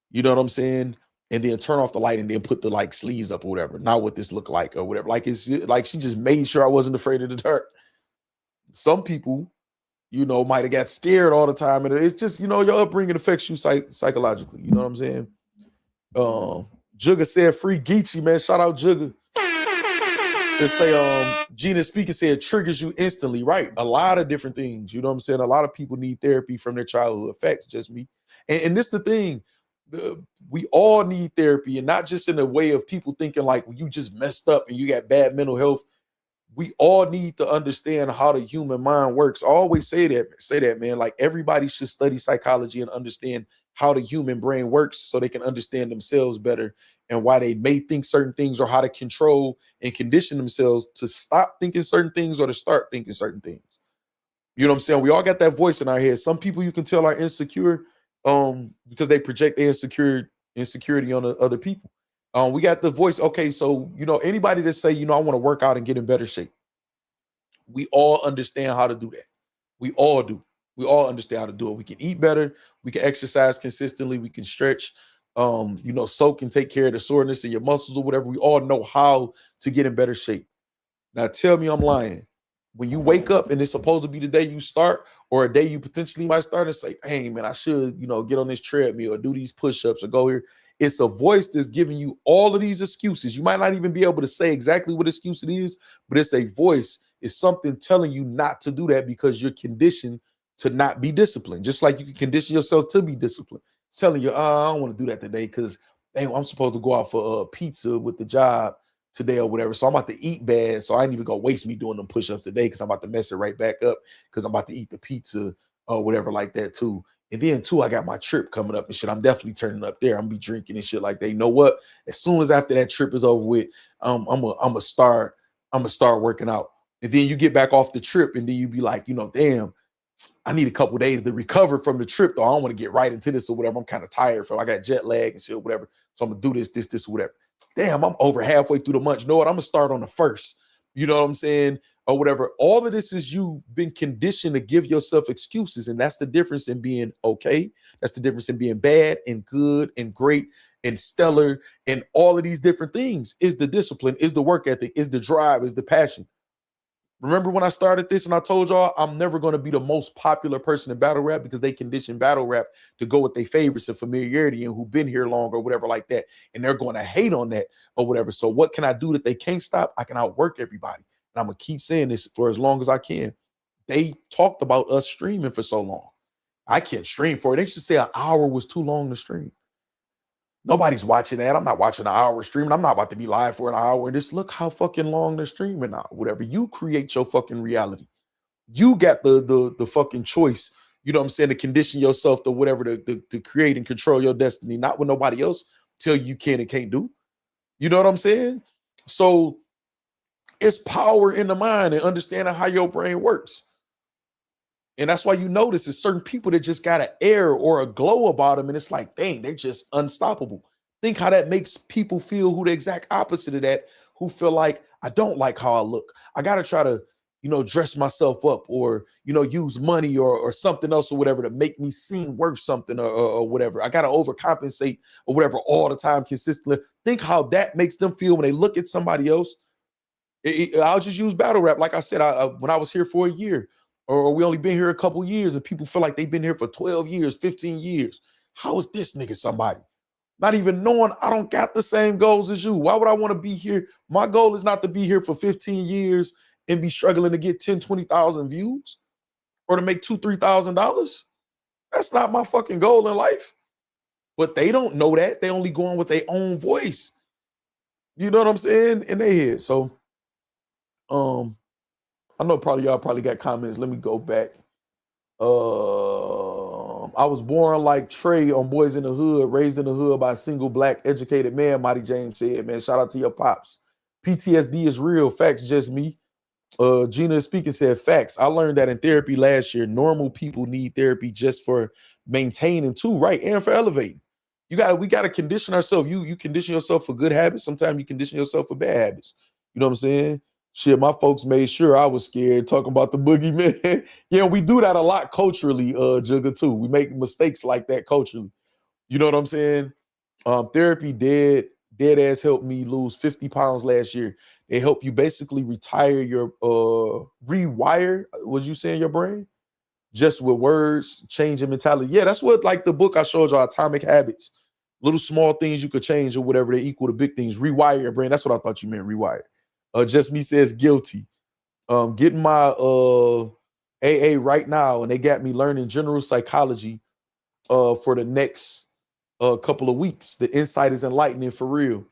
You know what I'm saying? And then turn off the light and then put the like sleeves up or whatever. Not what this look like or whatever. Like, it's like she just made sure I wasn't afraid of the dark. Some people, might have got scared all the time. And it's just, your upbringing affects you psychologically. You know what I'm saying? Jugga said, free Geechee, man. Shout out Jugga. They say, Gina Speaker said, triggers you instantly. Right. A lot of different things. You know what I'm saying? A lot of people need therapy from their childhood effects, just me. And this is the thing. We all need therapy, and not just in a way of people thinking like you just messed up and you got bad mental health. we all need to understand how the human mind works. I always say that, man. Like, everybody should study psychology and understand how the human brain works so they can understand themselves better and why they may think certain things, or how to control and condition themselves to stop thinking certain things or to start thinking certain things. You know what I'm saying? We all got that voice in our head. Some people you can tell are insecure because they project their insecurity on other people. We got the voice. Okay, so, anybody that say, I want to work out and get in better shape. We all understand how to do that. We all do. We all understand how to do it. We can eat better. We can exercise consistently. We can stretch. Soak and take care of the soreness in your muscles or whatever. We all know how to get in better shape. Now, tell me I'm lying. When you wake up and it's supposed to be the day you start, or a day you potentially might start, and say, hey, man, I should, get on this treadmill or do these push-ups or go here. It's a voice that's giving you all of these excuses. You might not even be able to say exactly what excuse it is, but it's a voice. It's something telling you not to do that because you're conditioned to not be disciplined. Just like you can condition yourself to be disciplined. It's telling you, I don't want to do that today because I'm supposed to go out for pizza with the job today or whatever. So I'm about to eat bad. So I ain't even gonna waste me doing them push-ups today because I'm about to mess it right back up because I'm about to eat the pizza or whatever like that too. And then too, I got my trip coming up and shit. I'm definitely turning up there. I'm gonna be drinking and shit like that. You know what? As soon as after that trip is over with, I'm gonna start working out. And then you get back off the trip and then you be like, damn, I need a couple days to recover from the trip though. I don't want to get right into this or whatever. I'm kind of tired I got jet lag and shit, whatever. So I'm gonna do this, whatever. Damn, I'm over halfway through the month. You know what? I'm gonna start on the 1st. You know what I'm saying? Or whatever. All of this is you've been conditioned to give yourself excuses. And that's the difference in being okay. That's the difference in being bad and good and great and stellar and all of these different things. Is the discipline, is the work ethic, is the drive, is the passion. Remember when I started this and I told y'all I'm never going to be the most popular person in battle rap because they condition battle rap to go with their favorites and familiarity and who've been here longer or whatever like that. And they're going to hate on that or whatever. So what can I do that they can't stop? I can outwork everybody. And I'm going to keep saying this for as long as I can. They talked about us streaming for so long. I can't stream for it. They used to say an hour was too long to stream. Nobody's watching that. I'm not watching an hour streaming. I'm not about to be live for an hour. And just look how fucking long they're streaming now. Whatever. You create your fucking reality. You got the fucking choice, you know what I'm saying, to condition yourself to whatever to create and control your destiny, not what nobody else tell you can and can't do. You know what I'm saying? So it's power in the mind and understanding how your brain works. And that's why you notice it's certain people that just got an air or a glow about them. And it's like, dang, they're just unstoppable. Think how that makes people feel who the exact opposite of that, who feel like, I don't like how I look. I got to try to, dress myself up or, use money or something else or whatever to make me seem worth something or whatever. I got to overcompensate or whatever all the time consistently. Think how that makes them feel when they look at somebody else. I'll just use battle rap. Like I said, when I was here for a year, or we only been here a couple years and people feel like they've been here for 12 years, 15 years. How is this nigga somebody? Not even knowing I don't got the same goals as you. Why would I want to be here? My goal is not to be here for 15 years and be struggling to get 10, 20,000 views or to make $2,000, $3,000. That's not my fucking goal in life. But they don't know that. They only going with their own voice. You know what I'm saying? In their head. So, I know y'all probably got comments. Let me go back. I was born like Trey on Boys in the Hood, raised in the hood by a single black educated man, Mighty James said, man, shout out to your pops. PTSD is real. Facts, just me. Gina speaking said, facts. I learned that in therapy last year. Normal people need therapy just for maintaining too, right? And for elevating. We gotta condition ourselves. You condition yourself for good habits. Sometimes you condition yourself for bad habits. You know what I'm saying? Shit, my folks made sure I was scared talking about the boogeyman. Yeah, we do that a lot culturally, Jugga, too. We make mistakes like that culturally. You know what I'm saying? Therapy dead ass helped me lose 50 pounds last year. They help you basically retire your, rewire, was you saying, your brain? Just with words, changing mentality. Yeah, that's what, like the book I showed you, Atomic Habits. Little small things you could change or whatever, they equal to big things. Rewire your brain. That's what I thought you meant, rewire. Just me says guilty. Getting my AA right now, and they got me learning general psychology for the next couple of weeks. The insight is enlightening for real.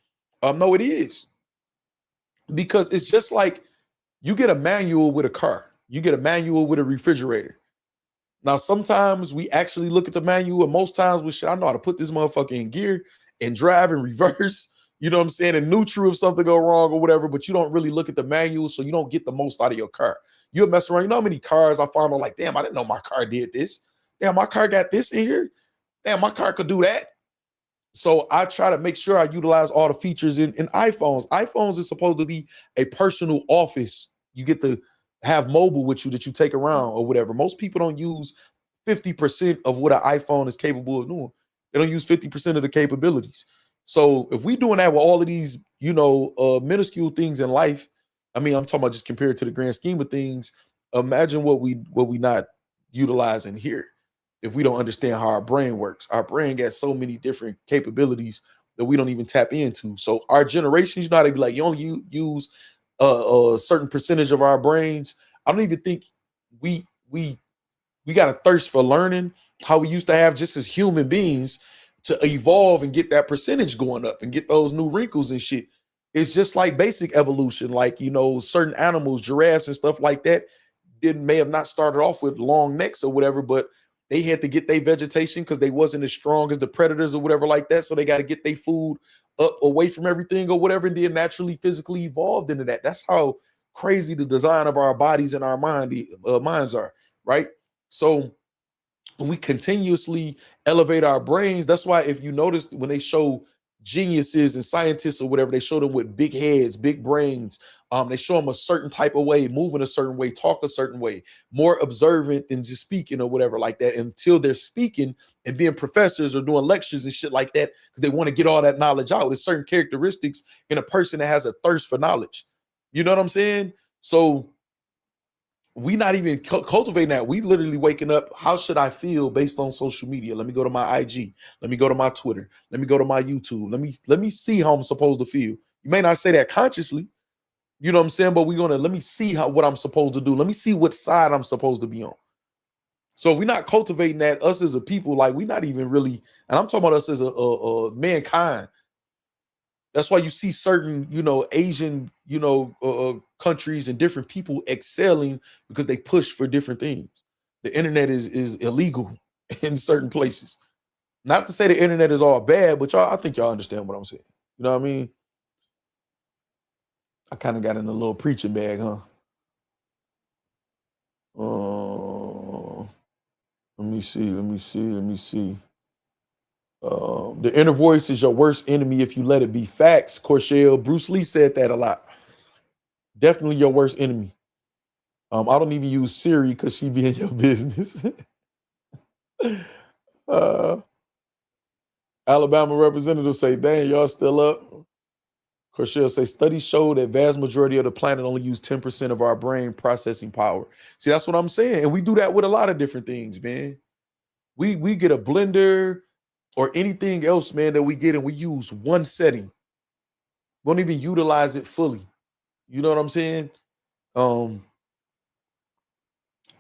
No, it is. Because it's just like You get a manual with a car. You get a manual with a refrigerator. Now, sometimes we actually look at the manual, and most times we should, I know how to put this motherfucker in gear and drive in reverse, you know what I'm saying, in neutral if something go wrong or whatever, but you don't really look at the manual, so you don't get the most out of your car. You'll mess around. You know how many cars I found, I'm like, damn, I didn't know my car did this. Damn, my car got this in here. Damn, my car could do that. So I try to make sure I utilize all the features in iPhones. iPhones is supposed to be a personal office. You get to have mobile with you that you take around or whatever. Most people don't use 50% of what an iPhone is capable of doing. They don't use 50% of the capabilities. So if we doing that with all of these, minuscule things in life, I mean, I'm talking about just compared to the grand scheme of things. Imagine what we not utilizing here. If we don't understand how our brain works, our brain got so many different capabilities that we don't even tap into. So our generations, they be like, you only use a certain percentage of our brains. I don't even think we got a thirst for learning how we used to have just as human beings to evolve and get that percentage going up and get those new wrinkles and shit. It's just like basic evolution, like, certain animals, giraffes and stuff like that, may have not started off with long necks or whatever, but they had to get their vegetation because they wasn't as strong as the predators or whatever like that. So they got to get their food up away from everything or whatever, and then naturally physically evolved into that. That's how crazy the design of our bodies and our minds are, right? So we continuously elevate our brains. That's why if you notice when they show geniuses and scientists or whatever, they show them with big heads, big brains. They show them a certain type of way, moving a certain way, talk a certain way, more observant than just speaking or whatever like that, until they're speaking and being professors or doing lectures and shit like that, because they want to get all that knowledge out. There's certain characteristics in a person that has a thirst for knowledge. You know what I'm saying? So we not even cultivating that. We literally waking up, how should I feel based on social media? Let me go to my IG. Let me go to my Twitter. Let me go to my YouTube. Let me see how I'm supposed to feel. You may not say that consciously, you know what I'm saying? But let me see what I'm supposed to do. Let me see what side I'm supposed to be on. So if we're not cultivating that, us as a people, like we're not even really, and I'm talking about us as a mankind. That's why you see certain, Asian, countries and different people excelling because they push for different things. The internet is illegal in certain places. Not to say the internet is all bad, but I think y'all understand what I'm saying. You know what I mean? I kind of got in a little preaching bag, huh? Let me see. The inner voice is your worst enemy if you let it be. Factz, Corshell. Bruce Lee said that a lot. Definitely your worst enemy. I don't even use Siri because she be in your business. Alabama representative say, dang, y'all still up? Corshell say, studies show that vast majority of the planet only use 10% of our brain processing power. See, that's what I'm saying. And we do that with a lot of different things, man. We get a blender or anything else, man, that we get and we use one setting. We don't even utilize it fully. You know what I'm saying? And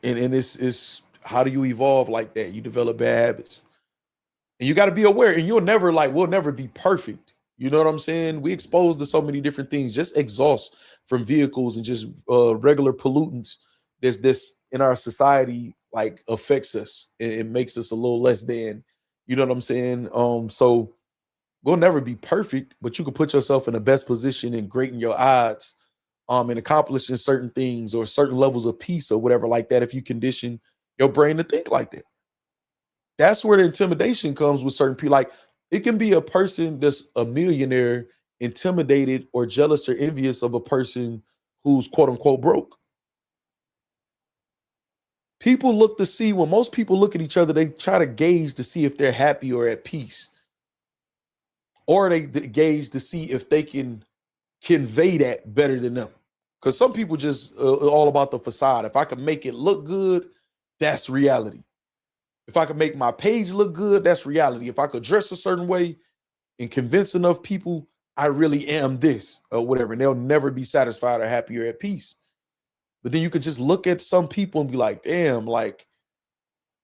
it's how do you evolve like that? You develop bad habits. And you got to be aware, and we'll never be perfect. You know what I'm saying? We exposed to so many different things, just exhaust from vehicles and just regular pollutants. This in our society, like, affects us. It makes us a little less than, you know what I'm saying? So we'll never be perfect, but you can put yourself in the best position and greaten your odds in accomplishing certain things or certain levels of peace or whatever like that, if you condition your brain to think like that. That's where the intimidation comes with certain people. Like, it can be a person that's a millionaire intimidated or jealous or envious of a person who's quote unquote broke. People look to see, when most people look at each other, they try to gauge to see if they're happy or at peace. Or they gauge to see if they can convey that better than them. Because some people just all about the facade. If I can make it look good, that's reality. If I could make my page look good, that's reality. If I could dress a certain way and convince enough people I really am this or whatever, and they'll never be satisfied or happy or at peace. But then you could just look at some people and be like, damn, like,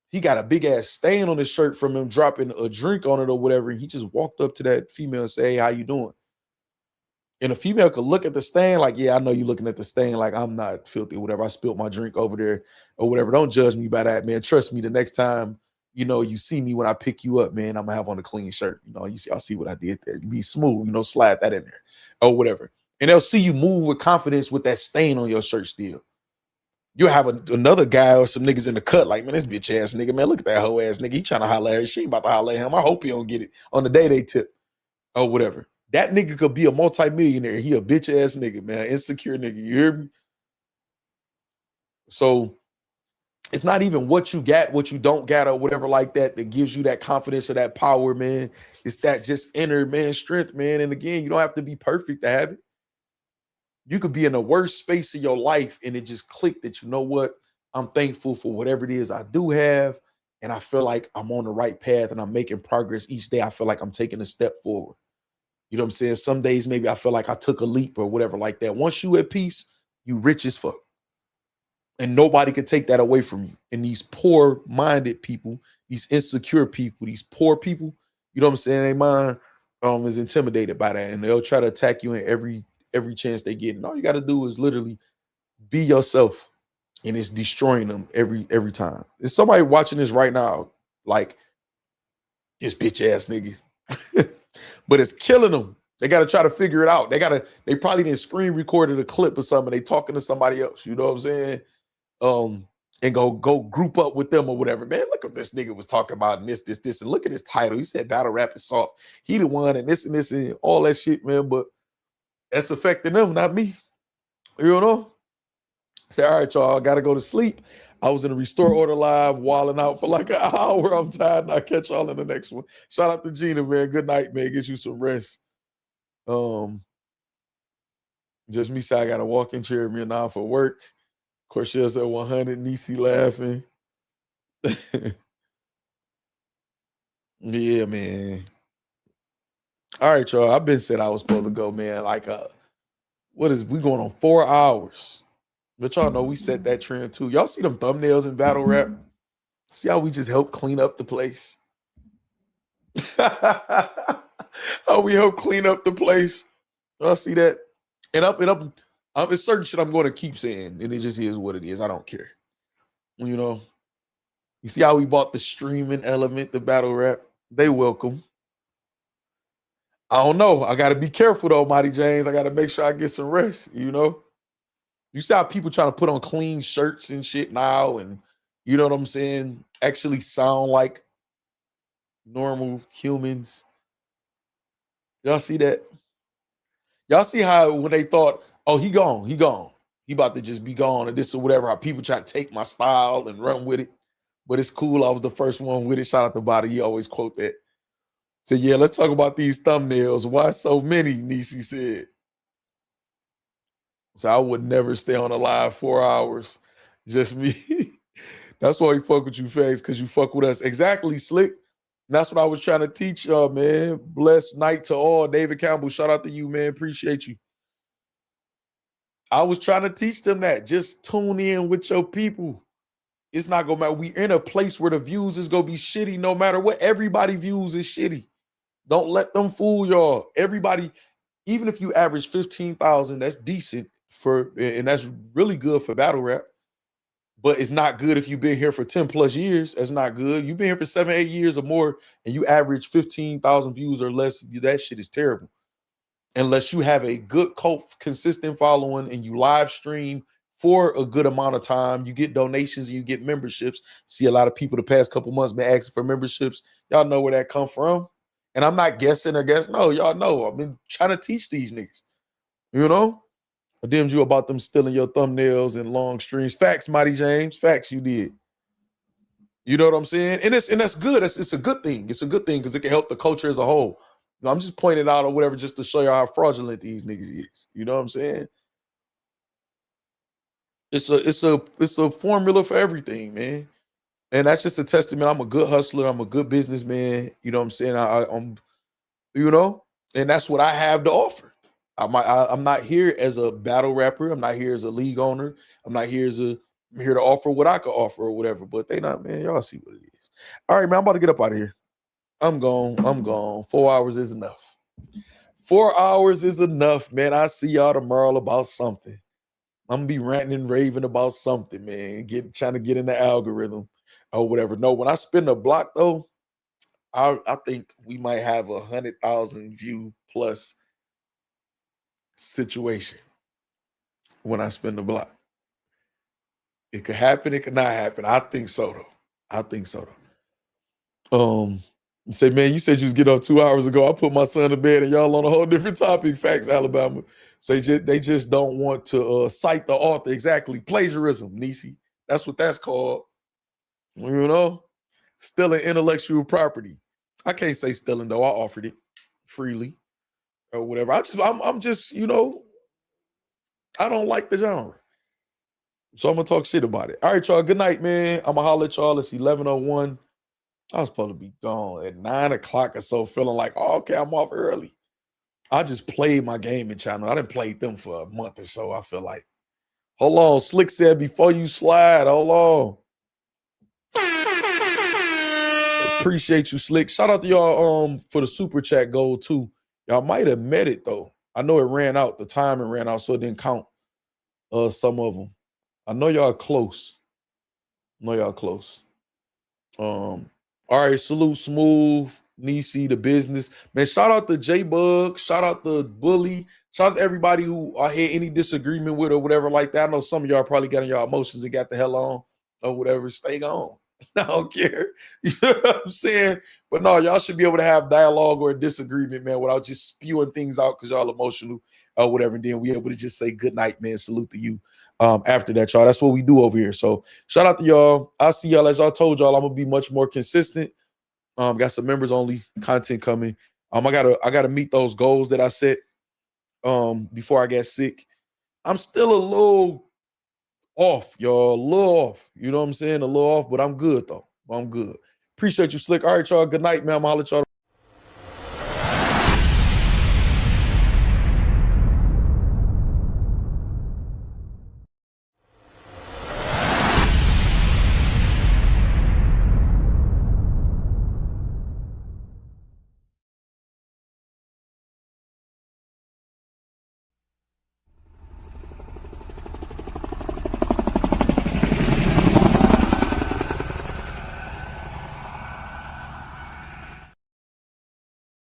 he got a big ass stain on his shirt from him dropping a drink on it or whatever. And he just walked up to that female and say, hey, how you doing? And a female could look at the stain like, yeah, I know you looking at the stain like I'm not filthy or whatever. I spilled my drink over there or whatever. Don't judge me by that, man. Trust me, the next time, you know, you see me when I pick you up, man, I'm gonna have on a clean shirt. You know, I'll see what I did there. Be smooth, you know, slide that in there or whatever. And they'll see you move with confidence with that stain on your shirt still. You'll have another guy or some niggas in the cut like, man, this bitch ass nigga, man, look at that hoe ass nigga. He trying to holler at her. She ain't about to holler at him. I hope he don't get it on the day they tip or whatever. That nigga could be a multimillionaire. He a bitch ass nigga, man. Insecure nigga. You hear me? So it's not even what you got, what you don't got, or whatever like that gives you that confidence or that power, man. It's that just inner, man, strength, man. And again, you don't have to be perfect to have it. You could be in the worst space of your life and it just clicked that, you know what? I'm thankful for whatever it is I do have. And I feel like I'm on the right path and I'm making progress each day. I feel like I'm taking a step forward. You know what I'm saying? Some days maybe I feel like I took a leap or whatever like that. Once you at peace, you rich as fuck. And nobody can take that away from you. And these poor-minded people, these insecure people, these poor people, you know what I'm saying? Their mind is intimidated by that. And they'll try to attack you in every chance they get. And all you got to do is literally be yourself. And it's destroying them every time. There's somebody watching this right now, like, this bitch ass nigga. But it's killing them. They got to try to figure it out. They probably didn't screen recorded a clip or something. They talking to somebody else. You know what I'm saying? And go group up with them or whatever. Man, look what this nigga was talking about and this. And look at his title. He said battle rap is soft. He the one and this and all that shit, man. But that's affecting them, not me. You know? Say, all right, y'all, I got to go to sleep. I was in a Restore Order Live, wilding out for like an hour. I'm tired, and I'll catch y'all in the next one. Shout out to Gina, man. Good night, man. Get you some rest. Just me say I got a walking chair, me and now for work. Of course, she was at 100, Nisi laughing. Yeah, man. All right, y'all. I've been said I was supposed to go, man. Like, we going on 4 hours. But y'all know we set that trend too. Y'all see them thumbnails in battle rap? See how we just help clean up the place? How we help clean up the place? Y'all see that? And it's certain shit I'm going to keep saying, and it just is what it is. I don't care. You know? You see how we bought the streaming element, the battle rap? They welcome. I don't know. I got to be careful though, Mighty James. I got to make sure I get some rest, you know? You see how people trying to put on clean shirts and shit now, and you know what I'm saying? Actually sound like normal humans. Y'all see that? Y'all see how when they thought, oh, he gone. He about to just be gone or this or whatever, how people try to take my style and run with it. But it's cool. I was the first one with it. Shout out to Body. He always quote that. So yeah, let's talk about these thumbnails. Why so many, Nisi said. So I would never stay on a live 4 hours. Just me. That's why we fuck with you, Factz, because you fuck with us. Exactly, Slick. And that's what I was trying to teach y'all, man. Blessed night to all. David Campbell, shout out to you, man. Appreciate you. I was trying to teach them that. Just tune in with your people. It's not going to matter. We in a place where the views is going to be shitty no matter what. Everybody views is shitty. Don't let them fool y'all. Everybody, even if you average 15,000, that's decent and that's really good for battle rap. But it's not good if you've been here for 10 plus years. That's not good. You've been here for 7, 8 years or more, and you average 15,000 views or less. That shit is terrible. Unless you have a good consistent following and you live stream for a good amount of time, you get donations and you get memberships. See a lot of people the past couple months been asking for memberships. Y'all know where that come from. And I'm not guessing or guessing. No, y'all know. I've been trying to teach these niggas. You know? I DM'd you about them stealing your thumbnails and long streams. Facts, Mighty James. Facts, you did. You know what I'm saying? And that's good. It's a good thing. It's a good thing because it can help the culture as a whole. You know, I'm just pointing out or whatever just to show you how fraudulent these niggas is. You know what I'm saying? It's a formula for everything, man. And that's just a testament. I'm a good hustler. I'm a good businessman. You know what I'm saying? I'm, you know, and that's what I have to offer. I'm not here as a battle rapper. I'm not here as a league owner. I'm here to offer what I could offer or whatever. But they not, man. Y'all see what it is. All right, man. I'm about to get up out of here. I'm gone. 4 hours is enough. 4 hours is enough, man. I see y'all tomorrow about something. I'm gonna be ranting and raving about something, man. Trying to get in the algorithm or whatever. No, when I spin the block though, I think we might have 100,000 view plus situation when I spin the block. It could happen, it could not happen. I think so though. You say, man, you said you was getting up 2 hours ago. I put my son to bed and y'all on a whole different topic. Facts, Alabama. Say they just don't want to cite the author. Exactly. Plagiarism, Nisi. That's what that's called. You know? Stealing intellectual property. I can't say stealing though. I offered it freely or whatever. I'm just, you know, I don't like the genre. So I'm gonna talk shit about it. All right, y'all. Good night, man. I'm gonna holler at y'all. It's 11:01. I was supposed to be gone at 9 o'clock or so, feeling like, oh, okay, I'm off early. I just played my gaming channel. I didn't play them for a month or so. I feel like, hold on. Slick said, before you slide, hold on. Appreciate you, Slick. Shout out to y'all for the super chat goal too. Y'all might have met it though. I know it ran out. The timing ran out, so it didn't count some of them. I know y'all close. All right, salute Smooth, Nisi, the business. Man, shout out to J-Bug, shout out to Bully, shout out to everybody who I had any disagreement with or whatever like that. I know some of y'all probably got in y'all emotions and got the hell on or whatever. Stay on. I don't care. You know what I'm saying? But no, y'all should be able to have dialogue or a disagreement, man, without just spewing things out because y'all emotional or whatever. And then we able to just say good night, man. Salute to you. After that, y'all. That's what we do over here. So shout out to y'all. I'll see y'all. As I told y'all, I'm gonna be much more consistent. Got some members only content coming. I gotta meet those goals that I set before I got sick. I'm still a little off, y'all. A little off. You know what I'm saying? A little off, but I'm good though. I'm good. Appreciate you, Slick. All right, y'all. Good night, man. I'm gonna holler at y'all.